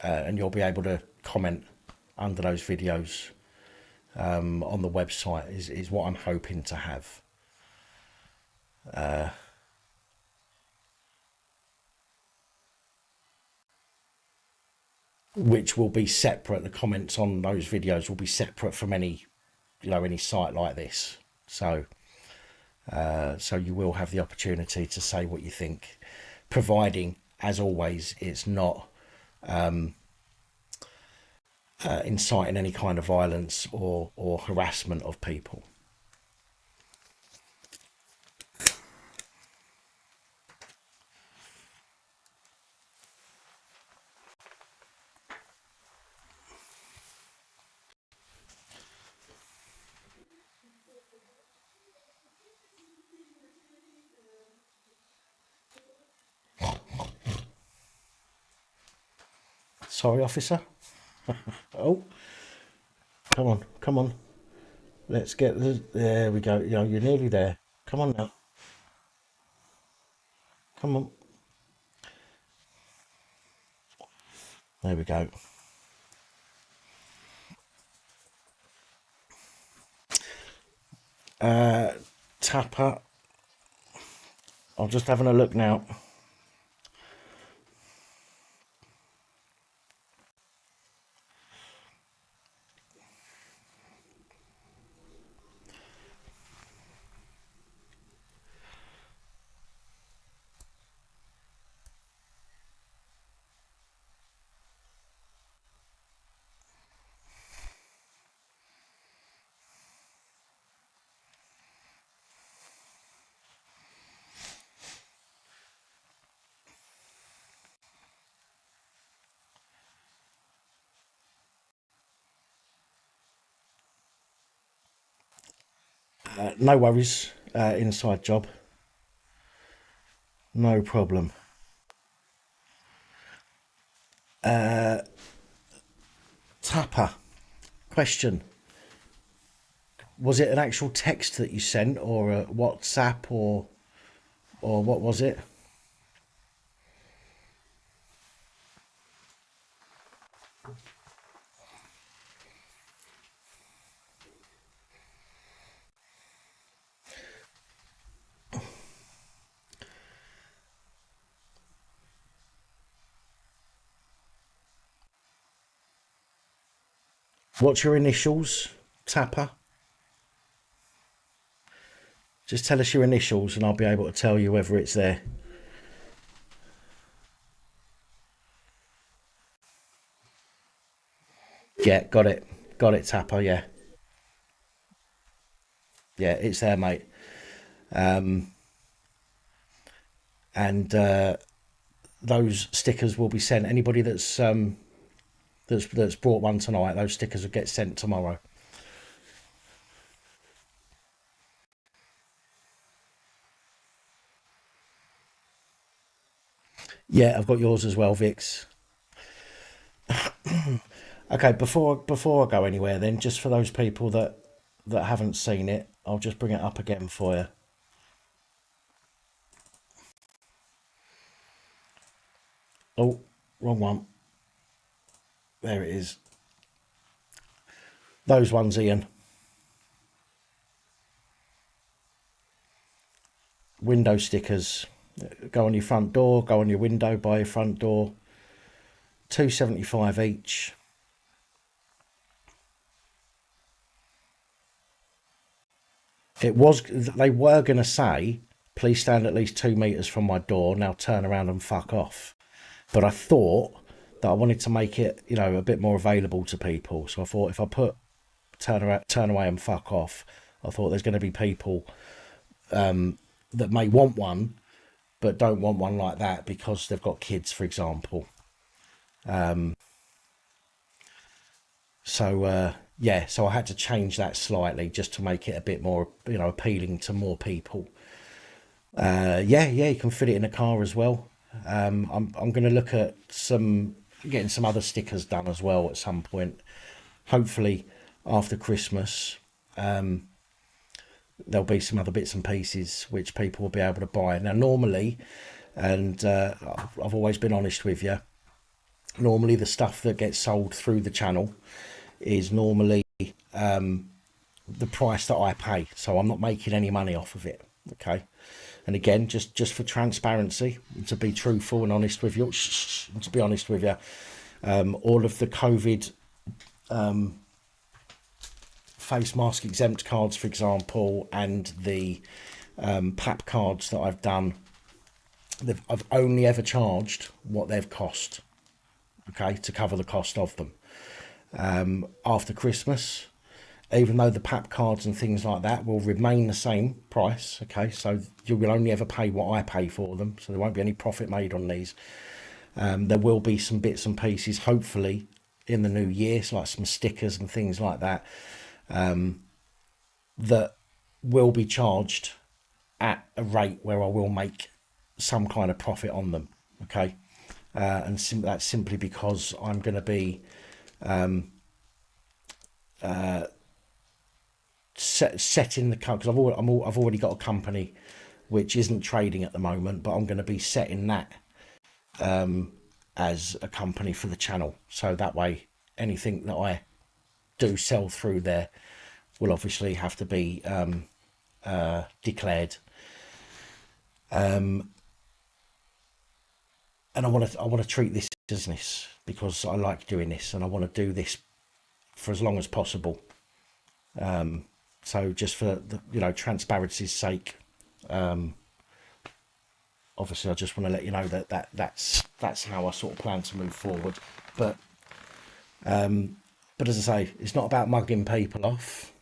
and you'll be able to comment under those videos on the website is what I'm hoping to have. which will be separate. The comments on those videos will be separate from any, any site like this. So, so you will have the opportunity to say what you think, providing, as always, it's not inciting any kind of violence or harassment of people. Sorry, officer. Oh, come on. Let's get there we go. You're nearly there. Come on now. Come on. There we go. Tapper. I'm just having a look now. No worries, inside job. No problem. Tapper, question. Was it an actual text that you sent, or a WhatsApp, or what was it? What's your initials, Tapper? Just tell us your initials and I'll be able to tell you whether it's there. Yeah, got it. Got it, Tapper, yeah. Yeah, it's there, mate. And those stickers will be sent. Anybody that's brought one tonight, those stickers will get sent tomorrow. Yeah, I've got yours as well, Vix. Okay, before I go anywhere then, just for those people that haven't seen it, I'll just bring it up again for you. Oh, wrong one. There it is. Those ones, Ian. Window stickers. Go on your front door, go on your window by your front door. £2.75 each. They were going to say, please stand at least 2 metres from my door, now turn around and fuck off. But I thought that I wanted to make it, a bit more available to people. So I thought if I put turn away and fuck off, I thought there's going to be people that may want one, but don't want one like that because they've got kids, for example. So I had to change that slightly just to make it a bit more, appealing to more people. You can fit it in a car as well. I'm going to look at getting some other stickers done as well at some point. Hopefully after Christmas, there'll be some other bits and pieces which people will be able to buy. Now, normally, and I've always been honest with you, normally the stuff that gets sold through the channel is normally the price that I pay. So I'm not making any money off of it. Okay. And again, just for transparency, to be truthful and honest with you, to be honest with you, all of the COVID face mask exempt cards, for example, and the PAP cards that I've done, I've only ever charged what they've cost, okay, to cover the cost of them. After Christmas, even though the PAP cards and things like that will remain the same price, okay, so you will only ever pay what I pay for them, so there won't be any profit made on these. There will be some bits and pieces, hopefully, in the new year, so like some stickers and things like that, that will be charged at a rate where I will make some kind of profit on them, okay? And that's simply because I'm going to be setting the because I've already got a company which isn't trading at the moment, but I'm going to be setting that as a company for the channel, so that way anything that I do sell through there will obviously have to be declared. And I want to treat this business because I like doing this, and I want to do this for as long as possible. So just for the transparency's sake, obviously I just want to let you know that's how I sort of plan to move forward. But as I say, it's not about mugging people off.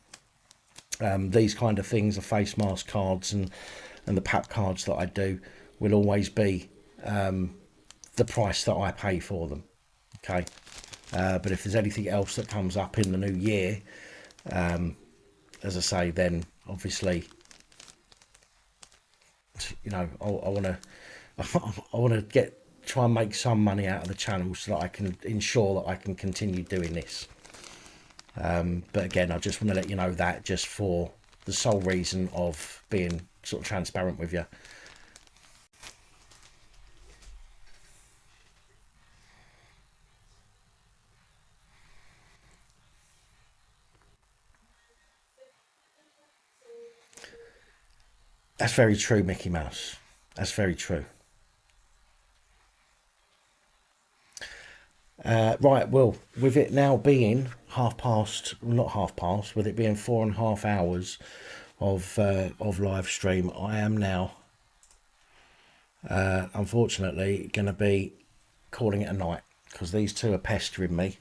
These kind of things, the face mask cards and the PAP cards that I do, will always be the price that I pay for them, okay? But if there's anything else that comes up in the new year, as I say, then obviously, I want to try and make some money out of the channel so that I can ensure that I can continue doing this. But again, I just want to let you know that, just for the sole reason of being sort of transparent with you. That's very true, Mickey Mouse. That's very true. Right, well, with it now being not half past, with it being 4.5 hours of live stream, I am now unfortunately going to be calling it a night, because these two are pestering me,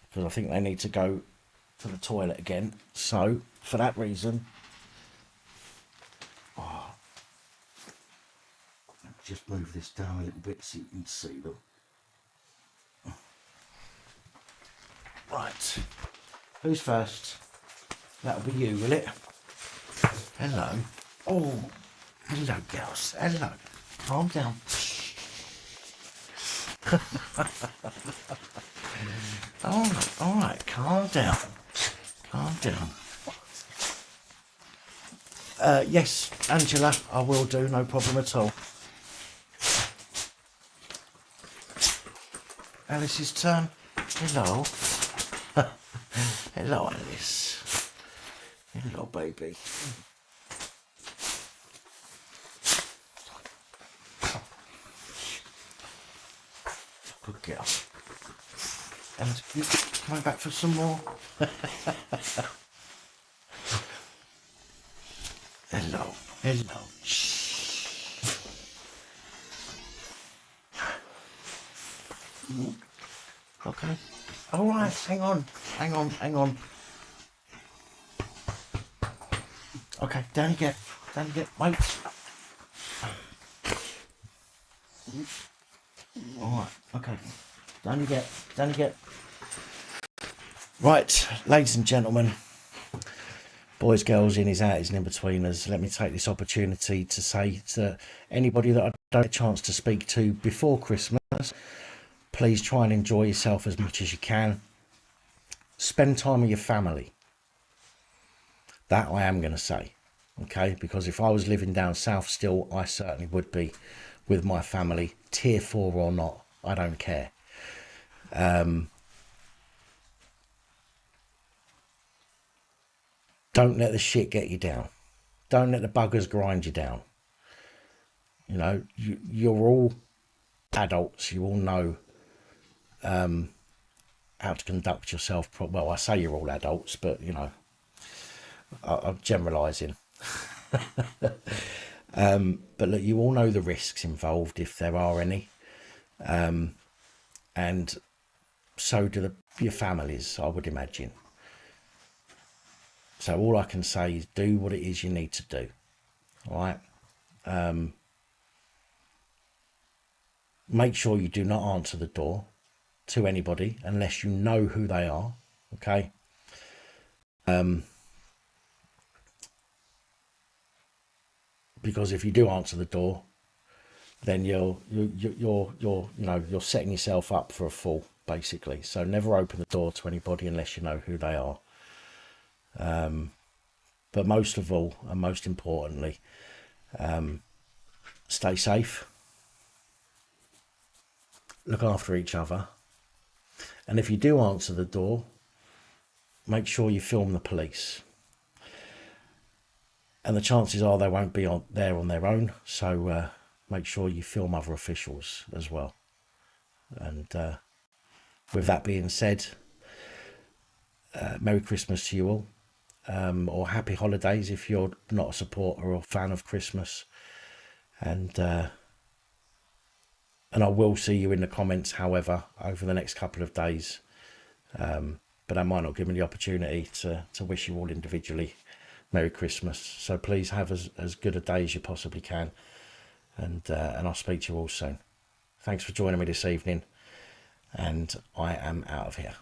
because I think they need to go to the toilet again. So for that reason, just move this down a little bit so you can see them. Right, who's first? That'll be you, will it? Hello. Oh, hello, girls. Hello. Calm down. All right. Calm down. Calm down. Yes, Angela, I will do. No problem at all. Alice's turn. Hello. Hello, Alice. Hello, baby. Good girl. And you coming back for some more? Hello. Hello. Okay. All right. Hang on. Okay. Down you get. Wait. All right. Okay. Down you get. Right, ladies and gentlemen, boys, girls, innies, outies, and in-betweeners, let me take this opportunity to say to anybody that I don't get a chance to speak to before Christmas, please try and enjoy yourself as much as you can. Spend time with your family. That I am going to say, okay? Because if I was living down south still, I certainly would be with my family, tier 4 or not, I don't care. Don't let the shit get you down. Don't let the buggers grind you down. You know, you're all adults. You all know how to conduct yourself. Well, I say you're all adults, but you know, I'm generalising. But look, you all know the risks involved if there are any, and so do your families, I would imagine. So all I can say is do what it is you need to do. All right. Make sure you do not answer the door to anybody unless you know who they are. Okay. Because if you do answer the door, then you're setting yourself up for a fall, basically. So never open the door to anybody unless you know who they are. But most of all, and most importantly, stay safe, look after each other, and if you do answer the door, make sure you film the police. And the chances are they won't be there on their own, so make sure you film other officials as well. And with that being said, Merry Christmas to you all, or Happy Holidays if you're not a supporter or fan of Christmas. And I will see you in the comments, however, over the next couple of days. But I might not give me the opportunity to wish you all individually Merry Christmas. So please have as good a day as you possibly can. And I'll speak to you all soon. Thanks for joining me this evening. And I am out of here.